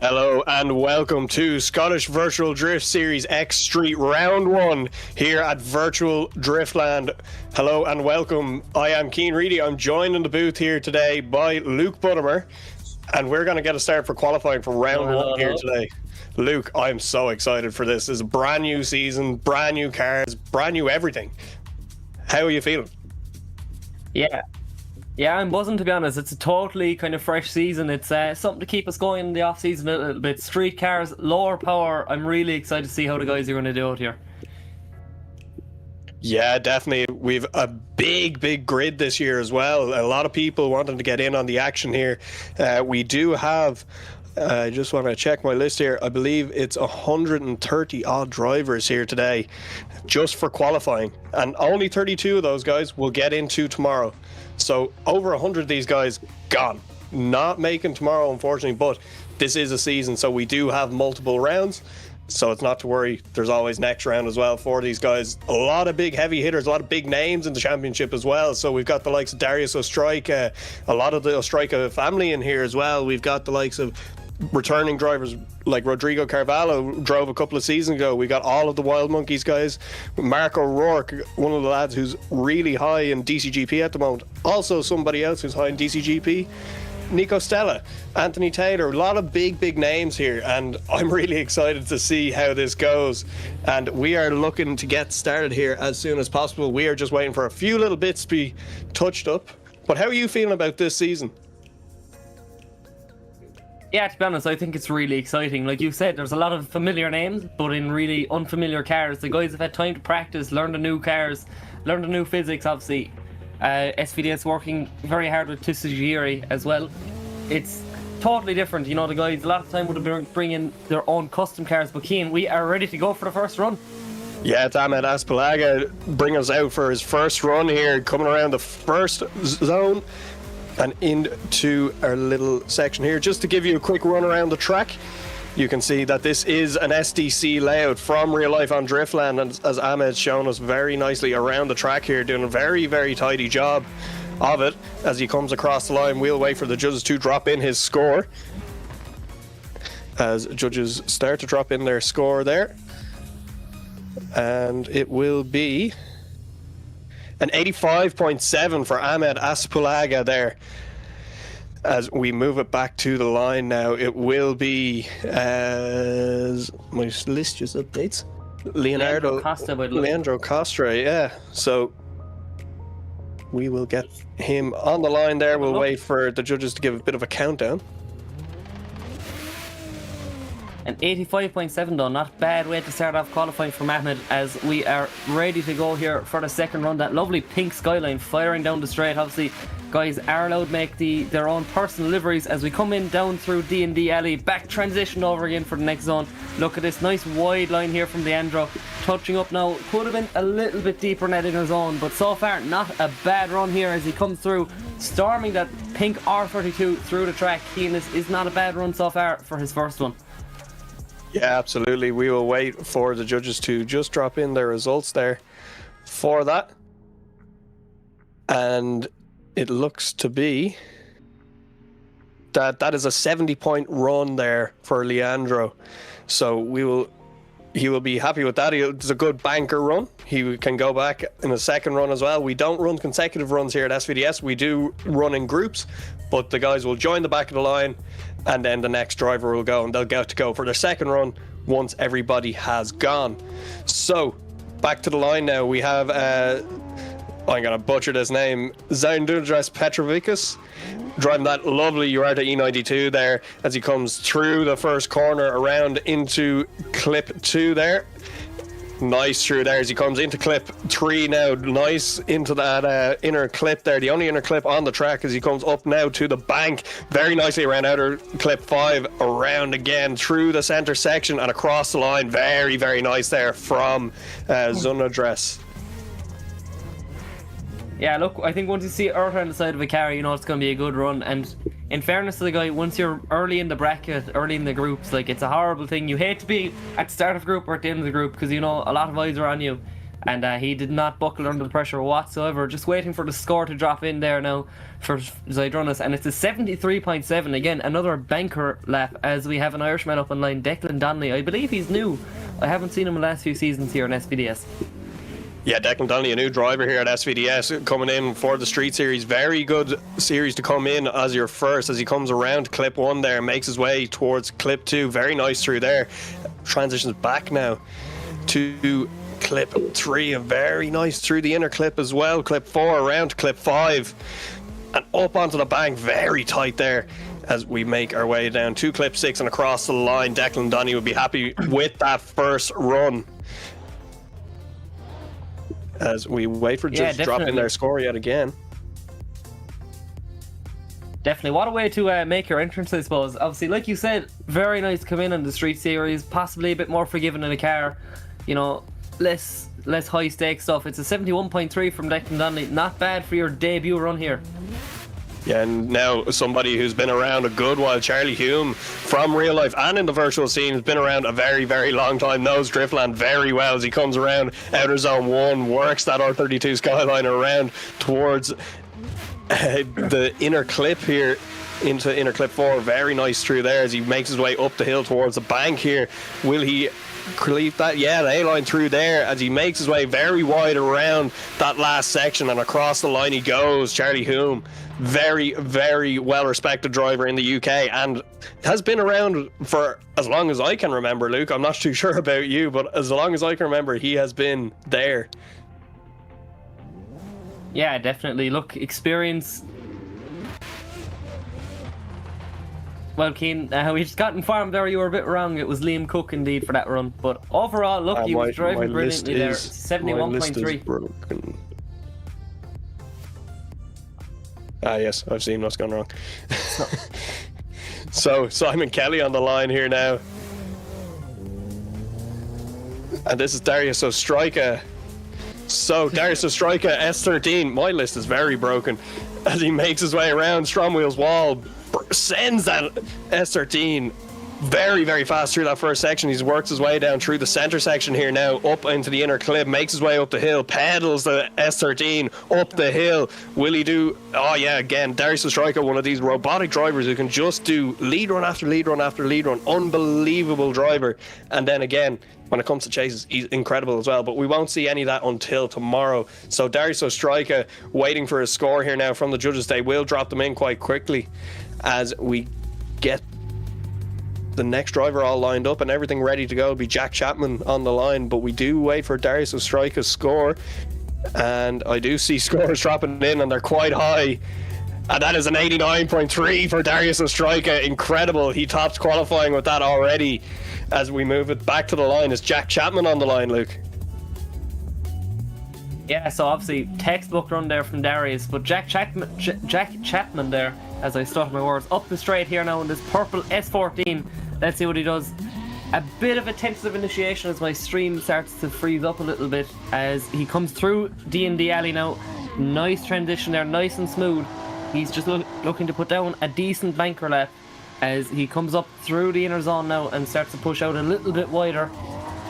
Hello and welcome to Scottish Virtual Drift Series X Street Round 1 here at Virtual Driftland. Hello and welcome. I am Cian Reedy. I'm joined in the booth here today by Luke Buttimer, and we're going to get a start for qualifying for round one here today. Luke, I'm so excited for this. It's a brand new season, brand new cars, brand new everything. How are you feeling? Yeah, I'm buzzing, to be honest. It's a totally kind of fresh season. It's something to keep us going in the off-season a little bit. Street cars, lower power. I'm really excited to see how the guys are going to do it here. Yeah, definitely. We've a big grid this year as well. A lot of people wanting to get in on the action here. We do have... I just want to check my list here. I believe it's 130 odd drivers here today just for qualifying, and only 32 of those guys will get into tomorrow. So over 100 of these guys gone, not making tomorrow, unfortunately, but this is a season, so we do have multiple rounds, so it's not to worry. There's always next round as well for these guys. A lot of big heavy hitters, a lot of big names in the championship as well. So we've got the likes of Darius Ostrika, a lot of the Ostrika family in here as well. We've got the likes of returning drivers like Rodrigo Carvalho, drove a couple of seasons ago. We got all of the Wild Monkeys guys. Mark O'Rourke, one of the lads who's really high in DCGP at the moment. Also somebody else who's high in DCGP, Nico Stella, Anthony Taylor. A lot of big names here, and I'm really excited to see how this goes. And we are looking to get started here as soon as possible. We are just waiting for a few little bits to be touched up. But how are you feeling about this season? Yeah, to be honest, I think it's really exciting. Like you said, there's a lot of familiar names, but in really unfamiliar cars. The guys have had time to practice, learn the new cars, learn the new physics, obviously. SVDS working very hard with Tsuji as well. It's totally different. You know, the guys a lot of time would have been bringing their own custom cars, but Cian, we are ready to go for the first run. Yeah, it's Ahmed Aspalaga bring us out for his first run here, coming around the first zone and into our little section here. Just to give you a quick run around the track, you can see that this is an SDC layout from real life on Driftland, and as Ahmed's shown us very nicely around the track here, doing a very tidy job of it. As he comes across the line, we'll wait for the judges to drop in his score. As judges start to drop in their score there, and it will be an 85.7 for Ahmed Aspalaga there. As we move it back to the line now, it will be, as my list just updates, Leandro Costa, yeah. So we will get him on the line there. We'll wait for the judges to give a bit of a countdown. An 85.7 though, not a bad way to start off qualifying from Ahmed, as we are ready to go here for the second run. That lovely pink skyline firing down the straight. Obviously, guys are allowed to make their own personal liveries as we come in down through DND alley, back transition over again for the next zone. Look at this nice wide line here from Leandro, touching up now. Could have been a little bit deeper in that inner zone, but so far not a bad run here as he comes through, storming that pink R32 through the track. Cian, this is not a bad run so far for his first one. Yeah, absolutely. We will wait for the judges to just drop in their results there for that. And it looks to be that is a 70-point run there for Leandro. So he will be happy with that. It's a good banker run. He can go back in a second run as well. We don't run consecutive runs here at SVDS. We do run in groups, but the guys will join the back of the line, and then the next driver will go, and they'll get to go for their second run once everybody has gone. So back to the line now. We have I'm gonna butcher this name, Zaindudras Petrovicus, driving that lovely Urarta E92 there as he comes through the first corner around into clip 2 there. Nice through there as he comes into clip 3 now. Nice into that inner clip there, the only inner clip on the track, as he comes up now to the bank. Very nicely around outer clip 5, around again through the center section and across the line. Very nice there from Zunadres. Yeah, look, I think once you see Earth on the side of a car, you know it's going to be a good run. And in fairness to the guy, once you're early in the bracket, early in the groups, like, it's a horrible thing. You hate to be at the start of the group or at the end of the group, because, you know, a lot of eyes are on you. and he did not buckle under the pressure whatsoever. Just waiting for the score to drop in there now for Zydrunas, and it's a 73.7. Again, another banker lap, as we have an Irishman up on line, Declan Donnelly. I believe he's new. I haven't seen him in the last few seasons here in SVDS. Yeah, Declan Donnelly, a new driver here at SVDS, coming in for the Street Series. Very good series to come in as your first, as he comes around clip 1 there, makes his way towards clip 2. Very nice through there. Transitions back now to clip 3, and very nice through the inner clip as well. Clip 4 around to clip 5 and up onto the bank. Very tight there as we make our way down to clip 6 and across the line. Declan Donnelly would be happy with that first run, as we wait for just dropping their score yet again. Definitely. What a way to make your entrance, I suppose. Obviously, like you said, very nice to come in on the Street Series, possibly a bit more forgiving in a car, you know, less high stakes stuff. It's a 71.3 from Declan Donnelly. Not bad for your debut run here. Yeah, and now somebody who's been around a good while, Charlie Hume, from real life and in the virtual scene, has been around a very, very long time, knows Driftland very well as he comes around outer zone 1, works that R32 Skyliner around towards the inner clip here into inner clip 4. Very nice through there as he makes his way up the hill towards the bank here. Will he cleave that? Yeah, the A-line through there as he makes his way very wide around that last section, and across the line he goes. Charlie Hume, very, very well-respected driver in the UK, and has been around for as long as I can remember, Luke. I'm not too sure about you, but as long as I can remember, he has been there. Yeah, definitely. Look, experience. Well, Keane, we just got informed there you were a bit wrong. It was Liam Cook indeed for that run. But overall, look, he was driving brilliantly there. 71.3. Ah, yes, I've seen what's gone wrong. So, Simon Kelly on the line here now. And this is Darius Ostrojka. So, Darius Ostrojka, S13. My list is very broken. As he makes his way around STRO M Wheels wall, sends that S13 very, very fast through that first section. He's worked his way down through the center section here now, up into the inner clip, makes his way up the hill, pedals the S13 up the hill. Will he do... Oh yeah, again, Darius Ostrojka, one of these robotic drivers who can just do lead run after lead run after lead run. Unbelievable driver. And then again, when it comes to chases, he's incredible as well, but we won't see any of that until tomorrow. So Darius Ostrojka waiting for his score here now from the judges. They will drop them in quite quickly as we get the next driver all lined up and everything ready to go. It'll be Jack Chapman on the line, but we do wait for Darius Ostrojka's score, and I do see scores dropping in, and they're quite high. And that is an 89.3 for Darius Ostrojka. Incredible. He topped qualifying with that already. As we move it back to the line, is Jack Chapman on the line, Luke? Yeah, so obviously textbook run there from Darius, but Jack Chapman there, as I stutter my words, up the straight here now in this purple S14. Let's see what he does. A bit of a tentative initiation as my stream starts to freeze up a little bit as he comes through DND alley now. Nice transition there, nice and smooth. He's just looking to put down a decent banker lap as he comes up through the inner zone now and starts to push out a little bit wider.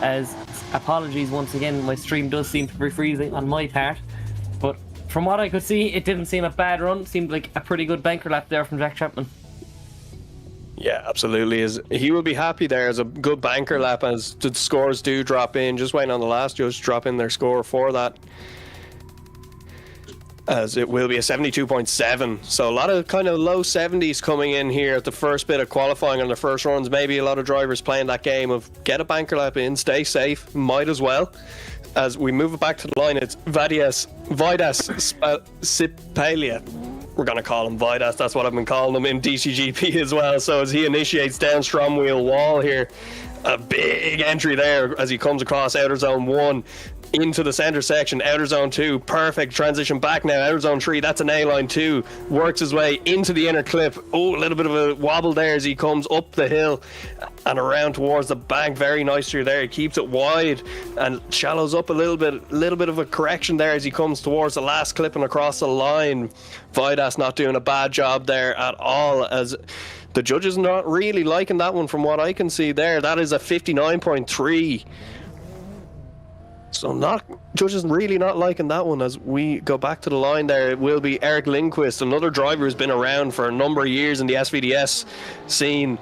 As apologies once again, my stream does seem to be freezing on my part, but from what I could see, it didn't seem a bad run. Seemed like a pretty good banker lap there from Jack Chapman. Yeah, absolutely. He will be happy there as a good banker lap as the scores do drop in. Just waiting on the last judge to drop in their score for that, as it will be a 72.7. So a lot of kind of low 70s coming in here at the first bit of qualifying on the first runs. Maybe a lot of drivers playing that game of get a banker lap in, stay safe, might as well. As we move it back to the line, it's Vidas Sipalia. We're going to call him Vidas. That's what I've been calling him in DCGP as well. So as he initiates down STRO M Wheel wall here, a big entry there as he comes across outer zone 1 into the center section, outer zone 2, perfect transition back now, outer zone 3, that's an A-line 2, works his way into the inner clip. Oh, a little bit of a wobble there as he comes up the hill and around towards the bank. Very nice through there. He keeps it wide and shallows up a little bit of a correction there as he comes towards the last clip and across the line. Vidas not doing a bad job there at all, as the judges not really liking that one from what I can see there. That is a 59.3. So judges really not liking that one. As we go back to the line there, it will be Eric Lindquist, another driver who's been around for a number of years in the SVDS scene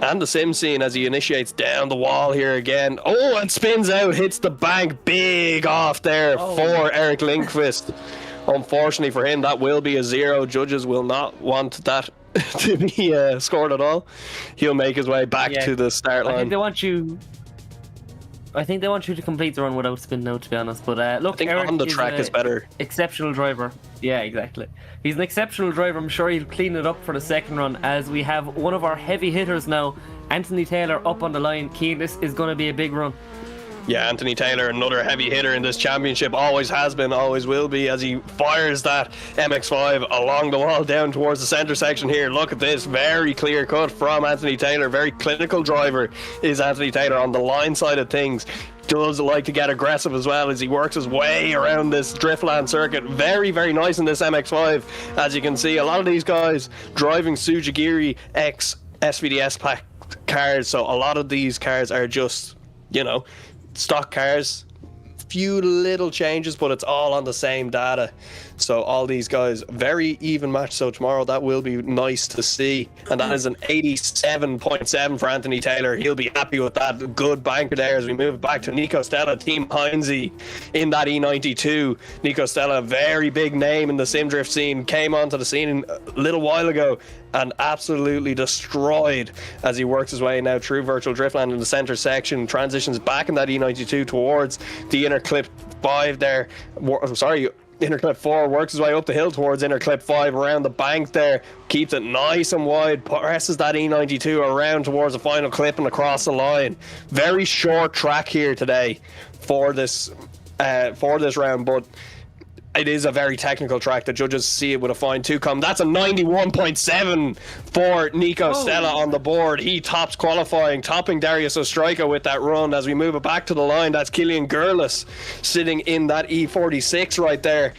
and the sim scene, as he initiates down the wall here again. Oh, and spins out, hits the bank, big off there for Eric Lindquist. Unfortunately for him, that will be a 0. Judges will not want that to be scored at all. He'll make his way back to the start line. I think they want you to complete the run without spinning out, to be honest. But look, I think Eric on the track is better. Exceptional driver. Yeah, exactly. He's an exceptional driver. I'm sure he'll clean it up for the second run, as we have one of our heavy hitters now, Anthony Taylor, up on the line. Keane, this is going to be a big run. Yeah, Anthony Taylor, another heavy hitter in this championship, always has been, always will be, as he fires that MX-5 along the wall down towards the centre section here. Look at this, very clear cut from Anthony Taylor. Very clinical driver is Anthony Taylor on the line side of things. Does like to get aggressive as well as he works his way around this Driftland circuit. Very, very nice in this MX-5. As you can see, a lot of these guys driving Tsuji X SVDS pack cars, so a lot of these cars are just, you know, stock cars, few little changes, but it's all on the same data. So all these guys, very even match. So tomorrow that will be nice to see. And that is an 87.7 for Anthony Taylor. He'll be happy with that. Good banker there as we move back to Nico Stella, Team Heinze in that E92. Nico Stella, very big name in the sim drift scene, came onto the scene a little while ago and absolutely destroyed as he works his way now through virtual driftland in the center section, transitions back in that E92 towards the inner clip 5 there. Inner clip 4, works his way up the hill towards inner clip 5 around the bank there, keeps it nice and wide, presses that E92 around towards the final clip and across the line. Very short track here today for this round, but it is a very technical track. The judges see it with a fine tooth comb. That's a 91.7 for Nico Stella on the board. He tops qualifying, topping Darius Ostrika with that run. As we move it back to the line, that's Killian Gurlis sitting in that E46 right there.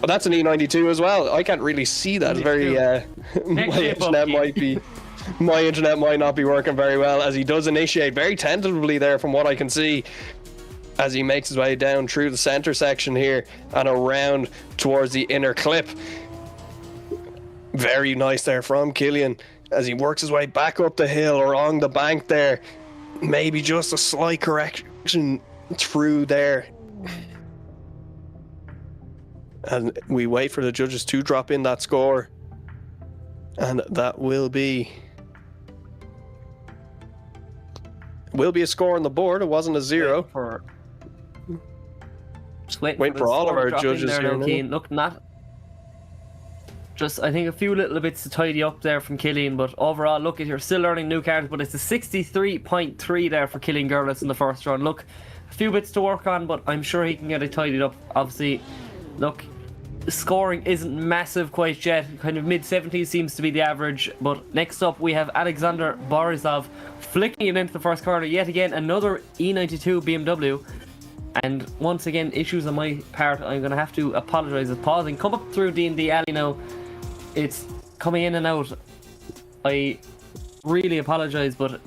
But that's an E92 as well. I can't really see that. Very my internet might not be working very well, as he does initiate very tentatively there from what I can see, as he makes his way down through the center section here and around towards the inner clip. Very nice there from Killian as he works his way back up the hill along the bank there. Maybe just a slight correction through there. And we wait for the judges to drop in that score. And that will be a score on the board. It wasn't a 0. Just waiting for all of our judges here now. Look, I think a few little bits to tidy up there from Killian, but overall, look, you're still learning new cards, but it's a 63.3 there for Killian Gurlis in the first run. Look, a few bits to work on, but I'm sure he can get it tidied up. Obviously, look, scoring isn't massive quite yet. Kind of mid-70s seems to be the average. But next up, we have Alexander Borisov flicking it into the first corner. Yet again, another E92 BMW. And once again, issues on my part. I'm going to have to apologise for pausing. Come up through D&D Alley now. It's coming in and out. I really apologise, but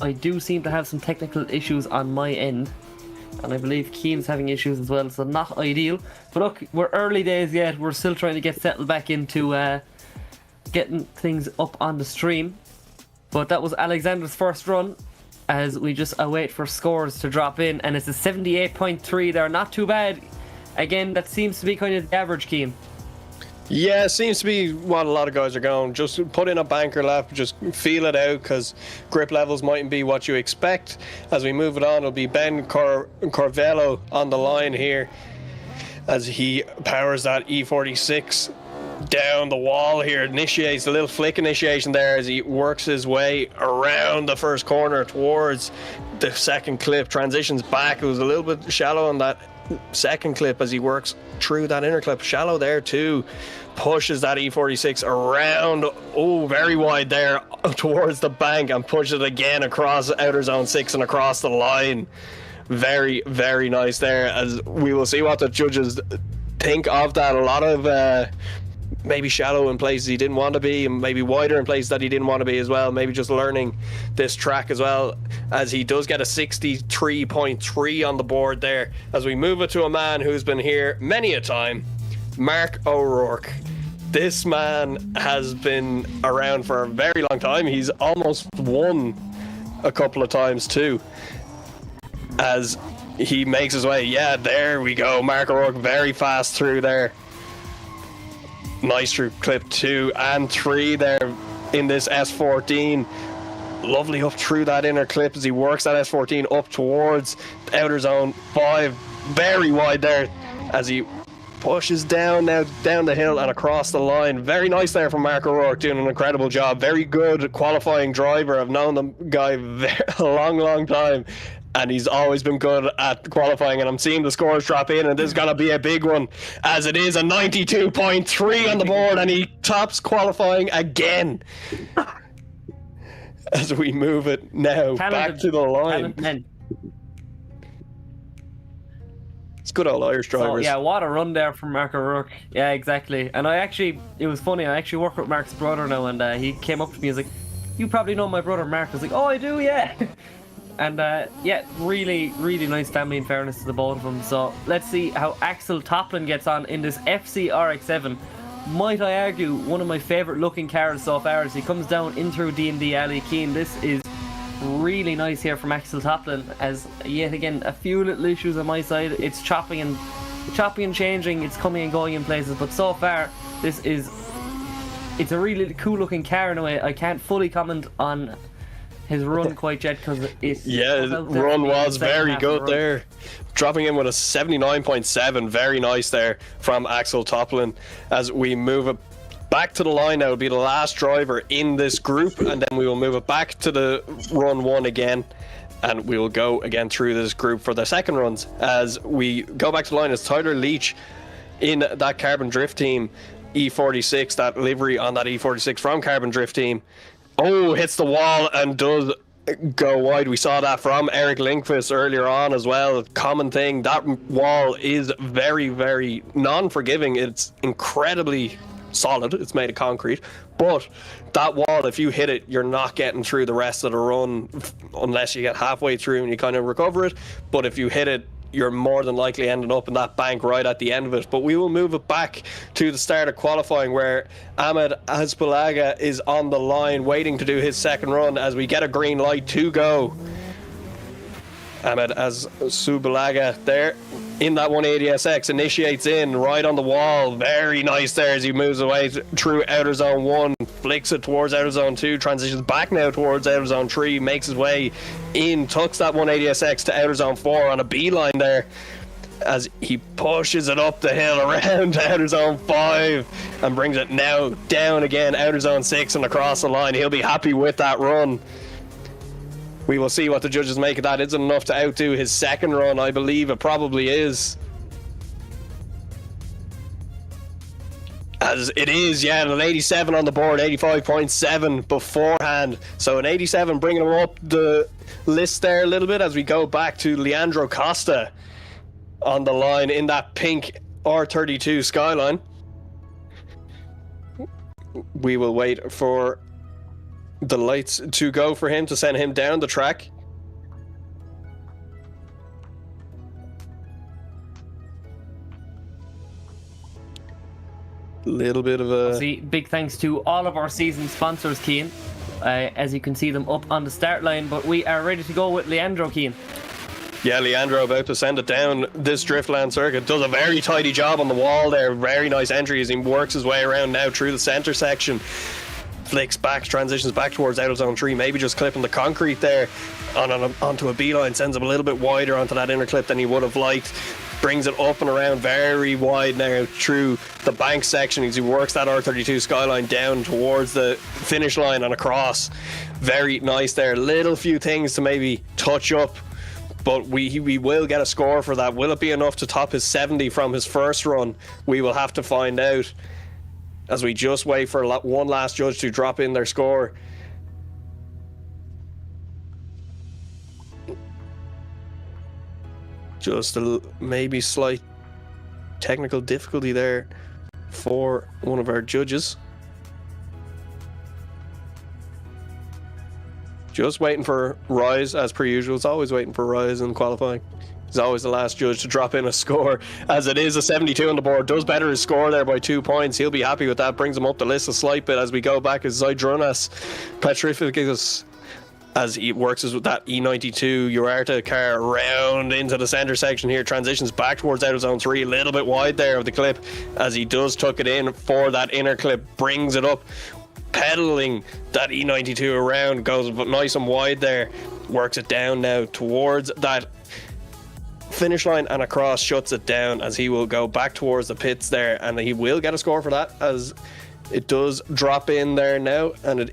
I do seem to have some technical issues on my end. And I believe Keane's having issues as well, so not ideal. But look, we're early days yet. We're still trying to get settled back into getting things up on the stream. But that was Alexander's first run, as we just await for scores to drop in. And it's a 78.3 there. Not too bad. Again, that seems to be kind of the average, Keane. Yeah, it seems to be what a lot of guys are going. Just put in a banker lap, just feel it out, because grip levels mightn't be what you expect. As we move it on, it'll be Ben Corvello on the line here, as he powers that E46 down the wall here, initiates a little flick initiation there as he works his way around the first corner towards the second clip, transitions back. It was a little bit shallow on that second clip as he works through that inner clip, shallow there too, pushes that E46 around, very wide there towards the bank, and pushes it again across outer zone 6 and across the line. Very, very nice there, as we will see what the judges think of that. A lot of maybe shallow in places he didn't want to be, and maybe wider in places that he didn't want to be as well. Maybe just learning this track as well, as he does get a 63.3 on the board there, as we move it to a man who's been here many a time, Mark O'Rourke. This man has been around for a very long time. He's almost won a couple of times too, as he makes his way. Yeah, there we go. Mark O'Rourke very fast through there. Nice through clip 2 and 3 there in this S14. Lovely up through that inner clip as he works that S14 up towards the outer zone 5. Very wide there as he pushes down now down the hill and across the line. Very nice there from Mark O'Rourke, doing an incredible job. Very good qualifying driver. I've known the guy a long time, and he's always been good at qualifying, and I'm seeing the scores drop in, and this is going to be a big one, as it is a 92.3 on the board, and he tops qualifying again. As we move it now back to the line. It's good old Irish drivers. So, yeah, what a run there from Mark O'Rourke. Yeah, exactly. And it was funny, I actually work with Mark's brother now, and he came up to me, he was like, you probably know my brother Mark. I was like, oh, I do, yeah. And yeah, really nice family, in fairness to the both of them. So let's see how Axel Toplin gets on in this FC RX-7. Might I argue, one of my favourite looking cars so far, as he comes down in through DND Alley Keane. This is really nice here from Axel Toplin, as yet again a few little issues on my side. It's choppy and changing, it's coming and going in places, but so far it's a really cool looking car in a way. I can't fully comment on his run quite yet, because it's run was very good there, dropping in with a 79.7. very nice there from Axel Toplin. As we move it back to the line now, it'll be the last driver in this group, and then we will move it back to the run 1 again, and we will go again through this group for the second runs. As we go back to the line, it's Tyler Leach in that Carbon Drift Team E46, that livery on that E46 from Carbon Drift Team. Oh, hits the wall and does go wide. We saw that from Eric Lindqvist earlier on as well. Common thing, that wall is very non-forgiving. It's incredibly solid. It's made of concrete, but that wall, if you hit it, you're not getting through the rest of the run unless you get halfway through and you kind of recover it. But if you hit it, you're more than likely ending up in that bank right at the end of it. But we will move it back to the start of qualifying, where Ahmed Azbalaga is on the line waiting to do his second run, as we get a green light to go. Ahmed Azbalaga there in that 180SX initiates in right on the wall. Very nice there as he moves away through outer zone 1, flicks it towards outer zone 2, transitions back now towards outer zone 3, makes his way in, tucks that 180SX to outer zone 4 on a beeline there, as he pushes it up the hill around outer zone 5 and brings it now down again outer zone 6 and across the line. He'll be happy with that run. We will see what the judges make of that. Is it enough to outdo his second run? I believe it probably is. As it is, yeah, an 87 on the board, 85.7 beforehand. So an 87 bringing him up the list there a little bit, as we go back to Leandro Costa on the line in that pink R32 Skyline. We will wait for the lights to go for him to send him down the track. Little bit of a... See, big thanks to all of our season sponsors, Keane. As you can see them up on the start line, but we are ready to go with Leandro, Keane. Yeah, Leandro about to send it down this Driftland circuit. Does a very tidy job on the wall there. Very nice entry as he works his way around now through the center section. Flicks back, transitions back towards outer zone 3, maybe just clipping the concrete there onto a beeline, sends him a little bit wider onto that inner clip than he would have liked. Brings it up and around very wide now through the bank section as he works that R32 Skyline down towards the finish line and across. Very nice there. Little few things to maybe touch up, but we will get a score for that. Will it be enough to top his 70 from his first run? We will have to find out, as we just wait for one last judge to drop in their score. Just a maybe slight technical difficulty there for one of our judges. Just waiting for Rise, as per usual. It's always waiting for Rise in qualifying. He's always the last judge to drop in a score, as it is a 72 on the board. Does better his score there by 2 points. He'll be happy with that. Brings him up the list a slight bit as we go back as Zydrunas Petrificus, as he works with that E92 Urarta car around into the center section here, transitions back towards outer zone 3, a little bit wide there of the clip as he does tuck it in for that inner clip, brings it up, pedaling that E92 around, goes nice and wide there, works it down now towards that finish line and across, shuts it down as he will go back towards the pits there, and he will get a score for that as it does drop in there now, and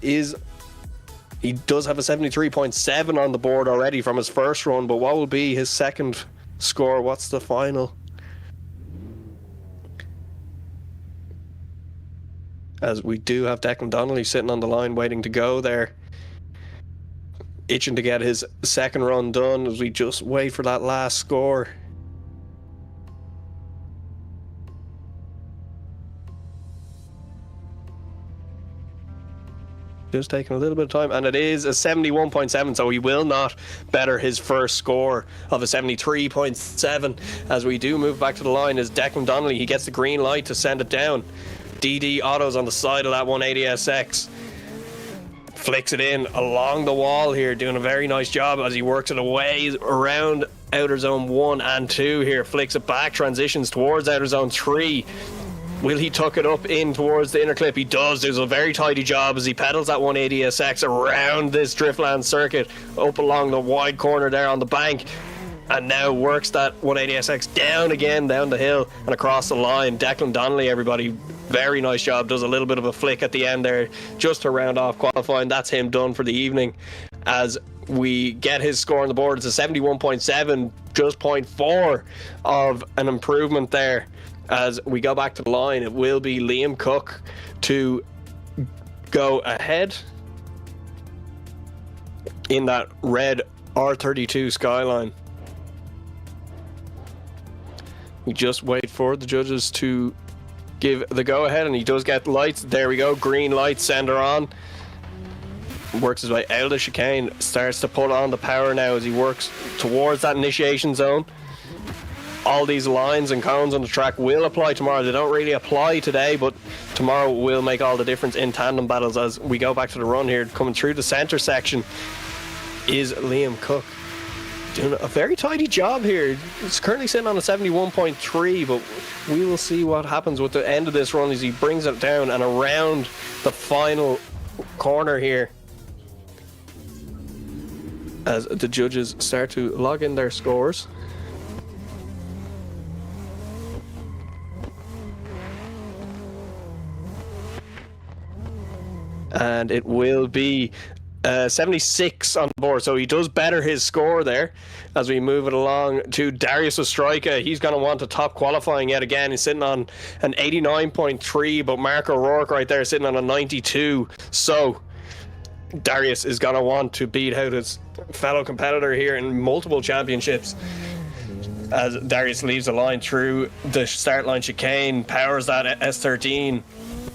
he does have a 73.7 on the board already from his first run, but what will be his second score? What's the final? As we do have Declan Donnelly sitting on the line waiting to go there, itching to get his second run done as we just wait for that last score. Just taking a little bit of time, and it is a 71.7, so he will not better his first score of a 73.7. As we do move back to the line is Declan Donnelly. He gets the green light to send it down. DD Autos on the side of that 180SX. Flicks it in along the wall here, doing a very nice job as he works it away around outer zone 1 and 2 here. Flicks it back, transitions towards outer zone 3. Will he tuck it up in towards the inner clip? He does. There's a very tidy job as he pedals that 180SX around this Driftland circuit, up along the wide corner there on the bank, and now works that 180SX down again, down the hill and across the line. Declan Donnelly, everybody, very nice job. Does a little bit of a flick at the end there just to round off qualifying. That's him done for the evening as we get his score on the board. It's a 71.7, just 0.4 of an improvement there. As we go back to the line, it will be Liam Cook to go ahead in that red R32 Skyline. We just wait for the judges to give the go-ahead, and he does get lights. There we go, green light, sender on. Works his way out of the chicane, starts to put on the power now as he works towards that initiation zone. All these lines and cones on the track will apply tomorrow. They don't really apply today, but tomorrow will make all the difference in tandem battles. As we go back to the run here, coming through the center section is Liam Cook, doing a very tidy job here. He's currently sitting on a 71.3, but we will see what happens with the end of this run as he brings it down and around the final corner here, as the judges start to log in their scores. And it will be 76 on the board, so he does better his score there as we move it along to Darius Ostrika. He's going to want to top qualifying yet again. He's sitting on an 89.3, but Mark O'Rourke right there sitting on a 92. So Darius is going to want to beat out his fellow competitor here in multiple championships. As Darius leaves the line through the start line chicane, powers that S13,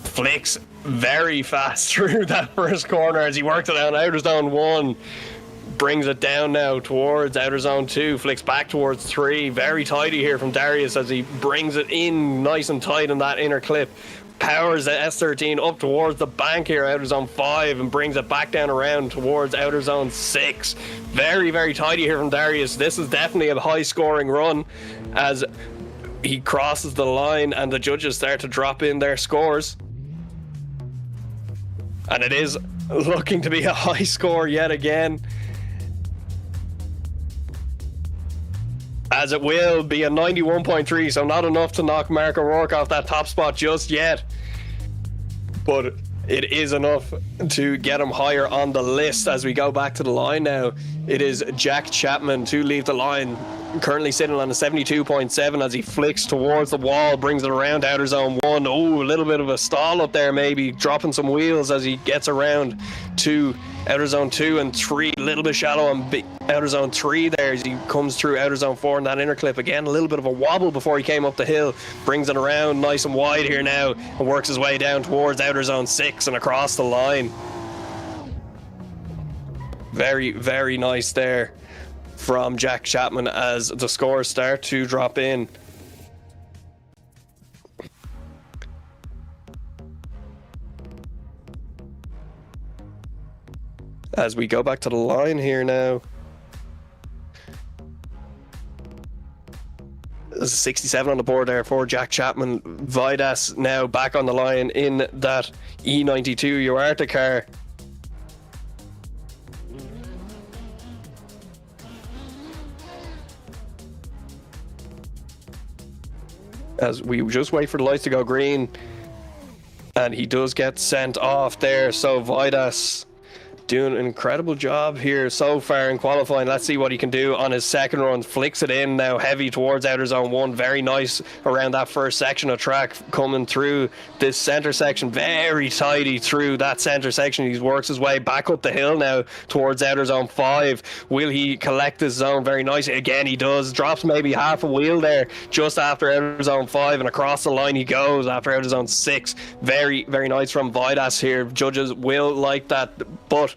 flicks very fast through that first corner as he works it down outer zone 1, brings it down now towards outer zone 2, flicks back towards 3. Very tidy here from Darius as he brings it in nice and tight in that inner clip, powers the S13 up towards the bank here, outer zone 5, and brings it back down around towards outer zone 6. Very, very tidy here from Darius. This is definitely a high scoring run as he crosses the line and the judges start to drop in their scores. And it is looking to be a high score yet again, as it will be a 91.3, so not enough to knock Mark O'Rourke off that top spot just yet, but it is enough to get him higher on the list. As we go back to the line now, it is Jack Chapman to leave the line currently sitting on a 72.7 as he flicks towards the wall, brings it around outer zone 1. Oh, a little bit of a stall up there, maybe dropping some wheels as he gets around to outer zone 2 and 3. A little bit shallow on outer zone 3 there as he comes through outer zone 4 in that inner clip. Again, a little bit of a wobble before he came up the hill, brings it around nice and wide here now and works his way down towards outer zone 6 and across the line. Very, very nice there from Jack Chapman as the scores start to drop in. As we go back to the line here now. There's a 67 on the board there for Jack Chapman. Vidas now back on the line in that E92 Uarta car. As we just wait for the lights to go green, and he does get sent off there. So Vidas doing an incredible job here so far in qualifying. Let's see what he can do on his second run. Flicks it in now heavy towards outer zone 1. Very nice around that first section of track, coming through this center section. Very tidy through that center section. He works his way back up the hill now towards outer zone 5. Will he collect this zone? Very nice. Again, he does. Drops maybe half a wheel there just after outer zone 5, and across the line he goes after outer zone 6. Very, very nice from Vidas here. Judges will like that, but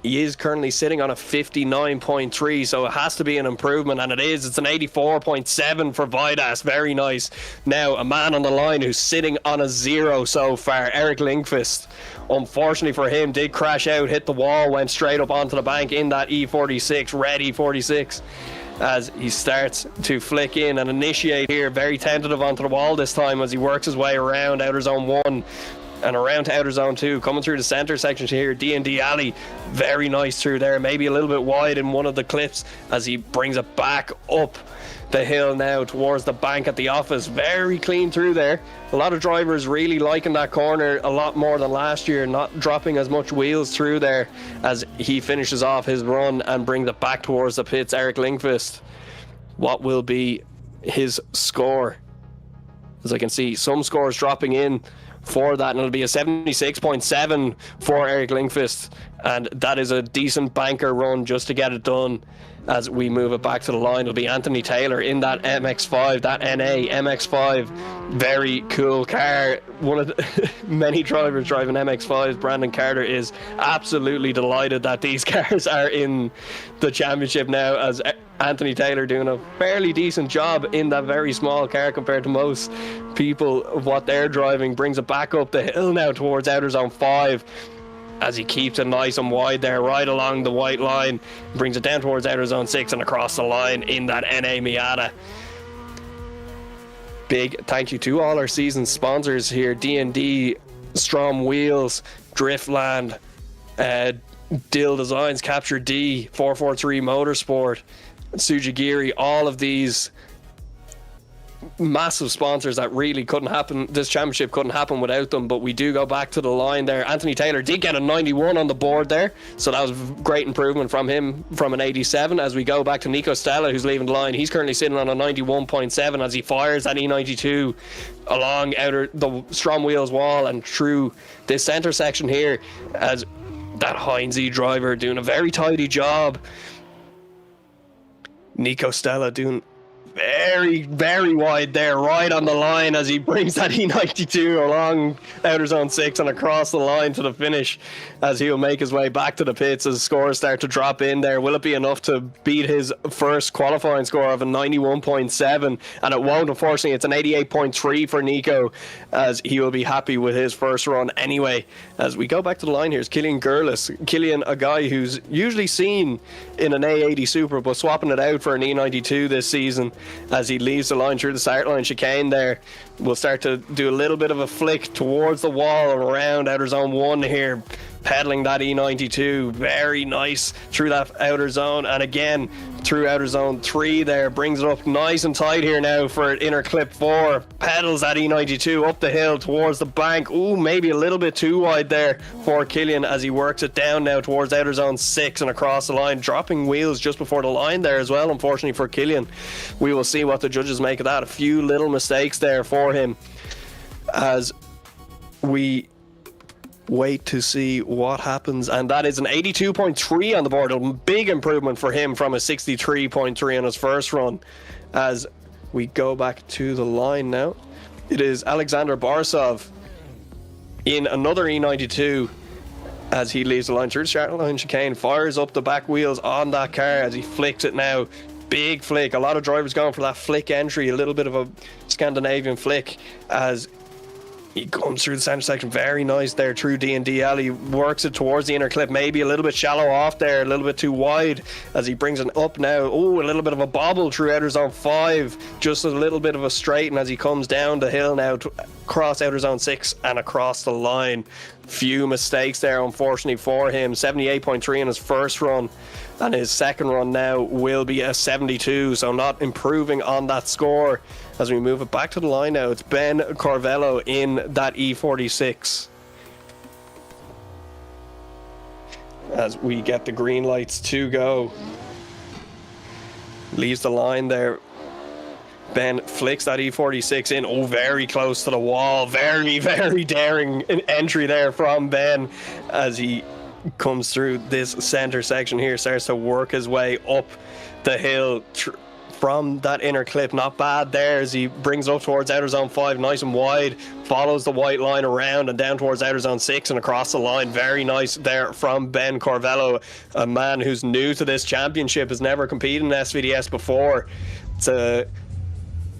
he is currently sitting on a 59.3, so it has to be an improvement, and it is. It's an 84.7 for Vidas. Very nice. Now, a man on the line who's sitting on a 0 so far, Eric Lindqvist. Unfortunately for him, did crash out, hit the wall, went straight up onto the bank in that E46, red E46. As he starts to flick in and initiate here, very tentative onto the wall this time as he works his way around outer zone 1 and around to outer zone 2, coming through the center section here. DND alley, very nice through there, maybe a little bit wide in one of the clips as he brings it back up the hill now towards the bank at the office. Very clean through there. A lot of drivers really liking that corner a lot more than last year, not dropping as much wheels through there as he finishes off his run and brings it back towards the pits. Eric Lindqvist, what will be his score? As I can see some scores dropping in for that, and it'll be a 76.7 for Eric Lindqvist, and that is a decent banker run just to get it done. As we move it back to the line, it'll be Anthony Taylor in that MX-5, that NA MX-5. Very cool car. One of the many drivers driving MX-5s. Brandon Carter is absolutely delighted that these cars are in the championship now, as Anthony Taylor doing a fairly decent job in that very small car compared to most people of what they're driving. Brings it back up the hill now towards outer zone 5 as he keeps it nice and wide there, right along the white line. Brings it down towards outer zone 6 and across the line in that NA Miata. Big thank you to all our season sponsors here: DND, STRO M Wheels, Driftland, Dill Designs, Kaptured D, 443 Motorsport, Tsuji. All of these massive sponsors that really couldn't happen. This championship couldn't happen without them. But we do go back to the line there. Anthony Taylor did get a 91 on the board there, so that was a great improvement from him from an 87. As we go back to Nico Stella, who's leaving the line, he's currently sitting on a 91.7 as he fires that E92 along outer the STRO M Wheels wall and through this center section here, as that Heinze driver doing a very tidy job. Nico Stella doing very, very wide there, right on the line as he brings that E92 along outer zone 6 and across the line to the finish, as he'll make his way back to the pits as scores start to drop in there. Will it be enough to beat his first qualifying score of a 91.7? And it won't, unfortunately. It's an 88.3 for Nico, as he will be happy with his first run anyway. As we go back to the line, here's Killian Gurlis. Killian, a guy who's usually seen in an A80 Super, but swapping it out for an E92 this season, as he leaves the line through the start line chicane there. We'll start to do a little bit of a flick towards the wall and around outer zone 1 here. pedaling that E92 very nice through that outer zone, and again through outer zone 3 there, brings it up nice and tight here now for inner clip 4, pedals that E92 up the hill towards the bank. Ooh, maybe a little bit too wide there for Killian as he works it down now towards outer zone 6 and across the line, dropping wheels just before the line there as well, unfortunately for Killian. We will see what the judges make of that. A few little mistakes there for him as we wait to see what happens, and that is an 82.3 on the board. A big improvement for him from a 63.3 on his first run. As we go back to the line now, it is Alexander Borisov in another E92 as he leaves the line through the start line chicane, fires up the back wheels on that car as he flicks it now. Big flick. A lot of drivers going for that flick entry, a little bit of a Scandinavian flick as he comes through the center section. Very nice there through DND alley, works it towards the inner clip, maybe a little bit shallow off there, a little bit too wide as he brings it up now. Oh, a little bit of a bobble through outer zone 5, just a little bit of a straighten as he comes down the hill now across outer zone 6 and across the line. Few mistakes there unfortunately for him. 78.3 in his first run, and his second run now will be a 72, so not improving on that score. As we move it back to the line now, it's Ben Corvello in that E46 as we get the green lights to go. Leaves the line there. Ben flicks that E46 in. Oh, very close to the wall. Very, very daring entry there from Ben as he comes through this center section here, starts to work his way up the hill from that inner clip. Not bad there as he brings up towards outer zone 5, nice and wide, follows the white line around and down towards outer zone 6 and across the line. Very nice there from Ben Corvello, a man who's new to this championship, has never competed in SVDS before. It's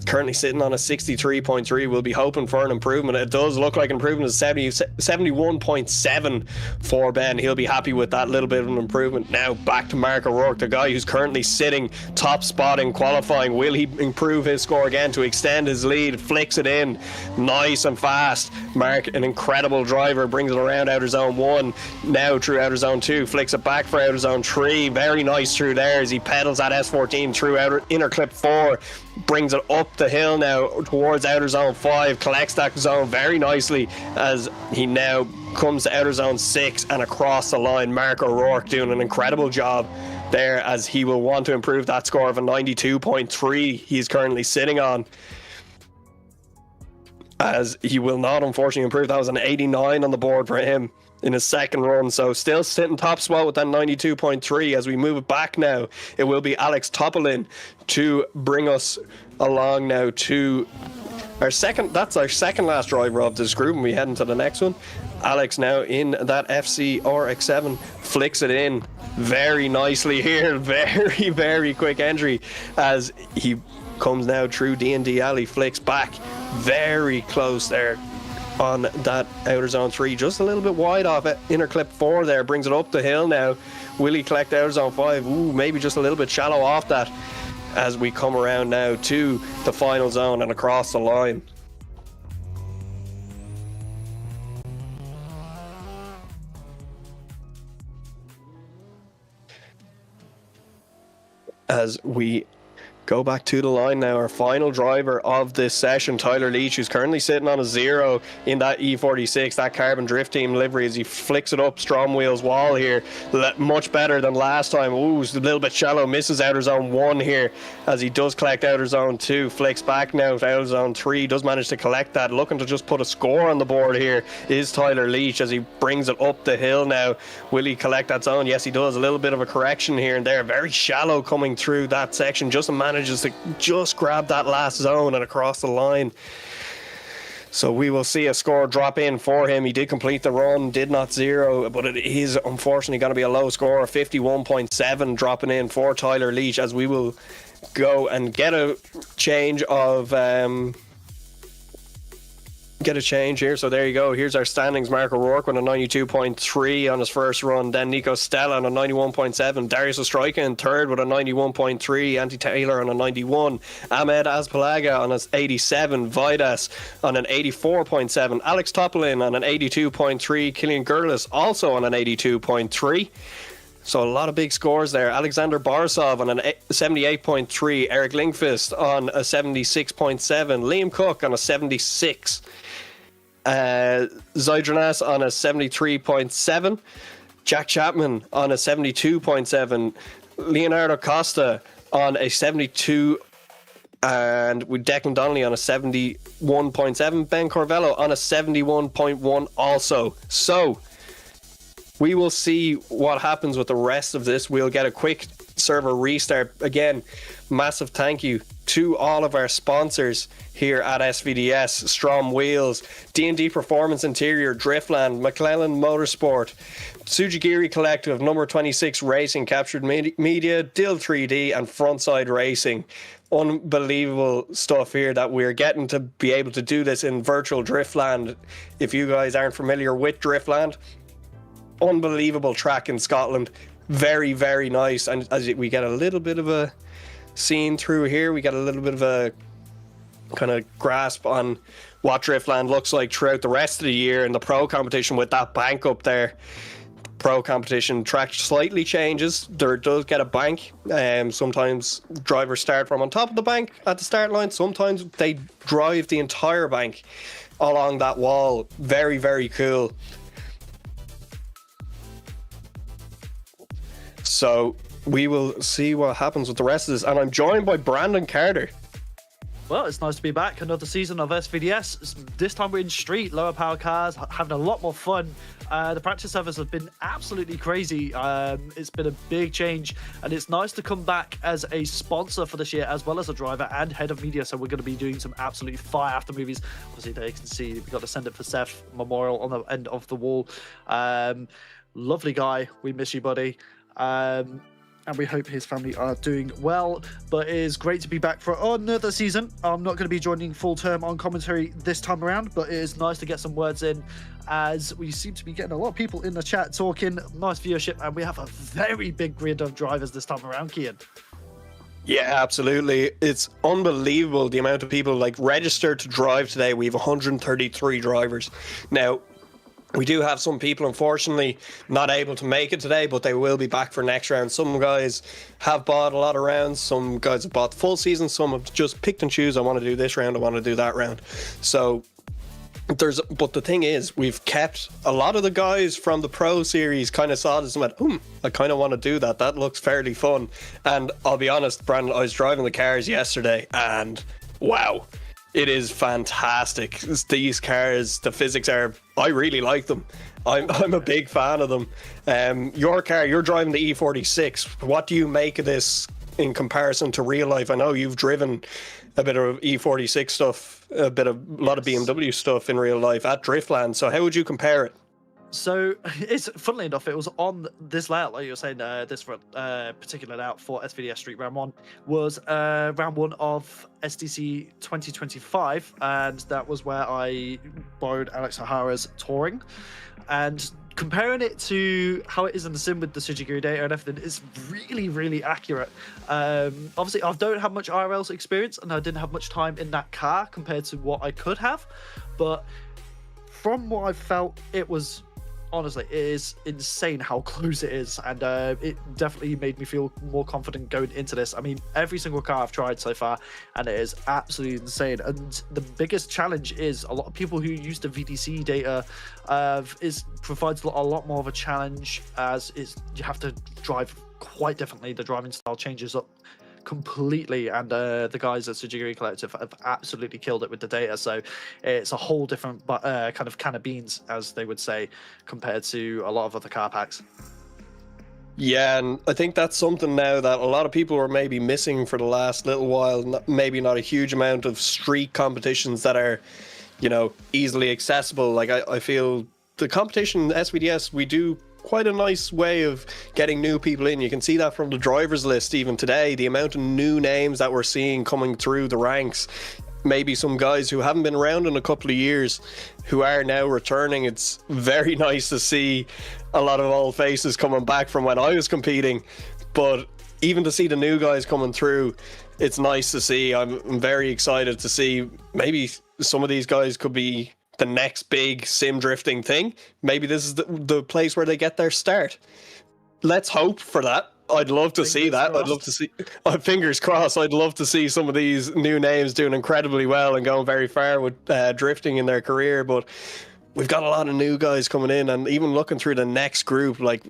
currently sitting on a 63.3. We'll be hoping for an improvement. It does look like an improvement is 71.7 for Ben. He'll be happy with that little bit of an improvement. Now back to Mark O'Rourke, the guy who's currently sitting top spot in qualifying. Will he improve his score again to extend his lead? Flicks it in nice and fast. Mark, an incredible driver, brings it around outer zone 1, now through outer zone 2, flicks it back for outer zone 3. Very nice through there as he pedals that S14 through inner clip 4, brings it up the hill now towards outer zone 5, collects that zone very nicely as he now comes to outer zone 6 and across the line. Mark O'Rourke doing an incredible job there as he will want to improve that score of a 92.3 he's currently sitting on, as he will not unfortunately improve. That was an 89 on the board for him in his second run, so still sitting top spot with that 92.3. As we move it back now, it will be Alex Topolin to bring us along now to our second last driver of this group, and we head into the next one. Alex now in that FC RX7, flicks it in very nicely here. Very, very quick entry as he comes now through D&D alley, flicks back very close there on that outer zone 3, just a little bit wide off it. Inner clip 4 there, brings it up the hill now. Will he collect outer zone 5? Ooh, maybe just a little bit shallow off that as we come around now to the final zone and across the line. As we go back to the line now, our final driver of this session, Tyler Leach, who's currently sitting on a 0 in that E46, that Carbon Drift Team livery, as he flicks it up STRO M Wheels wall here. Much better than last time. Ooh, it's a little bit shallow, misses outer zone 1 here as he does collect outer zone 2, flicks back now to outer zone 3, does manage to collect that. Looking to just put a score on the board here is Tyler Leach as he brings it up the hill now. Will he collect that zone? Yes, he does. A little bit of a correction here and there, very shallow coming through that section, just manages to just grab that last zone and across the line. So we will see a score drop in for him. He did complete the run, did not 0, but it is unfortunately going to be a low score, 51.7 dropping in for Tyler Leach, as we will go and get a change of get a change here. So there you go. Here's our standings. Mark O'Rourke with a 92.3 on his first run. Then Nico Stella on a 91.7. Darius Ostrojka in third with a 91.3. Andy Taylor on a 91. Ahmed Azpalaga on an 87. Vidas on an 84.7. Alex Topolin on an 82.3. Killian Gurlis also on an 82.3. So a lot of big scores there. Alexander Borisov on a 78.3. Eric Lindqvist on a 76.7. Liam Cook on a 76. Zydrunas on a 73.7. Jack Chapman on a 72.7. Leonardo Costa on a 72. And with Declan Donnelly on a 71.7. Ben Corvello on a 71.1 also. So we will see what happens with the rest of this. We'll get a quick server restart. Again, massive thank you to all of our sponsors here at SVDS, STRO M Wheels, DND Performance Interior, Driftland, Mclellan Motorsport, Tsuji Collective, Number 26 Racing, Kaptured Media, Dill 3D, and Frontside Racing. Unbelievable stuff here that we're getting to be able to do this in virtual Driftland. If you guys aren't familiar with Driftland, unbelievable track in Scotland. Very, very nice. And as we get a little bit of a scene through here, we get a little bit of a kind of grasp on what Driftland looks like throughout the rest of the year in the pro competition with that bank up there. Pro competition track slightly changes. There does get a bank. Sometimes drivers start from on top of the bank at the start line. Sometimes they drive the entire bank along that wall. Very, very cool. So we will see what happens with the rest of this. And I'm joined by Brandon Carter. Well, it's nice to be back. Another season of SVDS. This time we're in street, lower power cars, having a lot more fun. The practice servers have been absolutely crazy. It's been a big change, and it's nice to come back as a sponsor for this year, as well as a driver and head of media. So we're going to be doing some absolutely fire after movies. Obviously, there you can see we got to send it for Seth Memorial on the end of the wall. Lovely guy. We miss you, buddy. And we hope his family are doing well. But it is great to be back for another season. I'm not going to be joining full term on commentary this time around, but it is nice to get some words in, as we seem to be getting a lot of people in the chat talking. Nice viewership, and we have a very big grid of drivers this time around, Kian. Yeah, absolutely. It's unbelievable the amount of people like registered to drive today. We have 133 drivers. Now, we do have some people, unfortunately, not able to make it today, but they will be back for next round. Some guys have bought a lot of rounds. Some guys have bought the full season. Some have just picked and choose. I want to do this round. I want to do that round. So but the thing is, we've kept a lot of the guys from the Pro Series kind of saw this and went, I kind of want to do that. That looks fairly fun. And I'll be honest, Brandon, I was driving the cars yesterday and wow. It is fantastic. These cars, the physics are, I really like them. I'm a big fan of them. Your car, you're driving the E46. What do you make of this in comparison to real life? I know you've driven a bit of E46 stuff, a lot of BMW stuff in real life at Driftland. So how would you compare it? So it's funnily enough, it was on this layout, like you were saying, this particular layout for SVDS Street Round 1 was round 1 of SDC 2025, and that was where I borrowed Alex O'Hara's Touring. And comparing it to how it is in the sim with the Tsuji data and everything is really, really accurate. Obviously, I don't have much IRL experience, and I didn't have much time in that car compared to what I could have, but from what I felt, it was... Honestly, it is insane how close it is, and it definitely made me feel more confident going into this. I mean, every single car I've tried so far, and it is absolutely insane. And the biggest challenge is a lot of people who use the VDC data provides a lot more of a challenge, as you have to drive quite differently. The driving style changes up completely, and the guys at Tsuji Collective have absolutely killed it with the data. So it's a whole different kind of can of beans, as they would say, compared to a lot of other car packs. Yeah, and I think that's something now that a lot of people are maybe missing for the last little while. Maybe not a huge amount of street competitions that are, easily accessible. Like I feel the competition SVDS, we do quite a nice way of getting new people in. You can see that from the drivers list even today, the amount of new names that we're seeing coming through the ranks. maybe some guys who haven't been around in a couple of years who are now returning. It's very nice to see a lot of old faces coming back from when I was competing, but even to see the new guys coming through, it's nice to see. I'm very excited to see maybe some of these guys could be the next big sim drifting thing. Maybe this is the place where they get their start. Let's hope for that. I'd love to see that. I'd love to see, fingers crossed, I'd love to see some of these new names doing incredibly well and going very far with drifting in their career. But we've got a lot of new guys coming in, and even looking through the next group, like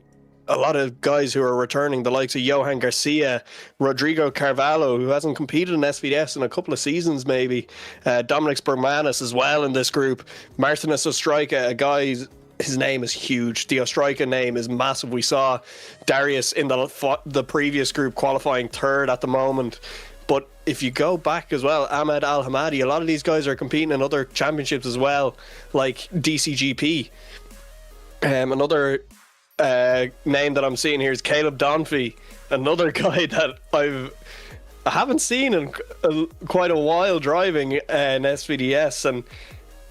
a lot of guys who are returning, the likes of Johan Garcia, Rodrigo Carvalho, who hasn't competed in SVDS in a couple of seasons maybe, Dominic Spermanis as well in this group, Martinez Ostrika, a guy, his name is huge. The Ostrika name is massive. We saw Darius in the previous group qualifying third at the moment. But if you go back as well, Ahmed Al Hamadi, a lot of these guys are competing in other championships as well, like DCGP. Another name that I'm seeing here is Caleb Donfey, another guy that I haven't seen in quite a while driving in SVDS. And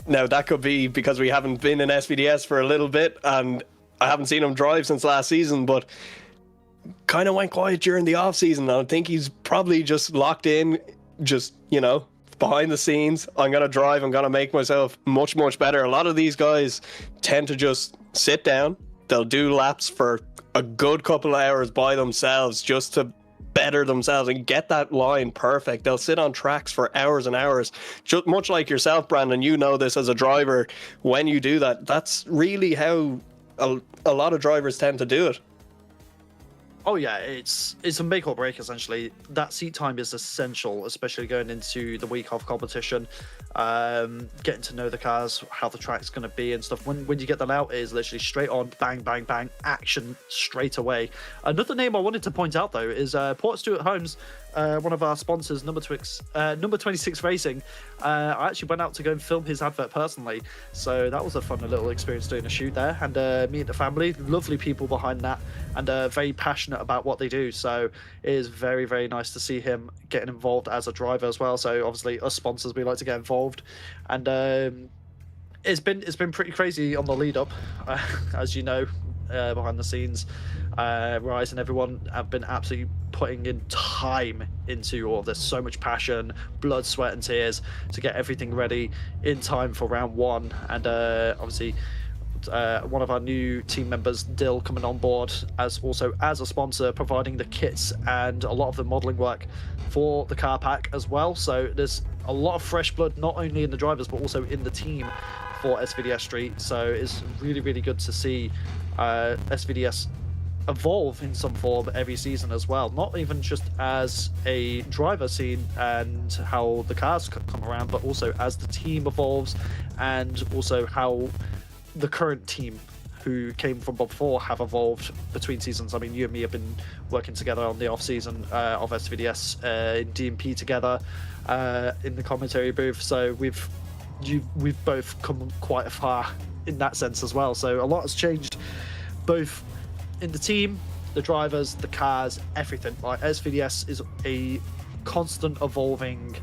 now that could be because we haven't been in SVDS for a little bit, and I haven't seen him drive since last season, but kind of went quiet during the off season. I think he's probably just locked in, just, you know, behind the scenes. I'm going to drive, I'm going to make myself much, much better. A lot of these guys tend to just sit down. They'll do laps for a good couple of hours by themselves just to better themselves and get that line perfect. They'll sit on tracks for hours and hours, just much like yourself, Brandon. You know this as a driver. When you do that, that's really how a lot of drivers tend to do it. Oh yeah, it's a make or break essentially. That seat time is essential, especially going into the week of competition. Getting to know the cars, how the track's going to be and stuff. When you get them out, it is literally straight on, bang, bang, bang, action straight away. Another name I wanted to point out though is Port Stewart Homes, one of our sponsors, number 26 Racing. I actually went out to go and film his advert personally, so that was a fun little experience doing a shoot there. And me and the family, lovely people behind that, and very passionate about what they do. So it is very, very nice to see him getting involved as a driver as well. So obviously us sponsors, we like to get involved, and it's been pretty crazy on the lead up, as you know, behind the scenes. Rise and everyone have been absolutely putting in time into all this, so much passion, blood, sweat and tears to get everything ready in time for round one. And obviously one of our new team members, Dill, coming on board as a sponsor, providing the kits and a lot of the modeling work for the car pack as well. So there's a lot of fresh blood, not only in the drivers but also in the team for SVDS Street. So it's really, really good to see SVDS evolve in some form every season as well, not even just as a driver scene and how the cars come around, but also as the team evolves, and also how the current team who came from before have evolved between seasons. I mean, you and me have been working together on the off season of SVDS in DNP together in the commentary booth, so we've both come quite far in that sense as well. So a lot has changed, both in the team, the drivers, the cars, everything. Like, SVDS is a constant evolving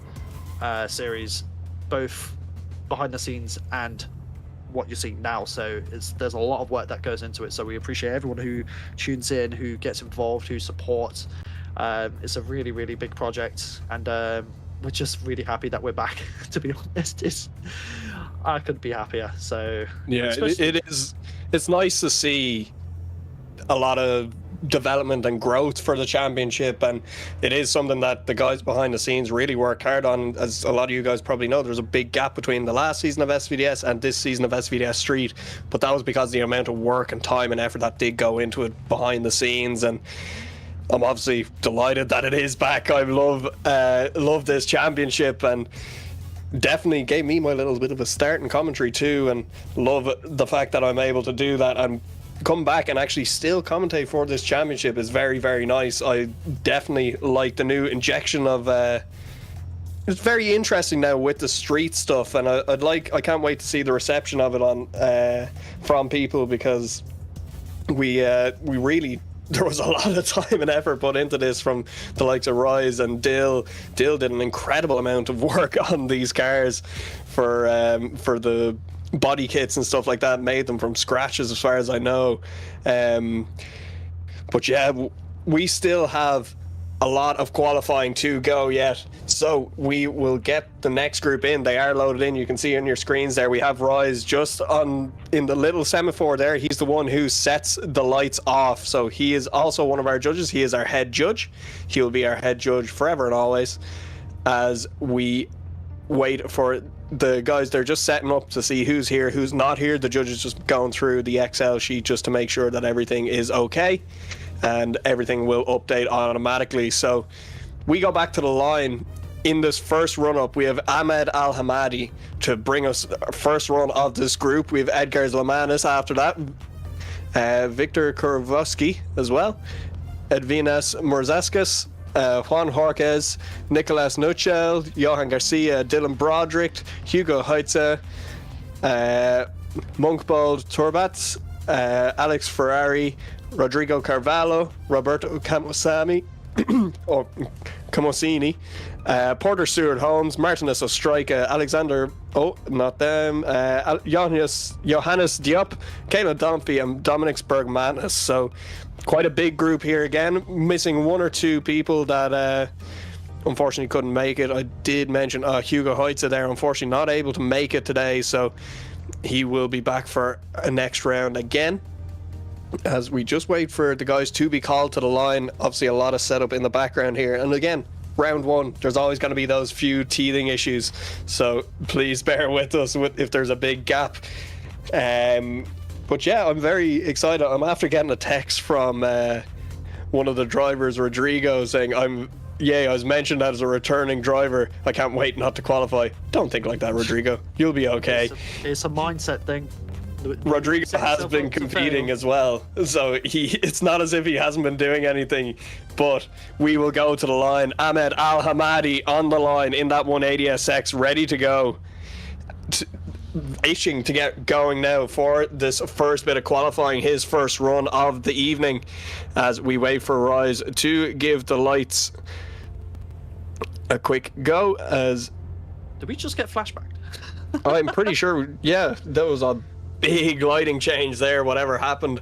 series, both behind the scenes and what you're seeing now. So there's a lot of work that goes into it. So we appreciate everyone who tunes in, who gets involved, who supports. It's a really, really big project, and we're just really happy that we're back. To be honest, I couldn't be happier. So yeah, it is. It's nice to see a lot of development and growth for the championship, and it is something that the guys behind the scenes really work hard on. As a lot of you guys probably know, there's a big gap between the last season of SVDS and this season of SVDS Street, but that was because of the amount of work and time and effort that did go into it behind the scenes. And I'm obviously delighted that it is back. I love this championship, and definitely gave me my little bit of a start in commentary too, and love the fact that I'm able to do that and come back and actually still commentate for this championship is very, very nice. I definitely like the new injection of it's very interesting now with the street stuff, and I can't wait to see the reception of it on from people, because we really there was a lot of time and effort put into this from the likes of Rise and Dill. Dill did an incredible amount of work on these cars for the body kits and stuff like that, made them from scratches as far as I know. But yeah, we still have a lot of qualifying to go yet, so we will get the next group in. They are loaded in. You can see on your screens there we have Rise just on in the little semaphore there. He's the one who sets the lights off, so he is also one of our judges. He is our head judge. He will be our head judge forever and always as we wait for the guys. They're just setting up to see who's here, who's not here. The judge is just going through the Excel sheet just to make sure that everything is okay, and everything will update automatically. So we go back to the line. In this first run-up, we have Ahmed Al-Hamadi to bring us our first run of this group. We have Edgar Lamanis after that, Victor Kurvowski as well, Edvinas Murzaskas, Juan Jorquez, Nicolas Nuchel, Johan Garcia, Dylan Broderick, Hugo Heitze, Monkbold Turbats, Alex Ferrari, Rodrigo Carvalho, Roberto Camosami, or Camosini, Porter Stewart Holmes, Martinez Ostrika, Alexander, Johannes Diop, Caleb Dunphy, and Dominic Bergmanis. So quite a big group here again, missing one or two people that unfortunately couldn't make it. I did mention Hugo Heitze there, unfortunately not able to make it today, so he will be back for a next round again. As we just wait for the guys to be called to the line, obviously a lot of setup in the background here. And again, round one, there's always going to be those few teething issues, so please bear with us if there's a big gap. But yeah, I'm very excited. I'm after getting a text from one of the drivers, Rodrigo, saying I was mentioned as a returning driver. I can't wait not to qualify. Don't think like that, Rodrigo. You'll be okay. It's a mindset thing. Rodrigo has been competing as well, so it's not as if he hasn't been doing anything. But we will go to the line. Ahmed Al-Hamadi on the line in that 180SX, ready to go, itching to get going now for this first bit of qualifying, his first run of the evening, as we wait for Rise to give the lights a quick go. As did we just get flashbacked? I'm pretty sure, yeah, that was a big lighting change there, whatever happened,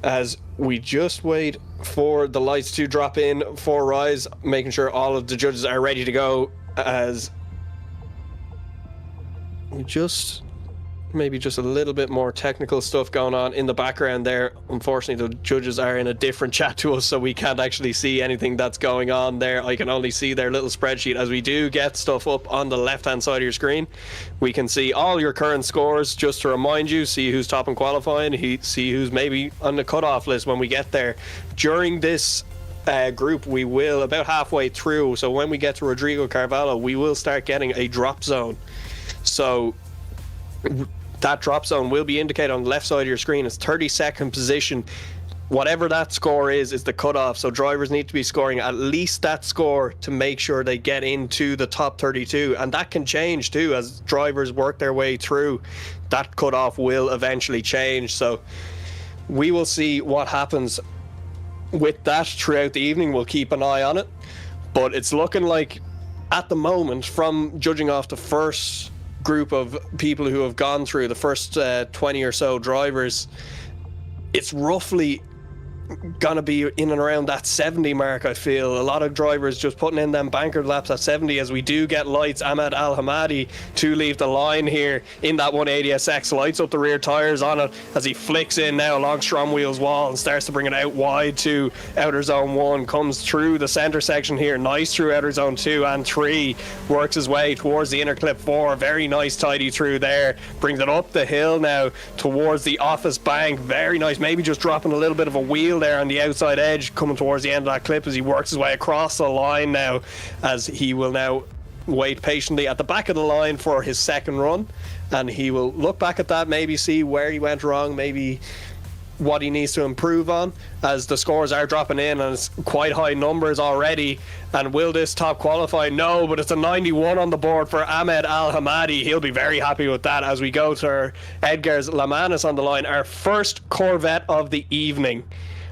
as we just wait for the lights to drop in for Rise, making sure all of the judges are ready to go, as we just maybe just a little bit more technical stuff going on in the background there. Unfortunately, the judges are in a different chat to us, so we can't actually see anything that's going on there. I can only see their little spreadsheet. As we do get stuff up on the left hand side of your screen, we can see all your current scores, just to remind you, see who's top in qualifying, see who's maybe on the cutoff list when we get there. During this group, we will, about halfway through, so when we get to Rodrigo Carvalho, we will start getting a drop zone. So that drop zone will be indicated on the left side of your screen as 32nd position. Whatever that score is the cutoff. So drivers need to be scoring at least that score to make sure they get into the top 32. And that can change too as drivers work their way through. That cutoff will eventually change. So we will see what happens with that throughout the evening. We'll keep an eye on it. But it's looking like, at the moment, from judging off the first group of people who have gone through, the first 20 or so drivers, it's roughly gonna be in and around that 70 mark. I feel a lot of drivers just putting in them banker laps at 70 as we do get lights. Ahmed Al-Hamadi to leave the line here in that 180SX, lights up the rear tires on it as he flicks in now along STRO M Wheels wall and starts to bring it out wide to outer zone 1, comes through the center section here, nice through outer zone 2 and 3, works his way towards the inner clip 4, very nice tidy through there, brings it up the hill now towards the office bank, very nice, maybe just dropping a little bit of a wheel there on the outside edge, coming towards the end of that clip as he works his way across the line now, as he will now wait patiently at the back of the line for his second run, and he will look back at that, maybe see where he went wrong, maybe what he needs to improve on, as the scores are dropping in and it's quite high numbers already. And will this top qualify? No, but it's a 91 on the board for Ahmed Al-Hamadi. He'll be very happy with that. As we go to Edgar's Lamanis on the line, our first Corvette of the evening,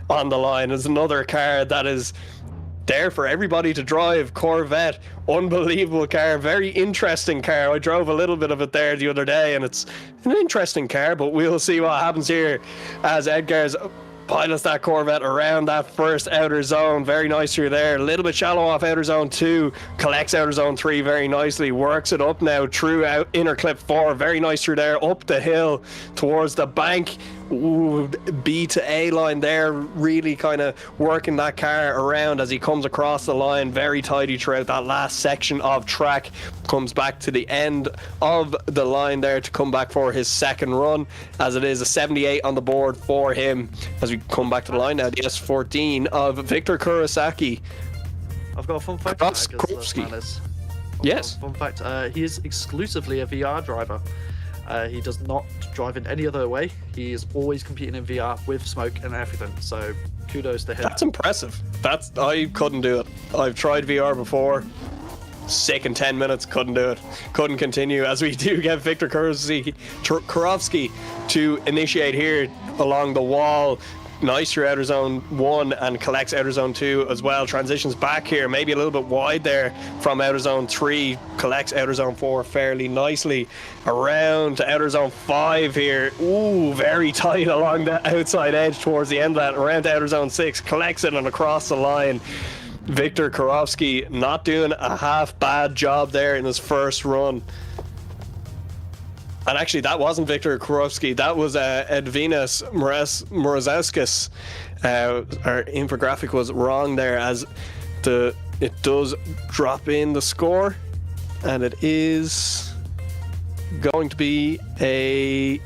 on the line is another car that is there for everybody to drive. Corvette, unbelievable car, very interesting car. I drove a little bit of it there the other day, and it's an interesting car, but we'll see what happens here as Edgar's pilots that Corvette around that first outer zone. Very nice through there. A little bit shallow off outer zone 2. Collects outer zone 3 very nicely. Works it up now through out inner clip 4. Very nice through there. Up the hill towards the bank. Ooh, B to A line there, really kind of working that car around as he comes across the line. Very tidy throughout that last section of track. Comes back to the end of the line there to come back for his second run, as it is a 78 on the board for him. As we come back to the line now, the S14 of Victor Kurosaki. I've got a fun fact. Yes. Fun fact. He is exclusively a VR driver. He does not drive in any other way. He is always competing in VR with smoke and everything. So kudos to him. That's impressive. I couldn't do it. I've tried VR before. Sick in 10 minutes. Couldn't do it. Couldn't continue. As we do get Victor Kurowski to initiate here along the wall. Nice through outer zone 1 and collects outer zone 2 as well. Transitions back here, maybe a little bit wide there from outer zone 3. Collects outer zone 4 fairly nicely. Around to outer zone 5 here. Ooh, very tight along the outside edge towards the end of that. Around to outer zone 6. Collects it and across the line. Victor Kurowski not doing a half bad job there in his first run. And actually, that wasn't Victor Kurowski. That was Edvinas Morozauskas. Our infographic was wrong there, as it does drop in the score, and it is going to be a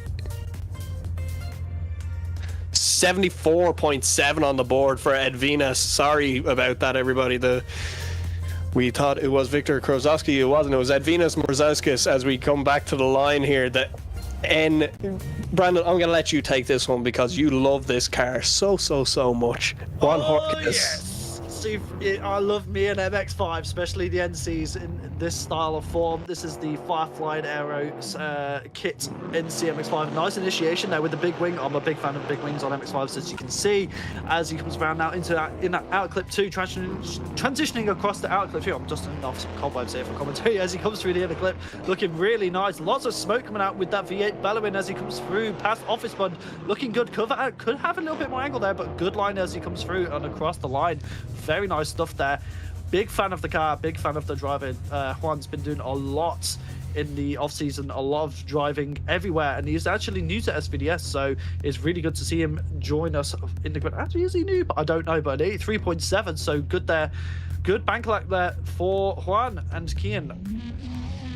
74.7 on the board for Edvinas. Sorry about that, everybody. We thought it was Victor Krozowski. It wasn't. It was Edvinas Morozauskas. As we come back to the line here, Brandon, I'm going to let you take this one because you love this car so much. Yes. See, I love me an MX-5, especially the NCs in this style of form. This is the Firefly Aero kit NC MX-5. Nice initiation there with the big wing. I'm a big fan of big wings on MX-5s, as you can see, as he comes around now into that out clip 2, transitioning across the out clip 2. I'm just off some cobwebs here for commentary as he comes through the inner clip, looking really nice. Lots of smoke coming out with that V8 bellowing as he comes through past Office Bund, looking good. Cover out, could have a little bit more angle there, but good line as he comes through and across the line. Very nice stuff there. Big fan of the car, big fan of the driving. Juan's been doing a lot in the off-season, a lot of driving everywhere, and he's actually new to SVDS, so it's really good to see him join us in the grid. Actually, is he new? I don't know, but 83.7, so good there. Good bank lap there for Juan and Kian.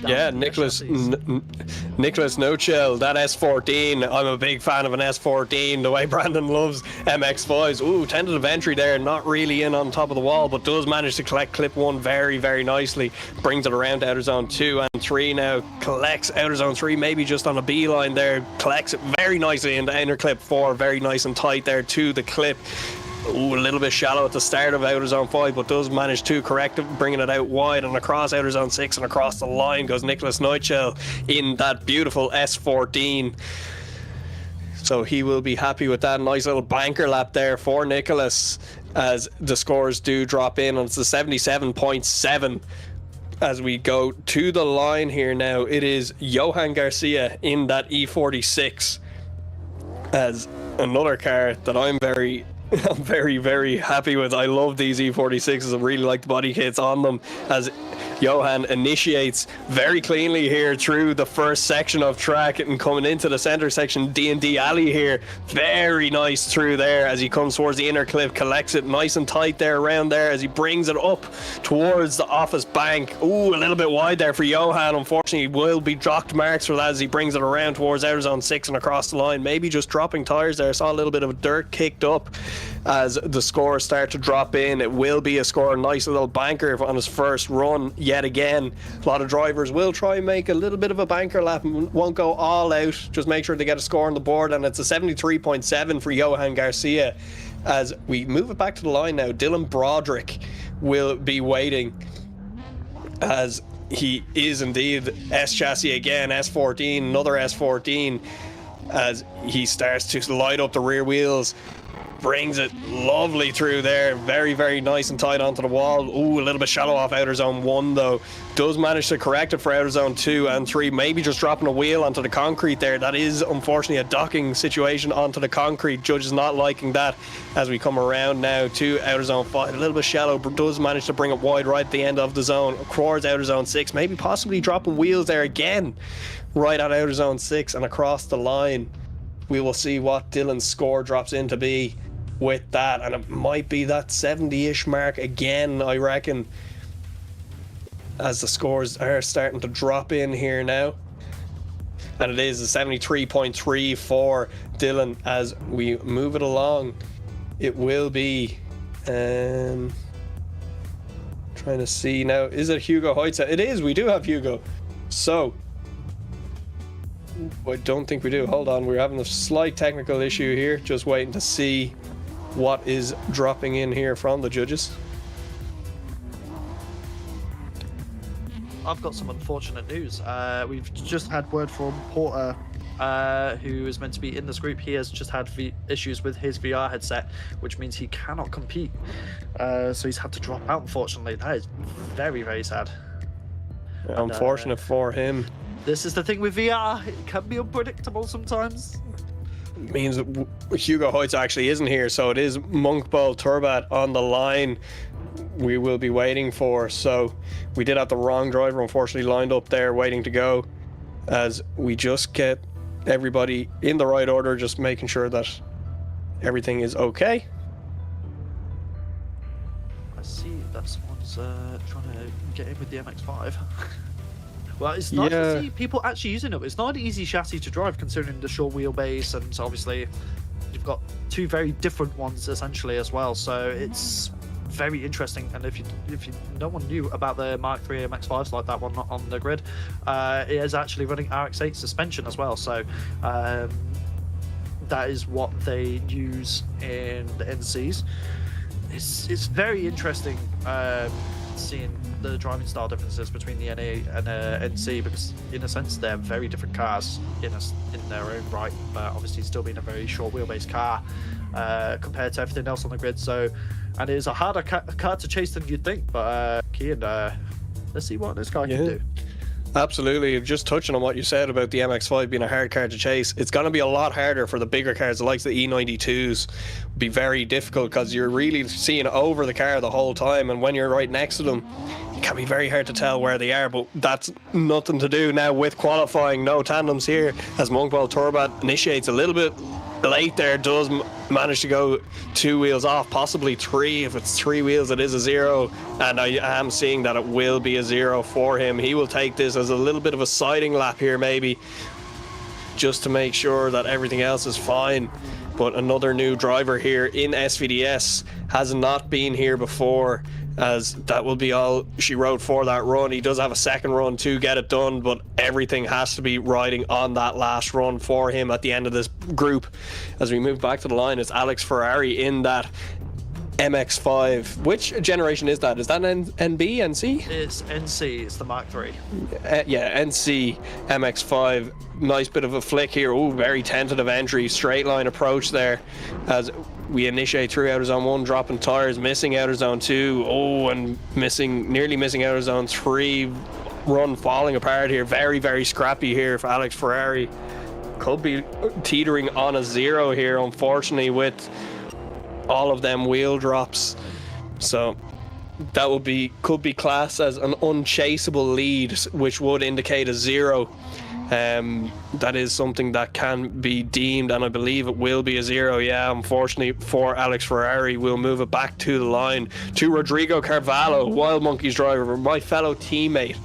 Yeah, Nicholas Nochel, that S14. I'm a big fan of an S14. The way Brandon loves MX-5s. Ooh, tentative entry there, not really in on top of the wall, but does manage to collect clip 1 very nicely. Brings it around to outer zone 2 and 3 now. Collects outer zone 3, maybe just on a beeline there. Collects it very nicely into inner clip 4. Very nice and tight there to the clip. Ooh, a little bit shallow at the start of outer zone 5, but does manage to correct it, bringing it out wide and across outer zone 6, and across the line goes Nicholas Neuchel in that beautiful S14. So he will be happy with that. Nice little banker lap there for Nicholas as the scores do drop in, and it's the 77.7. As we go to the line here now, it is Johan Garcia in that E46 as another car that I'm very happy with. I love these E46s. I really like the body kits on them, as Johan initiates very cleanly here through the first section of track and coming into the center section, D&D alley here. Very nice through there as he comes towards the inner clip, collects it nice and tight there around there as he brings it up towards the office bank. Ooh, a little bit wide there for Johan. Unfortunately, will be docked marks for that as he brings it around towards outer zone 6 and across the line. Maybe just dropping tires there. Saw a little bit of dirt kicked up as the scores start to drop in. It will be a score. Nice little banker on his first run yet again. A lot of drivers will try and make a little bit of a banker lap and won't go all out, just make sure they get a score on the board, and it's a 73.7 for Johan Garcia. As we move it back to the line now, Dylan Broderick will be waiting, as he is indeed S chassis again, S14, another S14, as he starts to light up the rear wheels. brings it lovely through there. Very, very nice and tight onto the wall. Ooh, a little bit shallow off outer zone 1 though. Does manage to correct it for outer zone 2 and 3. Maybe just dropping a wheel onto the concrete there. That is unfortunately a docking situation onto the concrete. Judge is not liking that as we come around now to outer zone 5. A little bit shallow, but does manage to bring it wide right at the end of the zone. Towards outer zone 6. Maybe possibly dropping wheels there again. Right at outer zone 6 and across the line. We will see what Dylan's score drops in to be with that, and it might be that 70-ish mark again, I reckon, as the scores are starting to drop in here now. And it is a 73.3 for Dylan as we move it along. It will be trying to see now, is it Hugo Heutzer? It is, we do have Hugo. So I don't think we do. Hold on, we're having a slight technical issue here, just waiting to see what is dropping in here from the judges. I've got some unfortunate news. We've just had word from Porter, who is meant to be in this group. He has just had issues with his VR headset, which means he cannot compete. So he's had to drop out, unfortunately. That is very, very sad. Unfortunate for him. This is the thing with VR. It can be unpredictable sometimes. Means that Hugo Heutz actually isn't here, so it is Monkball Turbat on the line we will be waiting for. So we did have the wrong driver unfortunately lined up there waiting to go, as we just get everybody in the right order, just making sure that everything is okay. I see that someone's trying to get in with the MX-5. Well, it's nice to see people actually using it. It's not an easy chassis to drive considering the short wheelbase, and obviously you've got two very different ones essentially as well. So it's very interesting. And if you no one knew about the Mark III MX-5s like that one on the grid, it is actually running RX-8 suspension as well. So that is what they use in the NCs. It's very interesting seeing the driving style differences between the NA and NC, because in a sense they're very different cars in their own right, but obviously still being a very short wheelbase car compared to everything else on the grid. So, and it is a harder car to chase than you'd think, but Kian, let's see what this car can do. Absolutely. Just touching on what you said about the MX-5 being a hard car to chase, it's going to be a lot harder for the bigger cars, the likes of the E92s. Be very difficult because you're really seeing over the car the whole time, and when you're right next to them, it can be very hard to tell where they are. But that's nothing to do now with qualifying. No tandems here as Monkball Turbat initiates a little bit late there, does manage to go 2 wheels off, possibly 3. If it's 3 wheels, it is a 0, and I am seeing that it will be a 0 for him. He will take this as a little bit of a siding lap here, maybe, just to make sure that everything else is fine. But another new driver here in SVDS, has not been here before, as that will be all she wrote for that run. He does have a second run to get it done, but everything has to be riding on that last run for him at the end of this group. As we move back to the line, it's Alex Ferrari in that MX-5. Which generation is that? Is that an NB, NC? It's NC, it's the Mark III. Yeah, NC MX-5. Nice bit of a flick here. Oh, very tentative entry, straight line approach there as we initiate through outer zone 1, dropping tires, missing outer zone 2. Oh, and nearly missing outer zone 3. Run falling apart here. Very, very scrappy here for Alex Ferrari. Could be teetering on a 0 here, unfortunately, with all of them wheel drops. So that could be classed as an unchaseable lead, which would indicate a 0. That is something that can be deemed, and I believe it will be a 0. Yeah, unfortunately for Alex Ferrari. We'll move it back to the line to Rodrigo Carvalho, Wild Monkeys driver, my fellow teammate.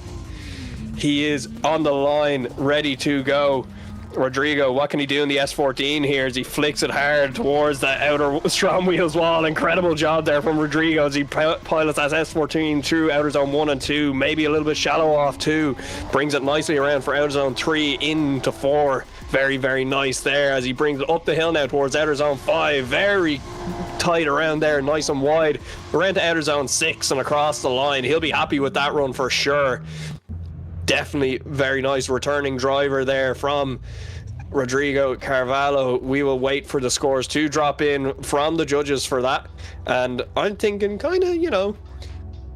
He is on the line, ready to go. Rodrigo, what can he do in the S14 here as he flicks it hard towards the outer STRO M Wheels wall? Incredible job there from Rodrigo as he pilots that S14 through outer zone 1 and 2, maybe a little bit shallow off 2, brings it nicely around for outer zone 3 into 4. Very, very nice there as he brings it up the hill now towards outer zone 5. Very tight around there, nice and wide, around to outer zone 6 and across the line. He'll be happy with that run for sure. Definitely very nice returning driver there from Rodrigo Carvalho. We will wait for the scores to drop in from the judges for that. And I'm thinking kind of, you know,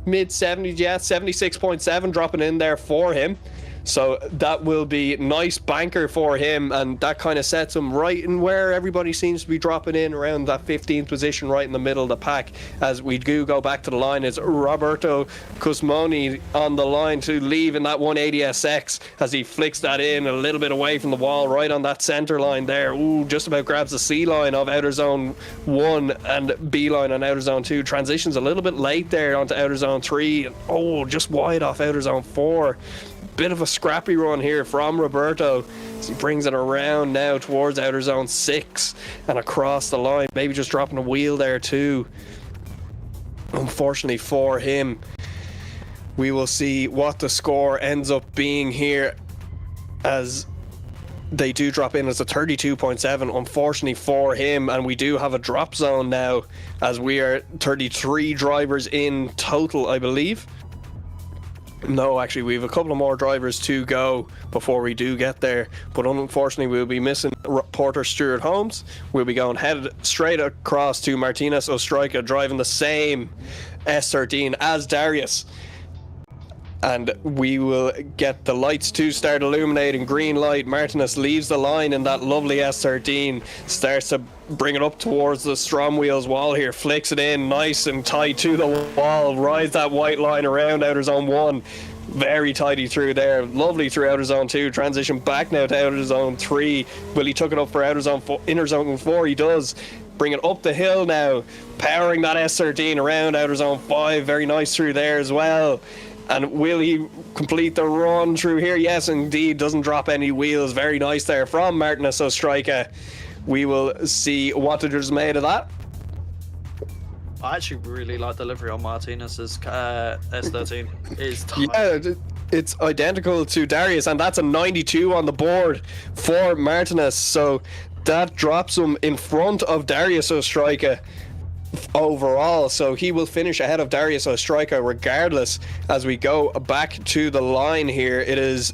mid 70s, yeah, 76.7 dropping in there for him. So that will be nice banker for him, and that kind of sets him right in where everybody seems to be dropping in, around that 15th position, right in the middle of the pack. As we do go back to the line, it's Roberto Cusmoni on the line to leave in that 180SX as he flicks that in a little bit away from the wall, right on that center line there. Ooh, just about grabs the C line of outer zone 1 and B line on outer zone 2. Transitions a little bit late there onto outer zone 3. Oh, just wide off outer zone 4. Bit of a scrappy run here from Roberto as he brings it around now towards outer zone 6 and across the line, maybe just dropping a wheel there too. Unfortunately for him, we will see what the score ends up being here, as they do drop in as a 32.7, unfortunately for him. And we do have a drop zone now, as we are 33 drivers in total, I believe. No, actually, we have a couple of more drivers to go before we do get there. But unfortunately, we'll be missing Porter Stewart Holmes. We'll be going headed straight across to Martinez Ostrojka, driving the same S13 as Darius. And we will get the lights to start illuminating. Green light. Martinez leaves the line in that lovely S13. Starts to bring it up towards the STRO M Wheels wall here. Flicks it in nice and tight to the wall. Rides that white line around outer zone 1. Very tidy through there. Lovely through outer zone 2. Transition back now to outer zone 3. Will he took it up for outer zone 4, inner zone 4? He does. Bring it up the hill now. Powering that S13 around outer zone 5. Very nice through there as well. And will he complete the run through here? Yes, indeed. Doesn't drop any wheels. Very nice there from Martinez Ostrojka. We will see what the judges made of that. I actually really like the delivery on Martinez's S13. It's tight. Yeah, it's identical to Darius, and that's a 92 on the board for Martinez. So that drops him in front of Darius Ostrojka overall, so he will finish ahead of Darius Ostrojka regardless. As we go back to the line here, it is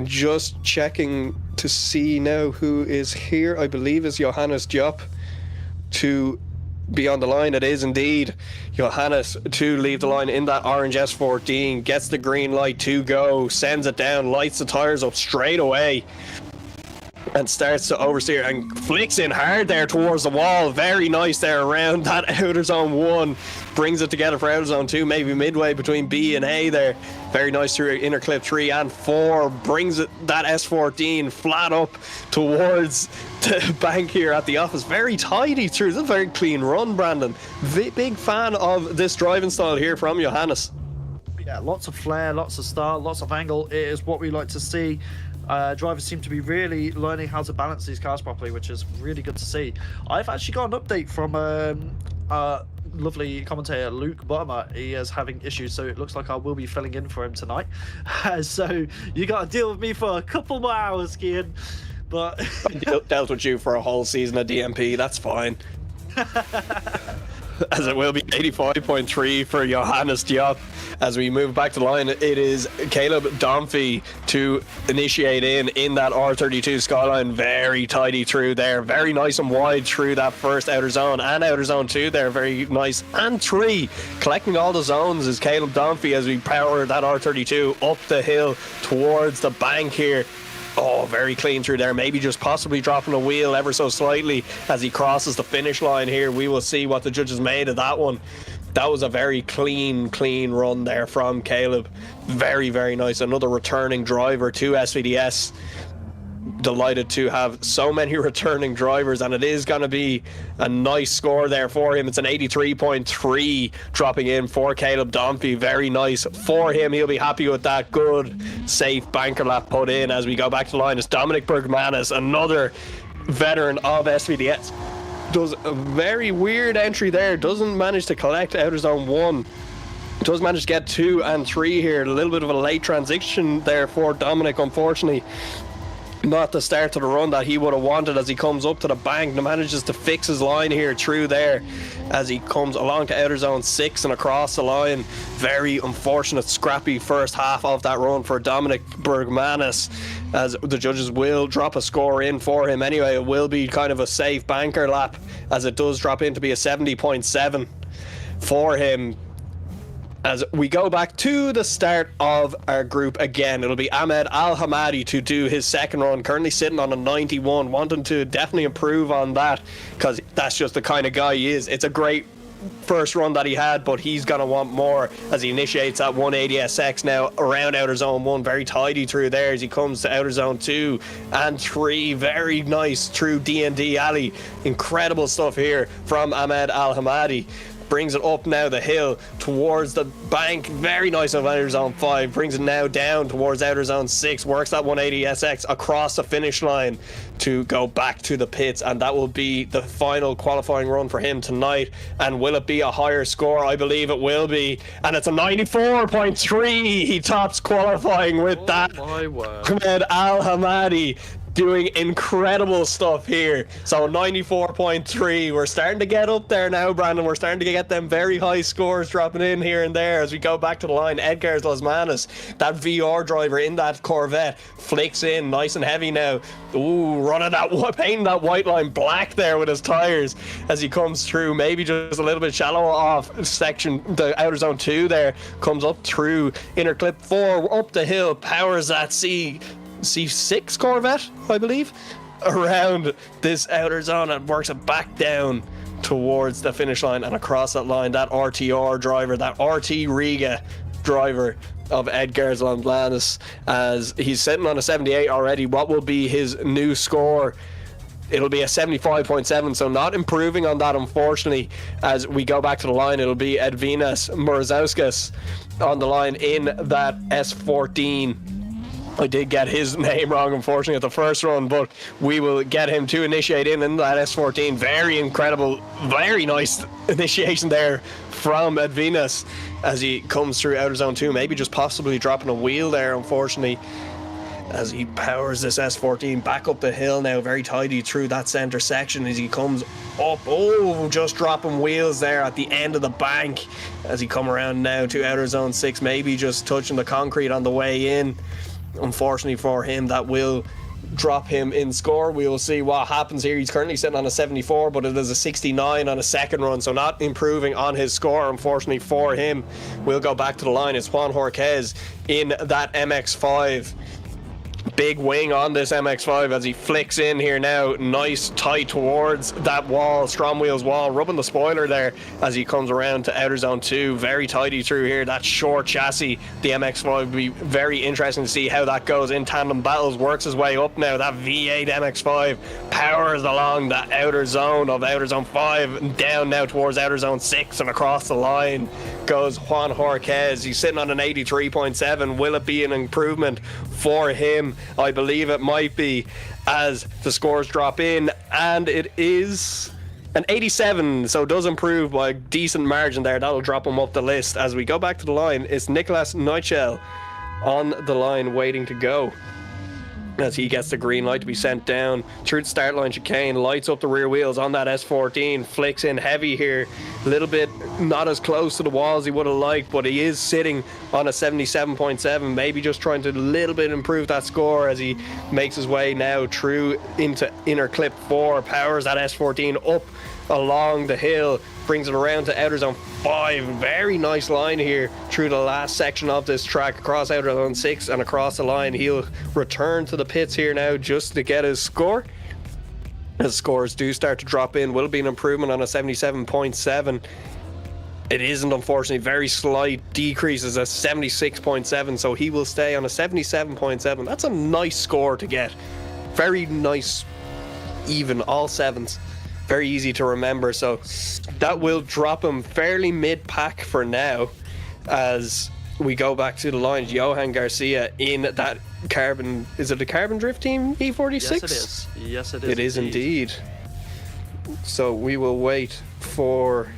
just checking to see now who is here. I believe is Johannes Diop to be on the line. It is indeed Johannes to leave the line in that orange S14. Gets the green light to go, sends it down, lights the tires up straight away, and starts to oversteer and flicks in hard there towards the wall. Very nice there around that outer zone 1. Brings it together for outer zone 2, maybe midway between B and A there. Very nice through inner clip 3 and 4. Brings it, that S14 flat up towards the bank here at the office. Very tidy through. This is a very clean run, Brandon. Big fan of this driving style here from Johannes. Yeah, lots of flair, lots of style, lots of angle. It is what we like to see. Drivers seem to be really learning how to balance these cars properly, which is really good to see. I've actually got an update from lovely commentator Luke Bottomer. He is having issues, so it looks like I will be filling in for him tonight. So you got to deal with me for a couple more hours, Kian. But I dealt with you for a whole season of DMP. That's fine. As it will be 85.3 for Johannes Diop. As we move back to the line, it is Caleb Domfey to initiate in that R32 Skyline. Very tidy through there. Very nice and wide through that first outer zone and outer zone 2 there. Very nice. And 3. Collecting all the zones is Caleb Domfey as we power that R32 up the hill towards the bank here. Oh, very clean through there. Maybe just possibly dropping a wheel ever so slightly as he crosses the finish line here. We will see what the judges made of that one. That was a very clean run there from Caleb. Very, very nice. Another returning driver to SVDS. Delighted to have so many returning drivers, and it is going to be a nice score there for him. It's an 83.3 dropping in for Caleb Domfey. Very nice for him. He'll be happy with that. Good, safe banker lap put in. As we go back to the line, it's Dominic Bergmanis, another veteran of SVDS. Does a very weird entry there. Doesn't manage to collect outer zone 1. Does manage to get 2 and 3 here. A little bit of a late transition there for Dominic, unfortunately. Not the start to the run that he would have wanted as he comes up to the bank and manages to fix his line here through there as he comes along to outer zone 6 and across the line. Very unfortunate, scrappy first half of that run for Dominic Bergmanis. as the judges will drop a score in for him anyway. It will be kind of a safe banker lap, as it does drop in to be a 70.7 for him. As we go back to the start of our group again, it'll be Ahmed Al-Hamadi to do his second run, currently sitting on a 91, wanting to definitely improve on that, because that's just the kind of guy he is. It's a great first run that he had, but he's going to want more as he initiates that 180SX now around outer zone 1, very tidy through there as he comes to outer zone 2 and 3, very nice through DND alley. Incredible stuff here from Ahmed Al-Hamadi. Brings it up now the hill towards the bank, very nice of outer zone 5, brings it now down towards outer zone 6, works that 180SX across the finish line to go back to the pits, and that will be the final qualifying run for him tonight. And will it be a higher score? I believe it will be, and it's a 94.3. He tops qualifying with that. My word. Ahmed Al-Hamadi doing incredible stuff here. So 94.3. We're starting to get up there now, Brandon. We're starting to get them very high scores dropping in here and there as we go back to the line. Edgars Lasmanis, that VR driver in that Corvette, flicks in nice and heavy now. Ooh, running that, painting that white line black there with his tires as he comes through. Maybe just a little bit shallow off section, the outer zone 2 there. Comes up through inner clip 4, up the hill, powers that C6 Corvette, I believe, around this outer zone and works it back down towards the finish line and across that line. That RTR driver, that RT Riga driver of Edgars Lasmanis, as he's sitting on a 78 already. What will be his new score? It'll be a 75.7, so not improving on that, unfortunately. As we go back to the line, it'll be Edvinas Murzauskas on the line in that S14. I did get his name wrong, unfortunately, at the first run, but we will get him to initiate in that S14. Very incredible, very nice initiation there from Edvinas as he comes through outer zone 2. Maybe just possibly dropping a wheel there, unfortunately, as he powers this S14 back up the hill now, very tidy through that center section as he comes up. Oh, just dropping wheels there at the end of the bank as he come around now to outer zone 6, maybe just touching the concrete on the way in. Unfortunately for him, that will drop him in score. We will see what happens here. He's currently sitting on a 74, but it is a 69 on a second run, so not improving on his score, unfortunately for him. We'll go back to the line. It's Juan Jorquez in that MX-5. Big wing on this MX-5 as he flicks in here now, nice tight towards that wall, STRO M Wheels wall, rubbing the spoiler there as he comes around to outer zone 2. Very tidy through here, that short chassis, the MX-5 will be very interesting to see how that goes in tandem battles. Works his way up now, that V8 MX-5 powers along the outer zone of outer zone 5 and down now towards outer zone 6, and across the line goes Juan Jorquez. He's sitting on an 83.7. Will it be an improvement for him? I believe it might be, as the scores drop in, and it is an 87, so it does improve by a decent margin there. That'll drop him up the list. As we go back to the line, it's Nicholas Neutschel on the line waiting to go as he gets the green light to be sent down through the start line chicane, lights up the rear wheels on that S14, flicks in heavy here, a little bit not as close to the wall as he would have liked, but he is sitting on a 77.7, maybe just trying to a little bit improve that score as he makes his way now through into inner clip 4, powers that S14 up along the hill, brings it around to outer zone 5. Very nice line here through the last section of this track, across outer zone 6 and across the line. He'll return to the pits here now just to get his score. His scores do start to drop in. Will it be an improvement on a 77.7? It isn't, unfortunately. Very slight decreases, a 76.7, so he will stay on a 77.7. That's a nice score to get. Very nice, even, all sevens. Very easy to remember, so that will drop him fairly mid-pack for now as we go back to the lines. Johan Garcia in that carbon, is it a carbon drift team E46? Yes, it is. Yes, it is. It is indeed. So we will wait for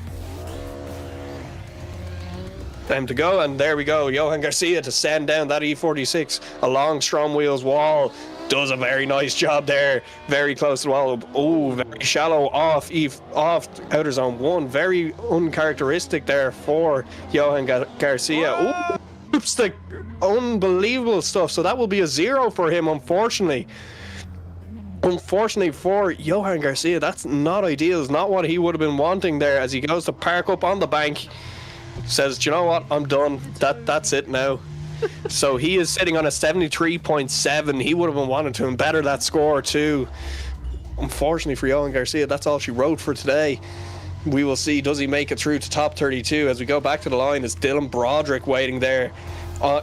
them to go, and there we go. Johan Garcia to send down that E46 along STRO M Wheels wall. Does a very nice job there, very close to the wall. Oh, very shallow off outer zone 1. Very uncharacteristic there for Johan Garcia. Oh, loops, the unbelievable stuff. So that will be a 0 for him, unfortunately. Unfortunately for Johan Garcia, that's not ideal. It's not what he would have been wanting there, as he goes to park up on the bank. Says, do you know what? I'm done. That's it now. So he is sitting on a 73.7. He would have been wanting to better that score too. Unfortunately for Johan Garcia, that's all she wrote for today. We will see, does he make it through to top 32? As we go back to the line, is Dylan Broderick waiting there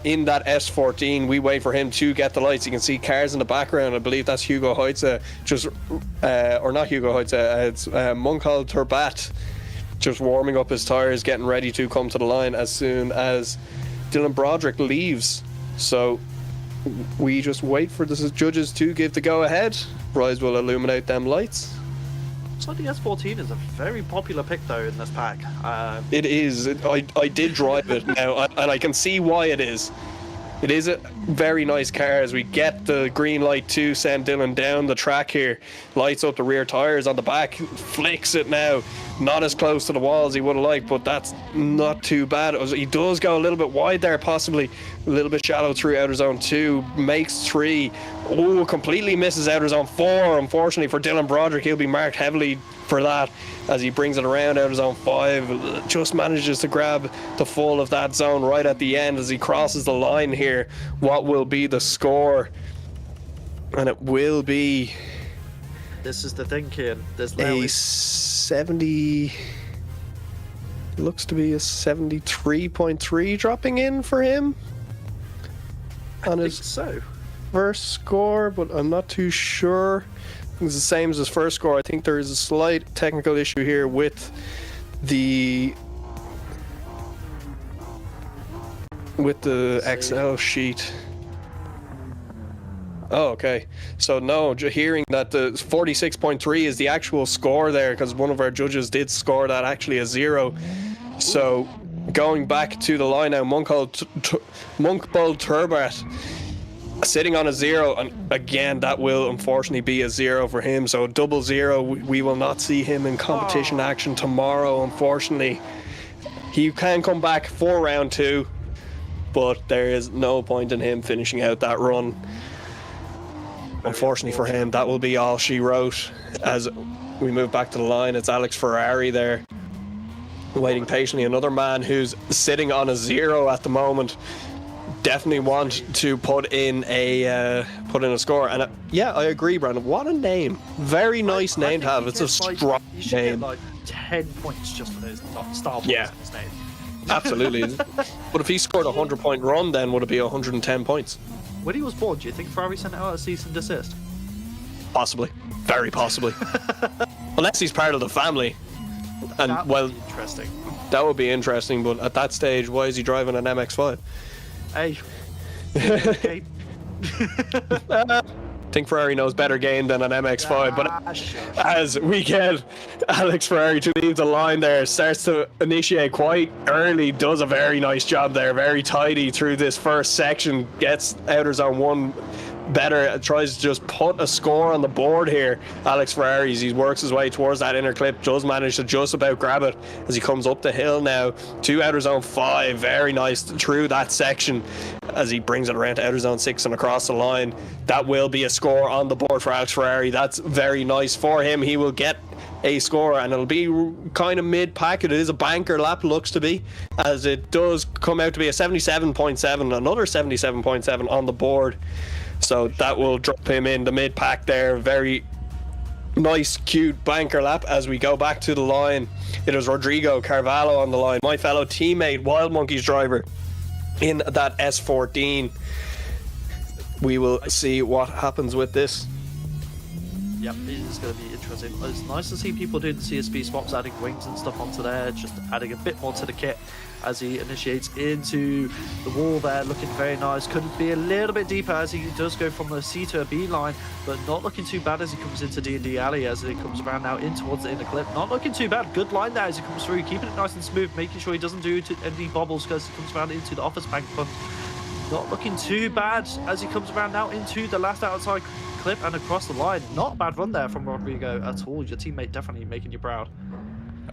in that S14. We wait for him to get the lights. You can see cars in the background. I believe that's Hugo Heitze, or not Hugo Heitze, it's Munkal Turbat, just warming up his tires, getting ready to come to the line as soon as Dylan Broderick leaves. So we just wait for the judges to give the go ahead. Rise will illuminate them lights. So the S14 is a very popular pick though in this pack. It is. I did drive it now, and I can see why it is. It is a very nice car as we get the green light to send Dylan down the track here. Lights up the rear tyres on the back, flicks it now. Not as close to the wall as he would have liked, but that's not too bad. He does go a little bit wide there, possibly a little bit shallow through outer zone 2, makes 3. Oh, completely misses outer zone 4. Unfortunately for Dylan Broderick, he'll be marked heavily for that as he brings it around outer zone 5. Just manages to grab the full of that zone right at the end as he crosses the line here. What will be the score? And it will be... This is the thing, Kian. There's a 70... looks to be a 73.3 dropping in for him on his first score, but I'm not too sure. It's the same as his first score. I think there is a slight technical issue here with the Excel sheet. Oh, okay. So no, hearing that the 46.3 is the actual score there, because one of our judges did score that actually a 0. So going back to the line now, Munkbol Turbat sitting on a 0, and again that will unfortunately be a 0 for him. So double 0. We will not see him in competition action tomorrow, unfortunately. He can come back for round 2, but there is no point in him finishing out that run. Unfortunately for him, that will be all she wrote. As we move back to the line, it's Alex Ferrari there, waiting patiently. Another man who's sitting on a 0 at the moment. Definitely want to put in a score. And yeah, I agree, Brandon. What a name! Very nice name to have. It's a strong name. Get like 10 points just for those star points in his name. Absolutely. But if he scored a 100-point run, then would it be 110 points? When he was born, do you think Ferrari sent out a cease and desist? Possibly. Very possibly. Unless he's part of the family. And that would be interesting. That would be interesting, but at that stage, why is he driving an MX-5? Hey. I think Ferrari knows better game than an MX-5, but as we get Alex Ferrari to leave the line there, starts to initiate quite early, does a very nice job there, very tidy through this first section, gets outer zone 1 better, tries to just put a score on the board here. Alex Ferrari, he works his way towards that inner clip, does manage to just about grab it as he comes up the hill now to outer zone 5. Very nice through that section as he brings it around to outer zone 6 and across the line. That will be a score on the board for Alex Ferrari. That's very nice for him. He will get a score, and it'll be kind of mid-pack. It is a banker lap, looks to be, as it does come out to be a 77.7, another 77.7 on the board. So that will drop him in the mid-pack there. Very nice, cute banker lap. As we go back to the line, it is Rodrigo Carvalho on the line, my fellow teammate, Wild Monkeys driver, in that S14. We will see what happens with this. Yep, it is going to be interesting. It's nice to see people doing CSB swaps, adding wings and stuff onto there, just adding a bit more to the kit as he initiates into the wall there, looking very nice. Could be a little bit deeper as he does go from the C to a B line, but not looking too bad as he comes into D&D Alley, as he comes around now in towards the inner clip. Not looking too bad. Good line there as he comes through, keeping it nice and smooth, making sure he doesn't do any bobbles because he comes around into the office bank fund. Not looking too bad as he comes around now into the last outside clip and across the line. Not a bad run there from Rodrigo at all. Your teammate definitely making you proud.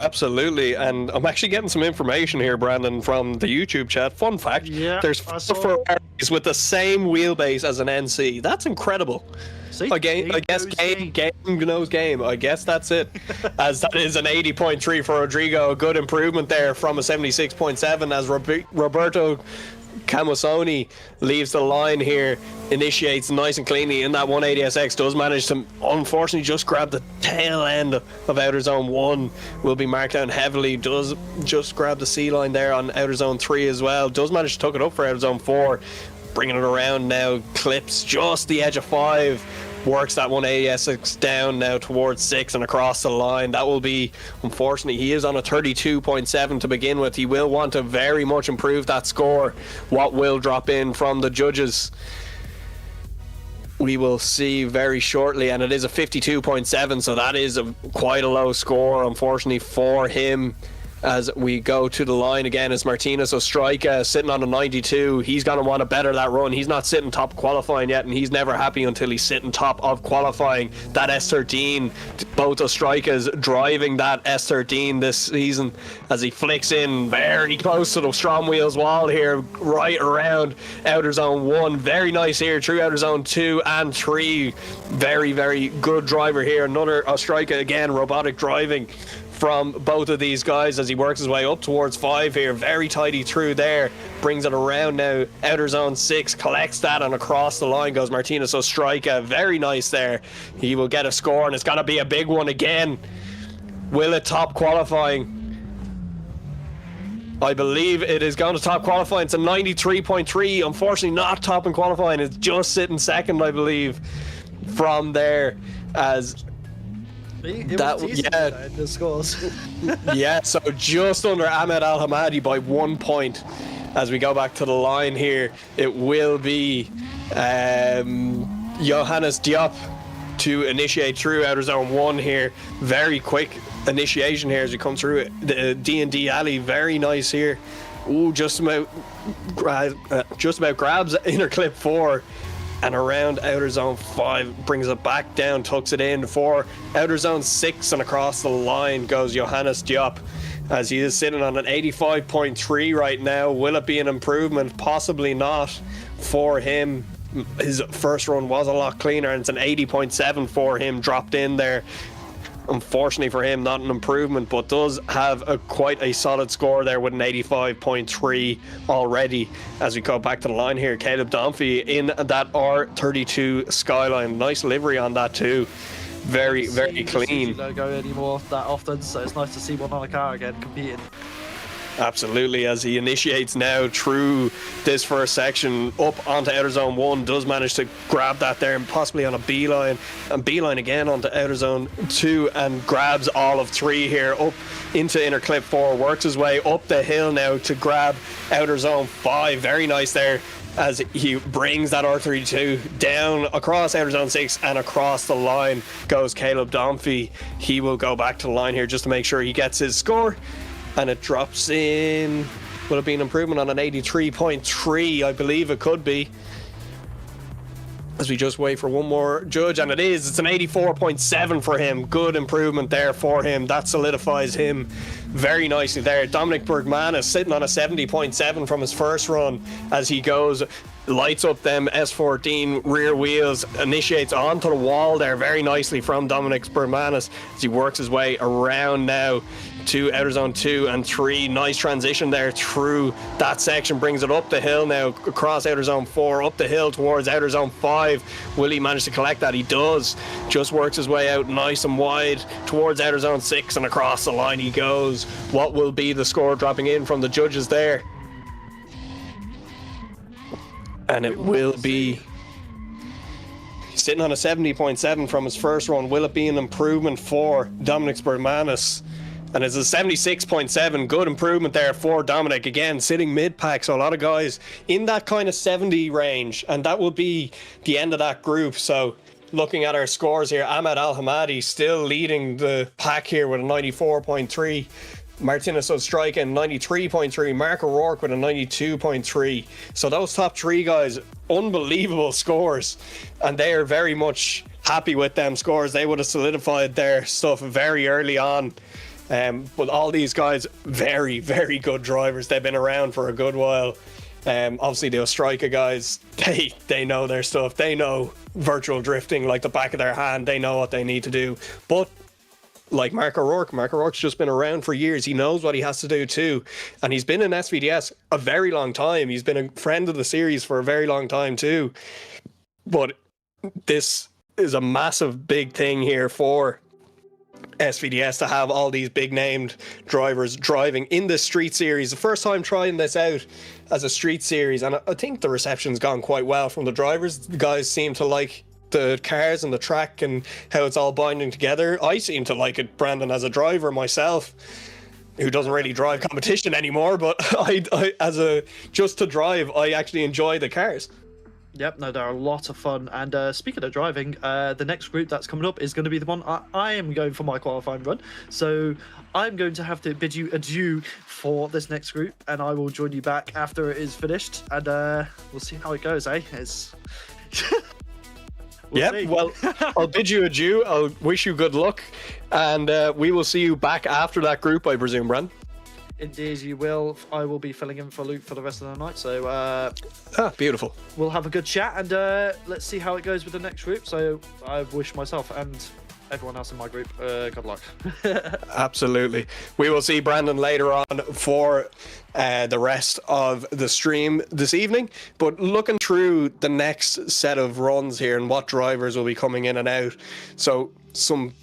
Absolutely, and I'm actually getting some information here, Brandon, from the YouTube chat. Fun fact: there's 4 Ferraris with the same wheelbase as an NC. That's incredible. See, I guess game knows game. I guess that's it. As that is an 80.3 for Rodrigo. A good improvement there from a 76.7 as Roberto Camusoni leaves the line here, initiates nice and cleanly in that 180SX, does manage to unfortunately just grab the tail end of outer zone 1, will be marked down heavily, does just grab the C line there on outer zone 3 as well, does manage to tuck it up for outer zone 4, bringing it around now, clips just the edge of 5, works that 180SX down now towards 6 and across the line. That will be, unfortunately, he is on a 32.7 to begin with. He will want to very much improve that score. What will drop in from the judges, we will see very shortly, and it is a 52.7, so that is quite a low score, unfortunately, for him. As we go to the line again, it's Martinez Ostrika sitting on a 92. He's going to want to better that run. He's not sitting top qualifying yet, and he's never happy until he's sitting top of qualifying. That S13, both Ostrikas driving that S13 this season as he flicks in very close to the STRO M Wheels wall here, right around outer zone 1. Very nice here through outer zone 2 and 3. Very, very good driver here. Another Ostrika again, robotic driving from both of these guys as he works his way up towards 5 here. Very tidy through there, brings it around now outer zone 6, collects that, and across the line goes Martinez Ostrika. Very nice there. He will get a score, and it's going to be a big one again. Will it top qualifying? I believe it is going to top qualifying. It's a 93.3. Unfortunately not topping qualifying. It's just sitting second, I believe, from there. As the scores. Yeah, so just under Ahmed Al Hamadi by 1 point. As we go back to the line here, it will be Johannes Diop to initiate through outer zone 1 here. Very quick initiation here as we come through the DND alley. Very nice here. Ooh, just about grabs inner clip 4 and around outer zone 5, brings it back down, tucks it in for outer zone 6, and across the line goes Johannes Diop as he is sitting on an 85.3 right now. Will it be an improvement? Possibly not for him. His first run was a lot cleaner, and it's an 80.7 for him dropped in there. Unfortunately for him, not an improvement, but does have quite a solid score there with an 85.3 already. As we go back to the line here, Caleb Dunphy in that R32 Skyline. Nice livery on that too. Very, very clean. Tsuji logo anymore that often, so it's nice to see one on a car again competing. Absolutely, as he initiates now through this first section up onto outer zone 1, does manage to grab that there and possibly on a beeline, and beeline again onto outer zone 2 and grabs all of 3 here up into inner clip 4, works his way up the hill now to grab outer zone 5. Very nice there as he brings that R32 down across outer zone 6, and across the line goes Caleb Dunphy. He will go back to the line here just to make sure he gets his score. And it drops in, will it be an improvement on an 83.3? I believe it could be. As we just wait for one more judge, and it is. It's an 84.7 for him. Good improvement there for him. That solidifies him very nicely there. Dominic Bergman is sitting on a 70.7 from his first run as he goes, lights up them S14 rear wheels, initiates onto the wall there very nicely from Dominic Bergmanis as he works his way around now to outer zone 2 and 3. Nice transition there through that section, brings it up the hill now across outer zone 4, up the hill towards outer zone 5. Will he manage to collect that? He does. Just works his way out nice and wide towards outer zone 6, and across the line he goes. What will be the score dropping in from the judges there? And it will be sitting on a 70.7 from his first run. Will it be an improvement for Dominic Bergmanis? And it's a 76.7. Good improvement there for Dominic. Again, sitting mid-pack, so a lot of guys in that kind of 70 range. And that will be the end of that group. So looking at our scores here, Ahmed Al Hamadi still leading the pack here with a 94.3. Martinez Ostrika 93.3, Mark O'Rourke with a 92.3. So those top 3 guys, unbelievable scores, and they are very much happy with them scores. They would have solidified their stuff very early on But all these guys, very, very good drivers. They've been around for a good while. Obviously, the Ostrika guys, they know their stuff. They know virtual drifting like the back of their hand. They know what they need to do. But like Mark O'Rourke's just been around for years. He knows what he has to do too. And he's been in SVDS a very long time. He's been a friend of the series for a very long time too. But this is a massive, big thing here for SVDS to have all these big named drivers driving in the street series. The first time trying this out as a street series, and I think the reception's gone quite well from the drivers. The guys seem to like the cars and the track and how it's all binding together. I seem to like it, Brandon, as a driver myself, who doesn't really drive competition anymore, but I as a just to drive, I actually enjoy the cars. Yep, no, they're a lot of fun. And speaking of driving, the next group that's coming up is going to be the one I am going for my qualifying run. So I'm going to have to bid you adieu for this next group, and I will join you back after it is finished, and we'll see how it goes, eh? Yeah, well, I'll bid you adieu. I'll wish you good luck, and we will see you back after that group, I presume, Brand. Indeed, you will. I will be filling in for Luke for the rest of the night. So, beautiful. We'll have a good chat, and let's see how it goes with the next group. So, I wish myself and everyone else in my group good luck. Absolutely. We will see Brandon later on for the rest of the stream this evening. But looking through the next set of runs here and what drivers will be coming in and out. So, some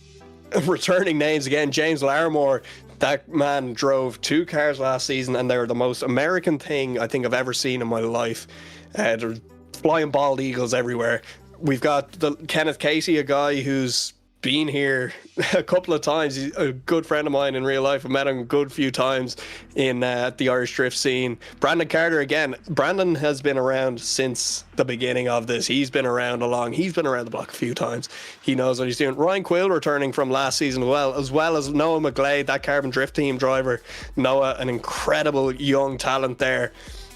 returning names again. James Larimore. That man drove 2 cars last season, and they're the most American thing I think I've ever seen in my life. There's flying bald eagles everywhere. We've got Kenneth Casey, a guy who's been here a couple of times. He's a good friend of mine in real life. I've met him a good few times in the Irish drift scene. Brandon Carter again. Brandon has been around since the beginning of this. He's been around He's been around the block a few times. He knows what he's doing. Ryan Quill returning from last season as well as Noah McGlade, that Carbon Drift Team driver. Noah, an incredible young talent there.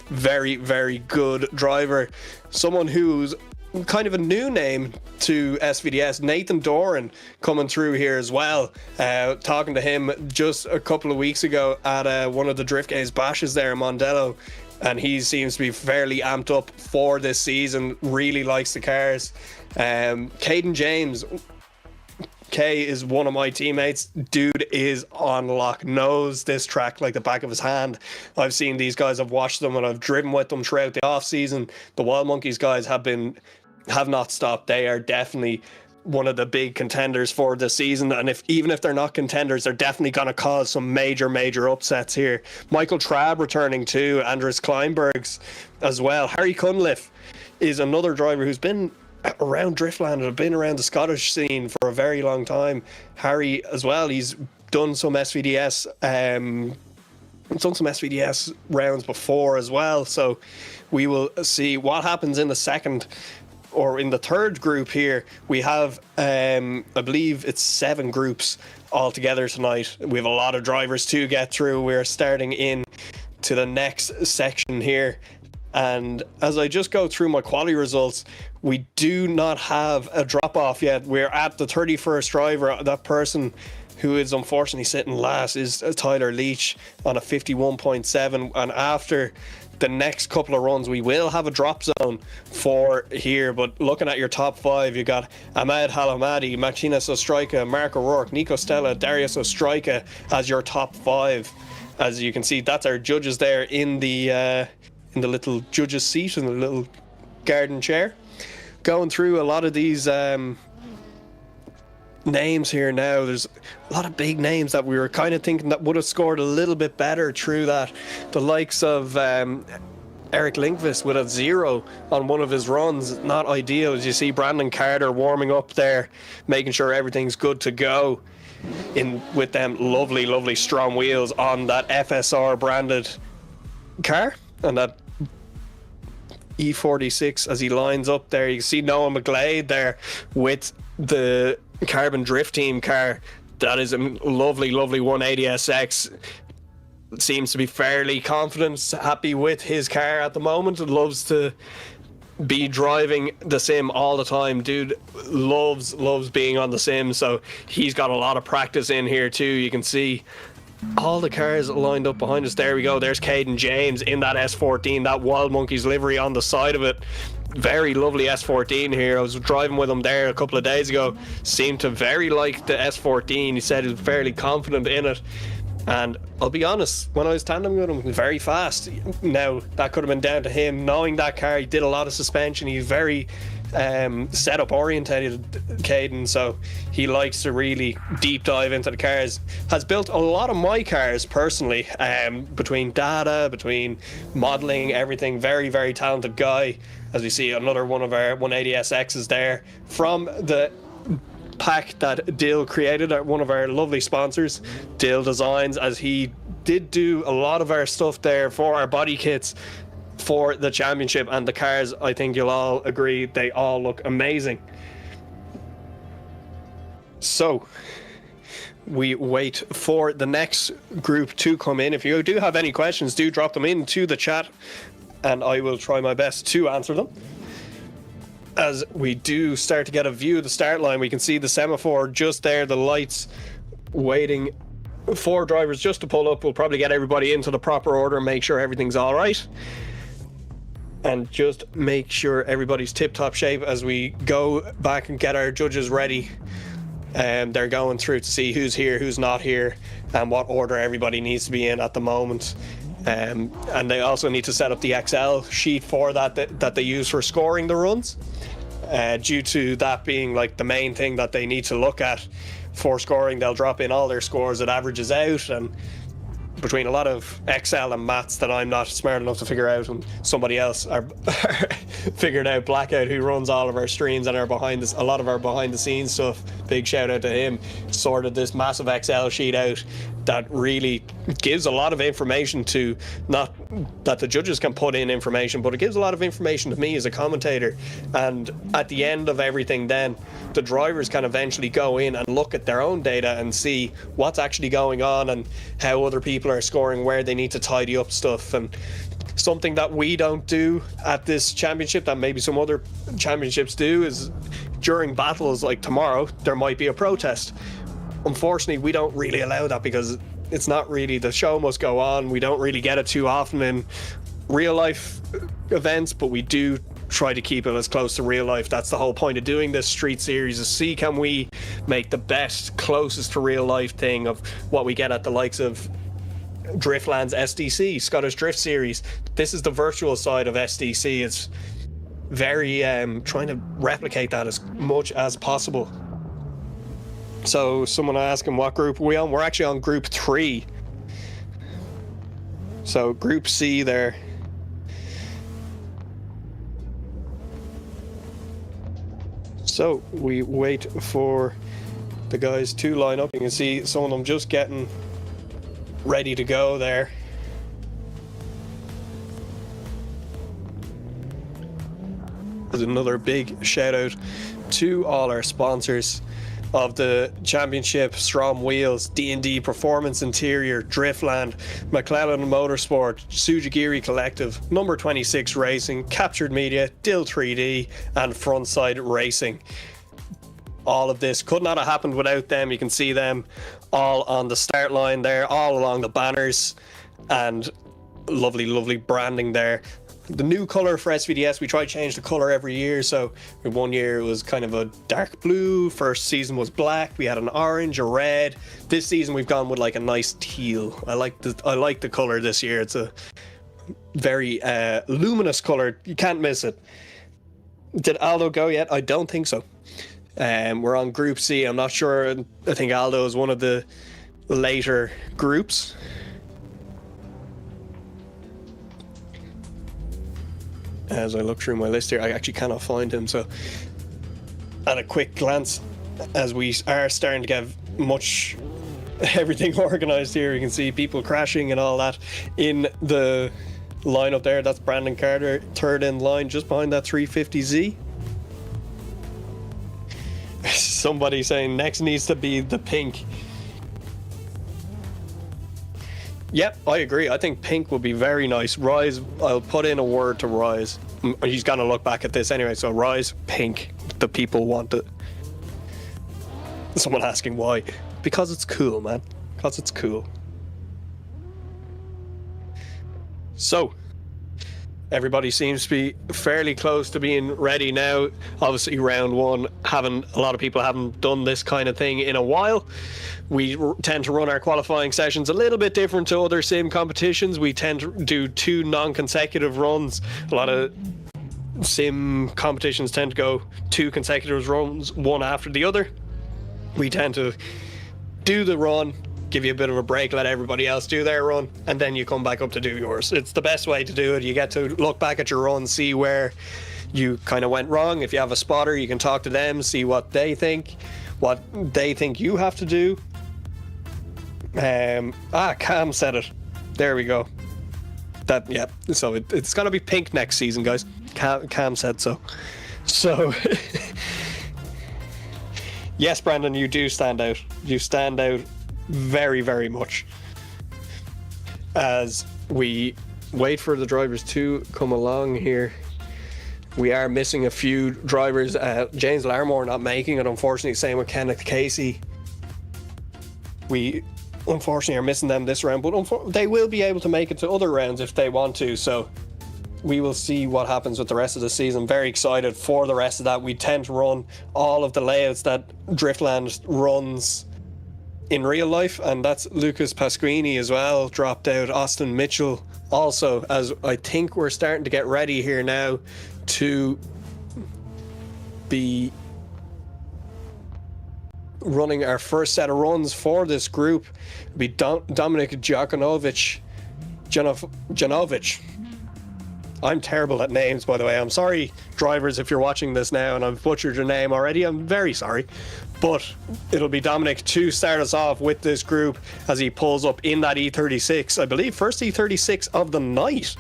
Very, very good driver. Someone who's kind of a new name to SVDS, Nathan Doran, coming through here as well. Talking to him just a couple of weeks ago at one of the Drift Games bashes there in Mondello, and he seems to be fairly amped up for this season. Really likes the cars. Caden James, Kay is one of my teammates. Dude is on lock, knows this track like the back of his hand. I've seen these guys, I've watched them, and I've driven with them throughout the off season. The Wild Monkeys guys have not stopped. They are definitely one of the big contenders for the season, and even if they're not contenders, they're definitely going to cause some major upsets here. Michael Trabb returning too, Andres Kleinbergs as well. Harry Cunliffe is another driver who's been around Driftland and have been around the Scottish scene for a very long time. Harry as well, he's done some SVDS rounds before as well, so we will see what happens in the second or in the third group here. We have I believe it's 7 groups altogether tonight. We have a lot of drivers to get through. We're starting in to the next section here, and as I just go through my quality results, we do not have a drop off yet. We're at the 31st driver. That person who is unfortunately sitting last is Tyler Leach on a 51.7, and after the next couple of runs we will have a drop zone for here. But looking at your top 5, you got Ahmad Halamadi, Martinez Ostrika, Mark O'Rourke, Nico Stella, Darius Ostrika as your top 5. As you can see, that's our judges there in the little judges seat, in the little garden chair. Going through a lot of these names here now, there's a lot of big names that we were kind of thinking that would have scored a little bit better through that. The likes of Eric Linkvist with a 0 on one of his runs, not ideal. As you see Brandon Carter warming up there, making sure everything's good to go in with them lovely STRO M Wheels on that FSR branded car, and that E46 as he lines up there. You can see Noah McGlade there with the Carbon Drift Team car. That is a lovely 180SX. Seems to be fairly confident, happy with his car at the moment, and loves to be driving the sim all the time. Dude loves being on the sim, so he's got a lot of practice in here too. You can see all the cars lined up behind us. There we go. There's Caden James in that S14, that Wild Monkeys livery on the side of it. Very lovely S14 here. I was driving with him there a couple of days ago. Seemed to very like the S14. He said he was fairly confident in it. And I'll be honest, when I was tandeming with him, he was very fast. Now, that could have been down to him knowing that car. He did a lot of suspension. He's very setup orientated, Caden, so he likes to really deep dive into the cars. Has built a lot of my cars personally, between data, between modeling, everything. Very, very talented guy. As we see, another one of our 180SXs there from the pack that Dill created, one of our lovely sponsors, Dill Designs, as he did do a lot of our stuff there for our body kits for the championship. And the cars, I think you'll all agree, they all look amazing. So we wait for the next group to come in. If you do have any questions, do drop them into the chat and I will try my best to answer them. As we do start to get a view of the start line, we can see the semaphore just there, the lights, waiting for drivers just to pull up. We'll probably get everybody into the proper order, make sure everything's all right, and just make sure everybody's tip-top shape as we go back and get our judges ready. They're going through to see who's here, who's not here, and what order everybody needs to be in at the moment. And they also need to set up the Excel sheet for that they use for scoring the runs, due to that being like the main thing that they need to look at for scoring. They'll drop in all their scores, it averages out, and between a lot of Excel and maths that I'm not smart enough to figure out, and somebody else are figured out, Blackout, who runs all of our streams and a lot of our behind the scenes stuff, big shout out to him, sorted this massive Excel sheet out that really gives a lot of information to, not that the judges can put in information, but it gives a lot of information to me as a commentator. And at the end of everything, then the drivers can eventually go in and look at their own data and see what's actually going on and how other people are scoring, where they need to tidy up stuff. And something that we don't do at this championship that maybe some other championships do is during battles like tomorrow, there might be a protest. Unfortunately, we don't really allow that because it's not really, the show must go on. We don't really get it too often in real life events, but we do try to keep it as close to real life. That's the whole point of doing this street series, is see can we make the best, closest to real life thing of what we get at the likes of Driftland's SDC, Scottish Drift Series. This is the virtual side of SDC. It's very trying to replicate that as much as possible. So someone asking what group are we on? We're actually on group 3. So group C there. So we wait for the guys to line up. You can see some of them just getting ready to go there. There's another big shout out to all our sponsors of the championship: STRO M Wheels, DND Performance Interior, Driftland, Mclellan Motorsport, Tsuji Collective, Number 26 Racing, Kaptured Media, Dill 3D, and Frontside Racing. All of this could not have happened without them. You can see them all on the start line there, all along the banners, and lovely branding there. The new color for SVDS, we try to change the color every year. So in one year it was kind of a dark blue, first season was black, we had an orange, a red. This season we've gone with like a nice teal. I like the color this year. It's a very luminous color, you can't miss it. Did Aldo go yet? I don't think so. We're on group C. I'm not sure. I think Aldo is one of the later groups. As I look through my list here, I actually cannot find him. So at a quick glance, as we are starting to get everything organized here, you can see people crashing and all that in the line up there. That's Brandon Carter, third in line, just behind that 350Z. Somebody saying next needs to be the pink. Yep, I agree. I think pink would be very nice. Rise, I'll put in a word to Rise. he's going to look back at this anyway. So Rise, pink. The people want it. Someone asking why. Because it's cool, man. Because it's cool. So, everybody seems to be fairly close to being ready now. Obviously, round one, a lot of people haven't done this kind of thing in a while. We tend to run our qualifying sessions a little bit different to other sim competitions. We tend to do 2 non-consecutive runs. A lot of sim competitions tend to go 2 consecutive runs, one after the other. We tend to do the run, give you a bit of a break, let everybody else do their run, and then you come back up to do yours. It's the best way to do it. You get to look back at your run, see where you kind of went wrong. If you have a spotter, you can talk to them, see what they think you have to do. Cam said it. There we go. So it's gonna be pink next season, guys. Cam said so. So yes, Brandon, you do stand out. You stand out very, very much. As we wait for the drivers to come along here, we are missing a few drivers. James Larmore not making it, unfortunately. Same with Kenneth Casey. We unfortunately are missing them this round, but they will be able to make it to other rounds if they want to. So we will see what happens with the rest of the season. Very excited for the rest of that. We tend to run all of the layouts that Driftland runs in real life, and that's Lucas Pasquini as well, dropped out. Austin Mitchell also, as I think we're starting to get ready here now to be running our first set of runs for this group. It'll be Dominic Janovic. I'm terrible at names, by the way. I'm sorry, drivers, if you're watching this now and I've butchered your name already. I'm very sorry. But it'll be Dominic to start us off with this group as he pulls up in that E36. I believe first E36 of the night.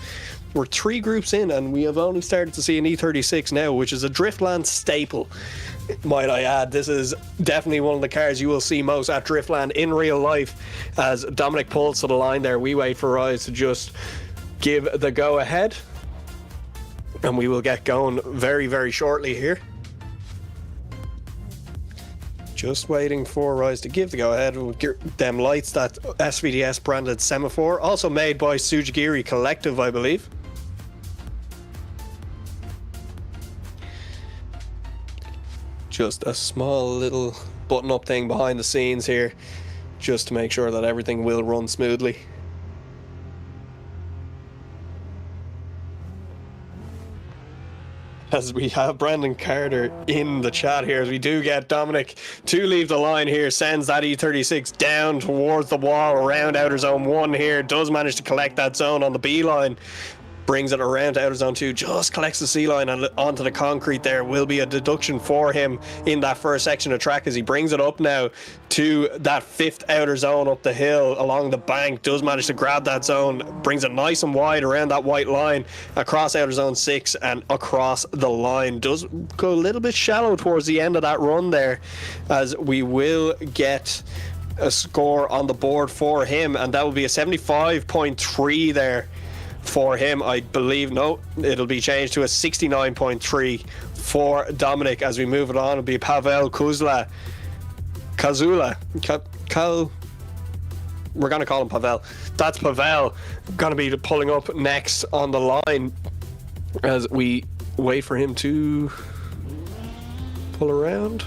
We're 3 groups in and we have only started to see an E36 now, which is a Driftland staple, might I add. This is definitely one of the cars you will see most at Driftland in real life. As Dominic pulls to the line there, we wait for Rise to just give the go ahead. And we will get going very, very shortly here. Just waiting for Rise to give the go-ahead. We'll get them lights, that SVDS branded semaphore, also made by Tsuji Collective, I believe. Just a small little button-up thing behind the scenes here, just to make sure that everything will run smoothly. As we have Brandon Carter in the chat here, as we do get Dominic to leave the line here, sends that E36 down towards the wall around outer zone 1 here, does manage to collect that zone on the B line, brings it around to outer zone 2, just collects the C line and onto the concrete. There will be a deduction for him in that first section of track as he brings it up now to that 5th outer zone up the hill along the bank, does manage to grab that zone, brings it nice and wide around that white line across outer zone 6 and across the line. Does go a little bit shallow towards the end of that run there, as we will get a score on the board for him, and that will be a 75.3 there for him, I believe. No, it'll be changed to a 69.3 for Dominic. As we move it on, it'll be Pavel Kazula. We're going to call him Pavel. That's Pavel going to be pulling up next on the line as we wait for him to pull around.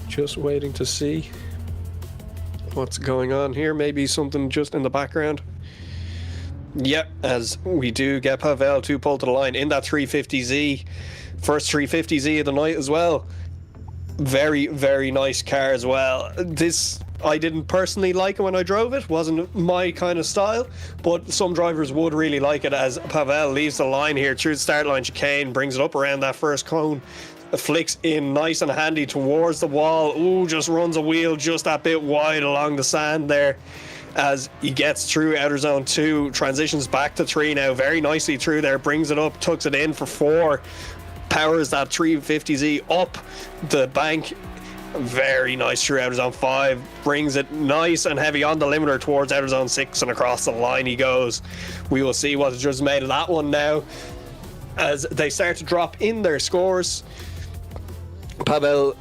Just waiting to see what's going on here. Maybe something just in the background. Yep, as we do get Pavel to pull to the line in that 350Z. First 350Z of the night as well. Very, very nice car as well. This, I didn't personally like it when I drove it. Wasn't my kind of style, but some drivers would really like it, as Pavel leaves the line here through the start line chicane, brings it up around that first cone, flicks in nice and handy towards the wall. Ooh, just runs a wheel just that bit wide along the sand there. As he gets through outer zone 2, transitions back to 3 now, very nicely through there, brings it up, tucks it in for 4, powers that 350Z up the bank, very nice through outer zone 5, brings it nice and heavy on the limiter towards outer zone 6, and across the line he goes. We will see what's just made of that one now. as they start to drop in their scores. Pavel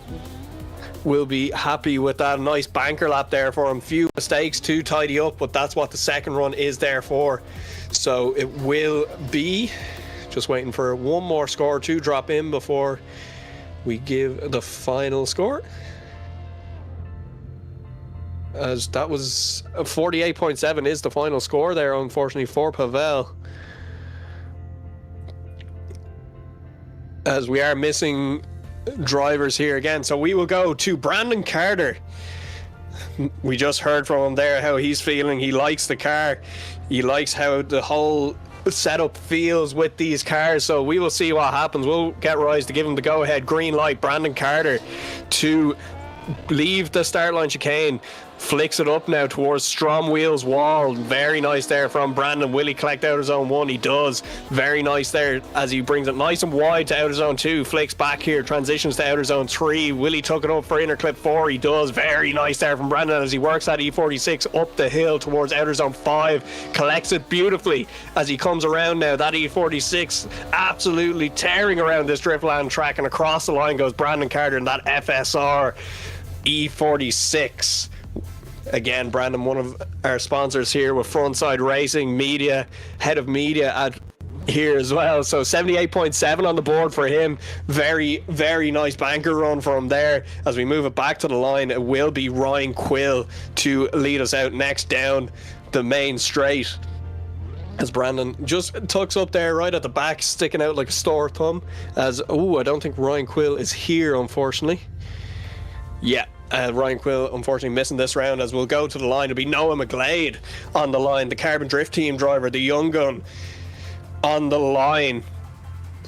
will be happy with that. Nice banker lap there for him. Few mistakes to tidy up, but that's what the second run is there for. So it will be just waiting for one more score to drop in before we give the final score. As that was 48.7 is the final score there, unfortunately, for Pavel. As we are missing drivers here again. So we will go to Brandon Carter. We just heard from him there how he's feeling. He likes the car. He likes how the whole setup feels with these cars. So we will see what happens. We'll get Rise to give him the go-ahead green light. Brandon Carter to leave the start line chicane. Flicks it up now towards STRO M Wheels wall. Very nice there from Brandon. Will he collect outer zone 1? He does. Very nice there as he brings it nice and wide to outer zone 2. Flicks back here. Transitions to outer zone 3. Will he tuck it up for inner clip 4? He does. Very nice there from Brandon as he works that E46 up the hill towards outer zone 5. Collects it beautifully as he comes around now. That E46 absolutely tearing around this Driftland track, and across the line goes Brandon Carter in that FSR E46. Again, Brandon, one of our sponsors here with Frontside Racing, media, head of media at here as well. So 78.7 on the board for him. Very, very nice banker run for him there. As we move it back to the line, it will be Ryan Quill to lead us out next down the main straight. As Brandon just tucks up there right at the back, sticking out like a sore thumb. As, I don't think Ryan Quill is here, unfortunately. Yeah. Ryan Quill unfortunately missing this round, as we'll go to the line. It'll be Noah McGlade on the line, the Carbon Drift Team driver, the young gun on the line.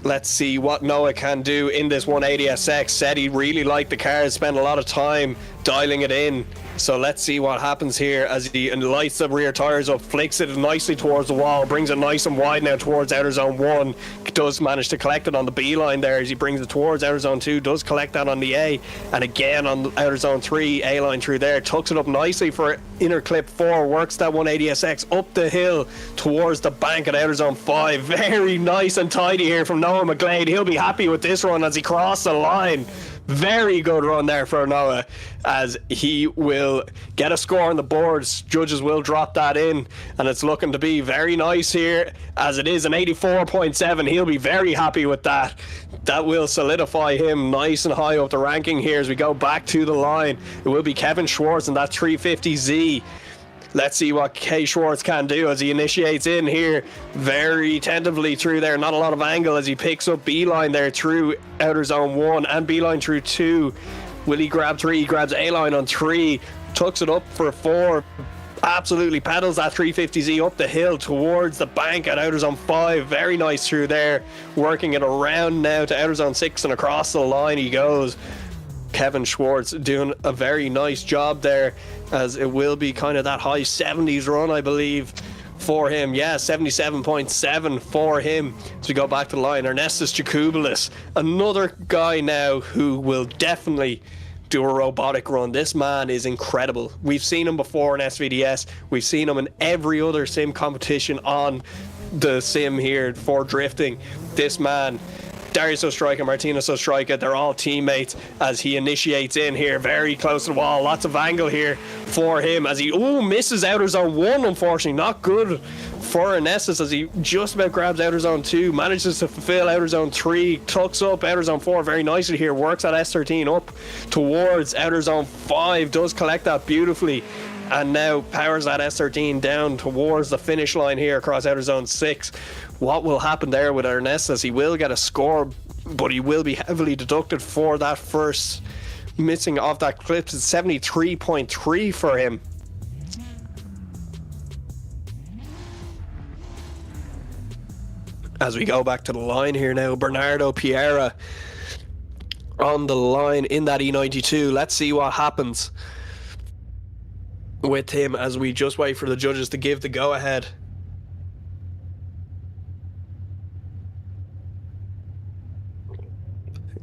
Let's see what Noah can do in this 180SX. Said he really liked the car, spent a lot of time dialing it in. So let's see what happens here as he lights the rear tires up, flicks it nicely towards the wall, brings it nice and wide now towards outer zone 1. Does manage to collect it on the B line there as he brings it towards outer zone 2, does collect that on the A, and again on the outer zone 3, A line through there, tucks it up nicely for inner clip 4, works that 180SX up the hill towards the bank at outer zone 5. Very nice and tidy here from Noah McGlade. He'll be happy with this run as he crossed the line. Very good run there for Noah, as he will get a score on the boards. Judges will drop that in, and it's looking to be very nice here, as it is an 84.7. He'll be very happy with that. That will solidify him nice and high up the ranking here as we go back to the line. It will be Kevin Schwartz in that 350Z. Let's see what K. Schwartz can do as he initiates in here very tentatively through there. Not a lot of angle as he picks up B-line there through outer zone 1 and B-line through 2. Will he grab 3? He grabs A-line on 3. Tucks it up for 4. Absolutely pedals that 350Z up the hill towards the bank at outer zone 5. Very nice through there. Working it around now to outer zone 6 and across the line he goes. Kevin Schwartz doing a very nice job there, as it will be kind of that high 70s run, I believe, for him. Yeah, 77.7 for him. As we go back to the line, Ernestus Jakubelis, another guy now who will definitely do a robotic run. This man is incredible. We've seen him before in SVDS. We've seen him in every other sim competition on the sim here for drifting. This man, Darius Ostrika, Martinez Ostrika, they're all teammates as he initiates in here very close to the wall. Lots of angle here for him as he misses outer zone 1, unfortunately. Not good for Ernestus as he just about grabs outer zone 2, manages to fulfill outer zone 3, tucks up outer zone 4 very nicely here, works that S13 up towards outer zone 5, does collect that beautifully, and now powers that S13 down towards the finish line here across outer zone 6. What will happen there with Ernestus? He will get a score, but he will be heavily deducted for that first missing off that clip. It's 73.3 for him. As we go back to the line here now, Bernardo Piera on the line in that E92. Let's see what happens with him as we just wait for the judges to give the go-ahead.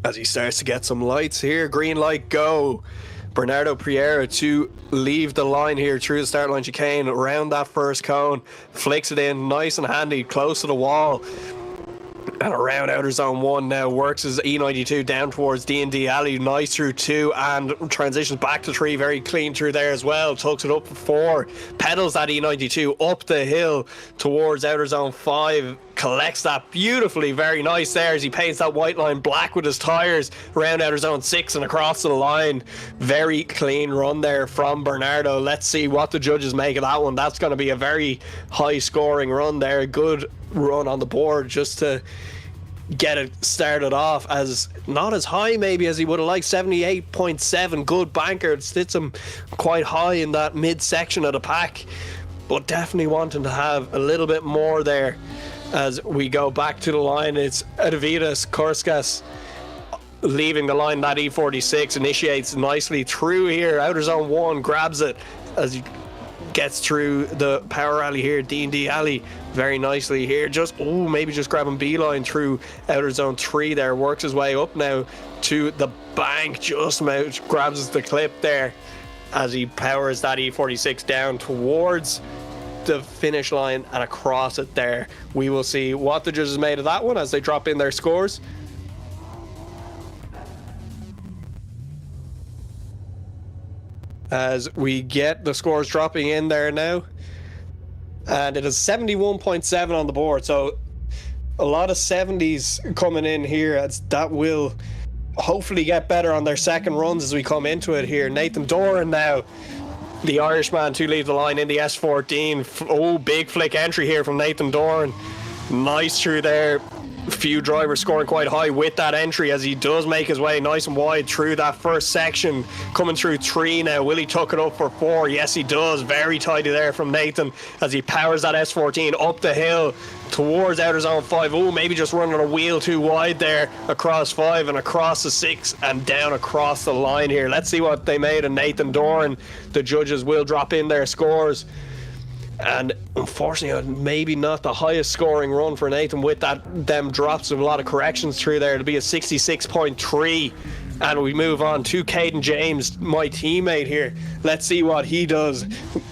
As he starts to get some lights here, green light go. Bernardo Piera to leave the line here through the start line chicane, around that first cone, flicks it in nice and handy, close to the wall. And around outer zone 1 now, works his E92 down towards D&D Alley, nice through 2, and transitions back to 3, very clean through there as well, tucks it up for 4, pedals that E92 up the hill towards outer zone 5, collects that beautifully, very nice there as he paints that white line black with his tyres around outer zone 6 and across the line. Very clean run there from Bernardo. Let's see what the judges make of that one. That's going to be a very high scoring run there, good run on the board just to get it started off, as not as high maybe as he would have liked. 78.7, good banker. It sits him quite high in that midsection of the pack, but definitely wanting to have a little bit more there. As we go back to the line, it's Edvidas Korskas leaving the line. That E46 initiates nicely through here, outer zone 1, grabs it as he gets through the power alley here, D&D Alley, very nicely here, maybe just grabbing beeline through outer zone 3 there, works his way up now to the bank, just grabs the clip there as he powers that E46 down towards the finish line and across it there. We will see what the judges made of that one as they drop in their scores. As we get the scores dropping in there now, and it is 71.7 on the board, so a lot of 70s coming in here, as that will hopefully get better on their second runs as we come into it here. Nathan Doran now, the Irishman, to leave the line in the S14. Big flick entry here from Nathan Doran, nice through there. Few drivers scoring quite high with that entry as he does make his way nice and wide through that first section, coming through 3 now. Will he tuck it up for 4? Yes, he does. Very tidy there from Nathan as he powers that S14 up the hill towards outer zone 5. Maybe just running a wheel too wide there across 5 and across the 6 and down across the line here. Let's see what they made of Nathan Doran. The judges will drop in their scores. And unfortunately, maybe not the highest scoring run for Nathan with them drops of a lot of corrections through there. It'll be a 66.3. And we move on to Caden James, my teammate here. Let's see what he does.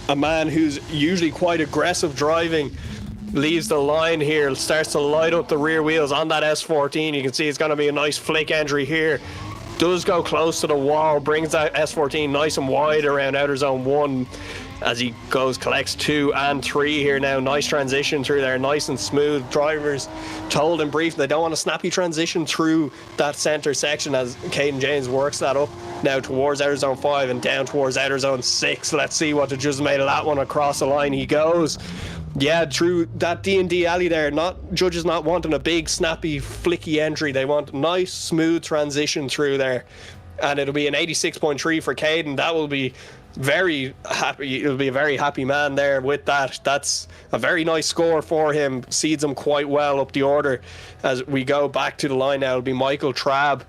A man who's usually quite aggressive driving leaves the line here, starts to light up the rear wheels on that S14. You can see it's going to be a nice flick entry here. Does go close to the wall, brings that S14 nice and wide around outer zone 1 as he collects 2 and 3 here now. Nice transition through there, nice and smooth. Drivers told in brief they don't want a snappy transition through that center section as Caden James works that up now towards outer zone 5 and down towards outer zone 6. Let's see what the judges made of that one. Across the line he goes. Yeah, through that D&D alley there. Judges not wanting a big, snappy, flicky entry. They want a nice, smooth transition through there. And it'll be an 86.3 for Caden. That will be very happy. It'll be a very happy man there with that. That's a very nice score for him. Seeds him quite well up the order. As we go back to the line now, it'll be Michael Trabb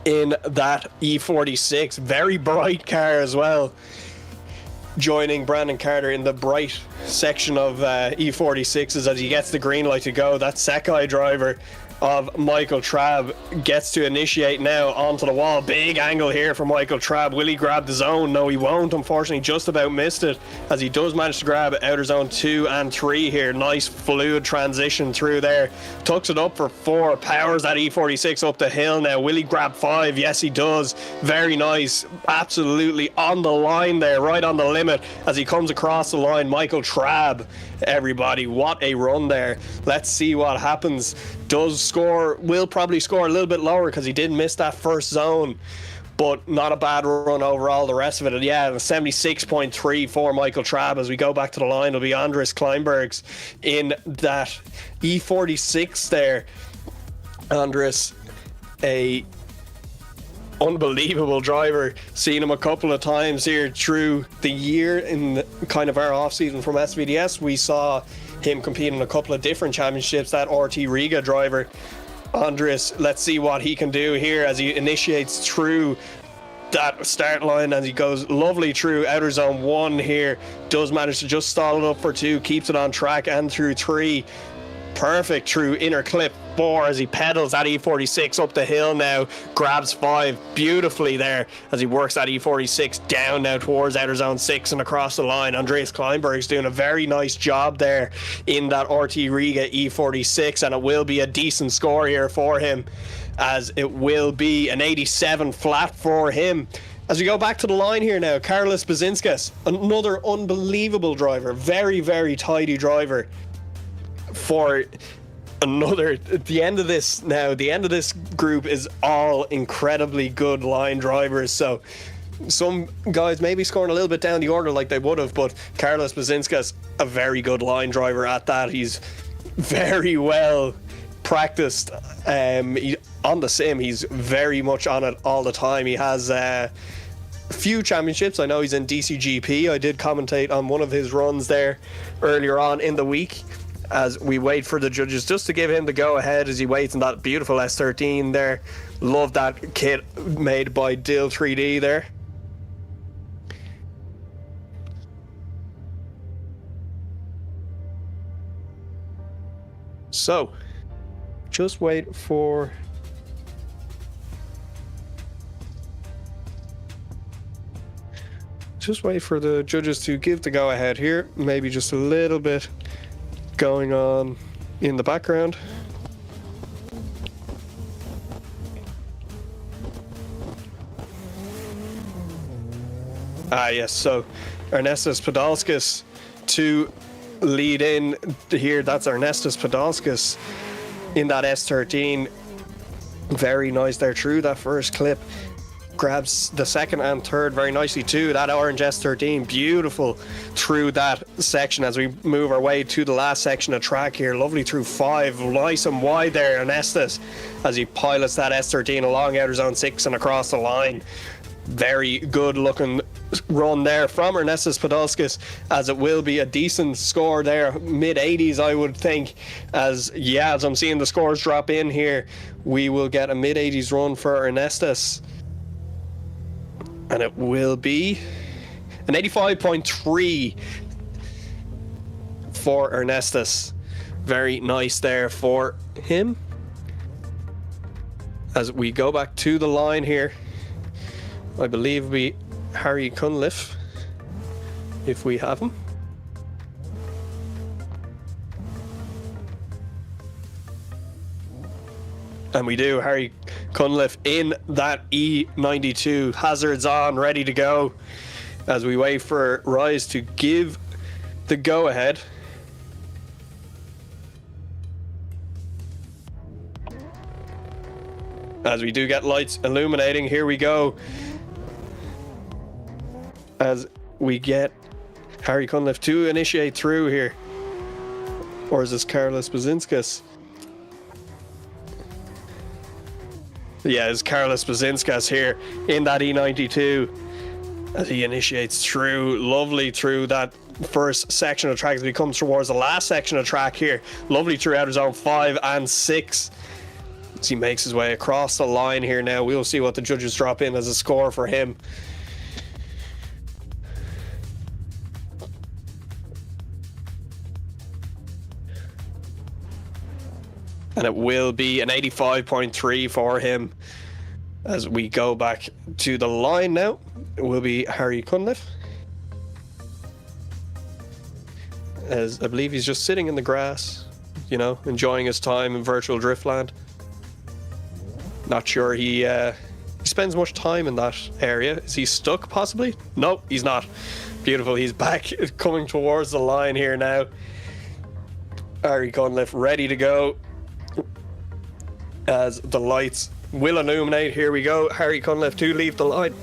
in that E46. Very bright car as well, joining Brandon Carter in the bright section of E46s as he gets the green light to go. That Sekai driver of Michael Trabb gets to initiate now onto the wall. Big angle here for Michael Trabb. Will he grab the zone? No, he won't. Unfortunately, just about missed it as he does manage to grab outer zone 2 and 3 here. Nice fluid transition through there. Tucks it up for 4. Powers that E46 up the hill now. Will he grab 5? Yes, he does. Very nice. Absolutely on the line there, right on the limit as he comes across the line. Michael Trabb, everybody, what a run there. Let's see what happens. Will probably score a little bit lower because he did miss that first zone, but not a bad run overall. The rest of it, yeah, 76.3 for Michael Trabb. As we go back to the line, it'll be Andres Kleinbergs in that E46 there. Andres, a unbelievable driver. Seen him a couple of times here through the year in kind of our off season from SVDS. We saw him compete in a couple of different championships. That RT Riga driver, Andres, let's see what he can do here as he initiates through that start line as he goes lovely through outer zone 1 here. Does manage to just stall it up for 2, keeps it on track and through 3. Perfect through inner clip 4 as he pedals that E46 up the hill now, grabs 5 beautifully there as he works that E46 down now towards outer zone 6 and across the line. Andreas Kleinberg's doing a very nice job there in that RT Riga E46, and it will be a decent score here for him, as it will be an 87 flat for him. As we go back to the line here now, Carlos Bazinskas, another unbelievable driver, very, very tidy driver for another. At the end of this now, the end of this group is all incredibly good line drivers. So some guys maybe scoring a little bit down the order like they would have, but Carlos Bazinskas, a very good line driver at that. He's very well practiced on the sim. He's very much on it all the time. He has a few championships. I know he's in DCGP. I did commentate on one of his runs there earlier on in the week, as we wait for the judges just to give him the go ahead as he waits in that beautiful S13 there. Love that kit made by Dill 3D there. So just wait for the judges to give the go ahead here. Maybe just a little bit going on in the background. Yes, so Ernestas Podolskis to lead in here. That's Ernestas Podolskis in that S13. Very nice there through that first clip. Grabs the second and third very nicely too. That orange S13, beautiful through that section as we move our way to the last section of track here. Lovely through 5, nice and wide there, Ernestas, as he pilots that S13 along outer zone 6 and across the line. Very good looking run there from Ernestas Podolskis, as it will be a decent score there, mid-80s I would think, as I'm seeing the scores drop in here. We will get a mid-80s run for Ernestas, and it will be an 85.3 for Ernestas. Very nice there for him. As we go back to the line here, I believe we Harry Cunliffe, if we have him. And we do. Harry Cunliffe in that E92, hazards on, ready to go, as we wait for Rise to give the go ahead. As we do get lights illuminating, here we go. As we get Harry Cunliffe to initiate through here. Or is this Carlos Bazinskas? Yeah, it's Carlos Bazinskas here in that E92 as he initiates through, lovely through that first section of track as we come towards the last section of track here. Lovely through outer zone 5 and 6 as he makes his way across the line here now. We'll see what the judges drop in as a score for him. And it will be an 85.3 for him. As we go back to the line now, it will be Harry Cunliffe, as I believe he's just sitting in the grass, you know, enjoying his time in virtual Driftland. Not sure he spends much time in that area. Is he stuck possibly? No, he's not. Beautiful. He's back coming towards the line here now. Harry Cunliffe ready to go as the lights will illuminate. Here we go. Harry Cunliffe to leave the line.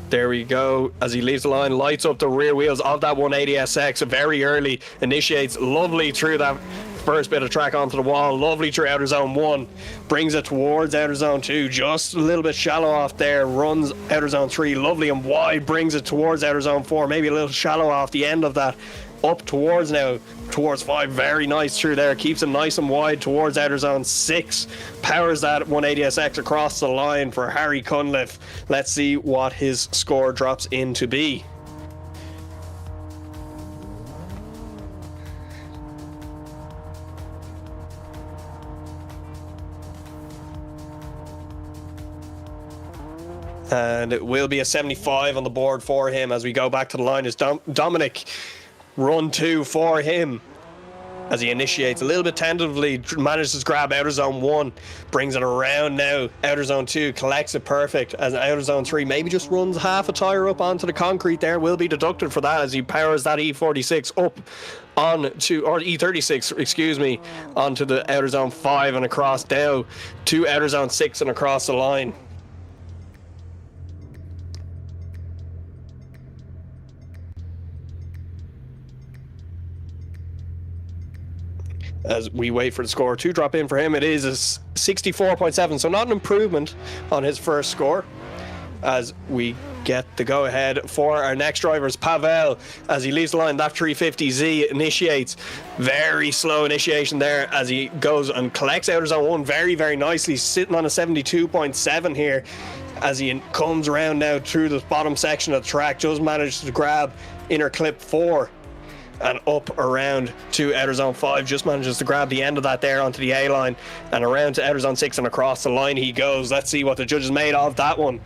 There we go. As he leaves the line, lights up the rear wheels of that 180SX very early. Initiates lovely through that first bit of track onto the wall. Lovely through outer zone 1. Brings it towards outer zone 2. Just a little bit shallow off there. Runs outer zone 3. Lovely and wide. Brings it towards outer zone 4. Maybe a little shallow off the end of that. Up towards 5. Very nice through there. Keeps him nice and wide towards outer zone 6. Powers that 180SX across the line for Harry Cunliffe. Let's see what his score drops in to be. and it will be a 75 on the board for him as we go back to the line. Is Dominic run 2 for him as he initiates a little bit tentatively, manages to grab outer zone 1, brings it around now, outer zone 2, collects it perfect, as outer zone 3 maybe just runs half a tyre up onto the concrete there, will be deducted for that as he powers that E46 up onto, or E36, excuse me, onto the outer zone 5 and across now to outer zone 6 and across the line. As we wait for the score to drop in for him, it is a 64.7, so not an improvement on his first score. As we get the go-ahead for our next drivers, Pavel, as he leaves the line, that 350Z initiates. Very slow initiation there as he goes and collects outer zone 1 very, very nicely, sitting on a 72.7 here. As he comes around now through the bottom section of the track, just manages to grab inner clip 4. And up around to outer zone 5, just manages to grab the end of that there onto the A line, and around to outer zone 6 and across the line he goes. Let's see what the judges made of that one.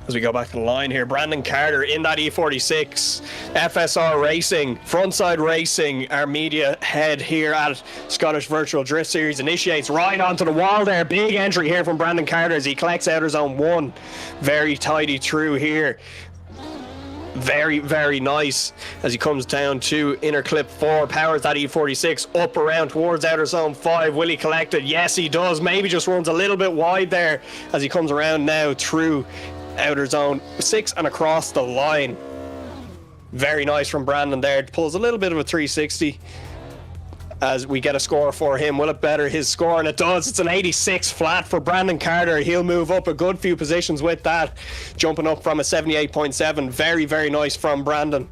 As we go back to the line here, Brandon Carter in that E46, FSR Racing, Frontside Racing, our media head here at Scottish Virtual Drift Series, initiates right onto the wall there. Big entry here from Brandon Carter as he collects outer zone 1. Very tidy through here. Very, very nice as he comes down to inner clip 4, powers that E46 up around towards outer zone 5. Will he collect it? Yes, he does. Maybe just runs a little bit wide there as he comes around now through outer zone 6 and across the line. Very nice from Brandon there. Pulls a little bit of a 360 as we get a score for him. Will it better his score? And it does. It's an 86 flat for Brandon Carter. He'll move up a good few positions with that, jumping up from a 78.7. Very, very nice from Brandon.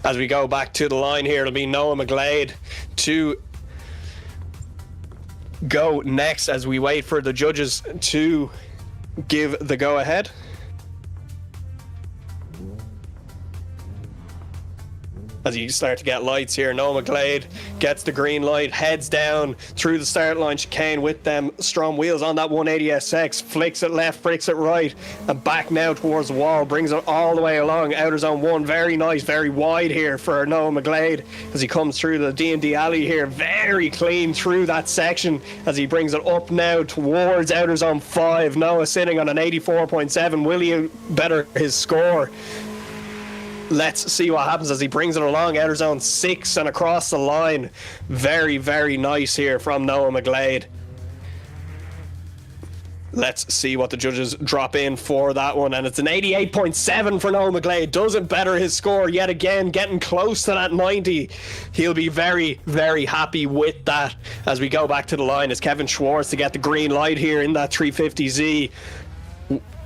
As we go back to the line here, it'll be Noah McGlade to go next as we wait for the judges to give the go ahead. As you start to get lights here, Noah McGlade gets the green light, heads down through the start line chicane with them STRO M Wheels on that 180SX, flicks it left, flicks it right, and back now towards the wall, brings it all the way along outer zone 1. Very nice, very wide here for Noah McGlade as he comes through the D&D alley here. Very clean through that section as he brings it up now towards outer zone 5. Noah sitting on an 84.7. Will he better his score? Let's see what happens as he brings it along outer zone 6 and across the line. Very, very nice here from Noah McGlade. Let's see what the judges drop in for that one, and it's an 88.7 for Noah McGlade. Doesn't better his score yet again, getting close to that 90. He'll be very, very happy with that as we go back to the line as Kevin Schwartz to get the green light here in that 350Z.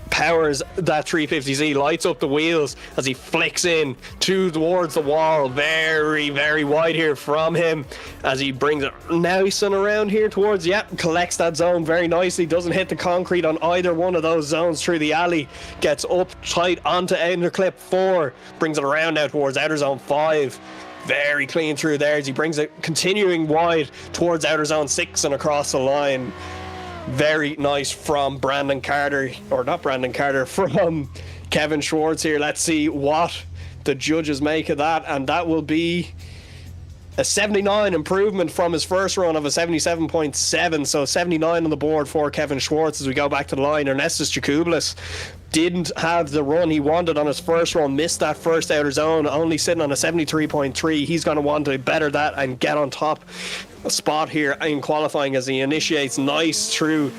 Powers that 350Z, lights up the wheels as he flicks in towards the wall. Very, very wide here from him as he brings it nice and around here towards, collects that zone very nicely. Doesn't hit the concrete on either one of those zones through the alley. Gets up tight onto inner clip 4. Brings it around now towards outer zone 5. Very clean through there as he brings it continuing wide towards outer zone 6 and across the line. Very nice from Brandon Carter, or not Brandon Carter, from Kevin Schwartz here. Let's see what the judges make of that, and that will be a 79 improvement from his first run of a 77.7, so 79 on the board for Kevin Schwartz as we go back to the line. Ernestus Jakublis didn't have the run he wanted on his first run, missed that first outer zone, only sitting on a 73.3. He's going to want to better that and get on top spot here in qualifying as he initiates nice through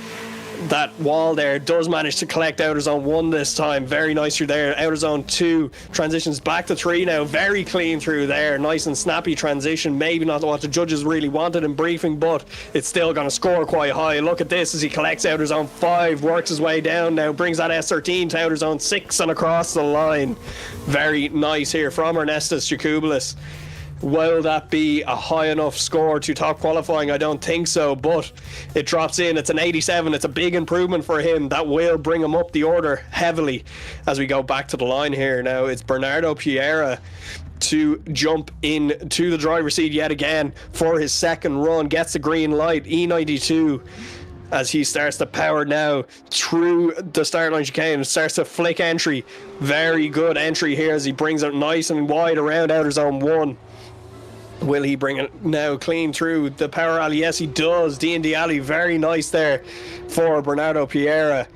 that wall there. Does manage to collect outer zone 1 this time. Very nice through there. Outer zone 2 transitions back to 3 now. Very clean through there. Nice and snappy transition. Maybe not what the judges really wanted in briefing, but it's still going to score quite high. Look at this as he collects outer zone 5, works his way down now, brings that S13 to outer zone 6 and across the line. Very nice here from Ernestus Jakublis Will that be a high enough score to top qualifying? I don't think so, but it drops in. It's an 87. It's a big improvement for him. That will bring him up the order heavily as we go back to the line here. Now it's Bernardo Piera to jump into the driver's seat yet again for his second run. Gets the green light. E92 as he starts to power now through the start line chicane, starts to flick entry. Very good entry here as he brings it nice and wide around outer zone 1. Will he bring it now clean through the power alley? Yes, he does. D&D alley, very nice there for Bernardo Piera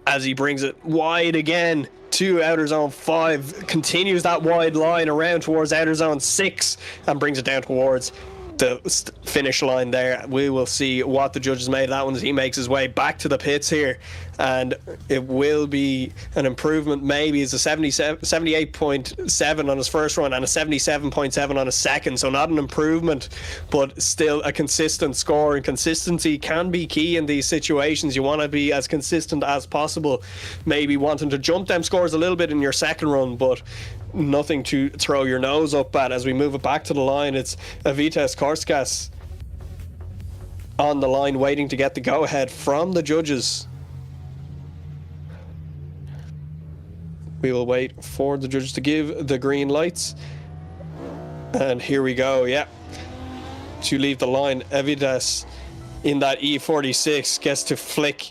as he brings it wide again to outer zone 5, continues that wide line around towards outer zone 6 and brings it down towards the finish line there. We will see what the judges made of that one as he makes his way back to the pits here, and it will be an improvement. Maybe it's a 78.7 on his first run and a 77.7 on his second, so not an improvement but still a consistent score, and consistency can be key in these situations. You want to be as consistent as possible, maybe wanting to jump them scores a little bit in your second run, but nothing to throw your nose up at. As we move it back to the line, it's Avitas Korskas on the line waiting to get the go-ahead from the judges. We will wait for the judges to give the green lights, and here we go. Yeah, to leave the line, Avitas in that E46 gets to flick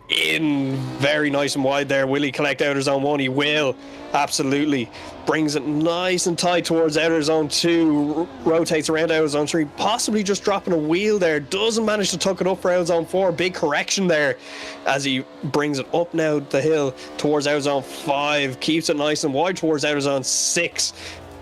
in very nice and wide there. Will he collect outer zone 1? He will, absolutely. Brings it nice and tight towards outer zone 2, rotates around outer zone 3, possibly just dropping a wheel there. Doesn't manage to tuck it up for outer zone 4. Big correction there as he brings it up now the hill towards outer zone 5, keeps it nice and wide towards outer zone 6.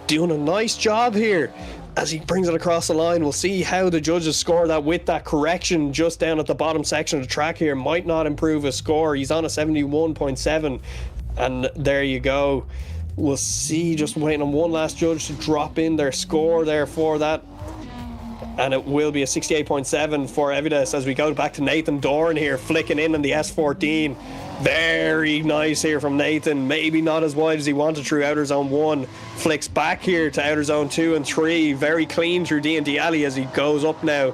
Doing a nice job here as he brings it across the line. We'll see how the judges score that with that correction just down at the bottom section of the track here. Might not improve his score. He's on a 71.7, and there you go. We'll see, just waiting on one last judge to drop in their score there for that, and it will be a 68.7 for Evides as we go back to Nathan Doran here, flicking in the S14. Very nice here from Nathan. Maybe not as wide as he wanted through outer zone 1. Flicks back here to outer zone 2 and 3. Very clean through D&D alley as he goes up now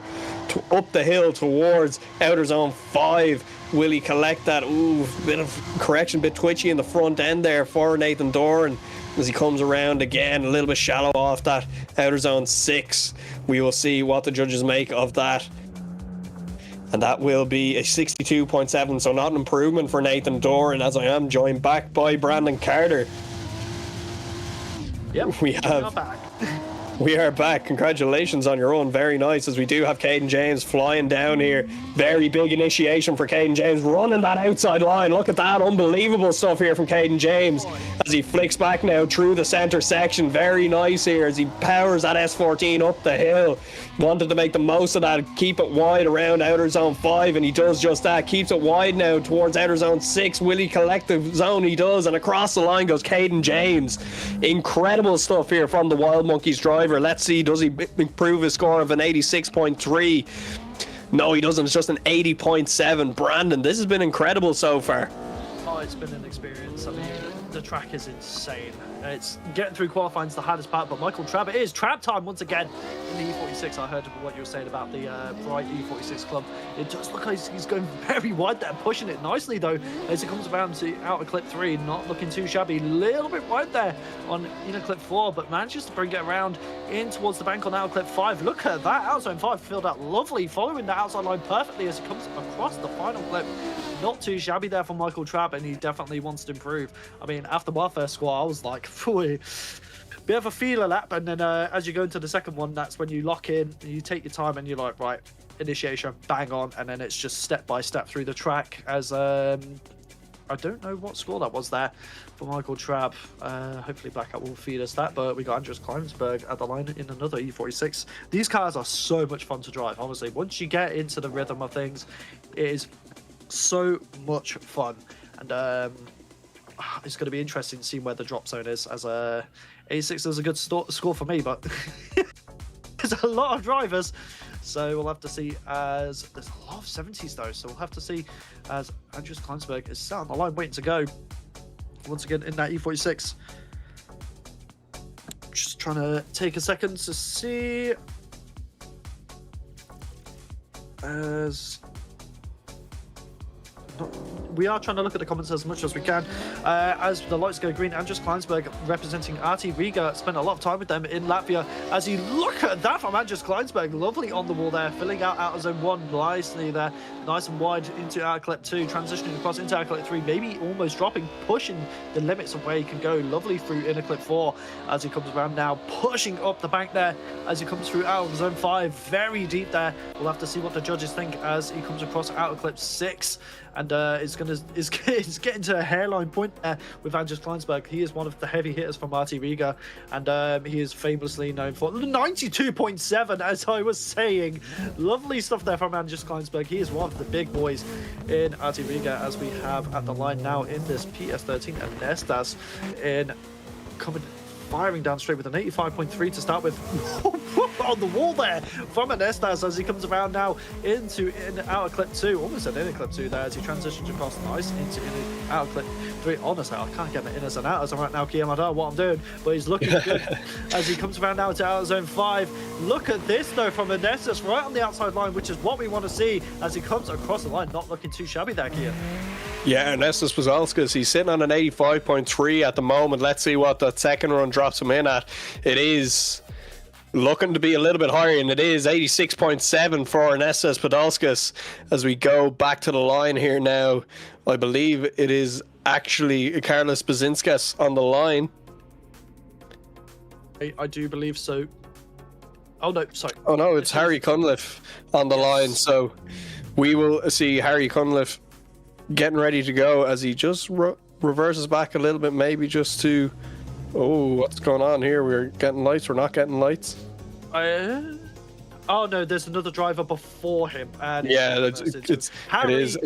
up the hill towards outer zone 5. Will he collect that? Ooh, bit of correction, bit twitchy in the front end there for Nathan Doran as he comes around again, a little bit shallow off that outer zone 6. We will see what the judges make of that. And that will be a 62.7, so not an improvement for Nathan Doran, as I am joined back by Brandon Carter. Yep, we are back. Congratulations on your own. Very nice, as we do have Caden James flying down here. Very big initiation for Caden James, running that outside line. Look at that, unbelievable stuff here from Caden James as he flicks back now through the center section. Very nice here as he powers that S14 up the hill. Wanted to make the most of that, keep it wide around outer zone 5, and he does just that. Keeps it wide now towards outer zone 6. Will he collect the zone? He does, and across the line goes Caden James. Incredible stuff here from the Wild Monkeys driver. Let's see, does he improve his score of an 86.3? No, he doesn't. It's just an 80.7. Brandon, this has been incredible so far. Oh, it's been an experience. I mean, the track is insane. It's getting through qualifying is the hardest part, but Michael Trabb, it is Trabb time once again in the E46. I heard what you were saying about the Bright E46 club. It does look like he's going very wide there, pushing it nicely though as it comes around to outer clip 3, not looking too shabby. A little bit wide there on inner clip 4, but manages to bring it around in towards the bank on outer clip 5. Look at that, outside 5 filled out lovely, following the outside line perfectly as he comes across the final clip. Not too shabby there for Michael Trabb, and he definitely wants to improve. I mean, after my first score, I was like, phew, bit of a feeler lap, and then as you go into the second one, that's when you lock in, and you take your time, and you're like, right, initiation, bang on, and then it's just step by step through the track as I don't know what score that was there for Michael Trabb. Hopefully Blackout will feed us that, but we got Andreas Kleinsberg at the line in another E46. These cars are so much fun to drive, honestly. Once you get into the rhythm of things, it is so much fun, and it's going to be interesting to see where the drop zone is, as 86 is a good score for me, but there's a lot of drivers, so we'll have to see, as there's a lot of 70s though, so we'll have to see as Andreas Kleinsberg is sat on the line waiting to go once again in that E46. Just trying to take a second to see. We are trying to look at the comments as much as we can. As the lights go green, Andres Kleinsberg representing RT Riga spent a lot of time with them in Latvia. As you look at that from Andres Kleinsberg, lovely on the wall there, filling out of zone 1 nicely there, nice and wide into outer clip 2, transitioning across into outer clip 3, maybe almost dropping, pushing the limits of where he can go. Lovely through inner clip 4 as he comes around now, pushing up the bank there as he comes through out of zone 5, very deep there. We'll have to see what the judges think as he comes across outer clip 6. And it's getting to a hairline point there with Andres Kleinsberg. He is one of the heavy hitters from RT Riga, and he is famously known for 92.7, as I was saying. Lovely stuff there from Andres Kleinsberg. He is one of the big boys in RT Riga, as we have at the line now in this PS13, and Nestas in coming firing down straight with an 85.3 to start with. On the wall there from Anestas as he comes around now into outer clip 2, almost an inner clip 2 there as he transitions across nice into outer clip 3. Honestly, I can't get my inners and outers right now, Kiam. I don't know what I'm doing, but he's looking good as he comes around now to outer zone 5. Look at this though from Anestas right on the outside line, which is what we want to see as he comes across the line, not looking too shabby there, Kiam. Yeah, Ernestus Pazalskis, he's sitting on an 85.3 at the moment. Let's see what that second run drops him in at. It is looking to be a little bit higher, and it is 86.7 for Ernestus Podolskis. As we go back to the line here now, I believe it is actually Carlos Bazinskas on the line. I do believe so. Oh no, sorry. Oh no, it's Harry Cunliffe on the line. So we will see Harry Cunliffe getting ready to go as he just reverses back a little bit, maybe just to... Oh, what's going on here? We're getting lights, we're not getting lights. Oh no, there's another driver before him. And yeah, it's Carlos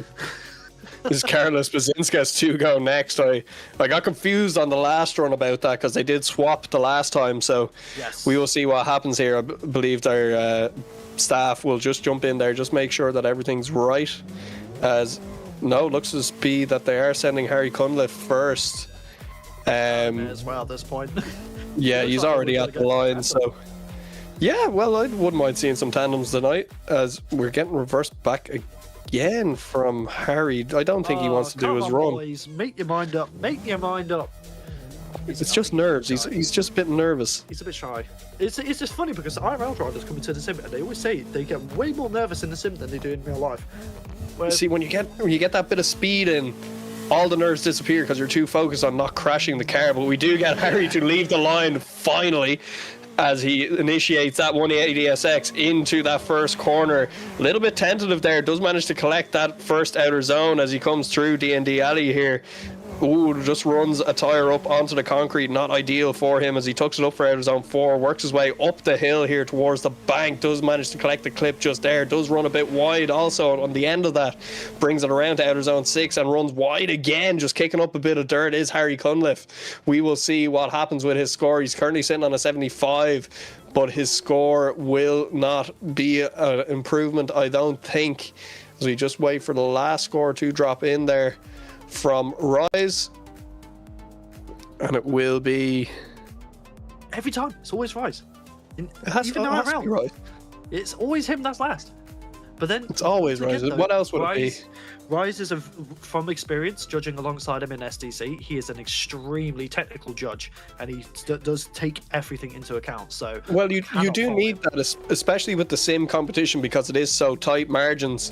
Bazinskas to go next. I got confused on the last run about that because they did swap the last time, so yes. We will see what happens here. I believe their staff will just jump in there, just make sure that everything's right. As no, looks to be that they are sending Harry Cunliffe first. As well at this point. Yeah, he's already at the line, so yeah, well, I wouldn't mind seeing some tandems tonight as we're getting reversed back again from Harry. I don't think he wants to do his run. Boys, make your mind up. Make your mind up. It's just nerves. He's just a bit nervous. He's a bit shy. It's just funny because IRL drivers come into the sim and they always say they get way more nervous in the sim than they do in real life. Whereas, see, when you get that bit of speed in, all the nerves disappear because you're too focused on not crashing the car. But we do get Harry to leave the line finally as he initiates that 180 SX into that first corner. A little bit tentative there. Does manage to collect that first outer zone as he comes through DND Alley here. Ooh, just runs a tyre up onto the concrete. Not ideal for him as he tucks it up for outer zone 4. Works his way up the hill here towards the bank. Does manage to collect the clip just there. Does run a bit wide also on the end of that. Brings it around to outer zone 6 and runs wide again. Just kicking up a bit of dirt is Harry Cunliffe. We will see what happens with his score. He's currently sitting on a 75. But his score will not be an improvement, I don't think. As we just wait for the last score to drop in there from Rise, and it will be every time. It's always Rise. It has to be Rise. It's always him that's last. But then it's always Rise. What else would it be? Rise is from experience, judging alongside him in SDC. He is an extremely technical judge, and he does take everything into account. So, well, you do need that, especially with the sim competition, because it is so tight margins.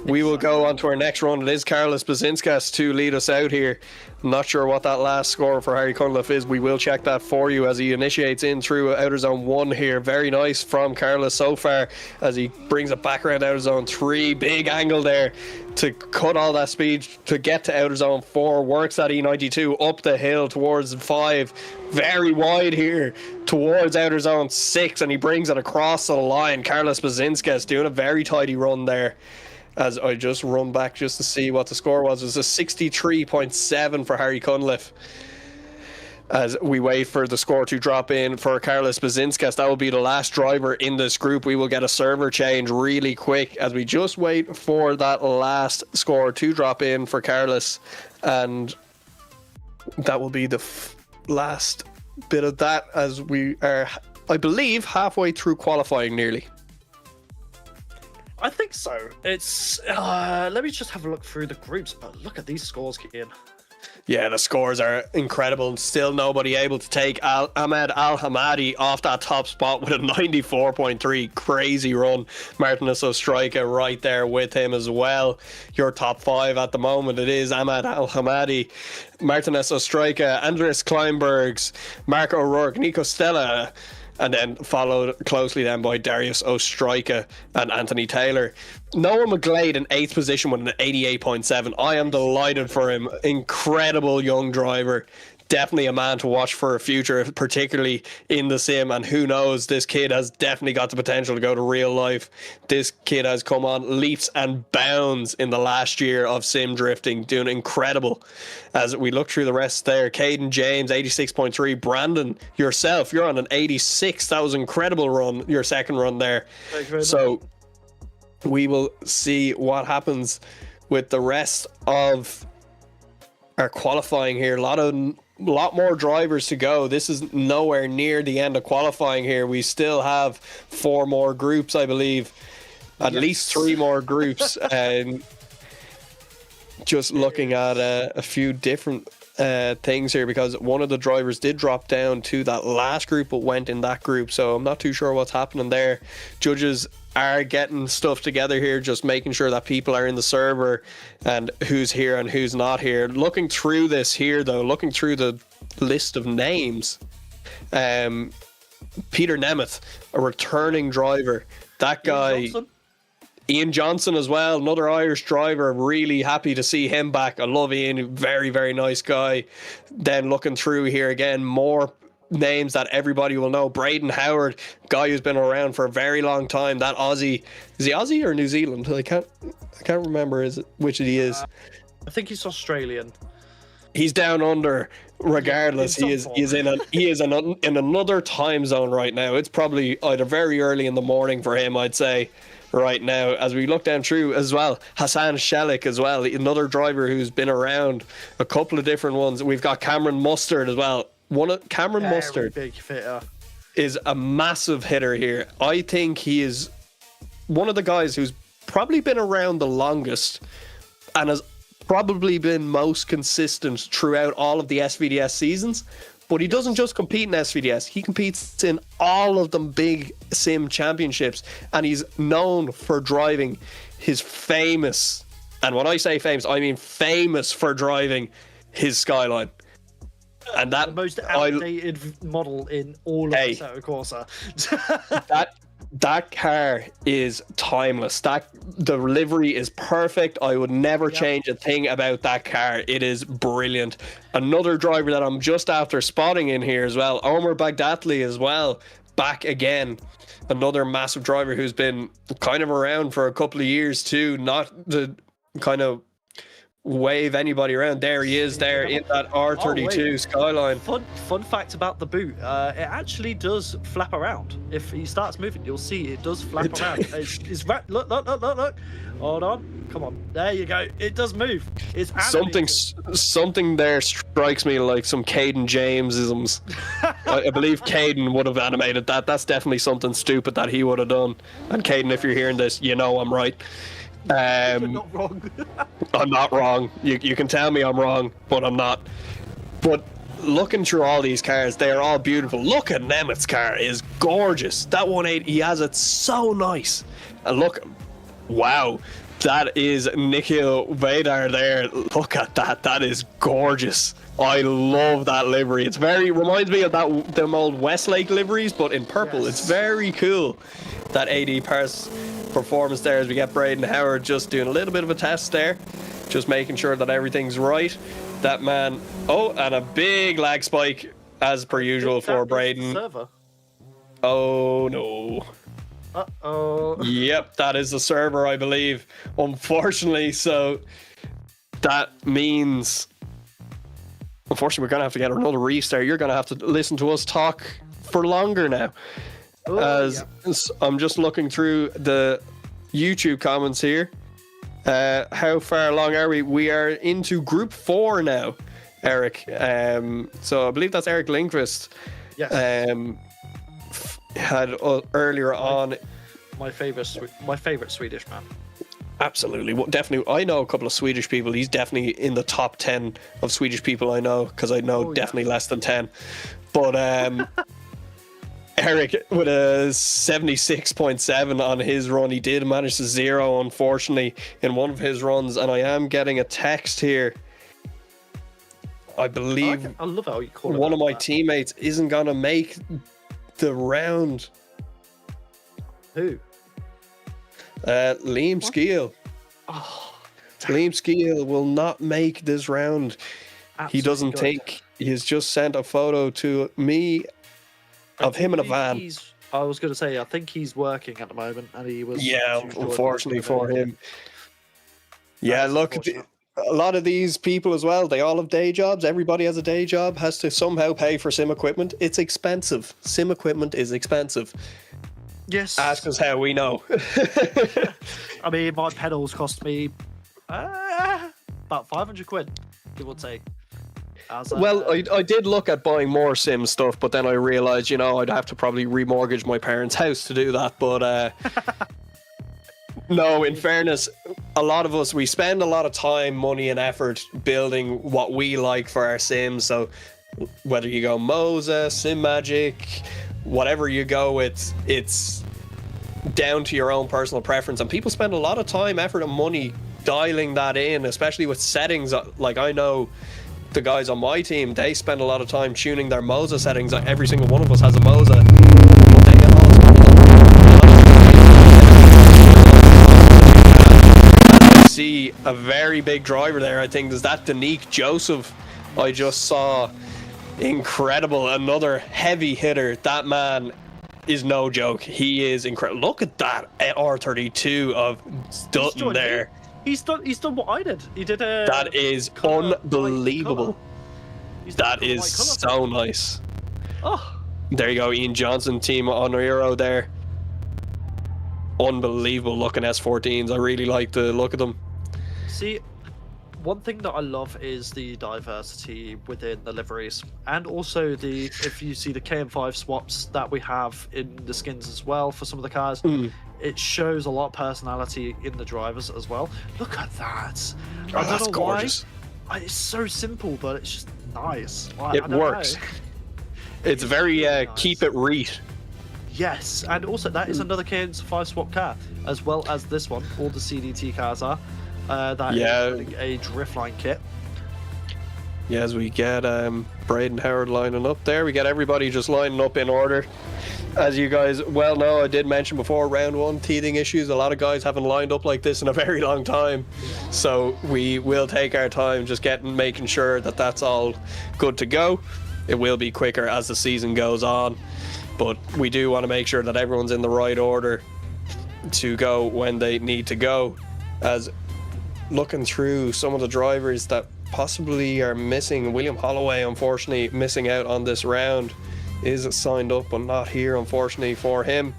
We will go on to our next run. It is Carlos Bazinskas to lead us out here. I'm not sure what that last score for Harry Cunliffe is. We will check that for you as he initiates in through outer zone 1 here. Very nice from Carlos so far as he brings it back around outer zone 3. Big angle there to cut all that speed to get to outer zone 4. Works that E92 up the hill towards 5. Very wide here towards outer zone 6, and he brings it across the line. Carlos Bazinskas doing a very tidy run there. As I just run back just to see what the score was. It was a 63.7 for Harry Cunliffe. As we wait for the score to drop in for Carlos Bazinskas. That will be the last driver in this group. We will get a server change really quick as we just wait for that last score to drop in for Carlos. And that will be the last bit of that as we are, I believe, halfway through qualifying nearly. I think so. It's let me just have a look through the groups, but look at these scores, Kian. Yeah, the scores are incredible. Still nobody able to take Ahmed Al-Hamadi off that top spot with a 94.3. Crazy run. Martinez Ostrika right there with him as well. Your top 5 at the moment, it is Ahmed Al-Hamadi, Martinez Ostrika, Andres Kleinbergs, Mark O'Rourke, Nico Stella, and then followed closely then by Darius Ostrika and Anthony Taylor. Noah McGlade in 8th position with an 88.7. I am delighted for him. Incredible young driver. Definitely a man to watch for a future, particularly in the sim. And who knows, this kid has definitely got the potential to go to real life. This kid has come on leaps and bounds in the last year of sim drifting, doing incredible. As we look through the rest there, Caden James, 86.3. Brandon, yourself, you're on an 86. That was an incredible run, your second run there. Thank you very So much. we will see what happens with the rest of our qualifying here. A lot more drivers to go. This is nowhere near the end of qualifying here. We still have 4 more groups, I believe. At least 3 more groups. And just looking at a few different things here, because one of the drivers did drop down to that last group but went in that group, so I'm not too sure what's happening there. Judges are getting stuff together here, just making sure that people are in the server and who's here and who's not here. Looking through this here though, looking through the list of names, Peter Nemeth, a returning driver, that guy. Ian Johnson as well, another Irish driver. Really happy to see him back. I love Ian, very, very nice guy. Then looking through here again, more names that everybody will know. Braden Howard, guy who's been around for a very long time. That Aussie, is he Aussie or New Zealand? I can't remember which he is. I think he's Australian. He's down under. Regardless, he is in another time zone right now. It's probably either very early in the morning for him, I'd say. Right now, as we look down through as well, Hassan Shelik as well, another driver who's been around a couple of different ones. We've got Cameron Mustard as well. Cameron Mustard big hitter. is a massive hitter here. I think he is one of the guys who's probably been around the longest and has probably been most consistent throughout all of the SVDS seasons. But he doesn't just compete in SVDS, he competes in all of the big sim championships, and he's known for driving his famous, and when I say famous, I mean famous for driving his Skyline. And that the most outdated model in all of Assetto Corsa. That car is timeless. The livery is perfect. I would never change a thing about that car. It is brilliant. Another driver that I'm just after spotting in here as well, Omar Bagdatli as well, back again. Another massive driver who's been kind of around for a couple of years too, not the kind of wave anybody around. There he is there in that R32 Skyline. Fun fact about the boot, it actually does flap around. If he starts moving, you'll see it does flap around. Look. Hold on. Come on. There you go. It does move. It's something there strikes me like some Caden James-isms. I believe Caden would have animated that. That's definitely something stupid that he would have done. And Caden, if you're hearing this, you know I'm right. You're not wrong. I'm not wrong. You can tell me I'm wrong, but I'm not. But looking through all these cars, they are all beautiful. Look at Nemeth's car, it is gorgeous. That 180, he has it so nice. And look, wow, that is Nikhil Vedar there. Look at that, that is gorgeous. I love that livery. It's reminds me of them old Westlake liveries, but in purple. Yes. It's very cool. That AD Performance there, as we get Braden Howard just doing a little bit of a test there, just making sure that everything's right. That man, and a big lag spike as per usual for Braden. Oh no. Yep, that is the server, I believe, unfortunately. So that means, unfortunately, we're gonna have to get another restart. You're gonna have to listen to us talk for longer now. I'm just looking through the YouTube comments here. How far along are we? We are into Group 4 now. Eric. So I believe that's Eric Lindqvist. Yes. Had earlier on. My favorite Swedish man. Absolutely, well, definitely. I know a couple of Swedish people. He's definitely in the top 10 of Swedish people I know, because I know definitely less than 10. But Eric with a 76.7 on his run. He did manage to zero, unfortunately, in one of his runs. And I am getting a text here. I believe I love how you call it one of my teammates isn't going to make the round. Who? Liam Skeel. Oh, Liam Skeel will not make this round. He doesn't think. He's just sent a photo to me of him in a van. I was going to say, I think he's working at the moment, and he was. Yeah, unfortunately for him. Yeah, look, a lot of these people as well, they all have day jobs. Everybody has a day job, has to somehow pay for sim equipment. It's expensive. Sim equipment is expensive. Yes. Ask us how we know. I mean, my pedals cost me about 500 quid, give or take. Well, I did look at buying more sim stuff, but then I realized, I'd have to probably remortgage my parents' house to do that. But no, in fairness, a lot of us, we spend a lot of time, money, and effort building what we like for our sims. So whether you go Moza, SimMagic, whatever you go with, it's down to your own personal preference. And people spend a lot of time, effort, and money dialing that in, especially with settings. Like, I know the guys on my team, they spend a lot of time tuning their Moza settings. Like, every single one of us has a Moza. I see a very big driver there. I think, is that Danique Joseph I just saw. Incredible. Another heavy hitter. That man is no joke. He is incredible. Look at that R32 of Dutton there. He's done what I did. He did a. That is unbelievable. That is so nice. Oh. There you go, Ian Johnson, Team Honorero there. Unbelievable looking S14s. I really like the look of them. See, one thing that I love is the diversity within the liveries, and also if you see the KM5 swaps that we have in the skins as well for some of the cars, it shows a lot of personality in the drivers as well. Look at that! I don't know gorgeous. Why. It's so simple, but it's just nice. It works. It's very nice. Keep it reet. Yes, and also that is another KM5 swap car, as well as this one. All the CDT cars are. That is a Driftland kit. Yeah, as we get Braden Howard lining up there, we get everybody just lining up in order. As you guys well know, I did mention before, round one, teething issues. A lot of guys haven't lined up like this in a very long time. So we will take our time just making sure that that's all good to go. It will be quicker as the season goes on. But we do want to make sure that everyone's in the right order to go when they need to go. As looking through some of the drivers that possibly are missing, William Holloway, unfortunately, missing out on this round, is signed up but not here, unfortunately, for him.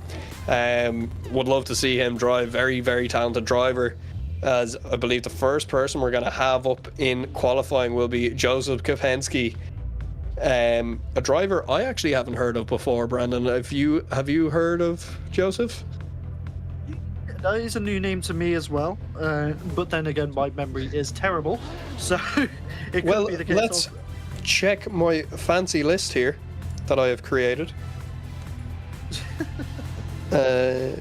Would love to see him drive. Very, very talented driver. As I believe the first person we're going to have up in qualifying will be Joseph Kopensky. A driver I actually haven't heard of before. Brandon, have you heard of Joseph? That is a new name to me as well, but then again, my memory is terrible, so it could be the case. Let's check my fancy list here that I have created. Let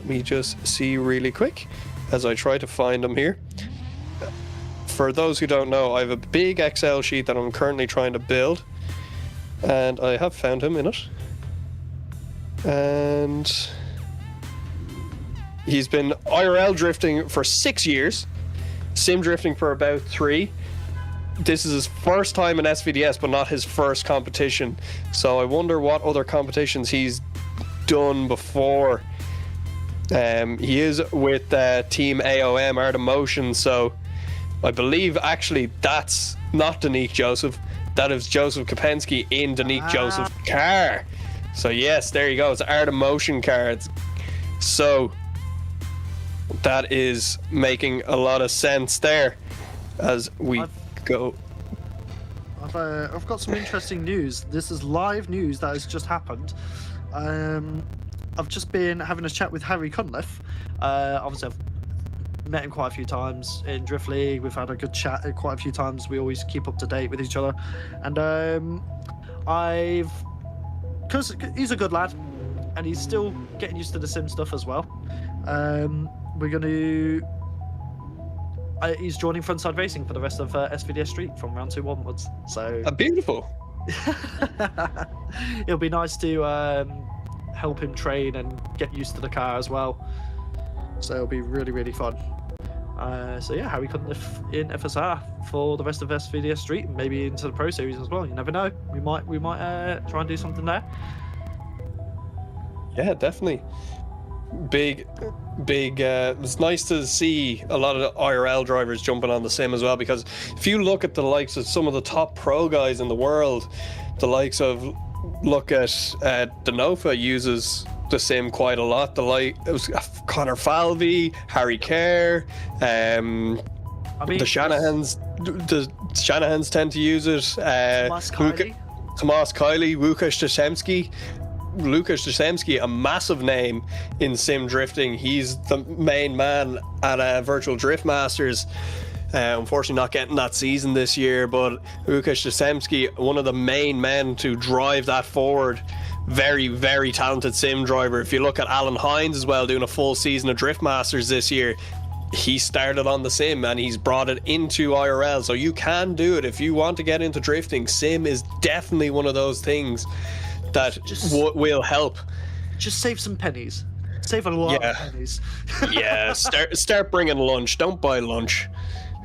me just see really quick as I try to find them here. For those who don't know, I have a big Excel sheet that I'm currently trying to build, and I have found him in it. And he's been IRL drifting for 6 years, sim drifting for about 3. This is his first time in SVDS, but not his first competition. So I wonder what other competitions he's done before. He is with Team AOM, Art of Motion, so I believe actually that's not Danique Joseph. That is Joseph Kopensky in Danique Joseph's car. So yes, there you go. It's Art of Motion cards. So that is making a lot of sense there as we go. I've got some interesting news. This is live news that has just happened. I've just been having a chat with Harry Cunliffe. Obviously, I've met him quite a few times in Drift League. We've had a good chat quite a few times. We always keep up to date with each other, and because he's a good lad, and he's still getting used to the sim stuff as well. He's joining Frontside Racing for the rest of SVDS Street from round 2 onwards. So Beautiful. it'll be nice to help him train and get used to the car as well. So it'll be really, really fun. So yeah, Harry Cunliffe in FSR for the rest of SVDS Street, and maybe into the Pro Series as well. You never know. We might try and do something there. Yeah, definitely. Big. It's nice to see a lot of the IRL drivers jumping on the sim as well, because if you look at the likes of some of the top pro guys in the world, the likes of, look at Denofa uses the sim quite a lot. It was Connor Falvey, Harry Kerr, the Shanahans tend to use it. Tomas Kiley, Lukasz Jastrzemski, a massive name in sim drifting. He's the main man at Virtual Drift Masters. Unfortunately not getting that season this year, but Lukasz Jastrzemski, one of the main men to drive that forward. Very, very talented sim driver. If you look at Alan Hines as well, doing a full season of Drift Masters this year, he started on the sim and he's brought it into IRL. So you can do it if you want to get into drifting. Sim is definitely one of those things that will help. Just save some pennies. Save a lot of pennies. Yeah, start bringing lunch. Don't buy lunch.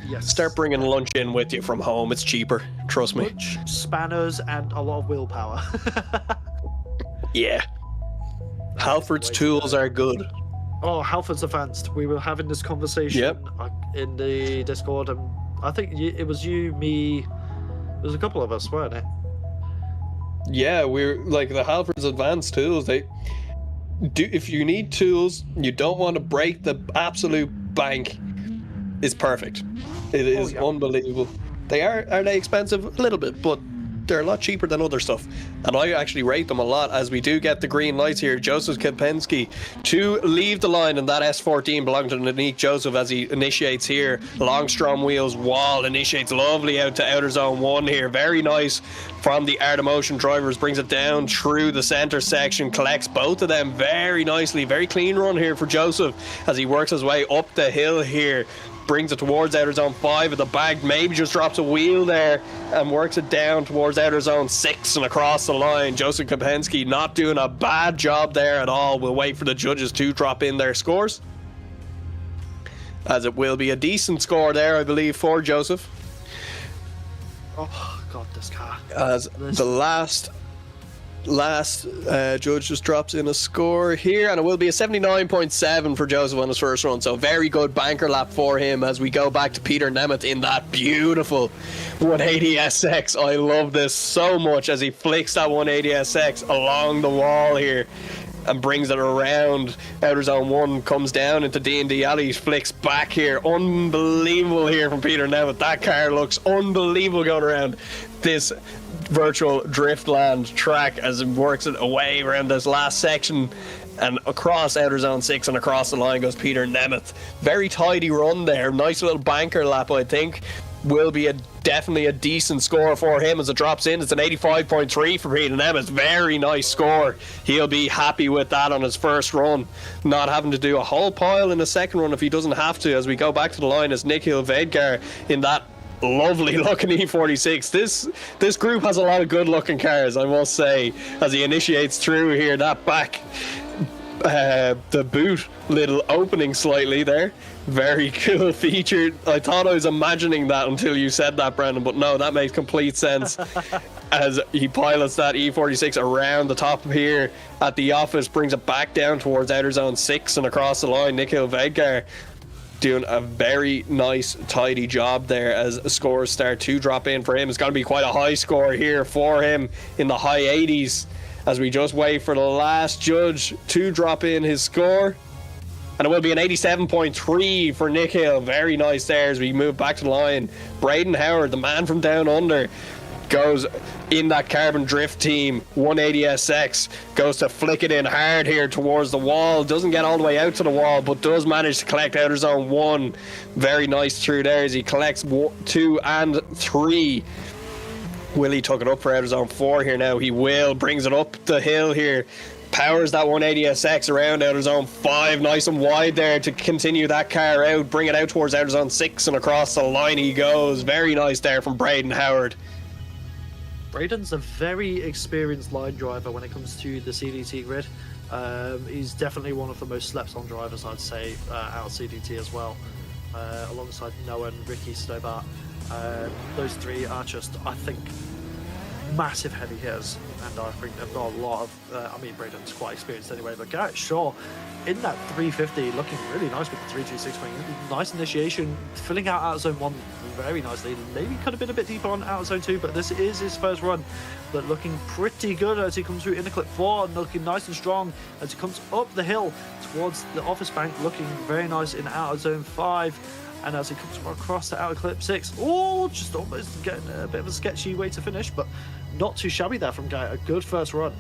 Yes. Start bringing lunch in with you from home. It's cheaper. Trust me. Lunch, spanners, and a lot of willpower. Yeah. Halford's tools are good. Oh, Halford's advanced. We were having this conversation in the Discord, and I think it was you, me. There's a couple of us, weren't it? Yeah, we're like the Halford's advanced tools. If you need tools, you don't want to break the absolute bank. Is perfect. It is unbelievable. Are they expensive? A little bit, but they're a lot cheaper than other stuff, and I actually rate them a lot. As we do get the green lights here, Joseph Kempinski to leave the line, and that S14 belonging to Nick Joseph as he initiates here. Long STRO M Wheels wall initiates lovely out to outer zone 1 here. Very nice from the Art of Motion drivers, brings it down through the center section, collects both of them very nicely. Very clean run here for Joseph as he works his way up the hill here. Brings it towards outer zone 5 at the back, maybe just drops a wheel there and works it down towards outer zone 6 and across the line. Joseph Kempinski not doing a bad job there at all. We'll wait for the judges to drop in their scores, as it will be a decent score there, I believe, for Joseph. Oh god, this car. As the last judge just drops in a score here, and it will be a 79.7 for Joseph on his first run. So very good banker lap for him as we go back to Peter Nemeth in that beautiful 180 SX. I love this so much as he flicks that 180 SX along the wall here and brings it around outer zone 1, comes down into D&D alley, flicks back here. Unbelievable here from Peter Nemeth. That car looks unbelievable going around this virtual Driftland track as it works it away around this last section, and across outer zone 6 and across the line goes Peter Nemeth. Very tidy run there, nice little banker lap. I think will be definitely a decent score for him as it drops in. It's an 85.3 for Peter Nemeth. Very nice score. He'll be happy with that on his first run, not having to do a whole pile in the second run if he doesn't have to. As we go back to the line, as Nikhil Vedgar in that lovely looking E46. This group has a lot of good looking cars, I must say, as he initiates through here. That back the boot little opening slightly there, very cool feature. I thought I was imagining that until you said that, Brandon, but no, that makes complete sense. As he pilots that E46 around the top here at the office, brings it back down towards outer zone 6 and across the line. Nikhil Vedgar doing a very nice tidy job there as scores start to drop in for him. It's going to be quite a high score here for him in the high 80s as we just wait for the last judge to drop in his score, and it will be an 87.3 for Nikhil. Very nice there as we move back to the line. Braden Howard, the man from down under, goes in that Carbon Drift team 180SX, goes to flick it in hard here towards the wall, doesn't get all the way out to the wall, but does manage to collect outer zone 1. Very nice through there as he collects 2 and 3. Will he tuck it up for outer zone 4 here now? He will. Brings it up the hill here. Powers that 180SX around outer zone 5. Nice and wide there to continue that car out. Bring it out towards outer zone 6 and across the line he goes. Very nice there from Braden Howard. Braden's a very experienced line driver when it comes to the CDT grid. He's definitely one of the most slept-on drivers, I'd say, out of CDT as well, alongside Noah and Ricky Stobart. Those three are just, I think, massive heavy hitters, and I think they've got a lot of, I mean, Braden's quite experienced anyway, but Garrett Shaw in that 350 looking really nice with the 326 wing. Nice initiation, filling out zone 1 very nicely. Maybe could have been a bit deeper on out zone 2, but this is his first run, but looking pretty good as he comes through inner clip 4 and looking nice and strong as he comes up the hill towards the office bank, looking very nice in outer zone 5. And as he comes across the outer clip 6, oh, just almost getting a bit of a sketchy way to finish, but not too shabby there from Guy. A good first run.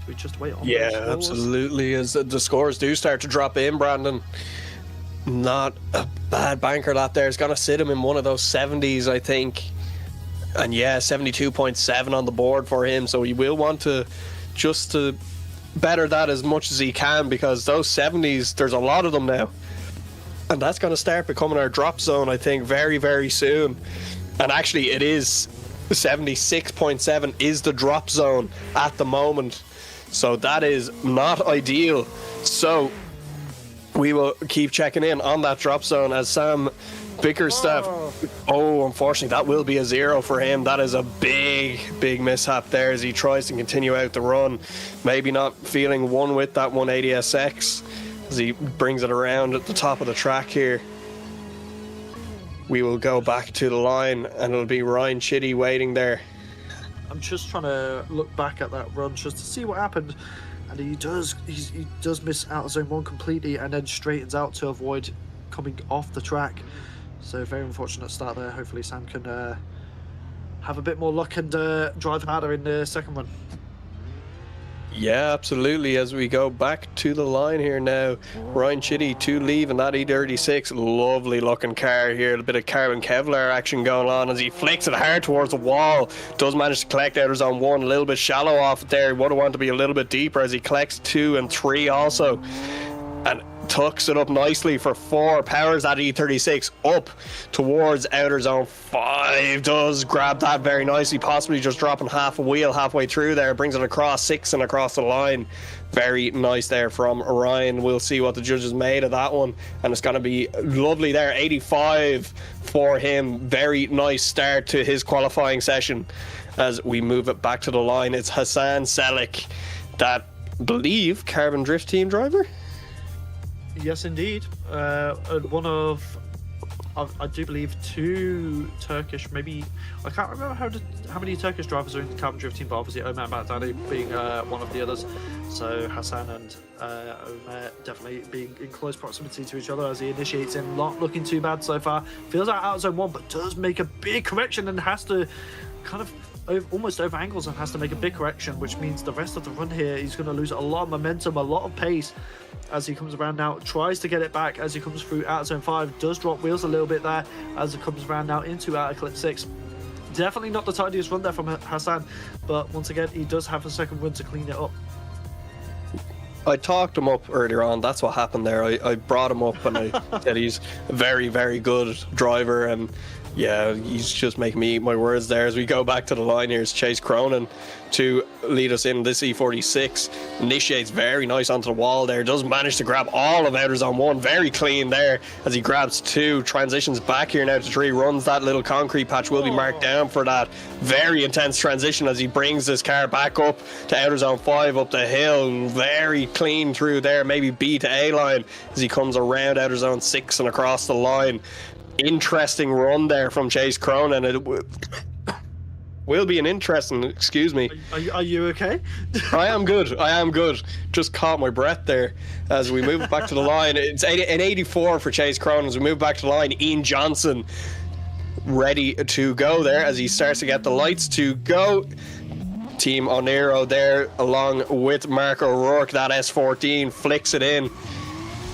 We just wait on. Yeah, absolutely. As the scores do start to drop in, Brandon, not a bad banker that there. Is going to sit him in one of those 70s, I think. And yeah, 72.7 on the board for him. So he will want to just to better that as much as he can, because those 70s, there's a lot of them now, and that's going to start becoming our drop zone, I think, very, very soon. And actually it is 76.7 is the drop zone at the moment, so that is not ideal. So we will keep checking in on that drop zone as Sam Bickerstaff. Oh, unfortunately that will be a 0 for him. That is a big mishap there as he tries to continue out the run. Maybe not feeling one with that 180SX as he brings it around at the top of the track here. We will go back to the line and it'll be Ryan Chitty waiting there. I'm just trying to look back at that run just to see what happened, and he does miss out of zone 1 completely and then straightens out to avoid coming off the track. So very unfortunate start there. Hopefully Sam can have a bit more luck and drive harder in the second run. Yeah, absolutely. As we go back to the line here now, Ryan Chitty to leave in that E36. Lovely looking car here. A bit of carbon Kevlar action going on as he flicks it hard towards the wall. Does manage to collect outers on 1. A little bit shallow off it there. Would have wanted to be a little bit deeper as he collects 2 and 3 also. And tucks it up nicely for 4. Powers that E36 up towards outer zone 5. Does grab that very nicely, possibly just dropping half a wheel halfway through there. Brings it across 6 and across the line. Very nice there from Ryan. We'll see what the judges made of that one, and it's going to be lovely there. 85 for him. Very nice start to his qualifying session. As we move it back to the line, it's Hassan Selik, that believe Carbon Drift team driver. Yes, indeed. One of, I do believe, 2 Turkish, maybe, I can't remember how many Turkish drivers are in the Carbon Drift team, but obviously Omer Baghdadi being one of the others. So Hassan and Omer definitely being in close proximity to each other as he initiates in. Not looking too bad so far. Feels out of zone 1, but does make a big correction and has to kind of almost over angles and has to make a big correction, which means the rest of the run here he's going to lose a lot of momentum, a lot of pace as he comes around now. Tries to get it back as he comes through out zone 5, does drop wheels a little bit there as it comes around now into outer clip 6. Definitely not the tidiest run there from Hassan, but once again he does have a second run to clean it up. I talked him up earlier on. That's what happened there. I brought him up and I said he's a very, very good driver, and yeah, he's just making me eat my words there. As we go back to the line, here's Chase Cronin to lead us in. This E46 initiates very nice onto the wall there. Does manage to grab all of outers on 1. Very clean there as he grabs 2. Transitions back here now to 3. Runs that little concrete patch. Will be marked down for that. Very intense transition as he brings this car back up to outer zone 5 up the hill. Very clean through there. Maybe B to A line as he comes around outer zone 6 and across the line. Interesting run there from Chase Cronin. will be an interesting, excuse me. Are you okay? I am good. Just caught my breath there as we move back to the line. It's an 84 for Chase Cronin. As we move back to the line, Ian Johnson ready to go there as he starts to get the lights to go. Team Onero there along with Mark O'Rourke. That S14 flicks it in.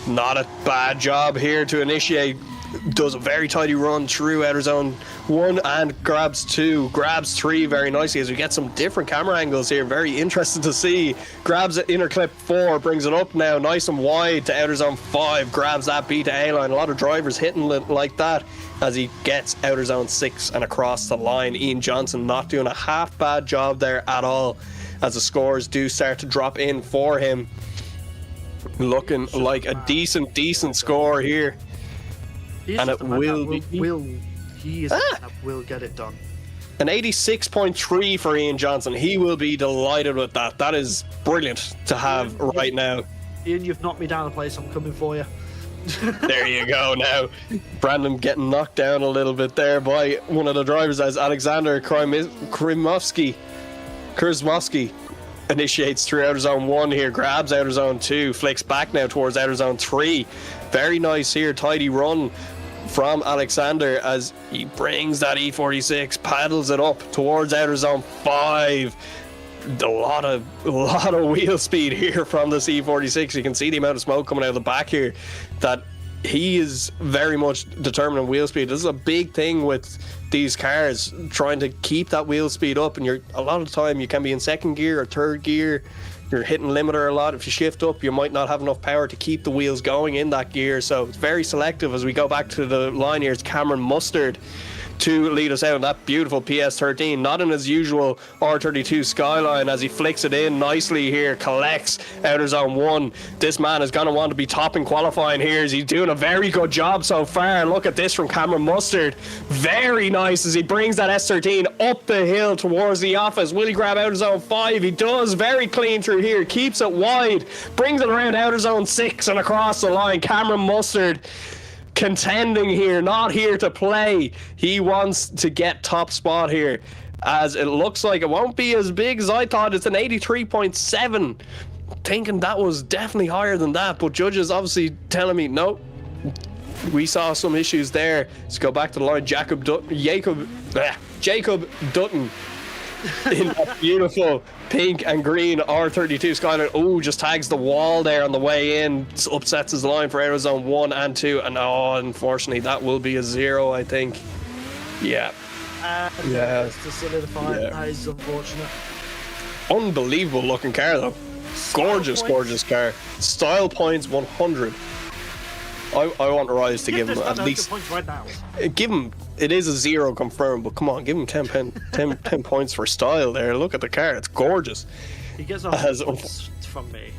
Not a bad job here to initiate. Does a very tidy run through outer zone 1 and grabs 2, grabs 3 very nicely as we get some different camera angles here. Very interested to see. Grabs it inner clip 4, brings it up now nice and wide to outer zone 5, grabs that B to A line. A lot of drivers hitting it like that as he gets outer zone 6 and across the line. Ian Johnson not doing a half bad job there at all as the scores do start to drop in for him. Looking like a decent score here. And it will be. He is will get it done. An 86.3 for Ian Johnson. He will be delighted with that. That is brilliant to have right now. Ian, you've knocked me down a place. I'm coming for you. There you go now. Brandon getting knocked down a little bit there by one of the drivers as Alexander Krymovsky initiates through outer zone 1 here, grabs outer zone 2, flicks back now towards outer zone 3. Very nice here, tidy run from Alexander as he brings that E46, paddles it up towards outer zone 5. A lot of wheel speed here from this E46. You can see the amount of smoke coming out of the back here, that he is very much determined on wheel speed. This is a big thing with these cars, trying to keep that wheel speed up, and a lot of the time you can be in second gear or third gear. You're hitting limiter a lot. If you shift up, you might not have enough power to keep the wheels going in that gear. So it's very selective. As we go back to the line here, it's Cameron Mustard to lead us out on that beautiful PS13. Not in his usual R32 Skyline as he flicks it in nicely here, collects outer zone 1. This man is going to want to be top in qualifying here as he's doing a very good job so far. Look at this from Cameron Mustard. Very nice as he brings that S13 up the hill towards the office. Will he grab outer zone 5? He does. Very clean through here. Keeps it wide. Brings it around outer zone 6 and across the line. Cameron Mustard contending here, not here to play. He wants to get top spot here, as it looks like it won't be as big as I thought. It's an 83.7. Thinking that was definitely higher than that, but judges obviously telling me no. We saw some issues there. Let's go back to the line. Jacob Dutton in that beautiful pink and green R32 Skyline. Oh, just tags the wall there on the way in. Upsets his line for outer zone 1 and 2. And unfortunately, that will be a 0, I think. Yeah. To solidify. Yeah. That is unfortunate. Unbelievable looking car, though. Gorgeous car. Style points 100. I want Rise to give him at least points right now. Give him. It is a 0 confirmed, but come on, give him 10 points for style there. Look at the car; it's gorgeous. He gets 100 points from me.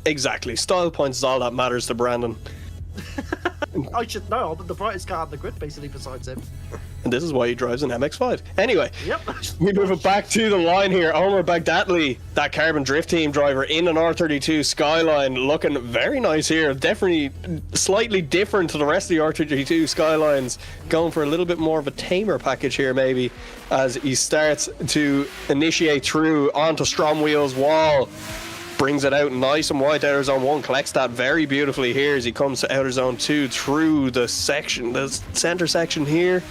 Exactly. Style points is all that matters to Brandon. I should know. I'm the brightest car on the grid, basically, besides him. And this is why he drives an MX-5. Anyway, yep. We move it back to the line here. Omer Bagdatli, that Carbon Drift Team driver in an R32 Skyline, looking very nice here. Definitely slightly different to the rest of the R32 Skylines. Going for a little bit more of a tamer package here, maybe, as he starts to initiate through onto STRO M Wheels wall. Brings it out nice and wide to outer zone 1, collects that very beautifully here as he comes to outer zone 2 through the center section here.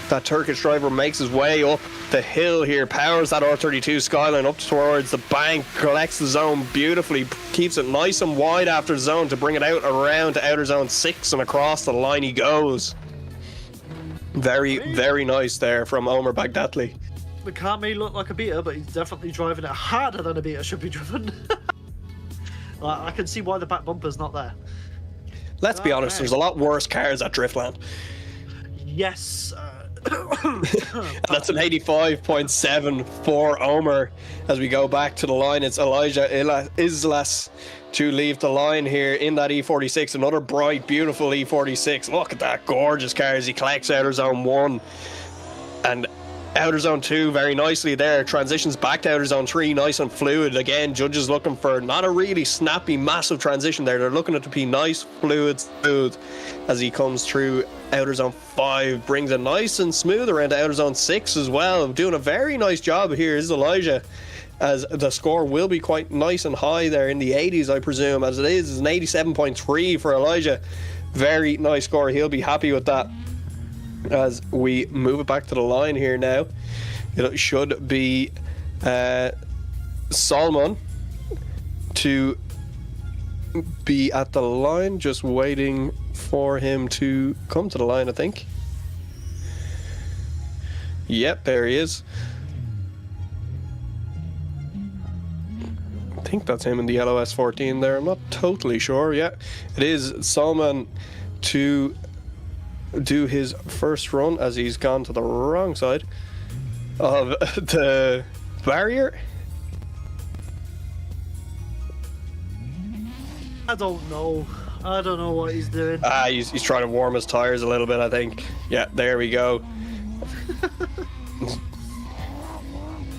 That Turkish driver makes his way up the hill here, powers that R32 Skyline up towards the bank, collects the zone beautifully, keeps it nice and wide after the zone to bring it out around to outer zone 6 and across the line he goes. Very, very nice there from Omer Bagdatli. The car may look like a beater, but he's definitely driving it harder than a beater should be driven. I can see why the back bumper's not there. Let's be honest, there's a lot worse cars at Driftland. Yes. That's an 85.7 for Omer. As we go back to the line, it's Elijah Islas to leave the line here in that E46. Another bright, beautiful E46. Look at that gorgeous car as he collects outer zone 1. And outer zone 2 very nicely there, transitions back to outer zone 3, nice and fluid. Again, judges looking for not a really snappy massive transition there, they're looking at it to be nice, fluid, smooth as he comes through outer zone 5, brings it nice and smooth around to outer zone 6 as well. Doing a very nice job here is Elijah, as the score will be quite nice and high there in the 80s, I presume, as it is an 87.3 for Elijah. Very nice score, he'll be happy with that. As we move it back to the line here now, it should be Salman to be at the line, just waiting for him to come to the line, I think. Yep, there he is. I think that's him in the yellow S14 there, I'm not totally sure. Yeah, it is Salman to do his first run, as he's gone to the wrong side of the barrier. I don't know what he's doing. He's trying to warm his tires a little bit, I think. Yeah, there we go.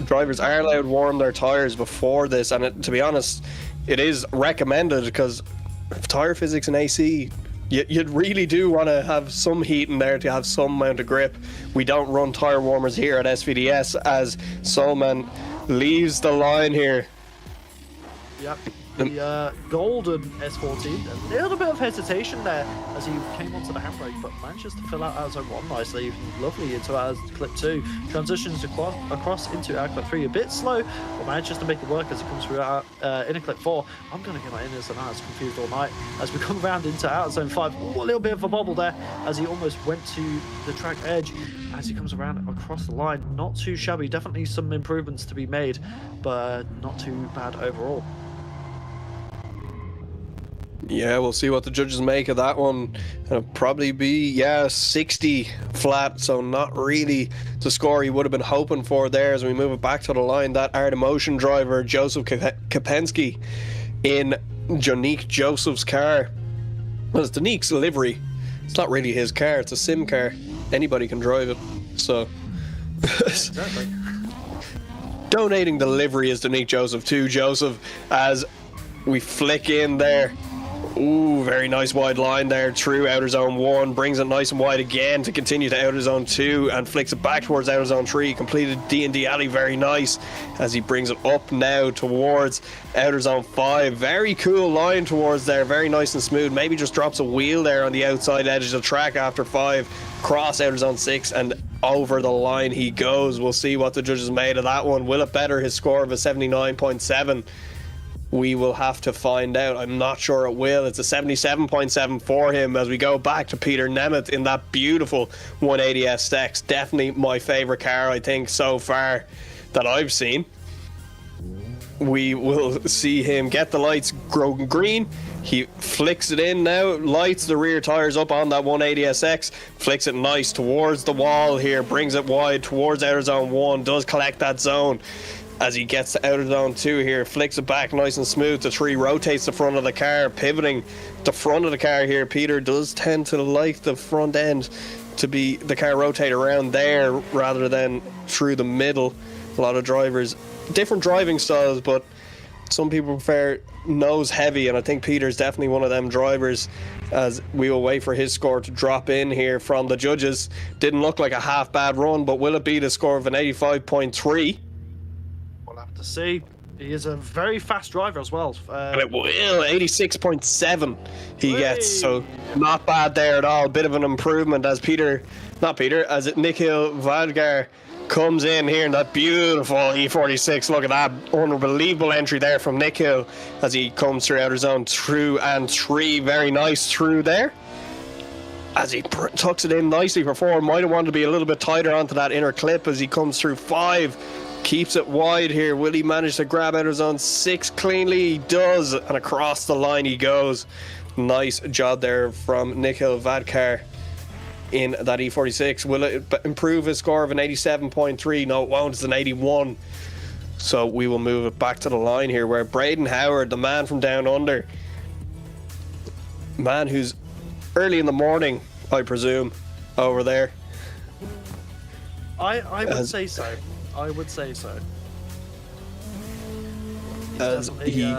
Drivers are allowed to warm their tires before this, and to be honest, it is recommended, because tire physics and AC, you really do want to have some heat in there to have some amount of grip. We don't run tire warmers here at SVDS, as Solman leaves the line here. Yep, the golden S14. A little bit of hesitation there as he came onto the handbrake, but manages to fill out zone 1 nicely, lovely into clip 2. Transitions across into clip 3 a bit slow, but manages to make it work as it comes through inner clip 4. I'm going to get my inners and outs confused all night as we come around into outer zone 5. Ooh, a little bit of a bobble there as he almost went to the track edge as he comes around across the line. Not too shabby, definitely some improvements to be made, but not too bad overall. Yeah, we'll see what the judges make of that one. It'll probably be, 60 flat, so not really the score he would have been hoping for there. As we move it back to the line, that Art of Motion driver, Joseph Kapensky, in Jonique Joseph's car. Well, it's Jonique's livery. It's not really his car, it's a sim car. Anybody can drive it, so... Exactly. Donating the livery is Jonique Joseph to Joseph, as we flick in there. Ooh, very nice wide line there through outer zone 1, brings it nice and wide again to continue to outer zone 2 and flicks it back towards outer zone 3. Completed D&D alley, very nice, as he brings it up now towards outer zone 5. Very cool line towards there, very nice and smooth. Maybe just drops a wheel there on the outside edge of the track after 5. Cross outer zone 6 and over the line he goes. We'll see what the judges made of that one. Will it better his score of a 79.7? We will have to find out. I'm not sure it will. It's a 77.7 for him as we go back to Peter Nemeth in that beautiful 180 SX. Definitely my favourite car, I think, so far that I've seen. We will see him get the lights green. He flicks it in now, lights the rear tyres up on that 180 SX, flicks it nice towards the wall here, brings it wide towards outer zone 1, does collect that zone. As he gets to outer zone 2 here, flicks it back nice and smooth to 3, rotates the front of the car, pivoting the front of the car here. Peter does tend to like the front end to be the car rotate around there rather than through the middle. A lot of drivers, different driving styles, but some people prefer nose heavy, and I think Peter's definitely one of them drivers, as we will wait for his score to drop in here from the judges. Didn't look like a half bad run, but will it be the score of an 85.3? To see, he is a very fast driver as well. And it will, 86.7 he gets, so not bad there at all. Bit of an improvement as Nikhil Vadgar comes in here in that beautiful E46. Look at that unbelievable entry there from Nikhil as he comes through outer zone 2 and 3. Very nice through there as he tucks it in nicely for 4. Might have wanted to be a little bit tighter onto that inner clip as he comes through 5. Keeps it wide here. Will he manage to grab outer zone 6 cleanly? He does, and across the line he goes. Nice job there from Nikhil Vadkar in that E46. Will it improve his score of an 87.3? No, it won't. It's an 81. So we will move it back to the line here, where Braden Howard, the man from down under, man who's early in the morning, I presume, over there. I would say so. I would say so. As he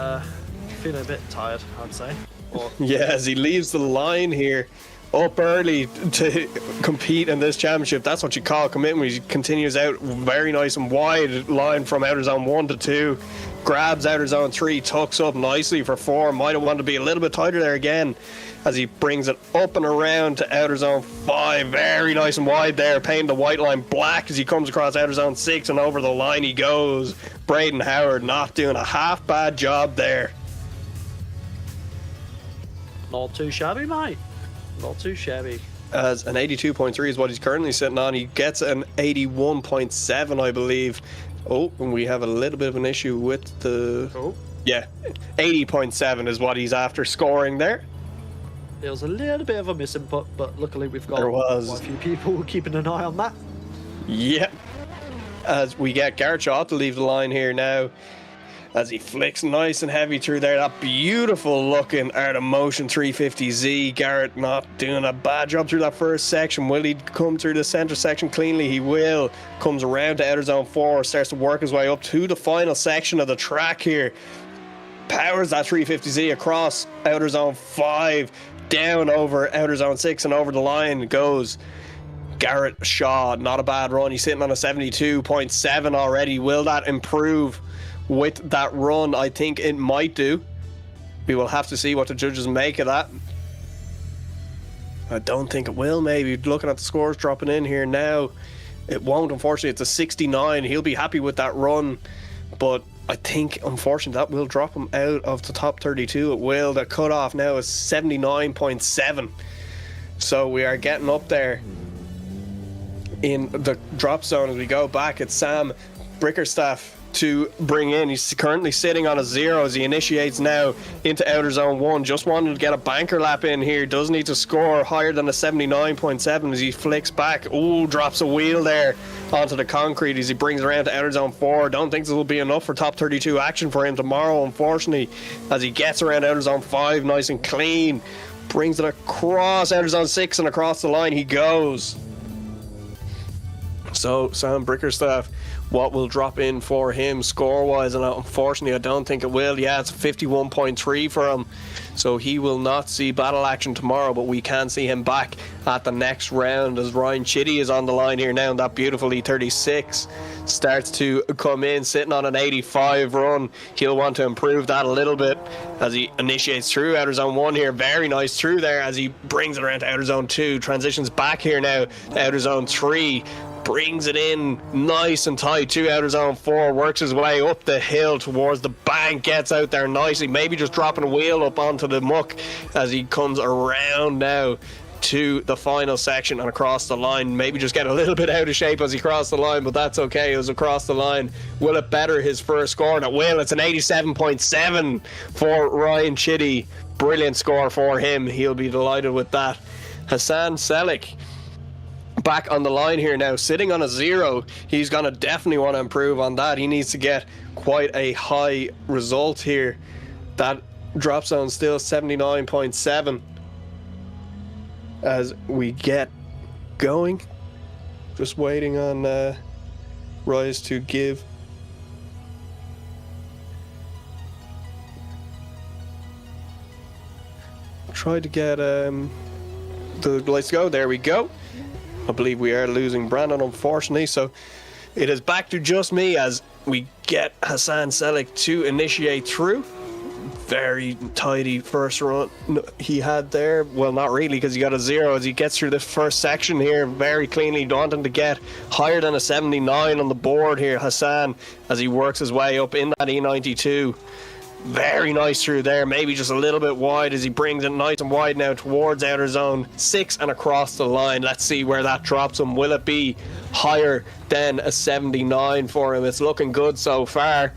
feeling a bit tired, I'd say. Or, yeah, as he leaves the line here, up early to compete in this championship. That's what you call commitment. He continues out very nice and wide line from outer zone 1 to 2, grabs outer zone 3, tucks up nicely for 4. Might have wanted to be a little bit tighter there again as he brings it up and around to outer zone 5. Very nice and wide there, painting the white line black as he comes across outer zone 6, and over the line he goes. Braden Howard not doing a half bad job there. not too shabby, mate. Not too shabby. As an 82.3 is what he's currently sitting on. He gets an 81.7, I believe. Oh, and we have a little bit of an issue with the... Oh. Yeah, 80.7 is what he's after scoring there. There was a little bit of a misinput, but luckily we've got There was. quite a few people keeping an eye on that. Yeah. As we get Garrett Shaw to leave the line here now, as he flicks nice and heavy through there. That beautiful looking Art of Motion 350Z. Garrett not doing a bad job through that first section. Will he come through the center section cleanly? He will. Comes around to outer zone 4, starts to work his way up to the final section of the track here. Powers that 350Z across outer zone 5, down over outer zone 6, and over the line goes Garrett Shaw. Not a bad run. He's sitting on a 72.7 already. Will that improve with that run? I think it might do. We will have to see what the judges make of that. I don't think it will. Maybe looking at the scores dropping in here now, it won't. Unfortunately, it's a 69. He'll be happy with that run, but I think unfortunately that will drop him out of the top 32. It will. The cutoff now is 79.7, so we are getting up there in the drop zone. As we go back, it's Sam Brickerstaff to bring in. He's currently sitting on a 0 as he initiates now into outer zone 1. Just wanted to get a banker lap in here. Does need to score higher than a 79.7 as he flicks back. Ooh, drops a wheel there onto the concrete as he brings around to outer zone 4. Don't think this will be enough for top 32 action for him tomorrow, unfortunately, as he gets around outer zone 5 nice and clean. Brings it across outer zone 6 and across the line he goes. So Sam Brickerstaff, what will drop in for him score-wise? And unfortunately, I don't think it will. Yeah, it's 51.3 for him. So he will not see battle action tomorrow, but we can see him back at the next round as Ryan Chitty is on the line here now. And that beautiful E36 starts to come in, sitting on an 85 run. He'll want to improve that a little bit as he initiates through outer zone 1 here. Very nice through there as he brings it around to outer zone 2. Transitions back here now to outer zone 3. Brings it in nice and tight to outer zone 4, works his way up the hill towards the bank, gets out there nicely, maybe just dropping a wheel up onto the muck as he comes around now to the final section and across the line. Maybe just get a little bit out of shape as he crossed the line, but that's okay. It was across the line. Will it better his first score? And it will. It's an 87.7 for Ryan Chitty. Brilliant score for him. He'll be delighted with that. Hassan Selik back on the line here now, sitting on a 0. He's gonna definitely want to improve on that. He needs to get quite a high result here. That drop zone still 79.7 as we get going. Just waiting on Rise to give try to get the lights to go. There we go. I believe we are losing Brandon, unfortunately, so it is back to just me as we get Hassan Selik to initiate through. Very tidy first run he had there. Well, not really, because he got a 0 as he gets through this first section here very cleanly, wanting to get higher than a 79 on the board here, Hassan, as he works his way up in that E92. Very nice through there, maybe just a little bit wide as he brings it nice and wide now towards outer zone 6 and across the line. Let's see where that drops him. Will it be higher than a 79 for him? It's looking good so far.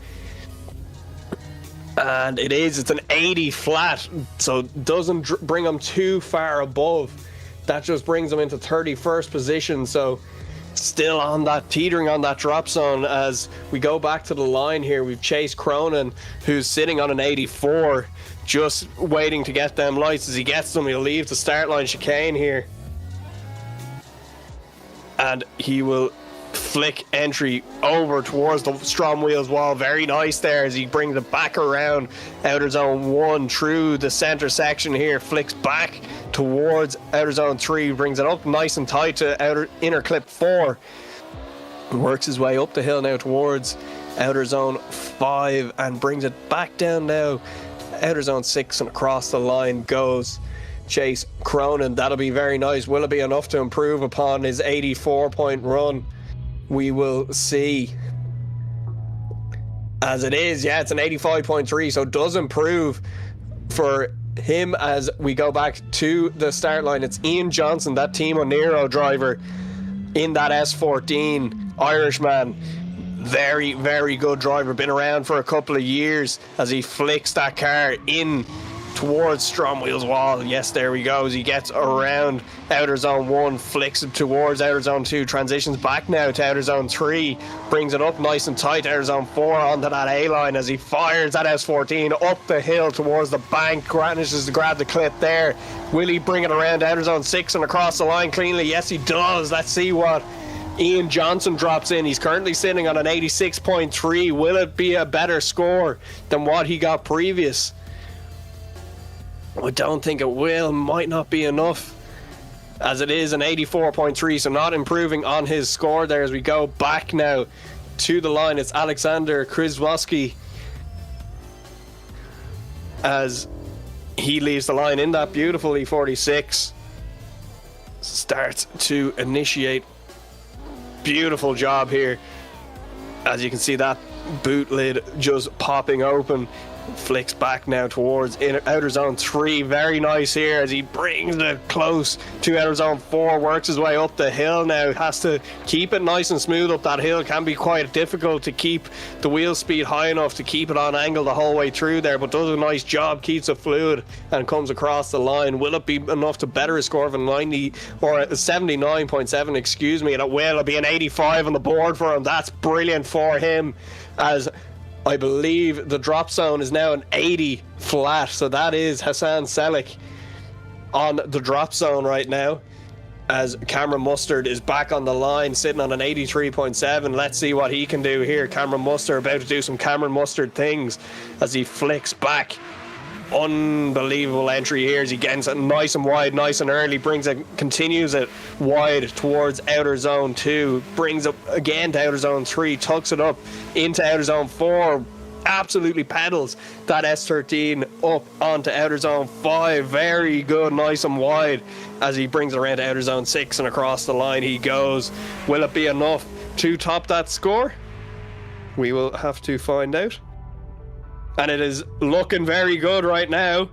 And it is. It's an 80 flat, so doesn't bring him too far above. That just brings him into 31st position, so still on that, teetering on that drop zone. As we go back to the line here, we've Chase Cronin, who's sitting on an 84, just waiting to get them lights. As he gets them, he'll leave the start line chicane here, and he will flick entry over towards the STRO M Wheels wall. Very nice there as he brings it back around outer zone 1 through the center section here, flicks back towards outer zone 3, brings it up nice and tight to inner clip 4, works his way up the hill now towards outer zone 5 and brings it back down now outer zone 6, and across the line goes Chase Cronin. That'll be very nice. Will it be enough to improve upon his 84-point run? We will see. As it is, yeah, it's an 85.3, so it does improve for him as we go back to the start line. It's Ian Johnson, that Team O'Neill driver in that S14, Irishman. Very, very good driver. Been around for a couple of years as he flicks that car in towards STRO M Wheels wall. Yes, there we go. As he gets around outer zone 1, flicks it towards outer zone 2, transitions back now to outer zone 3, brings it up nice and tight, outer zone 4 onto that A-line as he fires that S14 up the hill towards the bank, manages to grab the clip there. Will he bring it around outer zone 6 and across the line cleanly? Yes, he does. Let's see what Ian Johnson drops in. He's currently sitting on an 86.3. Will it be a better score than what he got previous? I don't think it will. Might not be enough, as it is an 84.3, so not improving on his score there. As we go back now to the line, it's Alexander Krzyzewski as he leaves the line in that beautiful E46. Starts to initiate. Beautiful job here. As you can see, that boot lid just popping open. Flicks back now towards outer zone 3. Very nice here as he brings it close to outer zone 4. Works his way up the hill now. Has to keep it nice and smooth up that hill. Can be quite difficult to keep the wheel speed high enough to keep it on angle the whole way through there, but does a nice job. Keeps it fluid and comes across the line. Will it be enough to better a score of a 90 or a 79.7, excuse me? And it will. It'll be an 85 on the board for him. That's brilliant for him, as I believe the drop zone is now an 80 flat, so that is Hassan Selik on the drop zone right now, as Cameron Mustard is back on the line sitting on an 83.7. Let's see what he can do here. Cameron Mustard about to do some Cameron Mustard things as he flicks back. Unbelievable entry here as he gets it nice and wide, nice and early, brings it, continues it wide towards outer zone 2, brings it again to outer zone 3, tucks it up into outer zone 4, absolutely pedals that S13 up onto outer zone 5. Very good, nice and wide as he brings it around to outer zone 6 and across the line he goes. Will it be enough to top that score? We will have to find out. And it is looking very good right now.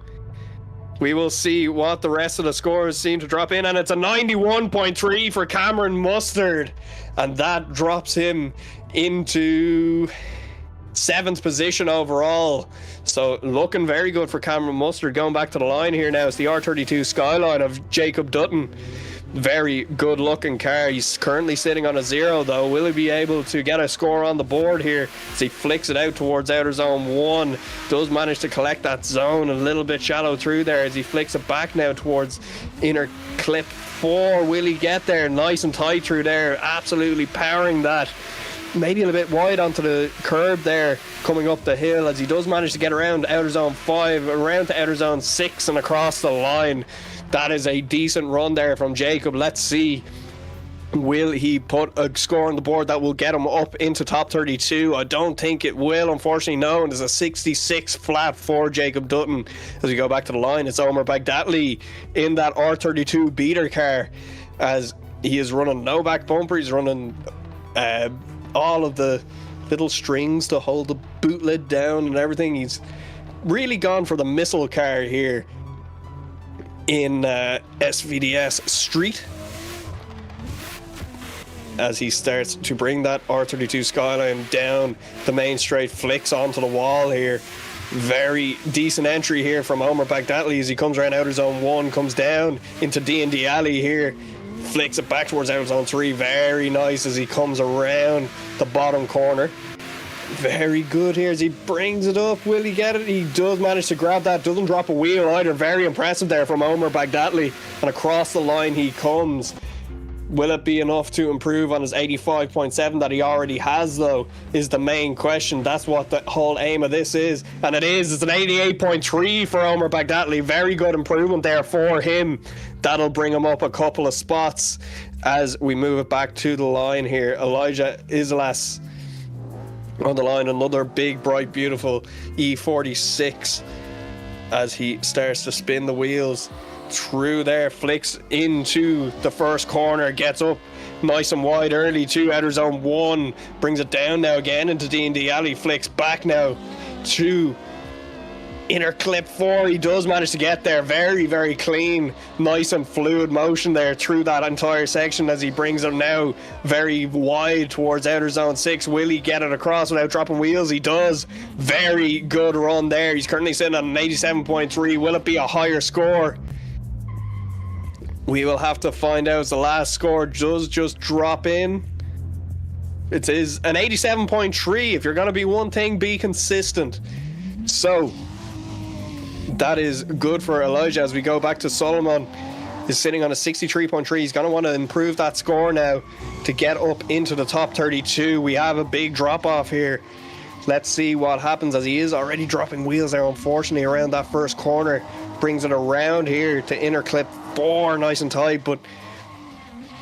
We will see what the rest of the scores seem to drop in. And it's a 91.3 for Cameron Mustard. And that drops him into 7th position overall. So looking very good for Cameron Mustard. Going back to the line here now, it's the R32 Skyline of Jacob Dutton. Very good looking car. He's currently sitting on a 0 though. Will he be able to get a score on the board here as he flicks it out towards outer zone 1? Does manage to collect that zone a little bit shallow through there as he flicks it back now towards inner clip 4. Will he get there nice and tight through there? Absolutely powering that. Maybe a bit wide onto the curb there coming up the hill as he does manage to get around outer zone 5, around to outer zone 6 and across the line. That is a decent run there from Jacob. Let's see, will he put a score on the board that will get him up into top 32? I don't think it will, unfortunately. No, and there's a 66 flat for Jacob Dutton. As we go back to the line, it's Omar Baghdadi in that R32 beater car as he is running no back bumper. He's running all of the little strings to hold the boot lid down and everything. He's really gone for the missile car here in SVDS Street as he starts to bring that R32 Skyline down the main straight, flicks onto the wall here. Very decent entry here from Omar Baghdadi as he comes around outer zone 1, comes down into D&D Alley here, flicks it back towards outer zone 3. Very nice as he comes around the bottom corner. Very good here as he brings it up. Will he get it? He does manage to grab that. Doesn't drop a wheel either. Very impressive there from Omar Baghdadi. And across the line he comes. Will it be enough to improve on his 85.7 that he already has, though, is the main question. That's what the whole aim of this is. And it is. It's an 88.3 for Omar Baghdadi. Very good improvement there for him. That'll bring him up a couple of spots as we move it back to the line here. Elijah Islas on the line. Another big, bright, beautiful E46 as he starts to spin the wheels through there, flicks into the first corner, gets up nice and wide early to outer zone 1, brings it down now again into D&D alley, flicks back now to inner clip 4. He does manage to get there. Very, very clean, nice and fluid motion there through that entire section as he brings it now very wide towards outer zone 6. Will he get it across without dropping wheels? He does. Very good run there. He's currently sitting on an 87.3. Will it be a higher score? We will have to find out as the last score does just drop in. It is an 87.3. If you're going to be one thing, be consistent. So that is good for Elijah. As we go back to Solomon, is sitting on a 63.3. He's going to want to improve that score now to get up into the top 32. We have a big drop off here. Let's see what happens, as he is already dropping wheels there, unfortunately, around that first corner. Brings it around here to inner clip 4, nice and tight, but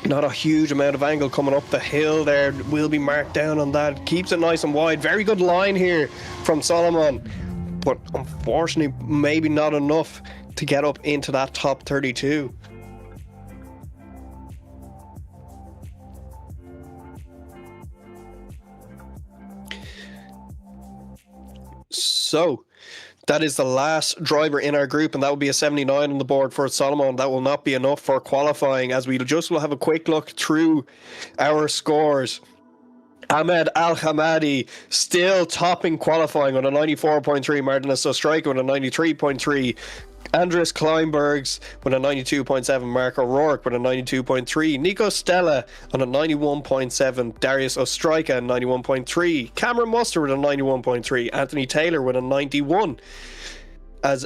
not a huge amount of angle coming up the hill there. Will be marked down on that. Keeps it nice and wide. Very good line here from Solomon, but unfortunately maybe not enough to get up into that top 32. So that is the last driver in our group, and that will be a 79 on the board for Solomon. That will not be enough for qualifying, as we just will have a quick look through our scores. Ahmed Al-Hamadi still topping qualifying with a 94.3. Martin Ostrika with a 93.3. Andres Kleinbergs with a 92.7. Mark O'Rourke with a 92.3. Nico Stella on a 91.7. Darius Ostrika 91.3. Cameron Muster with a 91.3. Anthony Taylor with a 91. As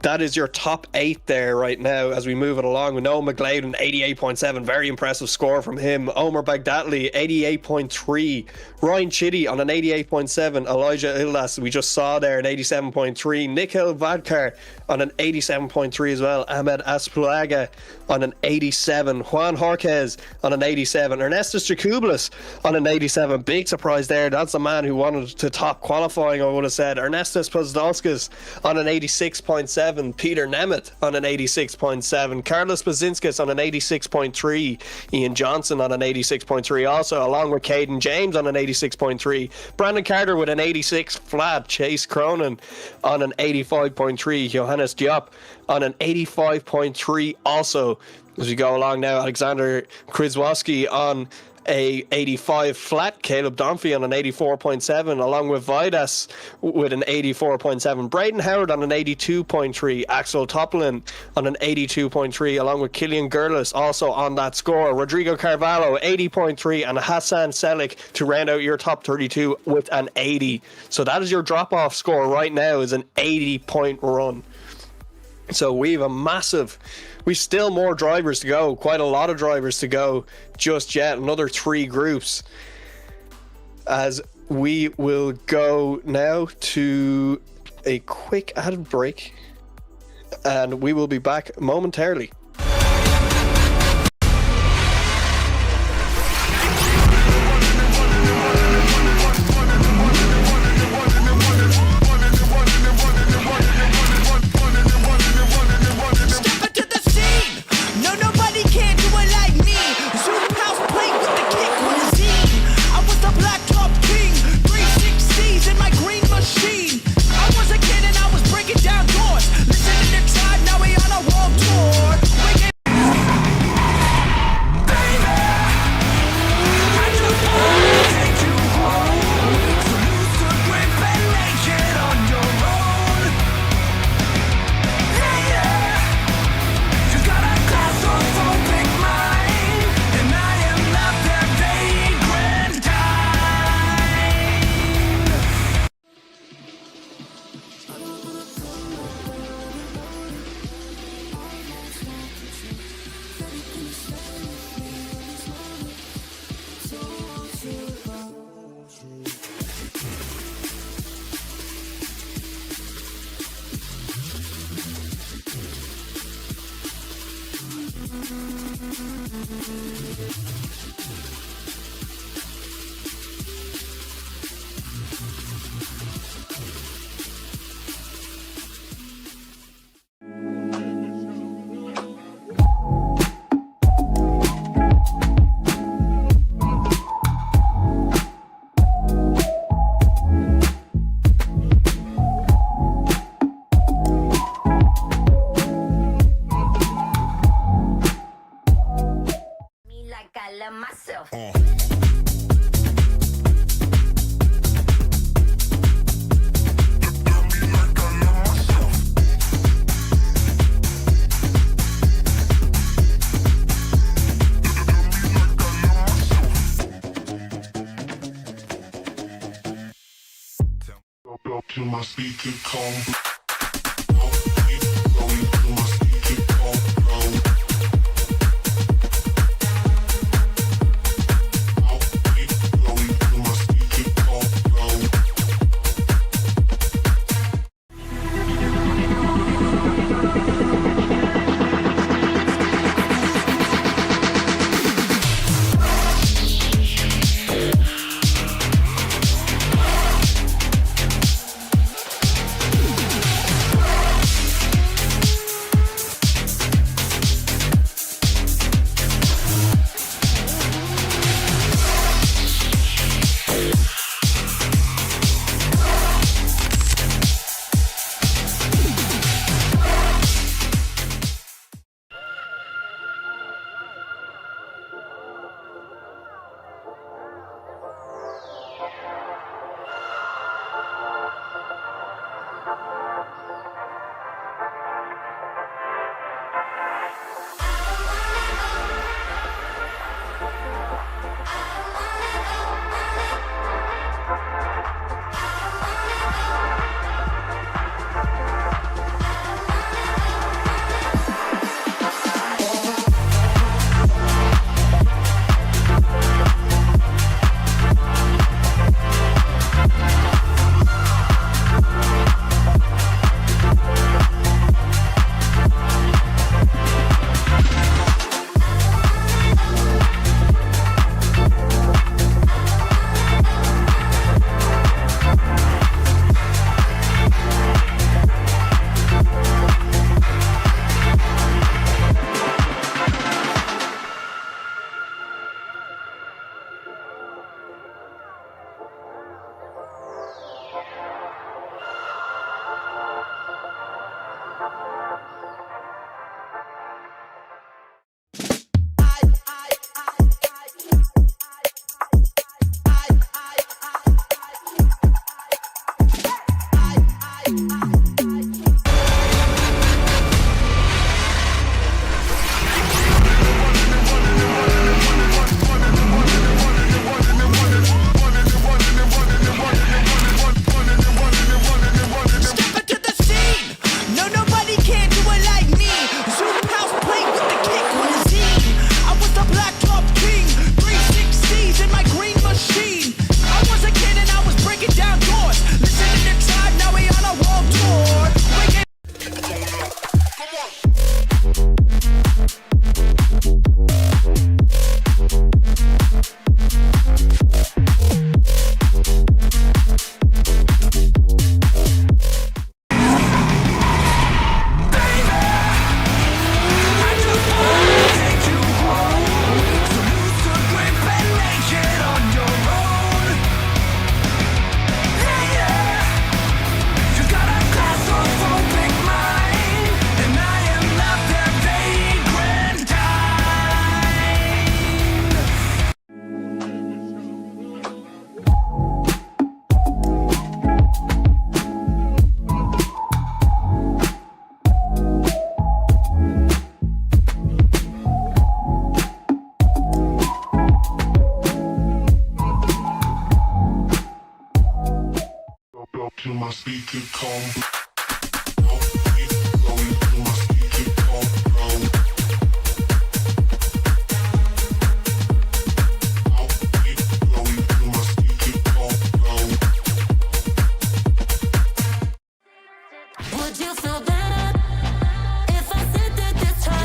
that is your top 8 there right now as we move it along. With Noah Mclellan 88.7, very impressive score from him. Omar Baghdadi 88.3, Ryan Chitty on an 88.7, Elijah Illas we just saw there an 87.3, Nikhil Vadkar on an 87.3 as well, Ahmed Asplaga on an 87, Juan Jorquez on an 87, Ernestus Jacoblis on an 87. Big surprise there. That's the man who wanted to top qualifying, I would have said. Ernestus Pozdolskis on an 86.7, Peter Nemeth on an 86.7, Carlos Bazinskis on an 86.3, Ian Johnson on an 86.3 also, along with Caden James on an 86.3, Brandon Carter with an 86 flat, Chase Cronin on an 85.3, Johannes Diop on an 85.3 also. As we go along now, Alexander Krzyzewski on a 85 flat, Caleb Dunphy on an 84.7, along with Vidas with an 84.7, Braden Howard on an 82.3, Axel Toplin on an 82.3, along with Killian Gerlis also on that score, Rodrigo Carvalho 80.3, and Hassan Selik to round out your top 32 with an 80. So that is your drop-off score right now, is an 80-point run. So we have we've still more drivers to go, quite a lot of drivers to go just yet, another 3 groups, as we will go now to a quick ad break and we will be back momentarily. I was a kid and I was breaking down doors. Listening to Tribe, now we on a world tour. to my speaker combo. Going to my speaker combo. Going to my speaker combo. To my speaker combo. Going to my speaker combo. Going to my speaker combo. Would you feel better if I said that this time?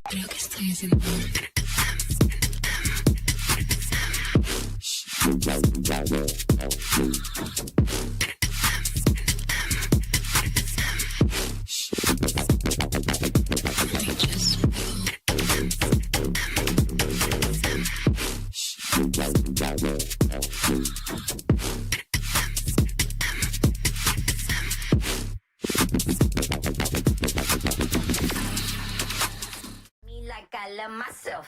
Creo que estoy haciendo Me like I love myself.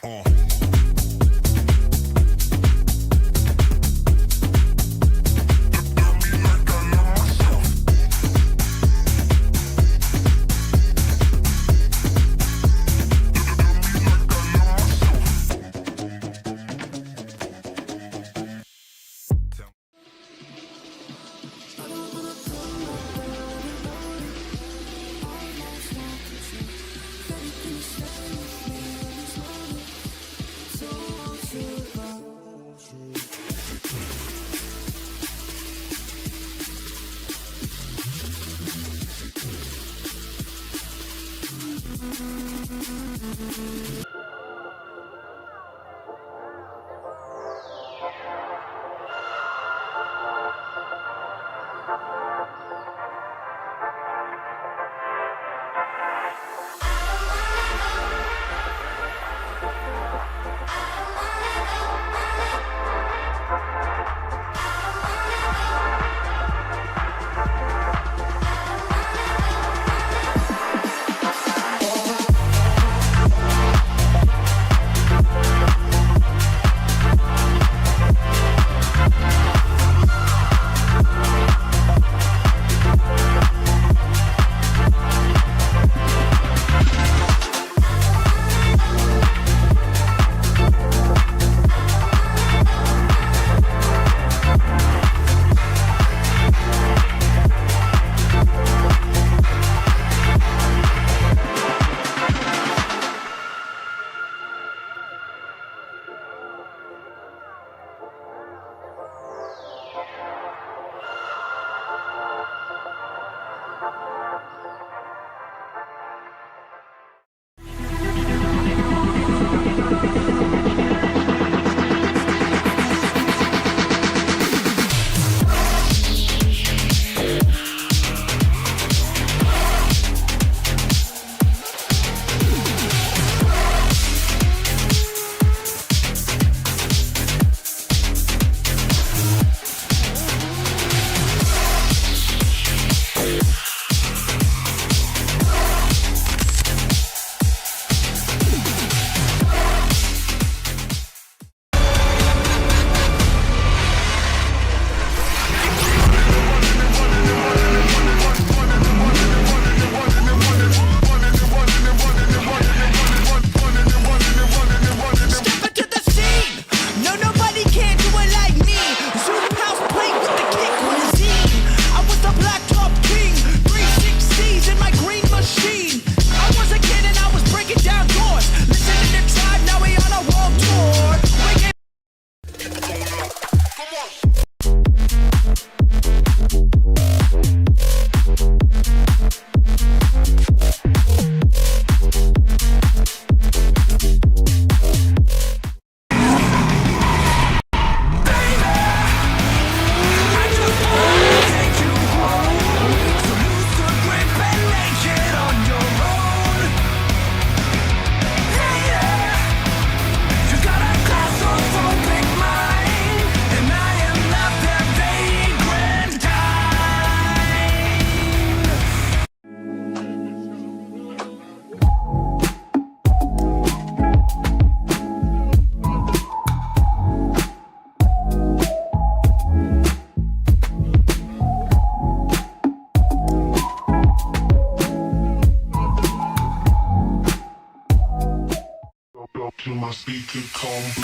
to my speaker combo.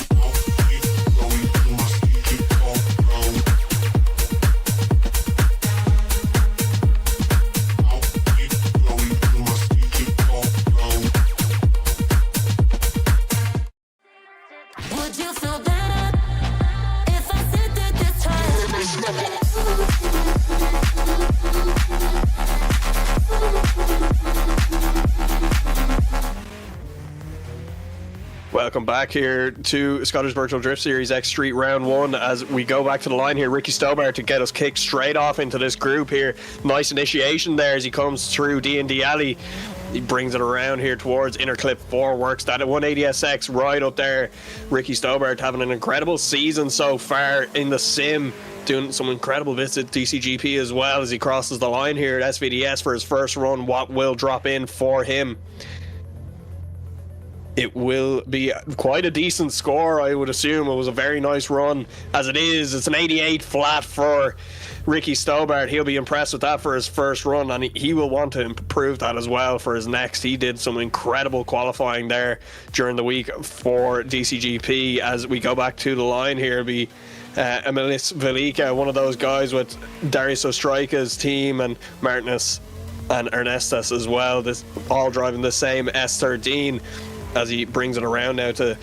Going to my speaker combo. Going to my speaker combo. Would you feel better if I said that this time? Welcome back here to Scottish Virtual Drift Series X Street Round 1 as we go back to the line here. Ricky Stobart to get us kicked straight off into this group here. Nice initiation there as he comes through D&D Alley. He brings it around here towards Inner Clip 4, works that at 180SX right up there. Ricky Stobart having an incredible season so far in the sim, doing some incredible bits at DCGP as well as he crosses the line here at SVDS for his first run. What will drop in for him? it will be quite a decent score, I would assume. It was a very nice run. As it is, it's an 88 flat for Ricky Stobart. He'll be impressed with that for his first run, and he will want to improve that as well for his next. He did some incredible qualifying there during the week for DCGP. As we go back to the line here, it'll be Emilis Velika, one of those guys with Darius Ostrika's team, and Martinez and Ernestas as well. This all driving the same S13 as he brings it around now to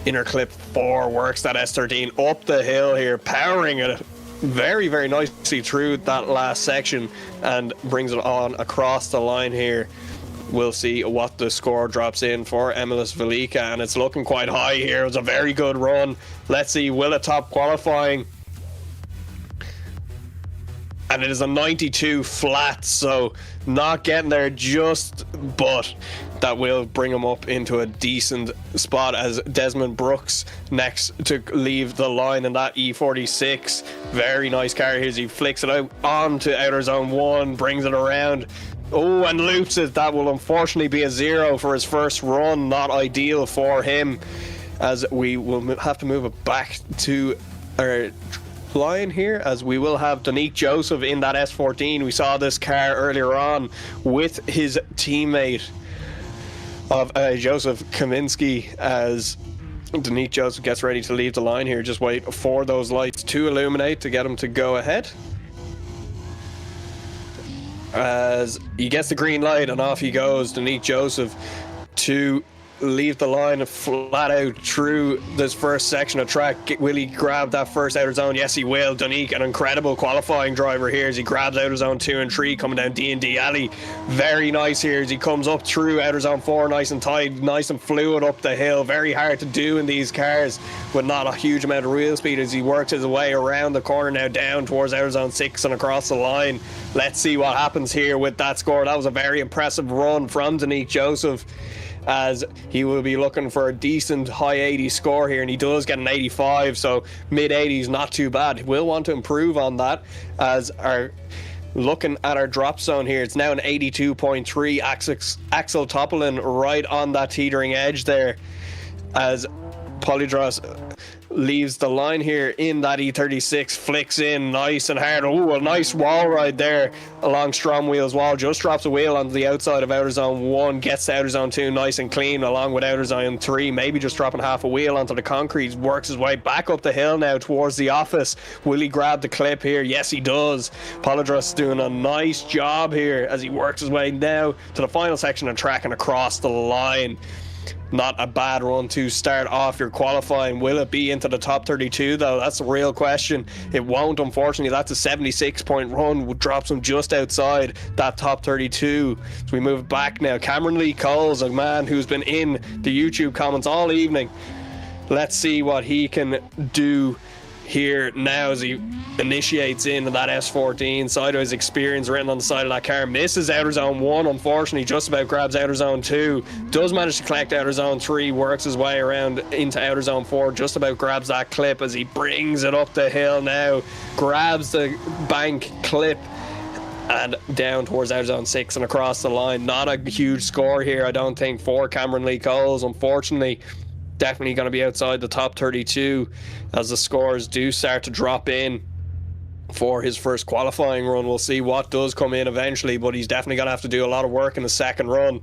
inner clip 4, works that S13 up the hill here, powering it very, very nicely through that last section and brings it on across the line here. We'll see what the score drops in for Emilis Velika, and it's looking quite high here. It was a very good run. Let's see, will it top qualifying? And it is a 92 flat, so not getting there just, but that will bring him up into a decent spot as Desmond Brooks next to leave the line in that E46. Very nice car here as he flicks it out onto outer zone 1, brings it around. Oh, and loops it. That will unfortunately be a 0 for his first run. Not ideal for him, as we will have to move it back to our line here, as we will have Danique Joseph in that S14. We saw this car earlier on with his teammate of Joseph Kaminski, as Danique Joseph gets ready to leave the line here. Just wait for those lights to illuminate to get him to go ahead. As he gets the green light and off he goes, Danique Joseph, to leave the line flat out through this first section of track. Will he grab that first outer zone? Yes, he will. Danique, an incredible qualifying driver here as he grabs outer zone 2 and 3 coming down D&D alley. Very nice here as he comes up through outer zone 4, nice and tight, nice and fluid up the hill. Very hard to do in these cars with not a huge amount of wheel speed as he works his way around the corner now down towards outer zone 6 and across the line. Let's see what happens here with that score. That was a very impressive run from Danique Joseph, as he will be looking for a decent high 80 score here, and he does get an 85, so mid 80s not too bad. We'll want to improve on that, as our looking at our drop zone here, it's now an 82.3. Axel Topolin right on that teetering edge there, as Polydros leaves the line here in that E36, flicks in nice and hard. Oh, a nice wall ride there along STRO M Wheels wall, just drops a wheel onto the outside of outer zone 1, gets to outer zone 2 nice and clean along with outer zone 3, maybe just dropping half a wheel onto the concrete, works his way back up the hill now towards the office. Will he grab the clip here? Yes, he does. Polydros doing a nice job here as he works his way now to the final section of track and across the line. Not a bad run to start off your qualifying. Will it be into the top 32 though? That's the real question. It won't, unfortunately. That's a 76-point run, drops him just outside that top 32. So we move back now. Cameron Lee Coles, a man who's been in the YouTube comments all evening. Let's see what he can do here now as he initiates into that S14. Sideways experience written on the side of that car. Misses outer zone 1, unfortunately. Just about grabs outer zone 2. Does manage to collect outer zone 3. Works his way around into outer zone 4. Just about grabs that clip as he brings it up the hill now. Grabs the bank clip and down towards outer zone 6 and across the line. Not a huge score here, I don't think, for Cameron Lee Coles, unfortunately. Definitely going to be outside the top 32 as the scores do start to drop in for his first qualifying run. We'll see what does come in eventually, but he's definitely going to have to do a lot of work in the second run,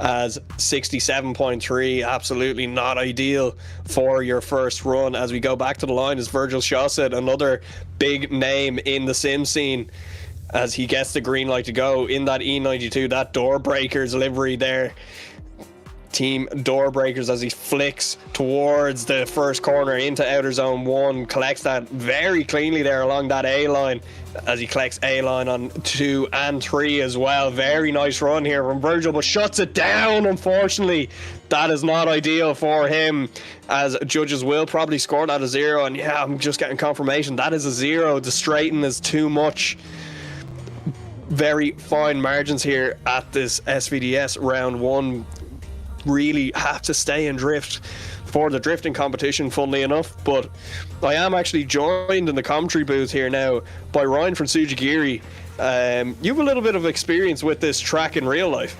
as 67.3, absolutely not ideal for your first run. As we go back to the line, is Virgil Shawcett, another big name in the sim scene, as he gets the green light to go in that E92, that door breakers livery there. Team door breakers, as he flicks towards the first corner into outer zone 1, collects that very cleanly there along that A line, as he collects A line on 2 and 3 as well. Very nice run here from Virgil, but shuts it down, unfortunately. That is not ideal for him, as judges will probably score that a 0, and yeah, I'm just getting confirmation that is a 0. The straighten is too much. Very fine margins here at this SVDS round 1. Really have to stay in drift for the drifting competition, funnily enough. But I am actually joined in the commentary booth here now by Ryan from Tsuji. You have a little bit of experience with this track in real life.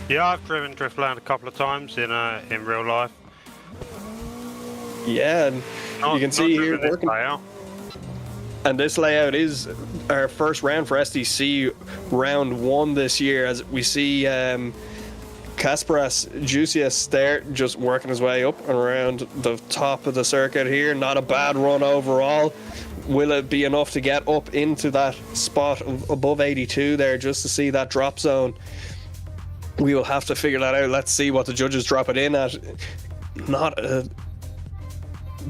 Yeah, I've driven Driftland a couple of times in real life. Yeah, and you can see here working. And this layout is our first round for SDC round 1 this year, as we see Kasparas Jusius there just working his way up and around the top of the circuit here. Not a bad run overall. Will it be enough to get up into that spot of above 82 there just to see that drop zone? We will have to figure that out. Let's see what the judges drop it in at. Not a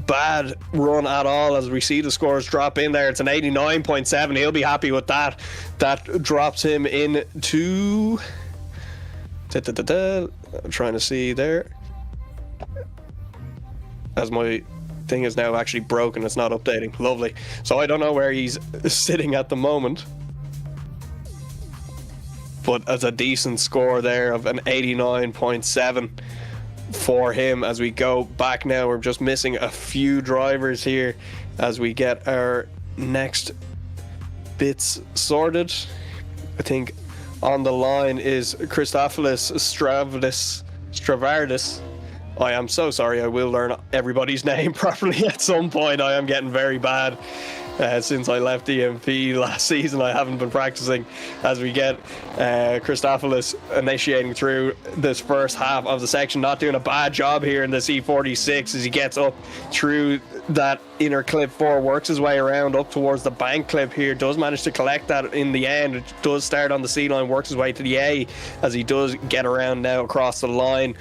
bad run at all as we see the scores drop in there. It's an 89.7. He'll be happy with that. That drops him in to... I'm trying to see there. As my thing is now actually broken, it's not updating. Lovely. So I don't know where he's sitting at the moment, but as a decent score there of an 89.7 for him. As we go back now, we're just missing a few drivers here as we get our next bits sorted. I think on the line is Christofilis Stravardis. I am so sorry. I will learn everybody's name properly at some point. I am getting very bad. Since I left DMP last season, I haven't been practicing. As we get Christofilis initiating through this first half of the section, not doing a bad job here in the C46 as he gets up through that inner clip 4, works his way around up towards the bank clip here, does manage to collect that in the end. It does start on the C line, works his way to the A as he does get around now across the line.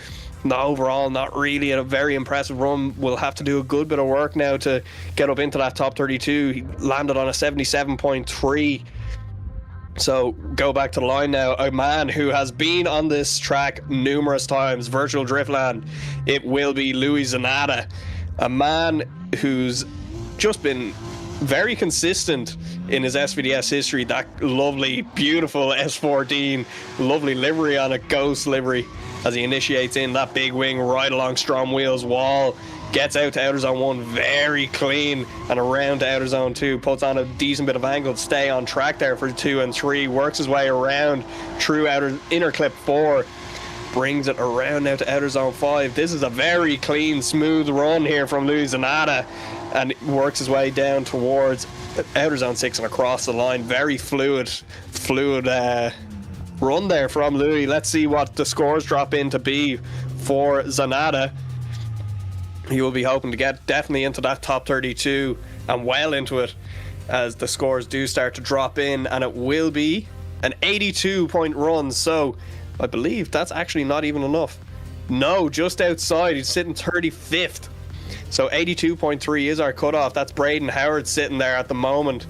No, overall, not really a very impressive run. We'll have to do a good bit of work now to get up into that top 32. He landed on a 77.3. So go back to the line now. A man who has been on this track numerous times, Virtual Driftland. It will be Louis Zanata, a man who's just been very consistent in his SVDS history. That lovely, beautiful S14, lovely livery on a Ghost livery, as he initiates in that big wing right along STRO M Wheels wall, gets out to outer zone 1 very clean and around to outer zone 2, puts on a decent bit of angle to stay on track there for 2 and 3, works his way around through inner clip 4, brings it around now to outer zone 5. This is a very clean, smooth run here from Louis Zanata, and works his way down towards outer zone 6 and across the line. Very fluid run there from Louis. Let's see what the scores drop in to be for Zanata. He will be hoping to get definitely into that top 32 and well into it as the scores do start to drop in, and it will be an 82 point run. So I believe that's actually not even enough. No, just outside. He's sitting 35th. So 82.3 is our cutoff. That's Braden Howard sitting there at the moment,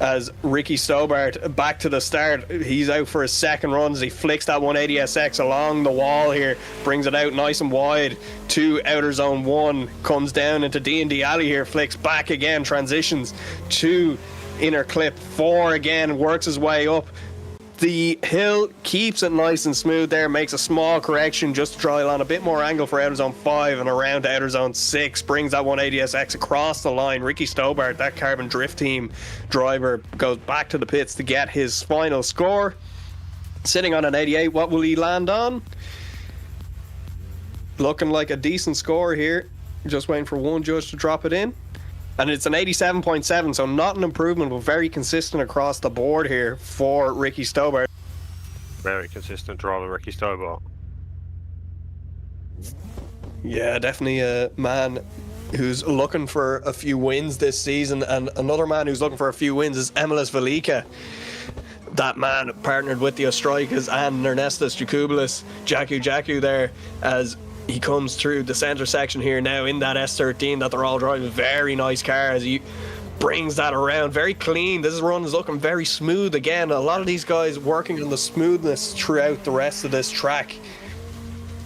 as Ricky Stobart back to the start. He's out for his second run as he flicks that 180SX along the wall here, brings it out nice and wide to outer zone 1, comes down into D&D alley here, flicks back again, transitions to inner clip 4 again, works his way up the hill, keeps it nice and smooth there, makes a small correction just to try on a bit more angle for outer zone 5 and around to outer zone 6, brings that 180SX across the line. Ricky Stobart, that Carbon Drift Team driver, goes back to the pits to get his final score, sitting on an 88. What will he land on? Looking like a decent score here, just waiting for one judge to drop it in. And it's an 87.7, so not an improvement, but very consistent across the board here for Ricky Stobart. Very consistent driver, Ricky Stobart. Yeah, definitely a man who's looking for a few wins this season, and another man who's looking for a few wins is Emilis Velika. That man partnered with the Ostrikas and Ernestus Jakubulis, there, as he comes through the center section here now in that S13 that they're all driving. Very nice car as he brings that around. Very clean. This run is looking very smooth again. A lot of these guys working on the smoothness throughout the rest of this track.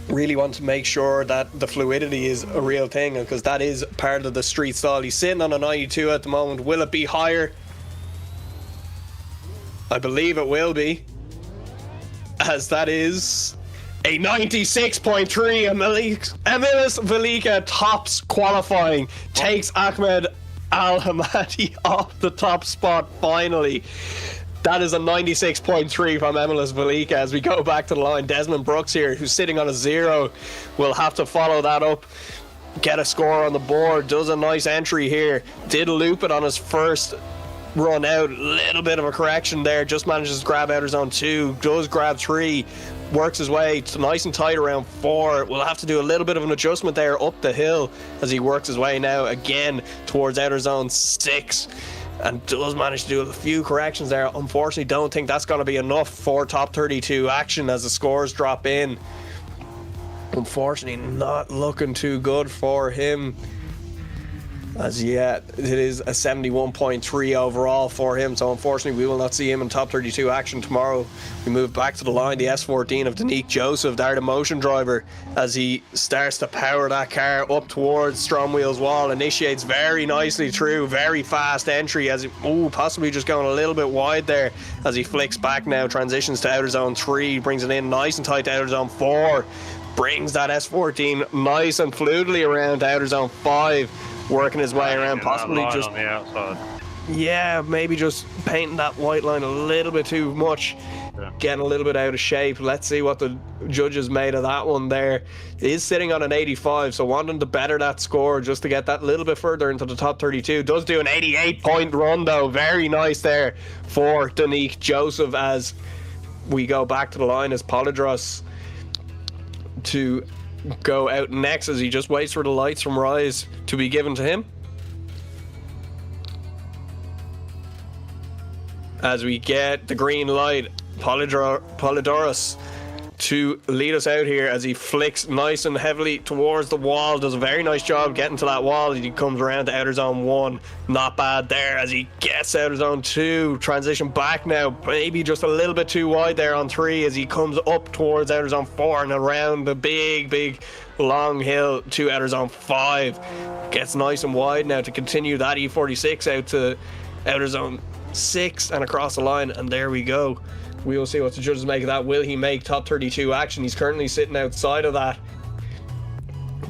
Really want to make sure that the fluidity is a real thing, because that is part of the street style. He's sitting on a 92 at the moment. Will it be higher? I believe it will be, as that is a 96.3. Emilis Velika tops qualifying, takes Ahmed Al Hamadi off the top spot finally. That is a 96.3 from Emilis Velika. As we go back to the line, Desmond Brooks here, who's sitting on a 0, will have to follow that up, get a score on the board. Does a nice entry here. Did loop it on his first run out. Little bit of a correction there. Just manages to grab outer zone 2. Does grab 3. Works his way to nice and tight around 4. We'll have to do a little bit of an adjustment there up the hill as he works his way now again towards outer zone 6. And does manage to do a few corrections there. Unfortunately, don't think that's going to be enough for top 32 action as the scores drop in. Unfortunately, not looking too good for him as yet. It is a 71.3 overall for him, so unfortunately we will not see him in top 32 action tomorrow. We move back to the line, the S14 of Danique Joseph, there the motion driver, as he starts to power that car up towards STRO M Wheels wall. Initiates very nicely through, very fast entry as he, possibly just going a little bit wide there as he flicks back now, transitions to outer zone 3, brings it in nice and tight to outer zone 4, brings that S14 nice and fluidly around to outer zone 5, working his way around, possibly just on the outside. Yeah, maybe just painting that white line a little bit too much, getting a little bit out of shape. Let's see what the judges made of that one there. It is sitting on an 85, so wanting to better that score just to get that little bit further into the top 32. Does do an 88-point run though, very nice there for Danique Joseph as we go back to the line as Polydros to go out next as he just waits for the lights from Rise to be given to him. As we get the green light, Polydorus to lead us out here as he flicks nice and heavily towards the wall. Does a very nice job getting to that wall as he comes around to outer zone 1. Not bad there as he gets outer zone 2. Transition back now, maybe just a little bit too wide there on 3 as he comes up towards outer zone 4 and around the big long hill to outer zone 5. Gets nice and wide now to continue that E46 out to outer zone 6 and across the line, and there we go. We will see what the judges make of that. Will he make top 32 action? He's currently sitting outside of that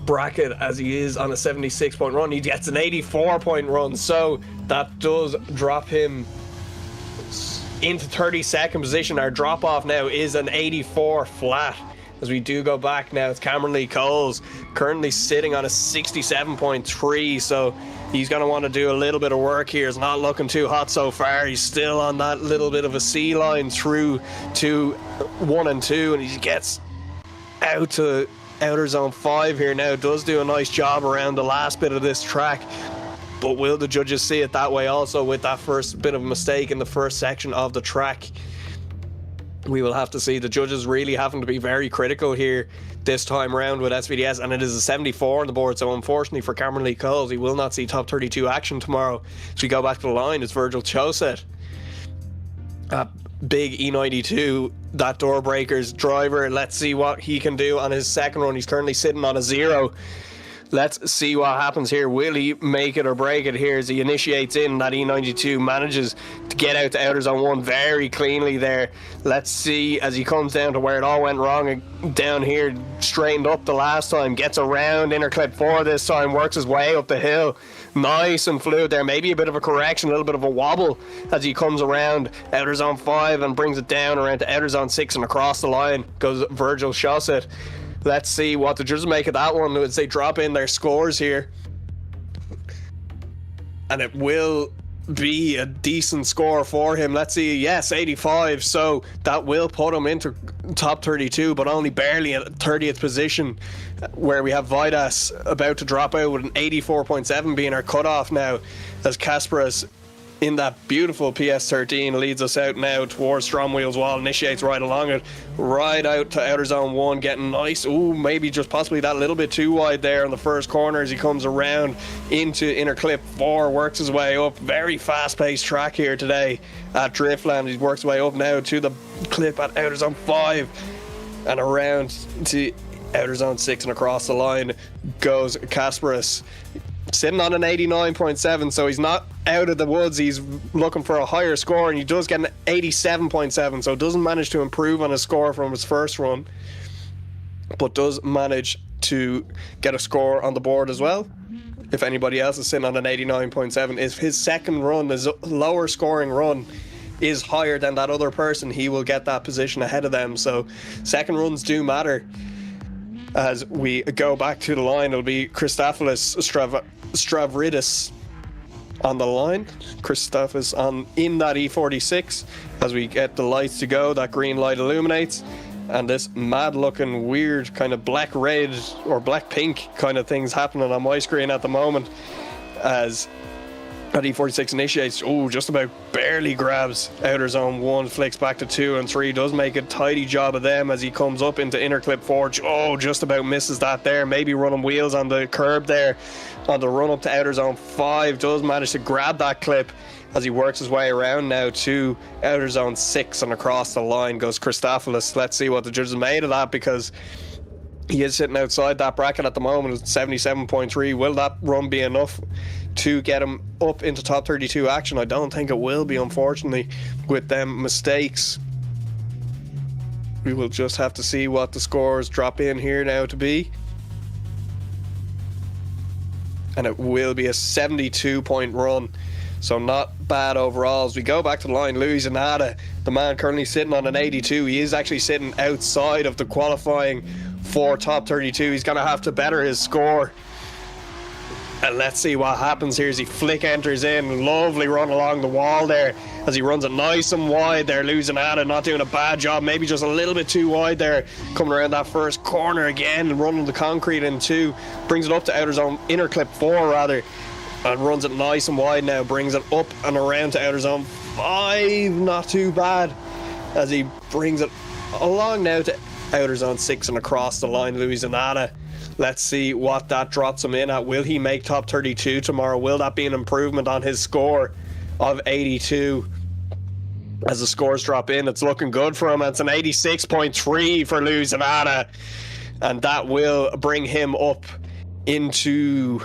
bracket as he is on a 76-point run. He gets an 84-point run, so that does drop him into 32nd position. Our drop off now is an 84 flat. As we do go back now, it's Cameron Lee Coles currently sitting on a 67.3, so he's going to want to do a little bit of work here. It's not looking too hot so far. He's still on that little bit of a C line through to 1 and 2, and he gets out to outer zone 5 here now. Does do a nice job around the last bit of this track, but will the judges see it that way also with that first bit of a mistake in the first section of the track? We will have to see. The judges really having to be very critical here this time around with SVDS, and it is a 74 on the board, so unfortunately for Cameron Lee Coles, he will not see top 32 action tomorrow. As we go back to the line, it's Virgil Choset, big E92, that door breakers driver. Let's see what he can do on his second run. He's currently sitting on a 0. Let's see what happens here. Will he make it or break it here as he initiates in that E92, manages to get out to outer zone 1 very cleanly there. Let's see as he comes down to where it all went wrong down here, straightened up the last time, gets around inner clip 4 this time, works his way up the hill. Nice and fluid there, maybe a bit of a correction, a little bit of a wobble as he comes around outer zone 5 and brings it down around to outer zone 6 and across the line goes Virgil Choset. Let's see what the judges make of that one as they drop in their scores here. And it will be a decent score for him. Let's see, yes, 85, so that will put him into top 32, but only barely at 30th position, where we have Vidas about to drop out with an 84.7 being our cutoff now, as Kasparas in that beautiful PS13 leads us out now towards STRO M Wheels wall, initiates right along it, right out to outer zone 1, getting nice. Maybe just possibly that little bit too wide there on the first corner as he comes around into inner clip 4, works his way up. Very fast-paced track here today at Driftland. He works his way up now to the clip at outer zone 5 and around to outer zone 6 and across the line goes Kasparas, sitting on an 89.7, so he's not out of the woods. He's looking for a higher score, and he does get an 87.7, so doesn't manage to improve on his score from his first run, but does manage to get a score on the board as well. If anybody else is sitting on an 89.7, is his second run, his lower scoring run is higher than that other person, he will get that position ahead of them. So second runs do matter. As we go back to the line, it'll be Christopoulos Stavridis on the line. Christopoulos in that E46. As we get the lights to go, that green light illuminates, and this mad looking weird kind of black red or black pink kind of things happening on my screen at the moment as that E46 initiates. Oh, just about barely grabs outer zone 1, flicks back to 2 and 3, does make a tidy job of them as he comes up into inner clip 4. Oh, just about misses that there, maybe running wheels on the curb there on the run up to outer zone 5, does manage to grab that clip as he works his way around now to outer zone 6, and across the line goes Christopoulos. Let's see what the judges made of that, because he is sitting outside that bracket at the moment at 77.3. Will that run be enough to get him up into top 32 action? I don't think it will be, unfortunately, with them mistakes. We will just have to see what the scores drop in here now to be. And it will be a 72-point run. So not bad overall. As we go back to the line, Louis Zanata, the man currently sitting on an 82. He is actually sitting outside of the qualifying for top 32. He's going to have to better his score. And let's see what happens here as he flick enters in. Lovely run along the wall there as he runs it nice and wide there. Losing at it, not doing a bad job. Maybe just a little bit too wide there. Coming around that first corner again and running the concrete in 2. Brings it up to outer zone, inner clip 4 rather. And runs it nice and wide now. Brings it up and around to outer zone 5. Not too bad as he brings it along now to outer zone 6 and across the line. Louis Zanata. Let's see what that drops him in at. Will he make top 32 tomorrow? Will that be an improvement on his score of 82? As the scores drop in, it's looking good for him. It's an 86.3 for Louis Zanata. And that will bring him up into...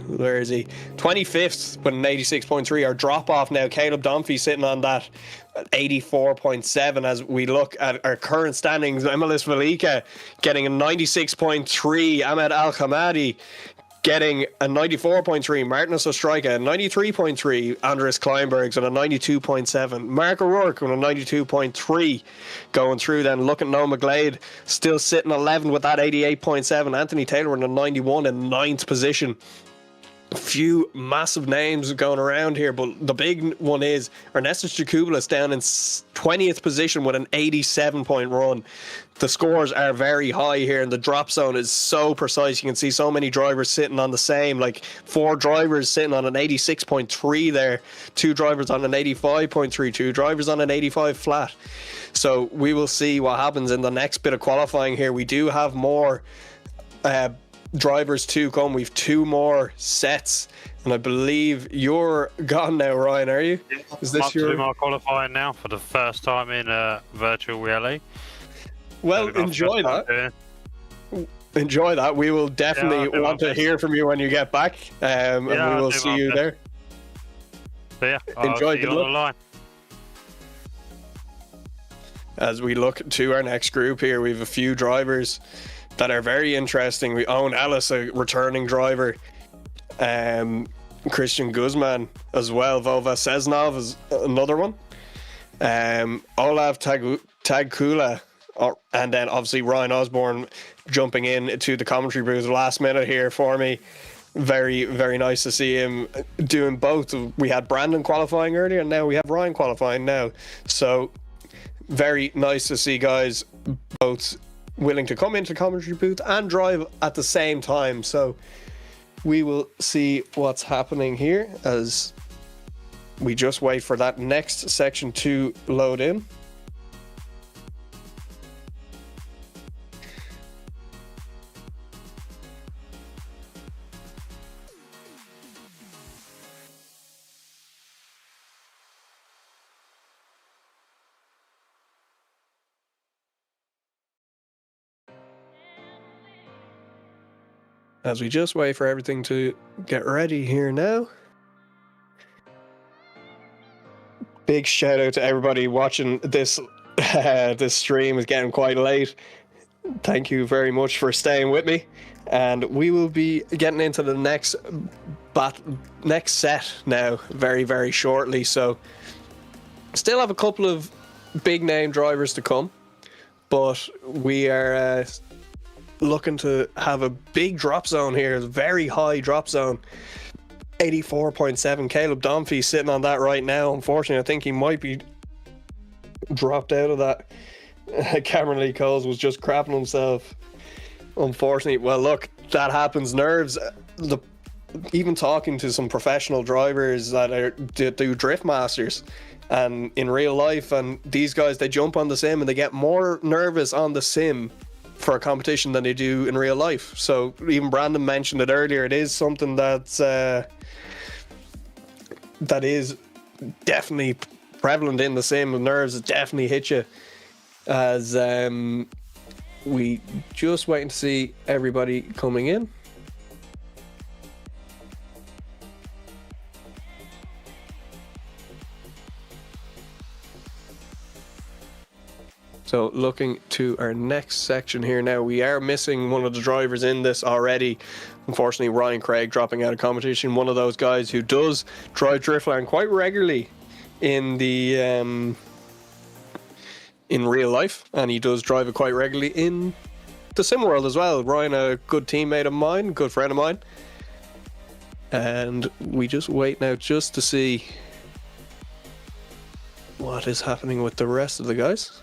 where is he? 25th with an 86.3. Our drop off now, Caleb Dunphy sitting on that 84.7. As we look at our current standings, Emilis Velika getting a 96.3. Ahmed Al Khamadi getting a 94.3. Martinus Ostrika, a 93.3. Andres Kleinbergs on a 92.7. Mark O'Rourke on a 92.3. Going through then, look at Noah McGlade, still sitting 11 with that 88.7. Anthony Taylor in a 91 in 9th position. A few massive names going around here, but the big one is Ernestus Jacoubelis down in 20th position with an 87-point run. The scores are very high here, and the drop zone is so precise. You can see so many drivers sitting on the same, like 4 drivers sitting on an 86.3 there, 2 drivers on an 85.3, 2 drivers on an 85 flat. So we will see what happens in the next bit of qualifying here. We do have more drivers to come. We've 2 more sets, and I believe you're gone now, Ryan, are you? Yeah, is this your... my qualifying now for the first time in virtual reality. Well, enjoy that. Enjoy that. We will definitely want to hear from you when you get back, and we will see you there. So yeah, enjoy. Good luck. As we look to our next group here, we have a few drivers that are very interesting. We own Ellis, a returning driver. Christian Guzman as well. Vova Seznov is another one. Olav Tagkula. And then obviously Ryan Osborne jumping in to the commentary booth last minute here for me. Very, very nice to see him doing both. We had Brandon qualifying earlier, and now we have Ryan qualifying now. So very nice to see guys both willing to come into the commentary booth and drive at the same time. So we will see what's happening here as we just wait for that next section to load in. As we just wait for everything to get ready here now. Big shout out to everybody watching this. This stream is getting quite late. Thank you very much for staying with me. And we will be getting into the next set now very, very shortly. So Still have a couple of big name drivers to come, but we are looking to have a big drop zone here, a very high drop zone. 84.7. Caleb Dunphy sitting on that right now. Unfortunately, I think he might be dropped out of that. Cameron Lee Coles was just crapping himself. Unfortunately, well, look, that happens. Nerves. Even talking to some professional drivers that do drift masters, and in real life, and these guys, they jump on the sim and they get more nervous on the sim for a competition than they do in real life. So even Brandon mentioned it earlier. It is something that's that is definitely prevalent in the sim. The nerves definitely hit you. As we just waiting to see everybody coming in. So looking to our next section here now, we are missing one of the drivers in this already. Unfortunately, Ryan Craig dropping out of competition. One of those guys who does drive Driftland quite regularly in the in real life, and he does drive it quite regularly in the sim world as well. Ryan, a good teammate of mine, good friend of mine, and we just wait now just to see what is happening with the rest of the guys.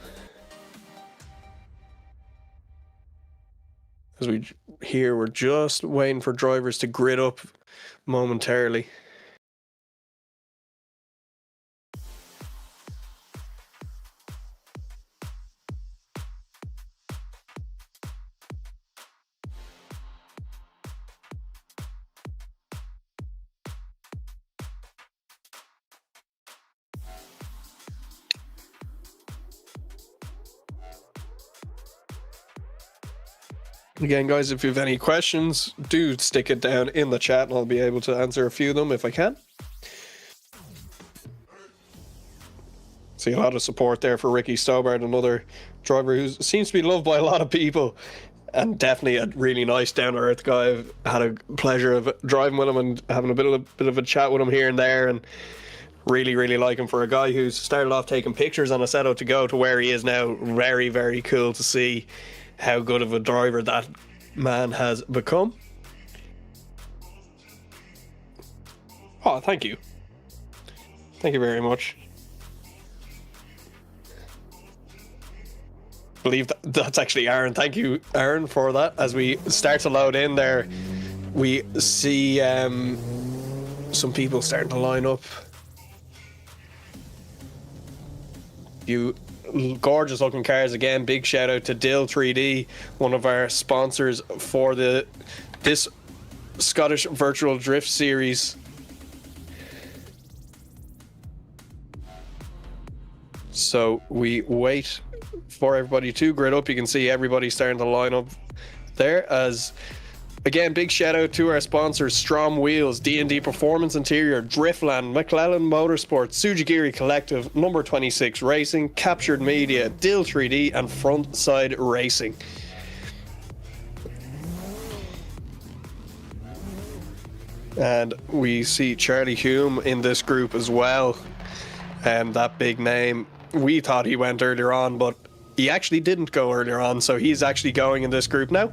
As we're just waiting for drivers to grid up momentarily. Again, guys, if you have any questions, do stick it down in the chat and I'll be able to answer a few of them if I can. See a lot of support there for Ricky Stobart, another driver who seems to be loved by a lot of people, and definitely a really nice, down-to-earth guy. I've had a pleasure of driving with him and having a bit of a chat with him here and there, and really, really like him for a guy who's started off taking pictures on Assetto to go to where he is now. Very, very cool to see how good of a driver that man has become. Oh, thank you. Thank you very much. I believe that's actually Aaron. Thank you, Aaron, for that. As we start to load in there, we see some people starting to line up. You gorgeous looking cars again. Big shout out to Dill 3D, one of our sponsors for this Scottish Virtual Drift Series. So we wait for everybody to grid up. You can see everybody starting to line up there. As again, big shout out to our sponsors: STRO M Wheels, DND Performance Interior, Driftland, Mclellan Motorsport, Tsuji Collective, Number 26 Racing, Kaptured Media, Dill 3D, and Frontside Racing. And we see Charlie Hume in this group as well, and that big name. We thought he went earlier on, but he actually didn't go earlier on, so he's actually going in this group now.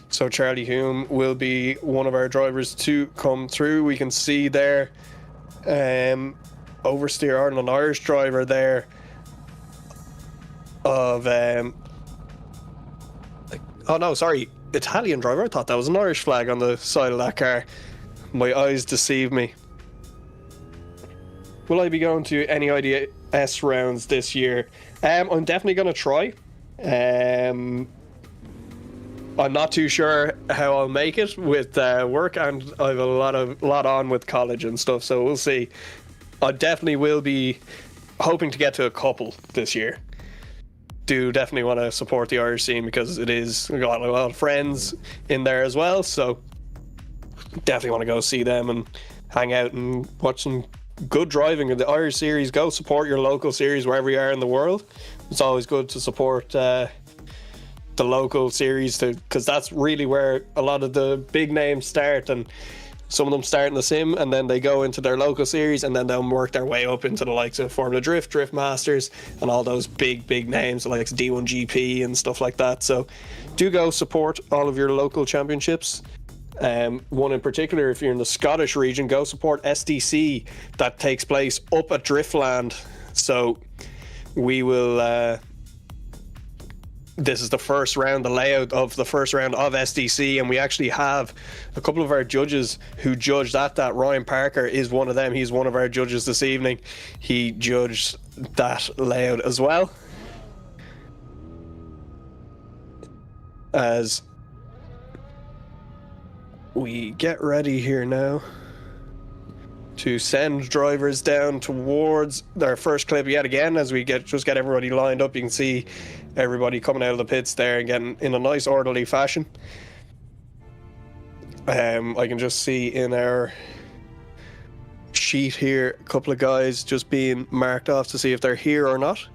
So Charlie Hume will be one of our drivers to come through. We can see there Oversteer Ireland, an Irish driver there of oh no, sorry, Italian driver. I thought that was an Irish flag on the side of that car. My eyes deceive me. Will I be going to any IDS rounds this year? I'm definitely going to try. I'm not too sure how I'll make it with work, and I have a lot on with college and stuff, so we'll see. I definitely will be hoping to get to a couple this year. Do definitely want to support the Irish scene because it is, we've got a lot of friends in there as well, so definitely want to go see them and hang out and watch some good driving in the Irish series. Go support your local series wherever you are in the world. It's always good to support the local series, because that's really where a lot of the big names start, and Some of them start in the sim and then they go into their local series, and then they'll work their way up into the likes of Formula Drift, Drift Masters, and all those big names like D1GP and stuff like that. So do go support all of your local championships. One in particular, if you're in the Scottish region, go support SDC that takes place up at Driftland. So we will this is the first round, the layout of the first round of SDC, and we actually have a couple of our judges who judged at that. Ryan Parker is one of them. He's one of our judges this evening. He judged that layout as well. As we get ready here now to send drivers down towards their first clip yet again, as we get everybody lined up. You can see everybody coming out of the pits there and getting in a nice orderly fashion. I can just see in our sheet here a couple of guys just being marked off to see if they're here or not.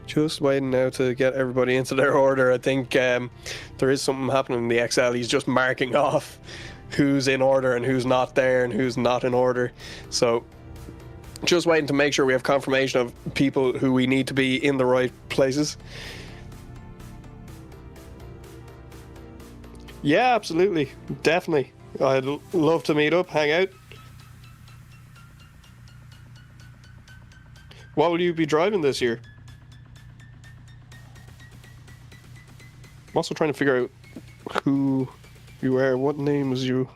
Just waiting now to get everybody into their order. I think there is something happening in the XL. He's just marking off who's in order and who's not there and who's not in order. So just waiting to make sure we have confirmation of people who we need to be in the right places. Yeah, absolutely. Definitely. I'd love to meet up, hang out. What will you be driving this year? I'm also trying to figure out who you are, what name is you.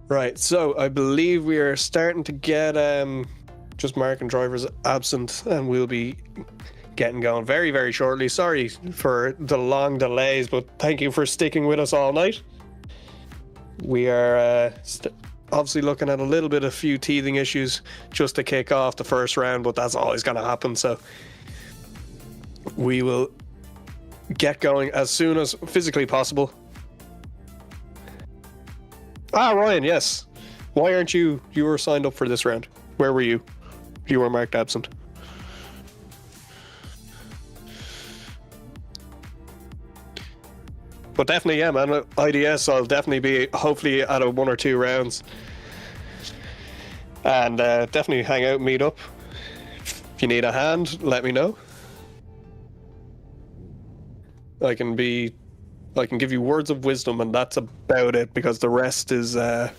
Right, so I believe we are starting to get just marking drivers absent, and we'll be getting going very, very shortly. Sorry for the long delays, but thank you for sticking with us all night. We are obviously looking at a few teething issues just to kick off the first round, but that's always going to happen. So we will get going as soon as physically possible. Ah, Ryan, yes. Why aren't you? You were signed up for this round. Where were you? You were marked absent. But definitely, yeah, man. IDS, I'll definitely be hopefully at a 1 or 2 rounds. And definitely hang out and meet up. If you need a hand, let me know. I can give you words of wisdom, and that's about it, because the rest is I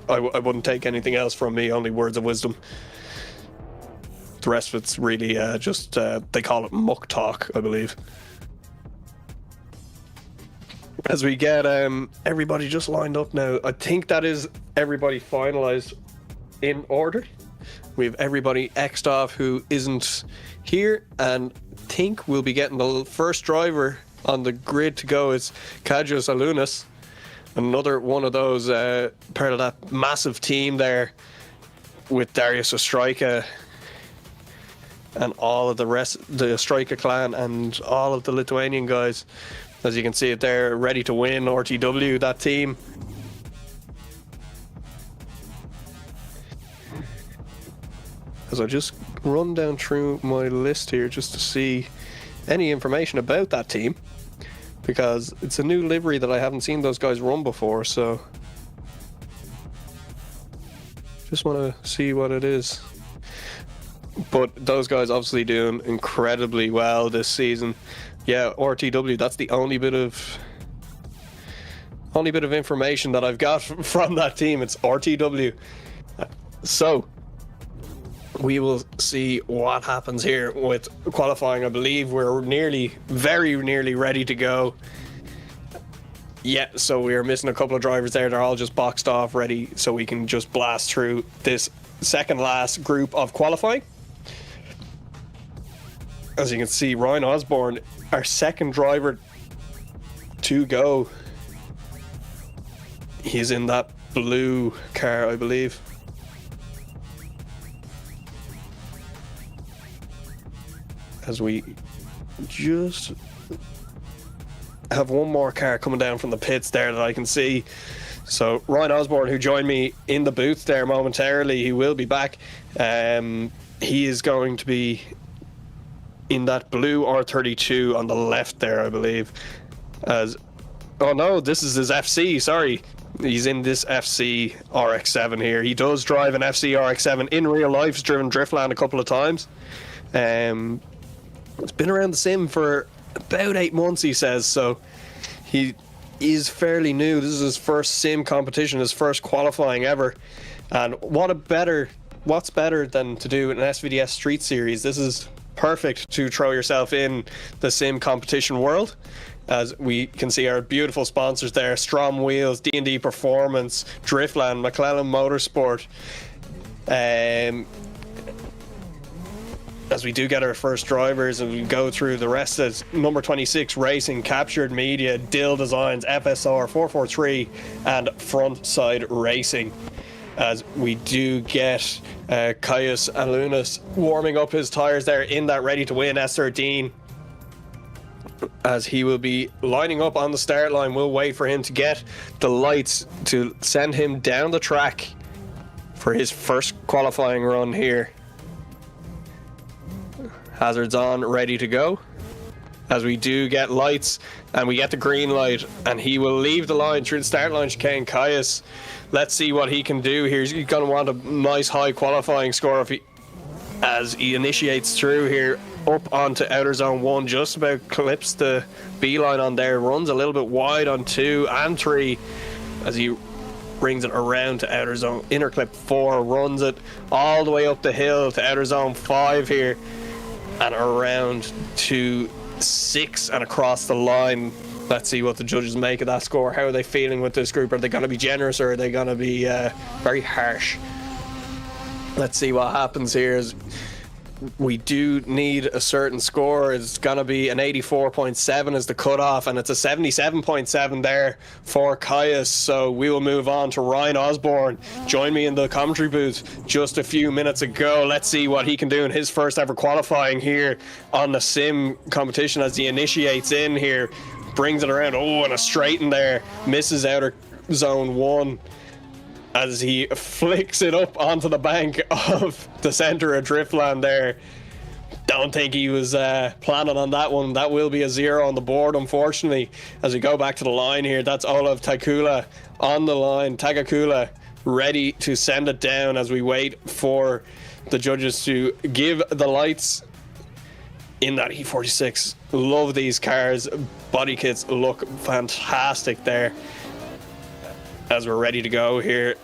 wouldn't take anything else from me, only words of wisdom. The rest of it's really just they call it muck talk, I believe. As we get everybody just lined up now, I think that is everybody finalized in order. We have everybody X'd off who isn't here, and think we'll be getting the first driver on the grid to go is Kajos Alunas, another one of those part of that massive team there with Darius Ostrika and all of the rest, the Ostrika clan and all of the Lithuanian guys. As you can see it there, ready to win RTW, that team. As I just run down through my list here just to see any information about that team, because it's a new livery that I haven't seen those guys run before, so just want to see what it is. But those guys obviously doing incredibly well this season. Yeah, RTW, that's the only bit of information that I've got from that team. It's RTW. So we will see what happens here with qualifying. I believe we're very nearly ready to go. Yeah, so we're missing a couple of drivers there. They're all just boxed off, ready, so we can just blast through this second last group of qualifying. As you can see, Ryan Osborne, our second driver to go. He's in that blue car, I believe. as we just have one more car coming down from the pits there that I can see. So Ryan Osborne, who joined me in the booth there momentarily, he will be back. He is going to be in that blue R32 on the left there, I believe. Oh no, this is his FC, sorry. He's in this FC RX-7 here. He does drive an FC RX-7 in real life. He's driven Driftland a couple of times. It's been around the sim for about 8 months, he says, so he is fairly new. This is his first sim competition, his first qualifying ever. And what's better than to do an SVDS Street Series? This is perfect to throw yourself in the sim competition world. As we can see our beautiful sponsors there, STRO M Wheels, DND Performance, Driftland, Mclellan Motorsport. As we do get our first drivers and we go through the rest of number 26 Racing, Kaptured Media, Dill Designs, FSR 443 and Frontside Racing. As we do get Caius Alunas warming up his tyres there in that ready to win S13, as he will be lining up on the start line. We'll wait for him to get the lights to send him down the track for his first qualifying run here. Hazards on, ready to go. As we do get lights and we get the green light, and he will leave the line through the start line chicane. Caius, let's see what he can do here. He's going to want a nice high qualifying score as he initiates through here up onto outer zone 1, just about clips the beeline on there, runs a little bit wide on 2 and 3 as he brings it around to outer zone inner clip 4, runs it all the way up the hill to outer zone 5 here and around to 6 and across the line. Let's see what the judges make of that score. How are they feeling with this group? Are they going to be generous or are they going to be very harsh? Let's see what happens here. As we do need a certain score. It's going to be an 84.7 as the cutoff, and it's a 77.7 there for Caius. So we will move on to Ryan Osborne. Joined me in the commentary booth just a few minutes ago. Let's see what he can do in his first ever qualifying here on the sim competition as he initiates in here. Brings it around. Oh, and a straight in there. Misses outer zone 1. As he flicks it up onto the bank of the center of Driftland there. Don't think he was planning on that one. That will be a 0 on the board, unfortunately. As we go back to the line here, that's Olav Tagakula on the line. Tagakula ready to send it down as we wait for the judges to give the lights in that E46. Love these cars. Body kits look fantastic there. As we're ready to go here,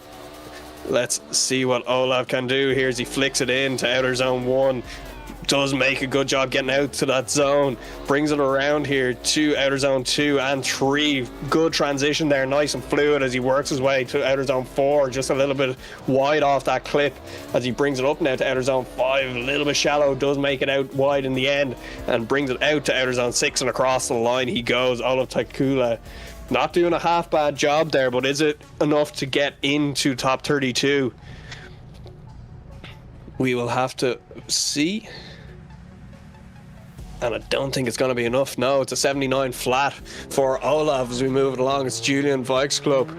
let's see what Olav can do here as he flicks it in to outer zone 1. Does make a good job getting out to that zone. Brings it around here to outer zone 2 and 3. Good transition there, nice and fluid as he works his way to outer zone 4. Just a little bit wide off that clip as he brings it up now to outer zone 5. A little bit shallow, does make it out wide in the end and brings it out to outer zone 6 and across the line he goes. Olav Takula not doing a half bad job there, but is it enough to get into top 32? We will have to see. And I don't think it's going to be enough. No, it's a 79 flat for Olav as we move it along. It's Julian Vikes Club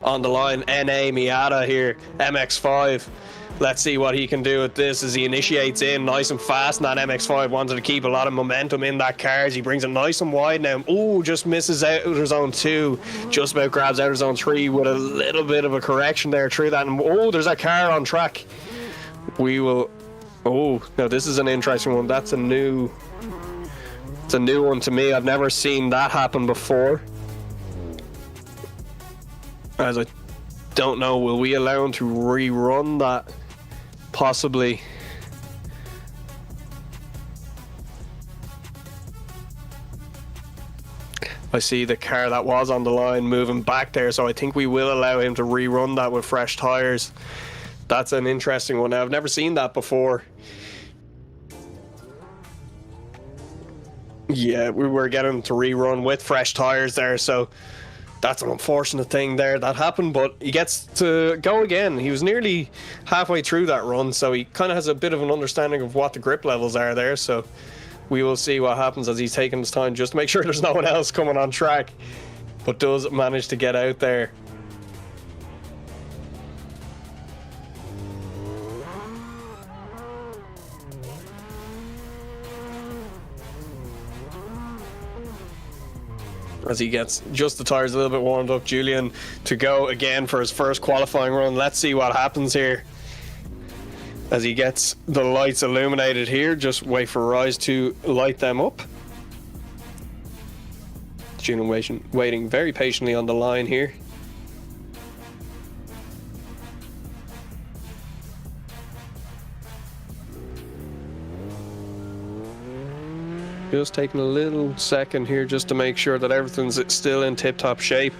on the line. NA Miata here, MX5. Let's see what he can do with this as he initiates in nice and fast. And that MX5 wanted to keep a lot of momentum in that car as he brings it nice and wide now. Oh, just misses outer zone 2. Just about grabs outer zone 3 with a little bit of a correction there through that. And oh, there's that car on track. We will... Oh, now this is an interesting one. That's a new... It's a new one to me. I've never seen that happen before. As I don't know, will we allow him to rerun that? Possibly. I see the car that was on the line moving back there, so I think we will allow him to rerun that with fresh tires. That's an interesting one. Now, I've never seen that before. Yeah, we were getting to rerun with fresh tires there, so that's an unfortunate thing there that happened, but he gets to go again. He was nearly halfway through that run, so he kind of has a bit of an understanding of what the grip levels are there, so We will see what happens as he's taking his time just to make sure there's no one else coming on track, but does manage to get out there. As he gets just the tires a little bit warmed up, Julian to go again for his first qualifying run. Let's see what happens here as he gets the lights illuminated here. Just wait for Rise to light them up. Julian waiting very patiently on the line here. Just taking a little second here just to make sure that everything's still in tip-top shape.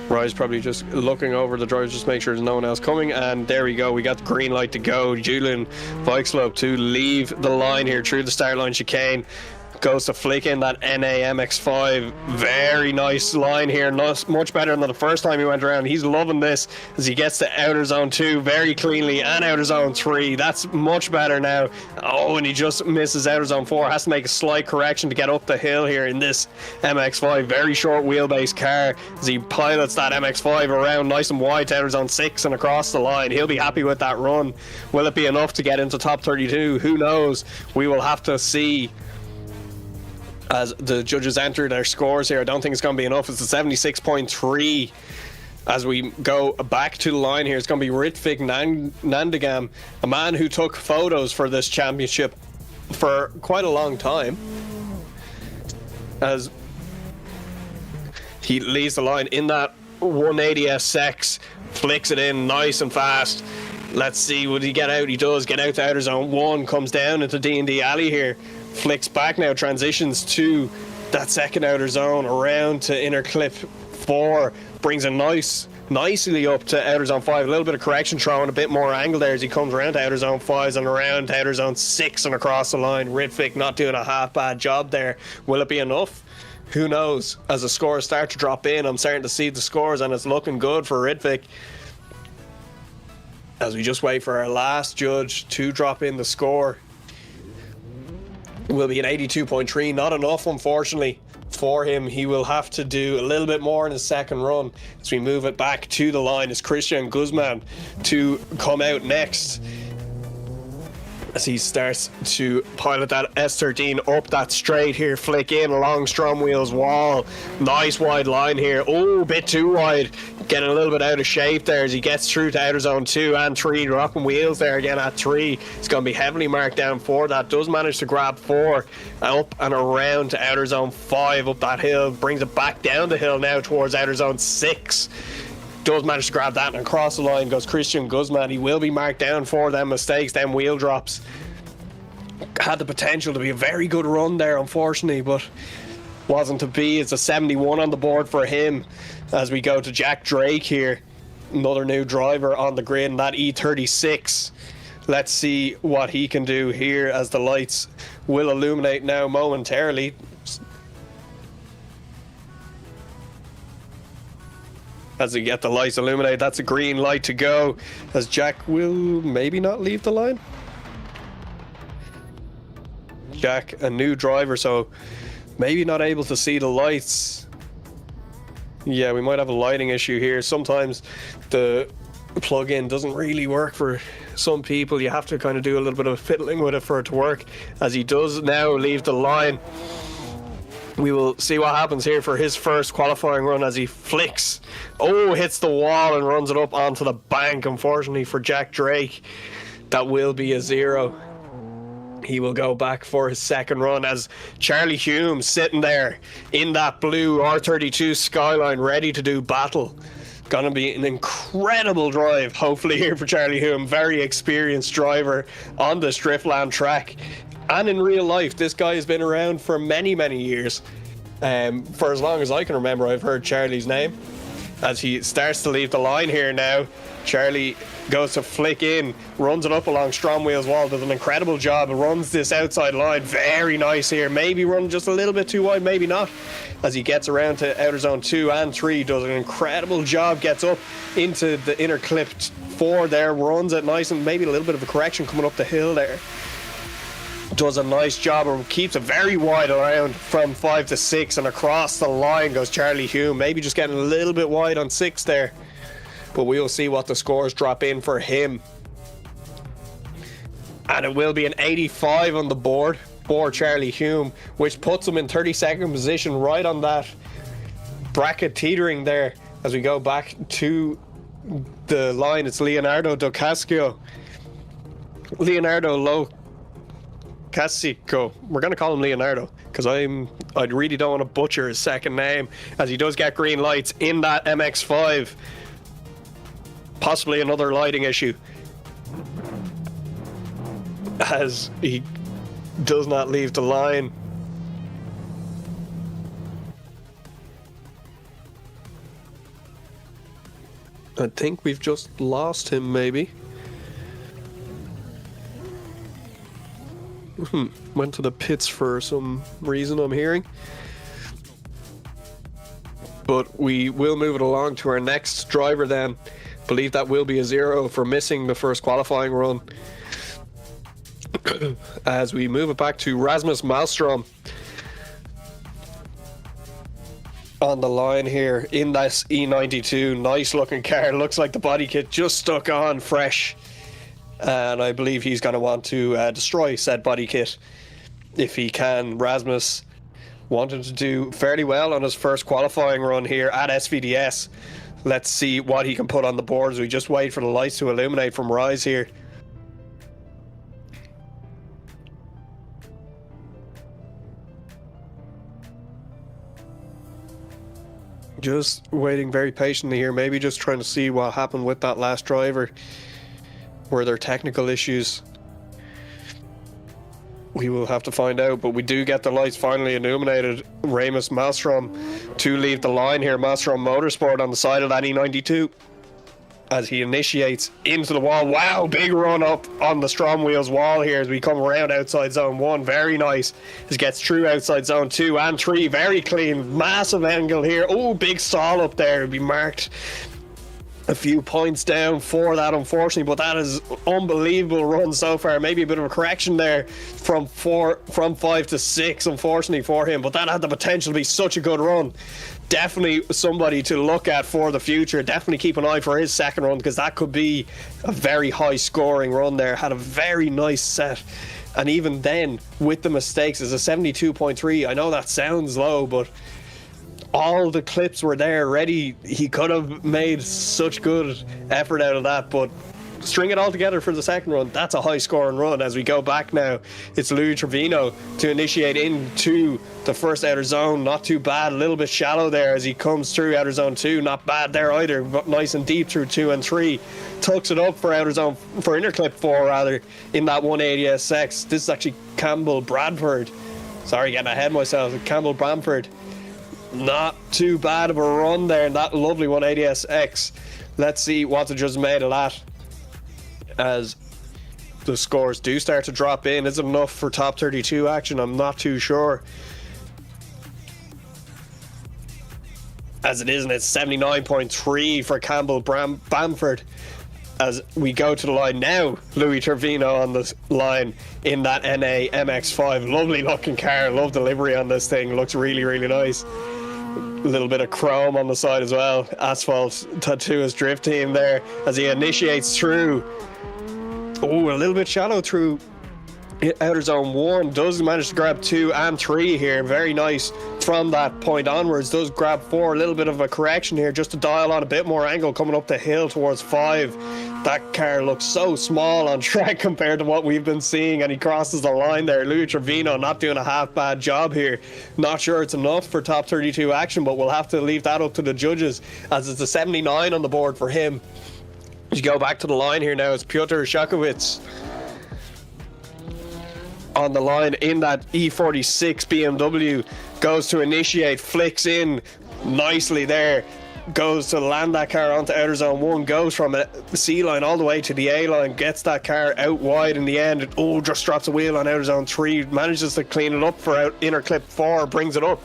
Rise probably just looking over the drivers, just make sure there's no one else coming. And there we go, we got the green light to go. Julian Vikeslope to leave the line here through the start line chicane. Goes to flick in that NA MX-5. Very nice line here. Much better than the first time he went around. He's loving this as he gets to outer zone 2 very cleanly and outer zone 3. That's much better now. Oh, and he just misses outer zone 4. Has to make a slight correction to get up the hill here in this MX-5. Very short wheelbase car as he pilots that MX-5 around nice and wide to outer zone 6 and across the line. He'll be happy with that run. Will it be enough to get into top 32? Who knows? We will have to see as the judges enter their scores here. I don't think it's going to be enough. It's a 76.3. As we go back to the line here, it's going to be Ritvik Nandagam, a man who took photos for this championship for quite a long time, as he leads the line in that 180 SX, flicks it in nice and fast. Let's see, would he get out? He does get out to outer zone 1, comes down into D&D alley here, flicks back now, transitions to that second outer zone, around to inner clip 4, brings a nicely up to outer zone 5, a little bit of correction, throwing a bit more angle there as he comes around to outer zone 5 and around to outer zone 6 and across the line. Ritvik not doing a half bad job there. Will it be enough? Who knows? As the scores start to drop in, I'm starting to see the scores and it's looking good for Ritvik. As we just wait for our last judge to drop in the score. Will be an 82.3, not enough unfortunately for him. He will have to do a little bit more in his second run. As we move it back to the line, is Christian Guzman to come out next as he starts to pilot that S13 up that straight here, flick in along STRO M Wheels wall. Nice wide line here. Oh, a bit too wide, getting a little bit out of shape there as he gets through to outer zone 2 and 3, dropping wheels there again at 3. It's going to be heavily marked down for that. Does manage to grab 4 up and around to outer zone 5 up that hill, brings it back down the hill now towards outer zone 6. Does manage to grab that and across the line goes Christian Guzman. He will be marked down for them mistakes, them wheel drops. Had the potential to be a very good run there unfortunately, but wasn't to be. It's a 71 on the board for him as we go to Jack Drake here, another new driver on the grid in that E36. Let's see what he can do here as the lights will illuminate now momentarily. As we get the lights illuminated, that's a green light to go as Jack will maybe not leave the line. Jack, a new driver, so maybe not able to see the lights. Yeah, we might have a lighting issue here. Sometimes the plug-in doesn't really work for some people. You have to kind of do a little bit of fiddling with it for it to work. As he does now leave the line, we will see what happens here for his first qualifying run as he flicks. Oh, hits the wall and runs it up onto the bank. Unfortunately for Jack Drake, that will be a 0. He will go back for his second run as Charlie Hume sitting there in that blue R32 Skyline ready to do battle. Gonna be an incredible drive hopefully here for Charlie Hume. Very experienced driver on this Driftland track. And in real life, this guy has been around for many years. For as long as I can remember, I've heard Charlie's name. As he starts to leave the line here now, Charlie goes to flick in, runs it up along STRO M Wheels wall, does an incredible job, runs this outside line very nice here. Maybe run just a little bit too wide, maybe not. As he gets around to outer zone 2 and 3, does an incredible job, gets up into the inner clip 4 there, runs it nice and maybe a little bit of a correction coming up the hill there. does a nice job and keeps it very wide around from 5 to 6, and across the line goes Charlie Hume, maybe just getting a little bit wide on 6 there, but we'll see what the scores drop in for him. And it will be an 85 on the board for Charlie Hume, which puts him in 32nd position, right on that bracket teetering there. As we go back to the line, it's Leonardo Locascio. Leonardo Locascio. We're going to call him Leonardo because I really don't want to butcher his second name, as he does get green lights in that MX-5. Possibly another lighting issue, as he does not leave the line. I think we've just lost him, maybe. Went to the pits for some reason, I'm hearing. But we will move it along to our next driver then. Believe that will be a 0 for missing the first qualifying run. As we move it back to Rasmus Malmstrom on the line here in this E92. Nice looking car. Looks like the body kit just stuck on fresh, and I believe he's going to want to destroy said body kit if he can. Rasmus wanted to do fairly well on his first qualifying run here at SVDS. Let's see what he can put on the board as we just wait for the lights to illuminate from Rise here. Just waiting very patiently here, maybe just trying to see what happened with that last driver. Were there technical issues? We will have to find out, but we do get the lights finally illuminated. Rasmus Malmstrom to leave the line here. Mclellan Motorsport on the side of that E92 as he initiates into the wall. Wow, big run up on the STRO M Wheels wall here as we come around outside zone 1. Very nice. As he gets through outside zone 2 and 3. Very clean. Massive angle here. Oh, big stall up there. It'll be marked a few points down for that, unfortunately, but that is unbelievable run so far. Maybe a bit of a correction there from 5 to 6, unfortunately for him, but that had the potential to be such a good run. Definitely somebody to look at for the future. Definitely keep an eye for his second run, because that could be a very high scoring run there. Had a very nice set, and even then with the mistakes is a 72.3. I know that sounds low, but all the clips were there ready. He could have made such good effort out of that, but string it all together for the second run, that's a high scoring run. As we go back now, it's Louis Trevino to initiate into the first outer zone. Not too bad, a little bit shallow there as he comes through outer zone 2. Not bad there either, but nice and deep through 2 and 3. Tucks it up for outer zone, for inner clip 4 rather, in that 180SX. This is actually Campbell Bradford. Sorry, getting ahead of myself. Campbell Bradford. Not too bad of a run there in that lovely 180SX. Let's see what the judges made of that as the scores do start to drop in. Is it enough for top 32 action? I'm not too sure. As it is, and it's 79.3 for Campbell Bamford. As we go to the line now, Louis Trevino on the line in that NA MX-5. Lovely looking car. Love the livery on this thing. Looks really, really nice. A little bit of chrome on the side as well. Asphalt tattoo his drift team there as he initiates through. Oh, a little bit shallow through outer zone 1. Does manage to grab 2 and 3 here. Very nice from that point onwards. Does grab 4. A little bit of a correction here just to dial on a bit more angle coming up the hill towards 5. That car looks so small on track compared to what we've been seeing, and he crosses the line there. Louis Trevino not doing a half bad job here. Not sure it's enough for top 32 action, but we'll have to leave that up to the judges, as it's a 79 on the board for him. As you go back to the line here now, it's Piotr Shakowitz on the line in that E46 BMW. Goes to initiate, flicks in nicely there. goes to land that car onto outer zone 1, goes from the C line all the way to the A line, gets that car out wide in the end. Oh, just drops a wheel on outer zone 3, manages to clean it up for inner clip 4, brings it up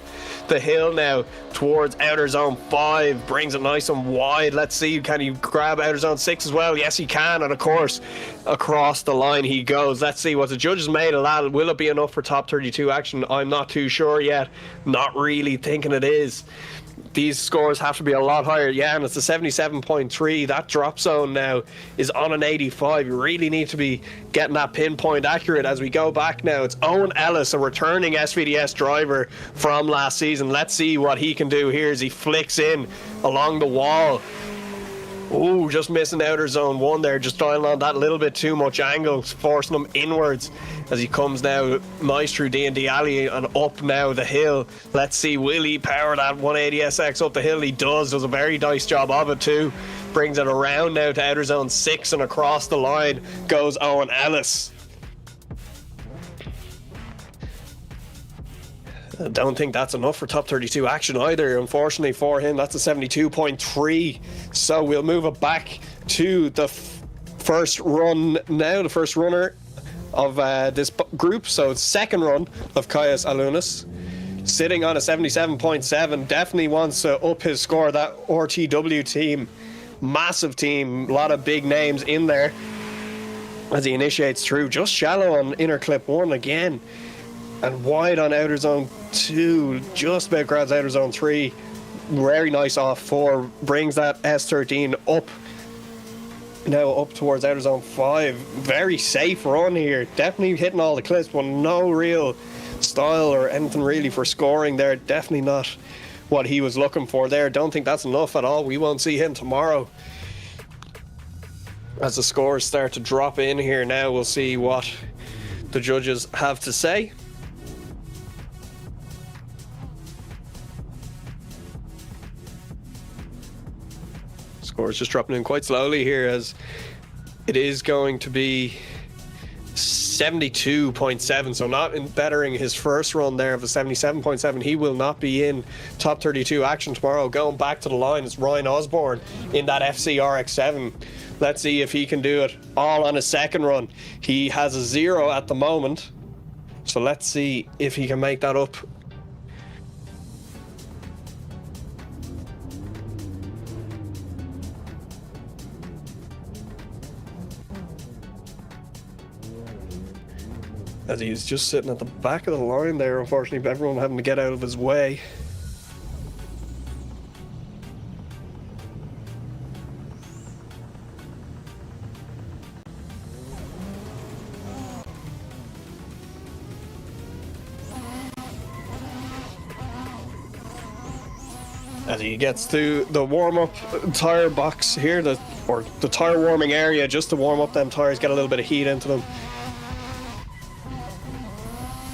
the hill now towards outer zone 5, brings it nice and wide. Let's see, can he grab outer zone 6 as well? Yes, he can, and of course across the line he goes. Let's see what the judges made of that. Will it be enough for top 32 action? I'm not too sure yet. Not really thinking it is. These scores have to be a lot higher. Yeah, and it's a 77.3. That drop zone now is on an 85. You really need to be getting that pinpoint accurate as we go back now. It's Owen Ellis, a returning SVDS driver from last season. Let's see what he can do here as he flicks in along the wall. Oh, just missing outer zone 1 there, just dialing on that little bit too much angle, forcing him inwards as he comes now nice through D&D Alley and up now the hill. Let's see, will he power that 180SX up the hill? He does a very nice job of it too. Brings it around now to outer zone 6 and across the line goes Owen Ellis. I don't think that's enough for top 32 action either, unfortunately for him. That's a 72.3. So we'll move it back to the first run now, the first runner of this group. So it's second run of Caius Alunas, sitting on a 77.7. Definitely wants to up his score. That RTW team, massive team, a lot of big names in there as he initiates through. Just shallow on inner clip 1 again, and wide on outer zone 2, just about grabs outer zone 3. Very nice off 4, brings that S13 up, now up towards outer zone 5. Very safe run here, definitely hitting all the clips, but no real style or anything really for scoring there. Definitely not what he was looking for there. Don't think that's enough at all. We won't see him tomorrow. As the scores start to drop in here now, we'll see what the judges have to say. Scores just dropping in quite slowly here, as it is going to be 72.7, so not in bettering his first run there of a 77.7. He will not be in top 32 action tomorrow. Going back to the line is Ryan Osborne in that FC RX7. Let's see if he can do it all on his second run. He has a 0 at the moment, so let's see if he can make that up. As he's just sitting at the back of the line there, unfortunately, everyone having to get out of his way. As he gets to the warm-up tire box here, the tire warming area, just to warm up them tires, get a little bit of heat into them.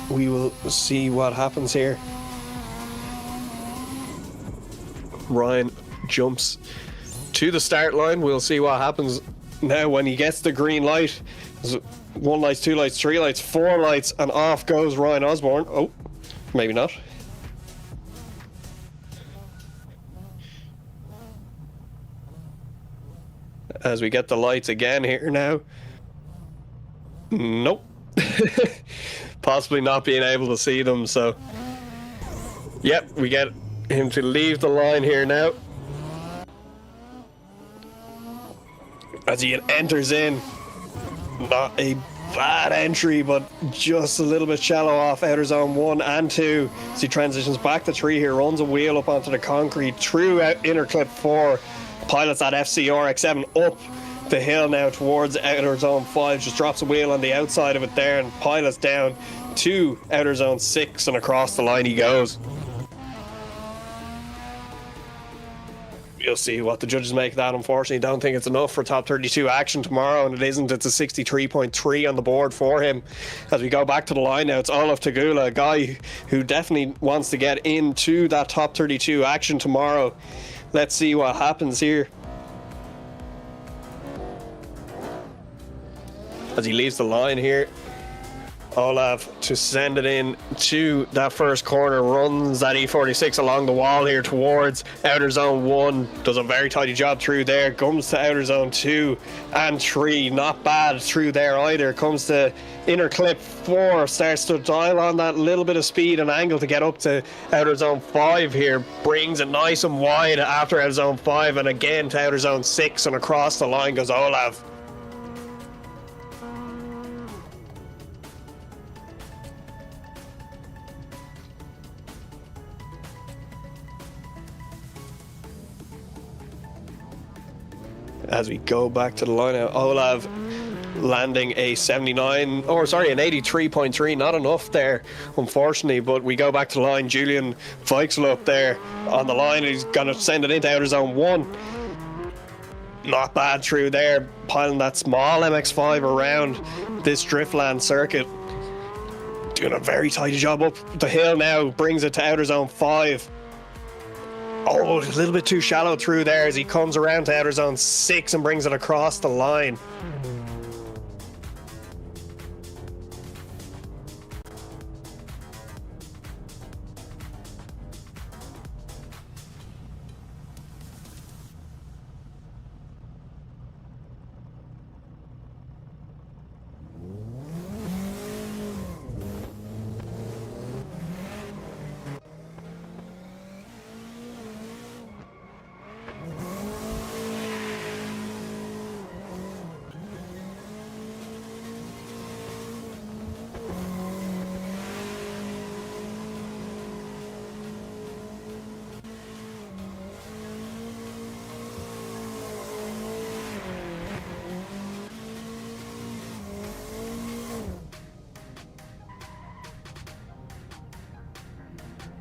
We will see what happens here. Ryan jumps to the start line. We'll see what happens now when he gets the green light. There's 1 light, 2 lights, 3 lights, 4 lights, and off goes Ryan Osborne. Oh, maybe not. As we get the lights again here now. Nope. Possibly not being able to see them, so yep, we get him to leave the line here now as he enters in. Not a bad entry, but just a little bit shallow off outer zone 1 and 2 as he transitions back to 3 here, runs a wheel up onto the concrete through out inner clip 4, pilots that FCRX7 up the hill now towards outer zone 5, just drops a wheel on the outside of it there and pilots down to outer zone 6, and across the line he goes. You'll see what the judges make of that. Unfortunately, don't think it's enough for top 32 action tomorrow, and it isn't. It's a 63.3 on the board for him. As we go back to the line now, it's Olaf Tagula, a guy who definitely wants to get into that top 32 action tomorrow. Let's see what happens here. As he leaves the line here, Olav to send it in to that first corner, runs that E46 along the wall here towards outer zone 1, does a very tidy job through there, comes to outer zone 2 and 3, not bad through there either, comes to inner clip 4, starts to dial on that little bit of speed and angle to get up to outer zone 5 here, brings it nice and wide after outer zone 5 and again to outer zone 6, and across the line goes Olav. As we go back to the line now, Olav landing a 79, or sorry, an 83.3, not enough there, unfortunately, but we go back to the line. Julian Veixel up there on the line, he's gonna send it into outer zone 1. Not bad through there, piling that small MX-5 around this Driftland circuit. Doing a very tidy job up the hill now, brings it to outer zone 5. Oh, a little bit too shallow through there as he comes around to outer zone 6 and brings it across the line.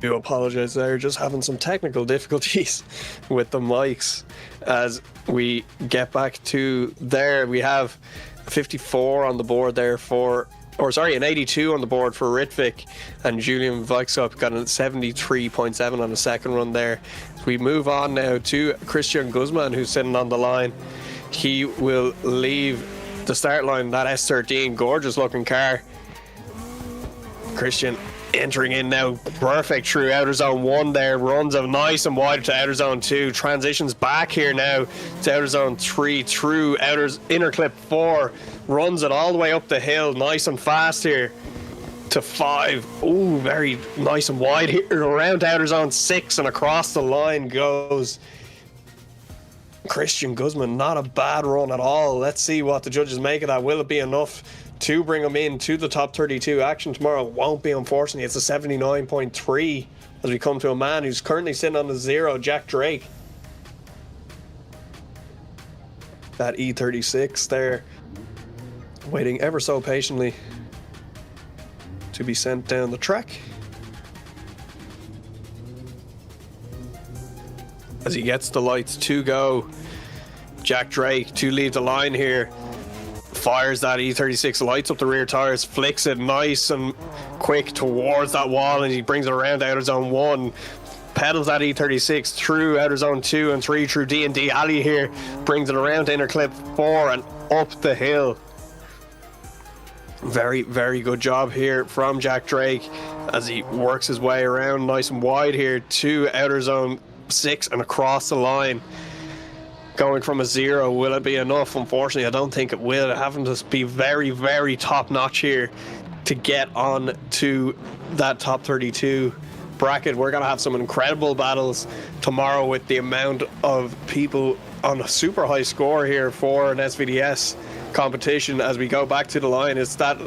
Do apologize there, just having some technical difficulties with the mics. As we get back to there, we have 54 on the board there for, or sorry, an 82 on the board for Ritvik, and Julian Veixel got a 73.7 on the second run there. We move on now to Christian Guzman, who's sitting on the line. He will leave the start line, that S13, gorgeous looking car. Christian entering in now, perfect through outer zone 1 there, runs a nice and wide to outer zone 2, transitions back here now to outer zone 3, through inner clip 4, runs it all the way up the hill, nice and fast here to 5. Ooh, very nice and wide here, around to outer zone 6 and across the line goes Christian Guzman. Not a bad run at all. Let's see what the judges make of that. Will it be enough to bring him in to the top 32 action tomorrow? Won't be, unfortunately. It's a 79.3 as we come to a man who's currently sitting on the 0, Jack Drake. That E36 there, waiting ever so patiently to be sent down the track. As he gets the lights to go, Jack Drake to lead the line here. Fires that E36, lights up the rear tires, flicks it nice and quick towards that wall, and he brings it around outer zone 1, pedals that E36 through outer zone 2 and 3 through DND alley here, brings it around to inner clip 4 and up the hill. Very, very good job here from Jack Drake as he works his way around nice and wide here to outer zone 6 and across the line. Going from a 0, will it be enough? Unfortunately, I don't think it will. Having to be very, very top notch here to get on to that top 32 bracket. We're going to have some incredible battles tomorrow with the amount of people on a super high score here for an SVDS competition. As we go back to the line, it's that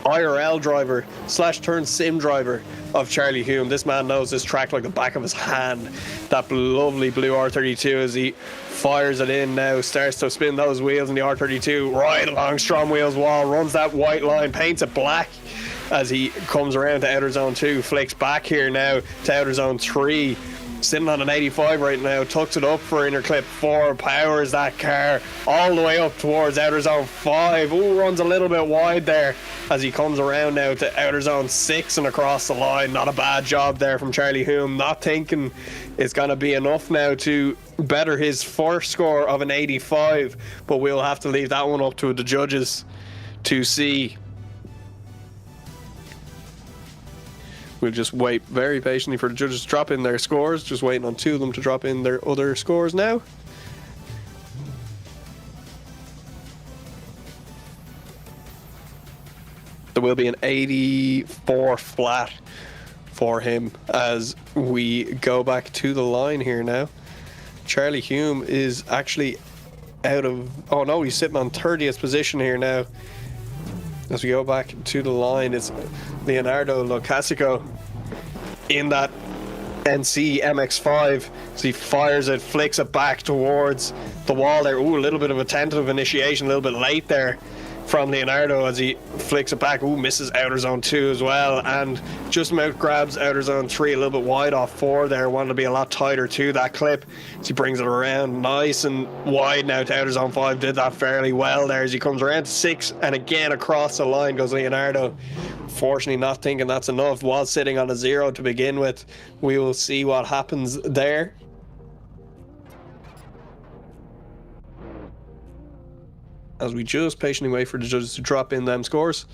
IRL driver / turn sim driver of Charlie Hume. This man knows this track like the back of his hand. That lovely blue R32 as he fires it in now, starts to spin those wheels in the R32 right along STRO M Wheels wall, runs that white line, paints it black as he comes around to outer zone 2, flicks back here now to outer zone 3, sitting on an 85 right now, tucks it up for inner clip 4, powers that car all the way up towards outer zone 5. Ooh, runs a little bit wide there as he comes around now to outer zone 6 and across the line. Not a bad job there from Charlie Hume, not thinking it's going to be enough now to better his first score of an 85, but we'll have to leave that one up to the judges to see. We'll just wait very patiently for the judges to drop in their scores. Just waiting on 2 of them to drop in their other scores now. There will be an 84 flat for him as we go back to the line here now. Charlie Hume is actually out of... Oh no, he's sitting on 30th position here now. As we go back to the line, it's Leonardo Locasico in that NC MX-5. So he fires it, flicks it back towards the wall there. Ooh, a little bit of a tentative initiation, a little bit late there from Leonardo as he flicks it back. Ooh, misses outer zone 2 as well, and just about grabs outer zone 3 a little bit wide off 4 there. Wanted to be a lot tighter to that clip as he brings it around nice and wide now to outer zone 5. Did that fairly well there as he comes around to 6, and again across the line goes Leonardo. Fortunately not thinking that's enough, was sitting on a 0 to begin with. We will see what happens there. As we just patiently wait for the judges to drop in them scores.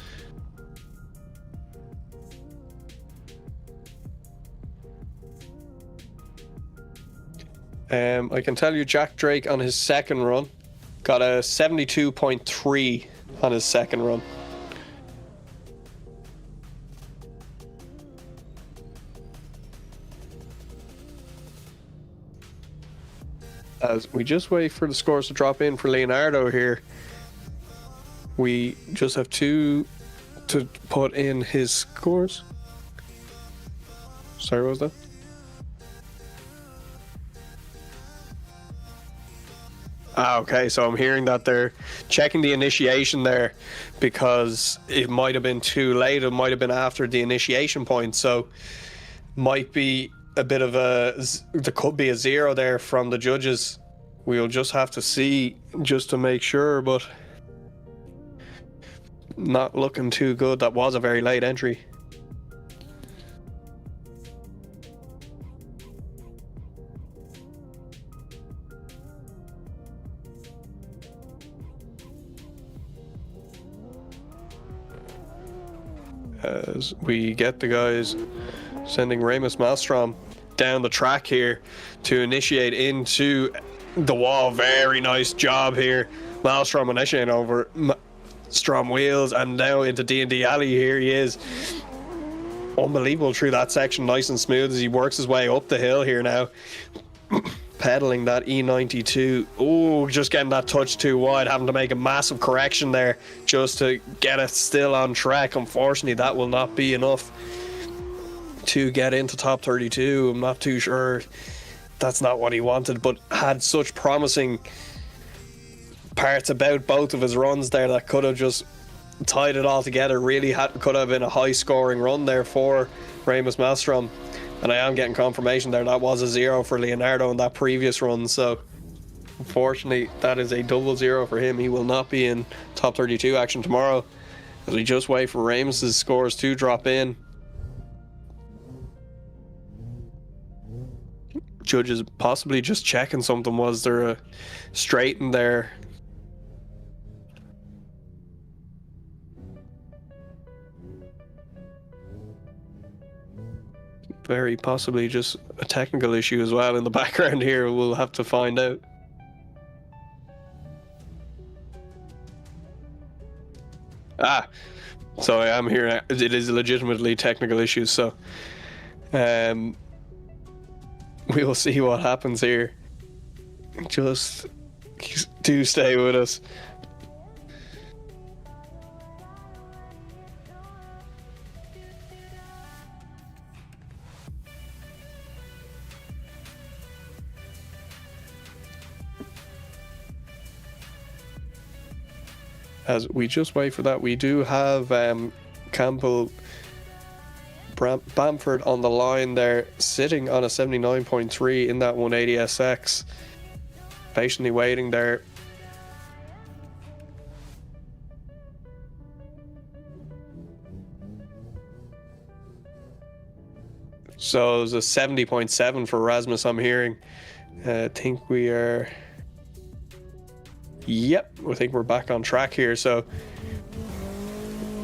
I can tell you Jack Drake on his second run got a 72.3 on his second run. As we just wait for the scores to drop in for Leonardo here. We just have 2 to put in his scores. Sorry, what was that? Okay, so I'm hearing that they're checking the initiation there because it might have been too late. It might have been after the initiation point, so might be a bit of a... There could be a 0 there from the judges. We'll just have to see just to make sure, but... Not looking too good. That was a very late entry. As we get the guys sending Remus Malmstrom down the track here to initiate into the wall. Very nice job here. Malmstrom initiating over STRO M Wheels and now into D&D Alley. Here he is. Unbelievable through that section, nice and smooth as he works his way up the hill here now. Pedaling that E92. Oh, just getting that touch too wide, having to make a massive correction there just to get it still on track. Unfortunately, that will not be enough to get into top 32. I'm not too sure that's not what he wanted, but had such promising parts about both of his runs there that could have just tied it all together. Really could have been a high scoring run there for Remus Malmstrom. And I am getting confirmation there that was a 0 for Leonardo in that previous run, so unfortunately that is a double 0 for him. He will not be in top 32 action tomorrow as we just wait for Remus's scores to drop in. Judges possibly just checking something. Was there a straighten there? Very possibly just a technical issue as well in the background here. We'll have to find out. So I am here. It is legitimately technical issues, so we will see what happens here. Just do stay with us. As we just wait for that, we do have Campbell Bamford on the line there, sitting on a 79.3 in that 180SX. Patiently waiting there. So it's a 70.7 for Rasmus, I'm hearing. I think we are... Yep, I think we're back on track here. So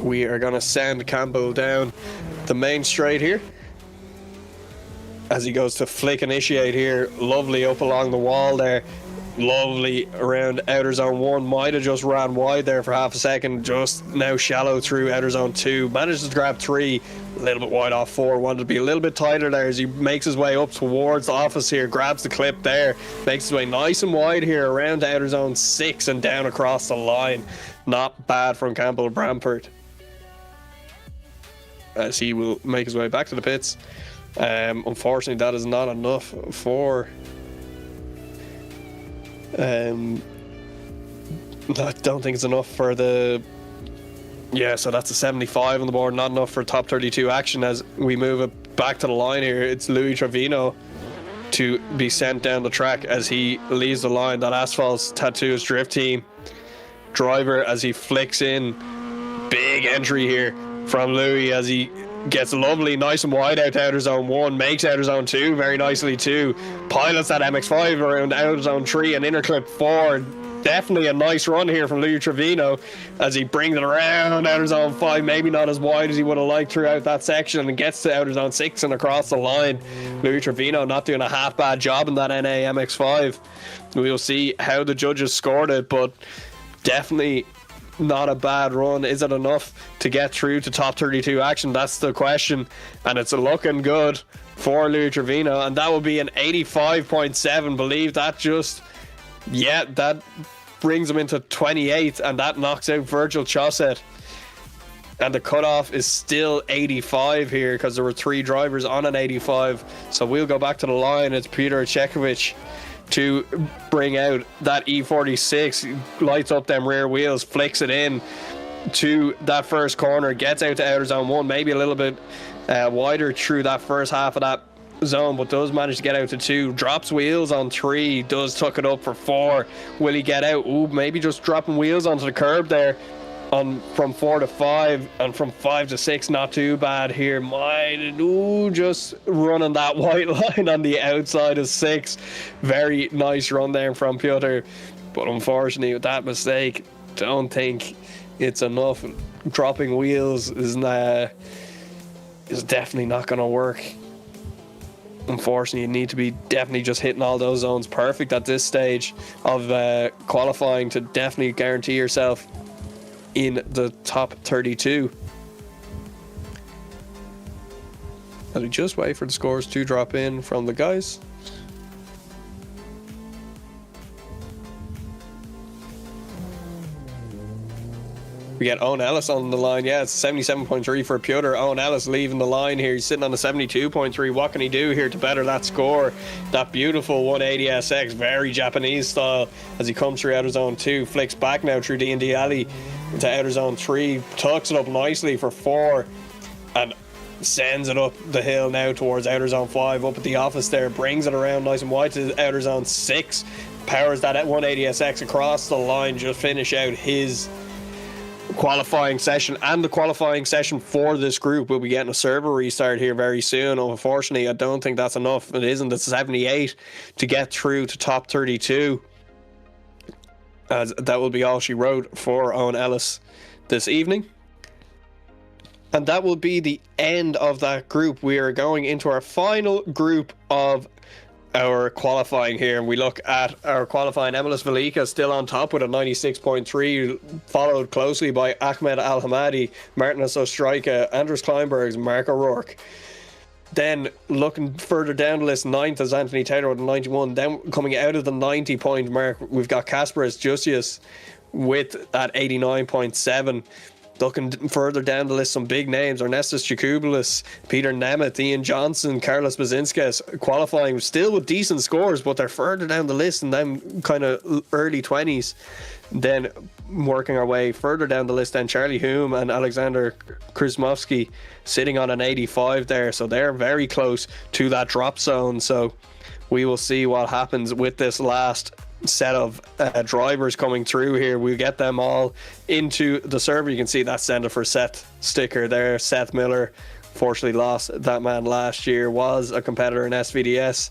we are going to send Campbell down the main straight here as he goes to flick initiate here. Lovely up along the wall there. Lovely around outer zone 1. Might have just ran wide there for half a second. Just now shallow through outer zone 2. Manages to grab 3. A little bit wide off 4. Wanted to be a little bit tighter there as he makes his way up towards the office here. Grabs the clip there. Makes his way nice and wide here around outer zone 6 and down across the line. Not bad from Campbell Brampert, as he will make his way back to the pits. Unfortunately, that is not enough for... I don't think it's enough for the... Yeah, so that's a 75 on the board. Not enough for top 32 action. As we move it back to the line here, it's Louis Trevino to be sent down the track as he leaves the line. That Asphalt's Tattoos Drift Team driver as he flicks in. Big entry here from Louis as he gets lovely, nice and wide out to outer zone 1, makes outer zone 2 very nicely too. Pilots that MX-5 around outer zone 3 and inner clip 4. Definitely a nice run here from Louis Trevino as he brings it around outer zone 5, maybe not as wide as he would have liked throughout that section, and gets to outer zone 6 and across the line. Louis Trevino not doing a half bad job in that NA MX-5. We'll see how the judges scored it, but definitely not a bad run. Is it enough to get through to top 32 action? That's the question, and it's looking good for Louis Trevino, and that will be an 85.7. Believe that just, yeah, that brings him into 28th, and that knocks out Virgil Chauset. And the cutoff is still 85 here because there were 3 drivers on an 85. So we'll go back to the line. It's Peter Chekovich to bring out that E46, lights up them rear wheels, flicks it in to that first corner, gets out to outer zone 1, maybe a little bit wider through that first half of that zone, but does manage to get out to 2, drops wheels on 3, does tuck it up for 4. Will he get out? Ooh, maybe just dropping wheels onto the curb there on from 4 to 5, and from 5 to 6, not too bad here. Just running that white line on the outside of 6. Very nice run there from Piotr, but unfortunately with that mistake, don't think it's enough. Dropping wheels is definitely not going to work. Unfortunately, you need to be definitely just hitting all those zones perfect at this stage of qualifying to definitely guarantee yourself in the top 32. As we just wait for the scores to drop in from the guys. We get Owen Ellis on the line. Yeah, it's 77.3 for Piotr. Owen Ellis leaving the line here. He's sitting on a 72.3. What can he do here to better that score? That beautiful 180 SX, very Japanese style, as he comes through outer zone 2. Flicks back now through D&D Alley into outer zone 3. Tucks it up nicely for 4. And sends it up the hill now towards outer zone 5. Up at the office there. Brings it around nice and wide to outer zone 6. Powers that 180 SX across the line. Just finish out his qualifying session, and the qualifying session for this group will be getting a server restart here very soon. Unfortunately, I don't think that's enough. It isn't. It's 78 to get through to top 32, as that will be all she wrote for Owen Ellis this evening. And that will be the end of that group. We are going into our final group of our qualifying here, and we look at our qualifying. Emilis Velika still on top with a 96.3, followed closely by Ahmed Al Hamadi, Martinez Ostrika, Andres Kleinbergs, Mark O'Rourke. Then looking further down the list, 9th is Anthony Taylor with a 91. Then coming out of the 90 point mark, we've got Kasparis Jusius with that 89.7. Looking further down the list, some big names: Ernestus Jacoboulos, Peter Nemeth, Ian Johnson, Carlos Bazinskis, qualifying still with decent scores, but they're further down the list in them kind of early 20s. Then working our way further down the list, then Charlie Hume and Alexander Krasmovsky sitting on an 85 there, so they're very close to that drop zone. So we will see what happens with this last set of drivers coming through here. We'll get them all into the server. You can see that Sender for Seth sticker there. Seth Miller, fortunately lost that man last year, was a competitor in SVDS.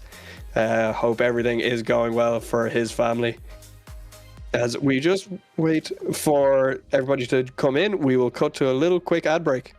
Hope everything is going well for his family. As we just wait for everybody to come in, we will cut to a little quick ad break.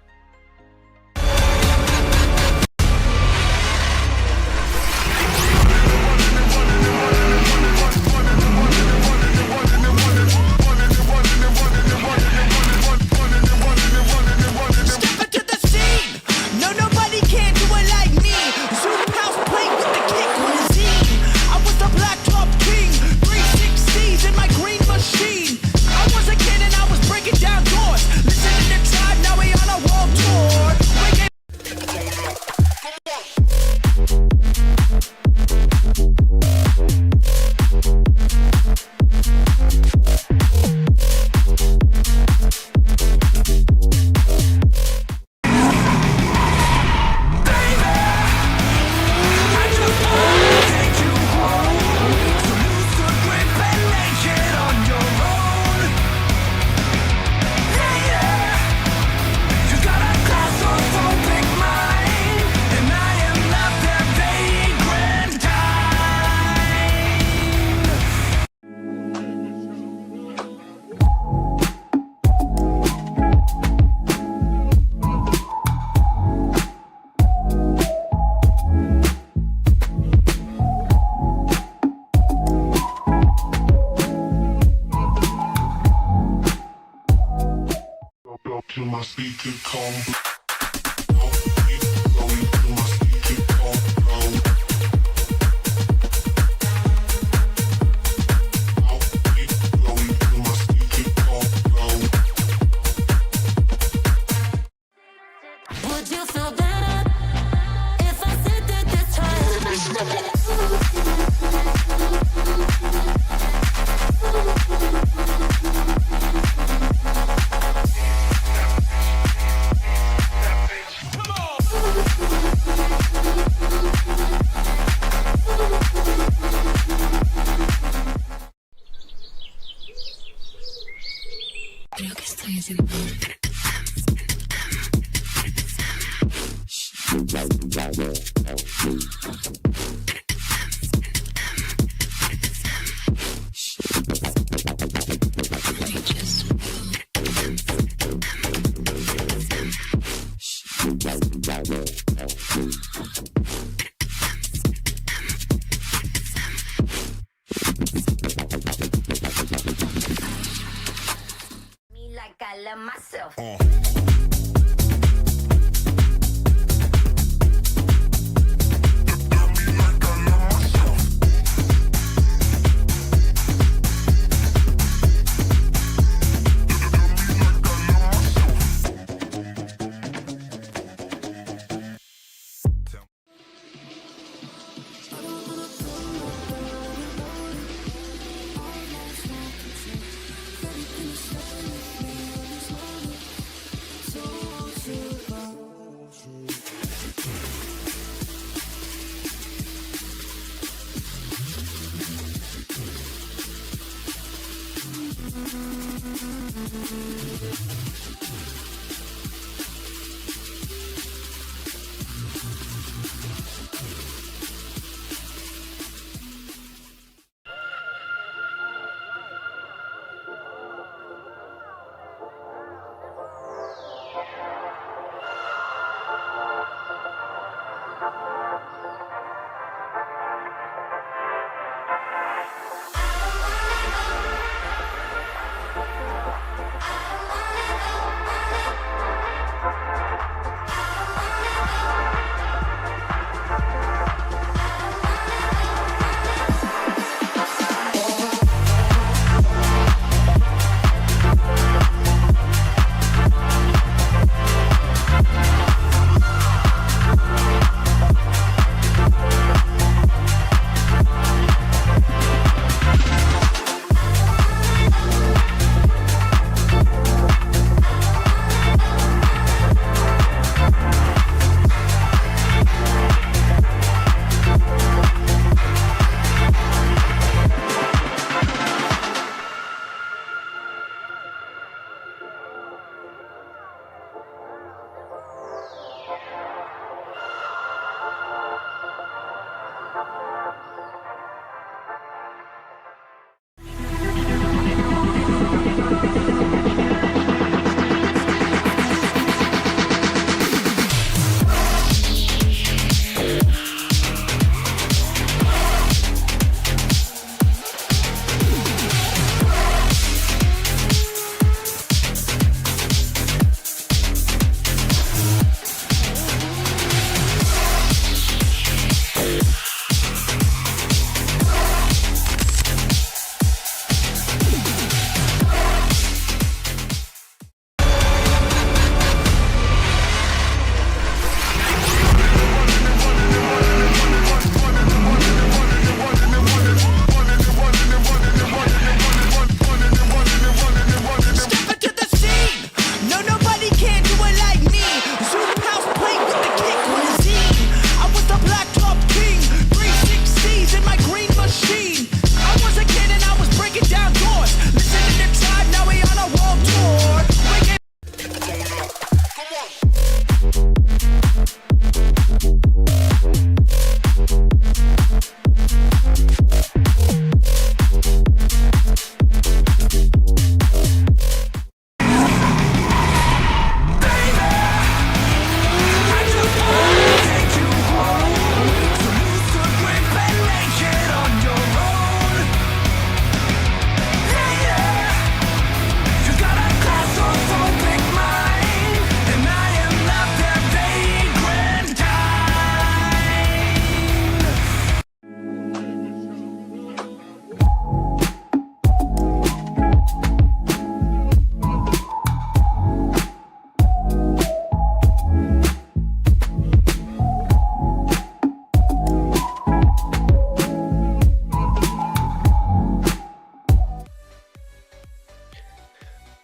Up to my speaker combo. Going to my speaker combo. Going to my speaker combo. Would you feel better if I said that this time? Creo que estoy haciendo. Me like I love myself.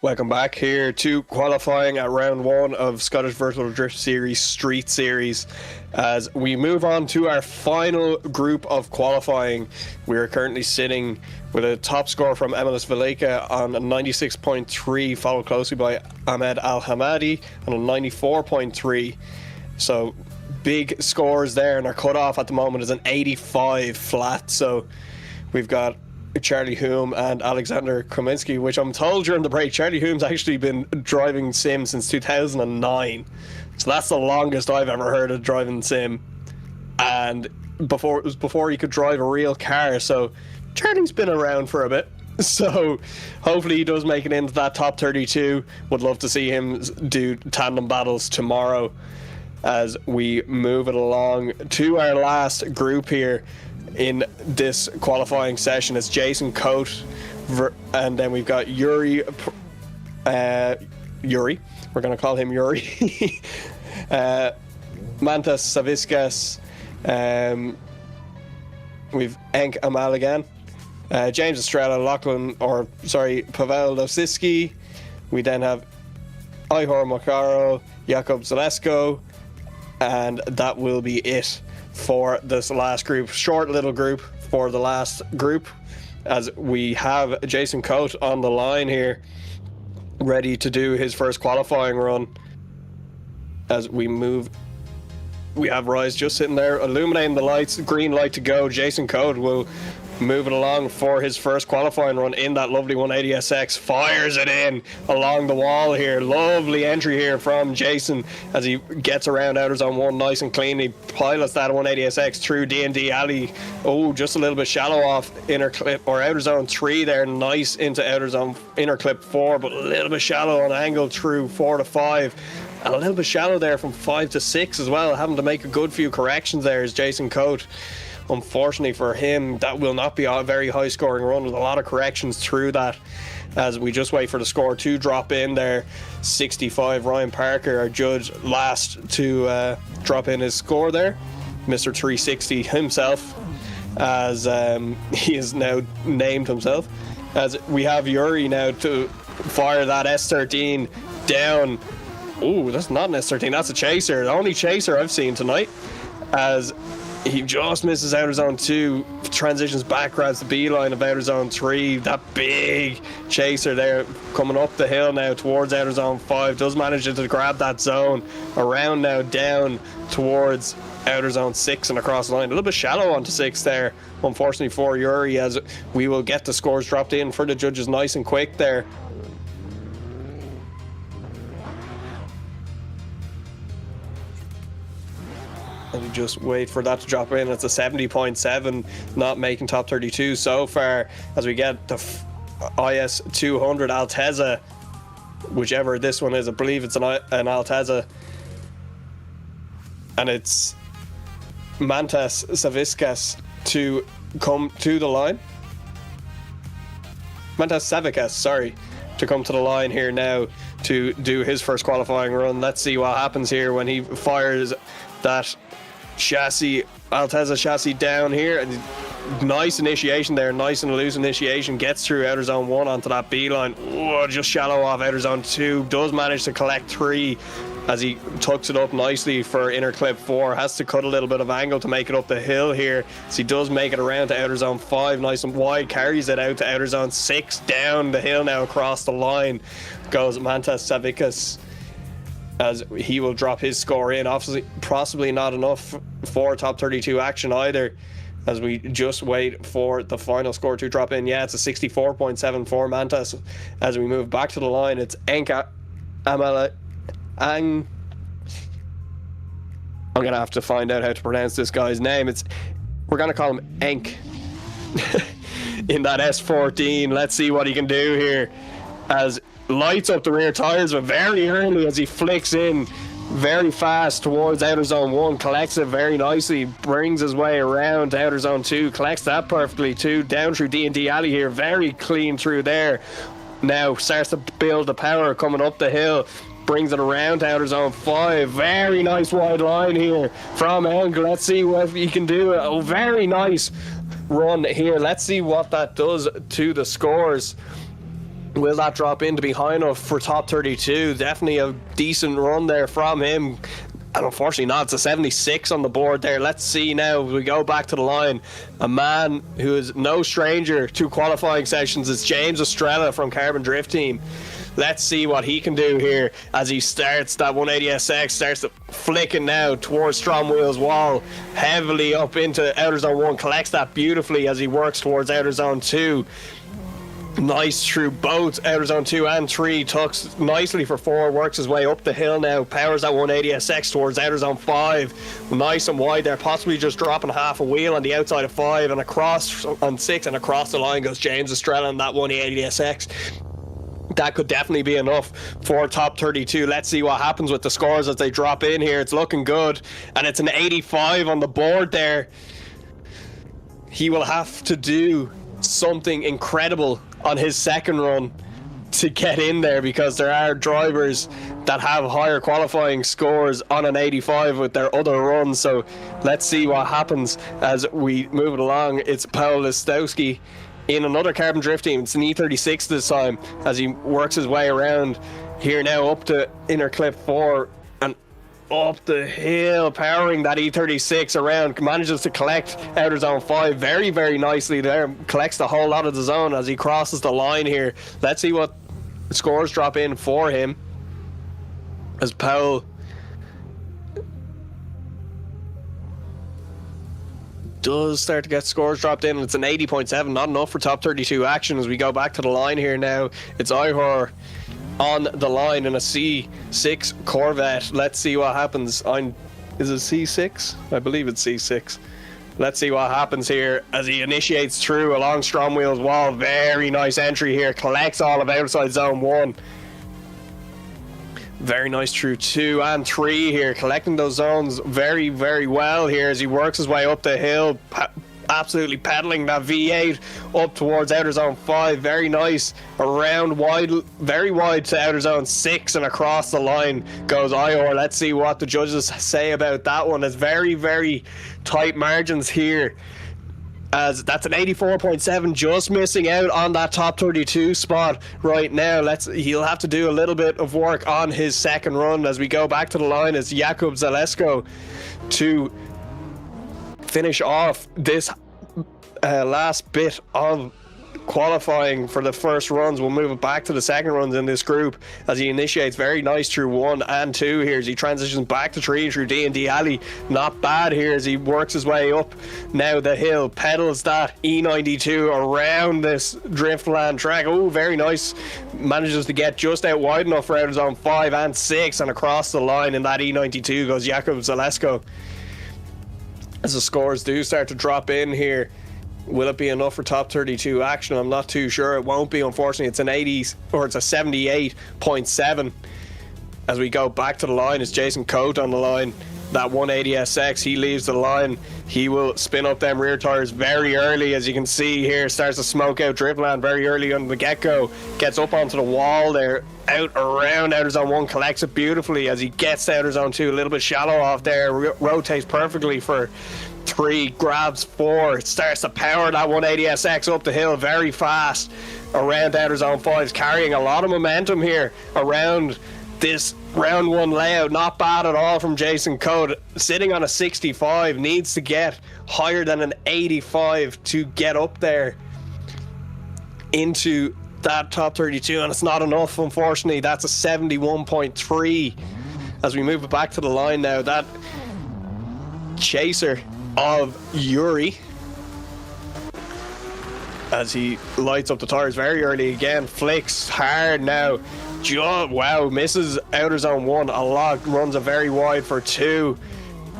Welcome back here to qualifying at round one of Scottish Virtual Drift Series Street Series. As we move on to our final group of qualifying, we are currently sitting with a top score from Emilis Velika on a 96.3, followed closely by Ahmed Al Hamadi on a 94.3. So big scores there, and our cutoff at the moment is an 85 flat. So we've got Charlie Hume and Alexander Kominski, which I'm told during the break, Charlie Hume's actually been driving sim since 2009. So that's the longest I've ever heard of driving sim. And it was before he could drive a real car. So Charlie's been around for a bit. So hopefully he does make it into that top 32. Would love to see him do tandem battles tomorrow as we move it along to our last group here in this qualifying session. It's Jason Coate, and then we've got Yuri. We're going to call him Yuri. Mantas Saviskas. We've Enk Amal again. James Estrella, Pavel Losiski. We then have Ihor Makaro, Jakub Zalesko, and that will be it for this last group. Short little group for the last group, as we have Jason Coate on the line here, ready to do his first qualifying run. As we move, we have Rise just sitting there illuminating the lights, green light to go. Jason Coate will move it along for his first qualifying run in that lovely 180SX. Fires it in along the wall here. Lovely entry here from Jason as he gets around outer zone 1 nice and clean. He pilots that 180SX through DND alley. Oh, just a little bit shallow off inner clip or outer zone 3 there. Nice into outer zone inner clip 4, but a little bit shallow on angle through 4 to 5. And a little bit shallow there from 5 to 6 as well. Having to make a good few corrections there is Jason Coate. Unfortunately for him, that will not be a very high scoring run with a lot of corrections through that, as we just wait for the score to drop in there. 65, Ryan Parker, our judge, last to drop in his score there. Mr. 360 himself, as he is now named himself. As we have Yuri now to fire that S13 down. Ooh, that's not an S13, that's a chaser. The only chaser I've seen tonight, as he just misses outer zone 2, transitions back, grabs the beeline of outer zone 3. That big chaser there coming up the hill now towards outer zone 5, does manage to grab that zone around now down towards outer zone 6 and across the line. A little bit shallow onto 6 there, unfortunately for Yuri, as we will get the scores dropped in for the judges nice and quick there. And we just wait for that to drop in. It's a 70.7, not making top 32 so far, as we get the IS 200 Altezza, whichever this one is. I believe it's an Altezza, and it's Mantas Saviskas to come to the line. Mantas Savikas, sorry, to come to the line here now to do his first qualifying run. Let's see what happens here when he fires that chassis, Altezza chassis down here. Nice initiation there, nice and loose initiation, gets through outer zone 1 onto that beeline. Oh, just shallow off outer zone 2, does manage to collect 3 as he tucks it up nicely for inner clip 4. Has to cut a little bit of angle to make it up the hill here, so he does make it around to outer zone 5 nice and wide, carries it out to outer zone 6, down the hill now across the line goes Mantas Savikas. as he will drop his score in. Obviously, possibly not enough for top 32 action either, as we just wait for the final score to drop in. Yeah, it's a 64.7 for Mantas. As we move back to the line, it's Enka Amala Ang. I'm gonna have to find out how to pronounce this guy's name. We're gonna call him Enk in that S14. Let's see what he can do here, as lights up the rear tires, but very early as he flicks in very fast towards outer zone 1, collects it very nicely, brings his way around to outer zone 2, collects that perfectly too, down through D&D alley here, very clean through there. Now starts to build the power coming up the hill, brings it around to outer zone 5. Very nice wide line here from Engel. Let's see what he can do. A very nice run here. Let's see what that does to the scores. Will that drop in to be high enough for top 32? Definitely a decent run there from him. And unfortunately not. It's a 76 on the board there. Let's see now. We go back to the line. A man who is no stranger to qualifying sessions. It's James Estrella from Carbon Drift Team. Let's see what he can do here as he starts that 180SX, starts to flicking now towards STRO M Wheels wall, heavily up into outer zone 1, collects that beautifully as he works towards outer zone 2. Nice through both outer zone 2 and 3, tucks nicely for 4, works his way up the hill now, powers that 180SX towards outer zone 5, nice and wide there, possibly just dropping half a wheel on the outside of 5, and across on 6, and across the line goes James Estrella on that 180SX. That could definitely be enough for top 32. Let's see what happens with the scores as they drop in here. It's looking good, and it's an 85 on the board there. He will have to do something incredible on his second run to get in there, because there are drivers that have higher qualifying scores on an 85 with their other runs. So let's see what happens as we move it along. It's Paul Listowski in another Carbon Drift Team. It's an E36 this time as he works his way around here now up to inner clip 4 and up the hill, powering that E36 around, manages to collect outer zone 5 very, very nicely there, collects the whole lot of the zone as he crosses the line here. Let's see what scores drop in for him as Paul does start to get scores dropped in. It's an 80.7, not enough for top 32 action. As we go back to the line here now, it's Ihor on the line in a C6 Corvette. Let's see what happens. Is it C6? I believe it's C6. Let's see what happens here as he initiates through along STRO M Wheels wall. Very nice entry here, collects all of outside zone 1. Very nice through 2 and 3 here, collecting those zones very, very well here as he works his way up the hill, absolutely pedaling that V8 up towards outer zone 5. Very nice, around wide, very wide to outer zone 6, and across the line goes Ihor. Let's see what the judges say about that one. It's very, very tight margins here, as that's an 84.7, just missing out on that top 32 spot right now. He'll have to do a little bit of work on his second run. As we go back to the line, it's Jakub Zalesko to finish off this last bit of qualifying for the first runs. We'll move it back to the second runs in this group as he initiates very nice through 1 and 2 here as he transitions back to 3 through D&D alley. Not bad here as he works his way up now the hill, pedals that E92 around this Driftland track. Oh, very nice, manages to get just out wide enough for outer zone 5 and 6, and across the line in that E92 goes Jakub Zalesko. As the scores do start to drop in here, will it be enough for top 32 action? I'm not too sure. It won't be, unfortunately. It's an 80, or it's a 78.7. As we go back to the line, it's Jason Coate on the line. That 180SX, he leaves the line. He will spin up them rear tires very early, as you can see here. Starts to smoke out Driftland very early on the get-go. Gets up onto the wall there, out around outer zone 1, collects it beautifully as he gets to outer zone 2. A little bit shallow off there, rotates perfectly for 3, grabs 4, starts to power that 180SX up the hill very fast around outer zone 5, carrying a lot of momentum here around this round 1 layout. Not bad at all from Jason Coate, sitting on a 65, needs to get higher than an 85 to get up there into that top 32, and it's not enough, unfortunately. That's a 71.3 as we move it back to the line now. That chaser of Yuri, as he lights up the tires very early again, flicks hard now. Wow, misses outer zone 1 a lot, runs it very wide for 2,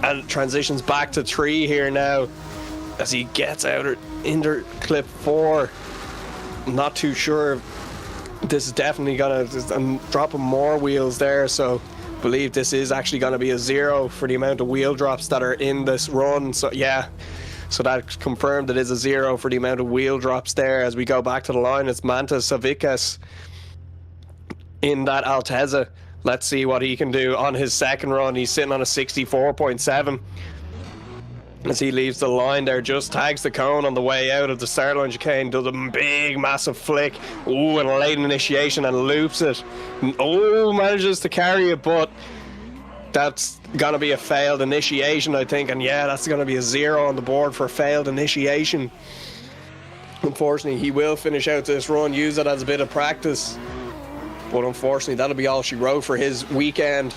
and transitions back to 3 here now as he gets out into clip 4. I'm not too sure. This is definitely gonna, I'm dropping more wheels there, so I believe this is actually gonna be a 0 for the amount of wheel drops that are in this run. So yeah, so that's confirmed. It is a 0 for the amount of wheel drops there. As we go back to the line, it's Mantas Savickas in that Altezza. Let's see what he can do on his second run. He's sitting on a 64.7 as he leaves the line there, just tags the cone on the way out of the start line chicane, does a big massive flick, ooh, and a late initiation, and loops it. Oh, manages to carry it, but that's gonna be a failed initiation, I think, and yeah, that's gonna be a 0 on the board for failed initiation. Unfortunately, he will finish out this run, use it as a bit of practice, but unfortunately that'll be all she wrote for his weekend.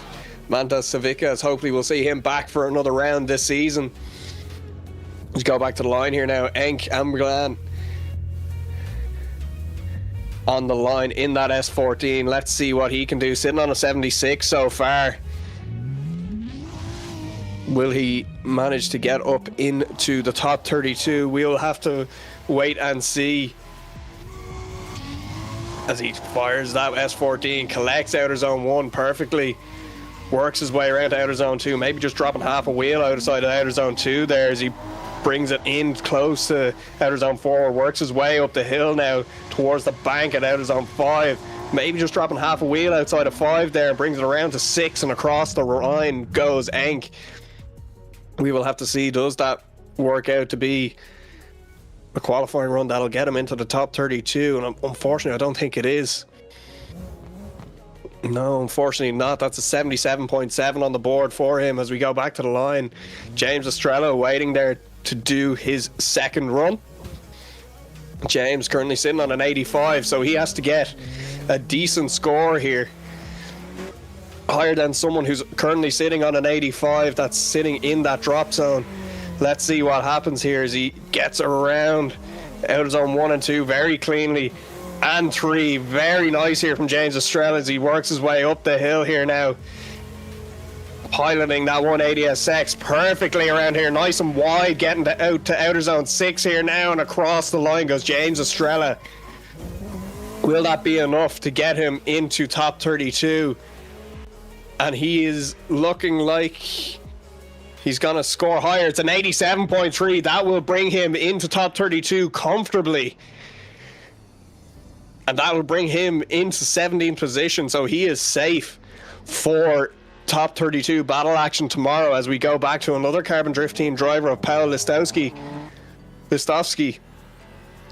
Mantas Savickas, hopefully we'll see him back for another round this season. Let's go back to the line here now. Enk Mclellan on the line in that S14. Let's see what he can do. Sitting on a 76 so far. Will he manage to get up into the top 32? We'll have to wait and see. As he fires that S14, collects outer zone 1 perfectly. Works his way around to outer zone 2. Maybe just dropping half a wheel outside of outer zone 2 there as he brings it in close to outer zone 4, works his way up the hill now towards the bank at outer zone 5, maybe just dropping half a wheel outside of 5 there, and brings it around to 6, and across the line goes Enk. We will have to see, does that work out to be a qualifying run that'll get him into the top 32, and unfortunately I don't think it is. No, unfortunately not. That's a 77.7 on the board for him as we go back to the line. James Estrella waiting there to do his second run. James currently sitting on an 85, so he has to get a decent score here, higher than someone who's currently sitting on an 85 that's sitting in that drop zone. Let's see what happens here as he gets around out of zone 1 and 2 very cleanly, and 3 very nice here from James Estrella as he works his way up the hill here now, piloting that 180SX perfectly around here, nice and wide, getting out to outer zone 6 here now, and across the line goes James Estrella. Will that be enough to get him into top 32? And he is looking like he's gonna score higher. It's an 87.3. That will bring him into top 32 comfortably, and that will bring him into 17th position, so he is safe for top 32 battle action tomorrow as we go back to another Carbon Drift Team driver of Paul Listovsky,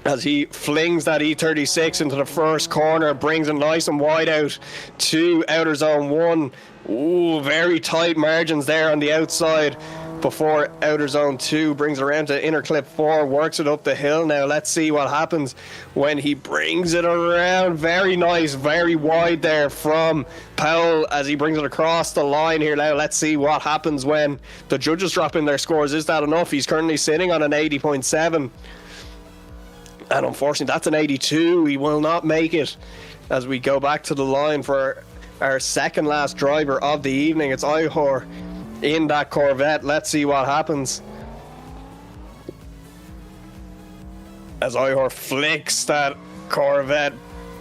as he flings that E36 into the first corner, brings it nice and wide out to outer zone 1. Ooh, very tight margins there on the outside before outer zone 2, brings it around to inner clip 4, works it up the hill now. Let's see what happens when he brings it around. Very nice, very wide there from Powell as he brings it across the line here now. Let's see what happens when the judges drop in their scores. Is that enough? He's currently sitting on an 80.7, and unfortunately that's an 82. He will not make it as we go back to the line for our second last driver of the evening. It's Ihor in that Corvette. Let's see what happens as Ihor flicks that Corvette,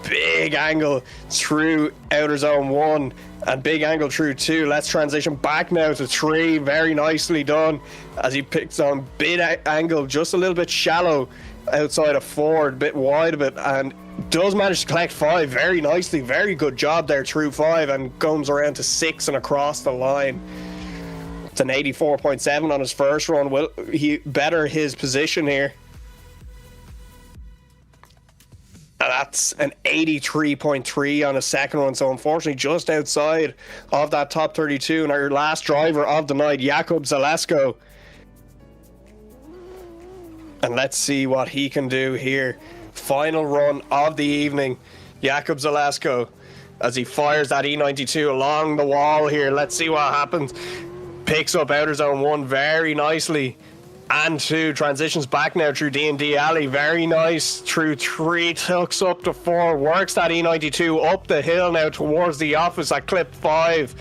big angle through outer zone 1 and big angle through 2. Let's transition back now to 3. Very nicely done as he picks on big angle, just a little bit shallow outside of 4, a bit wide of it, and does manage to collect 5 very nicely. Very good job there through 5, and comes around to 6 and across the line. It's an 84.7 on his first run. Will he better his position here? And that's an 83.3 on his second run, so unfortunately just outside of that top 32. And our last driver of the night, Jakub Zalesko. And let's see what he can do here. Final run of the evening, Jakub Zalesko, as he fires that E92 along the wall here. Let's see what happens. Picks up outer zone 1 very nicely. And 2 transitions back now through D&D Alley. Very nice. Through 3, tucks up to 4. Works that E92 up the hill now towards the office at clip 5.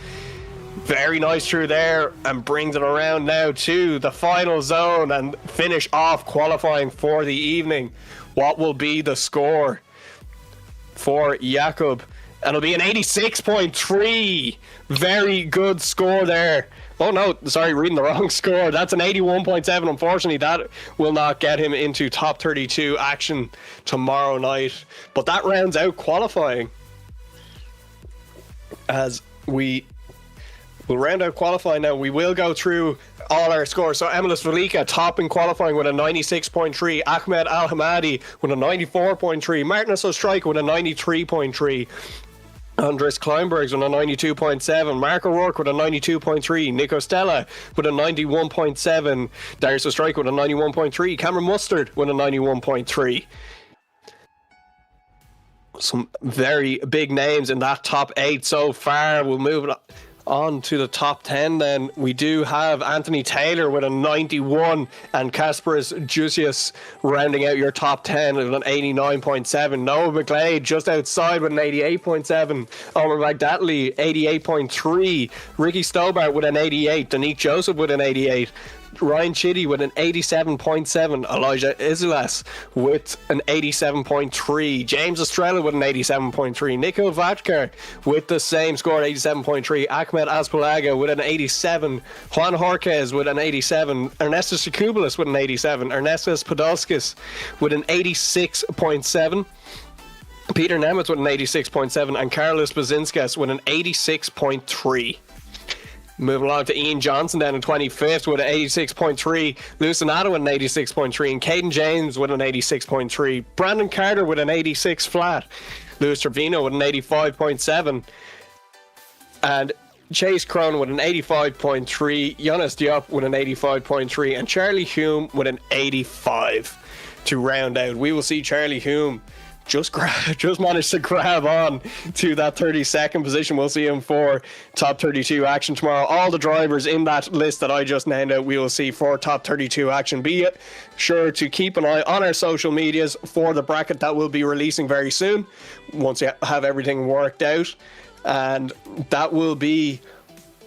Very nice through there, and brings it around now to the final zone and finish off qualifying for the evening. What will be the score for Jakob? And it'll be an 86.3. Very good score there. Oh no, sorry, reading the wrong score. That's an 81.7. Unfortunately, that will not get him into top 32 action tomorrow night. But that rounds out qualifying, as we will round out qualifying now. We will go through all our scores. So Emilis Velika top in qualifying with a 96.3. Ahmed Al Hamadi with a 94.3. Martinez O'Strike with a 93.3. Andres Kleinbergs with a 92.7. Mark O'Rourke with a 92.3. Nico Stella with a 91.7. Darius O'Strike with a 91.3. Cameron Mustard with a 91.3. Some very big names in that top 8 so far. We'll move on to the top 10 then. We do have Anthony Taylor with a 91 and Kasparis Jusius rounding out your top 10 with an 89.7. Noah McGlade just outside with an 88.7. Omar Magdatley 88.3. Ricky Stobart with an 88. Danique Joseph with an 88. Ryan Chitty with an 87.7. Elijah Islas with an 87.3. James Estrella with an 87.3. Nico Vatkar with the same score, 87.3. Ahmed Aspalaga with an 87. Juan Jorquez with an 87. Ernestus Sakuboulos with an 87. Ernestus Podolskis with an 86.7. Peter Nemitz with an 86.7. And Carlos Bazinskas with an 86.3. Moving along to Ian Johnson down in 25th with an 86.3. Lucinato with an 86.3. And Caden James with an 86.3. Brandon Carter with an 86 flat. Luis Trevino with an 85.7. And Chase Crone with an 85.3. Jonas Diop with an 85.3. And Charlie Hume with an 85 to round out. We will see Charlie Hume just managed to grab on to that 32nd position. We'll see him for top 32 action tomorrow. All the drivers in that list that I just named out, we will see for top 32 action. Be sure to keep an eye on our social medias for the bracket that will be releasing very soon once you have everything worked out. And that will be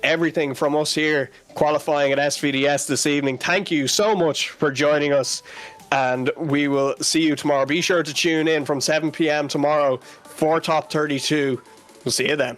everything from us here qualifying at SVDS this evening. Thank you so much for joining us, and we will see you tomorrow. Be sure to tune in from 7 p.m. tomorrow for Top 32. We'll see you then.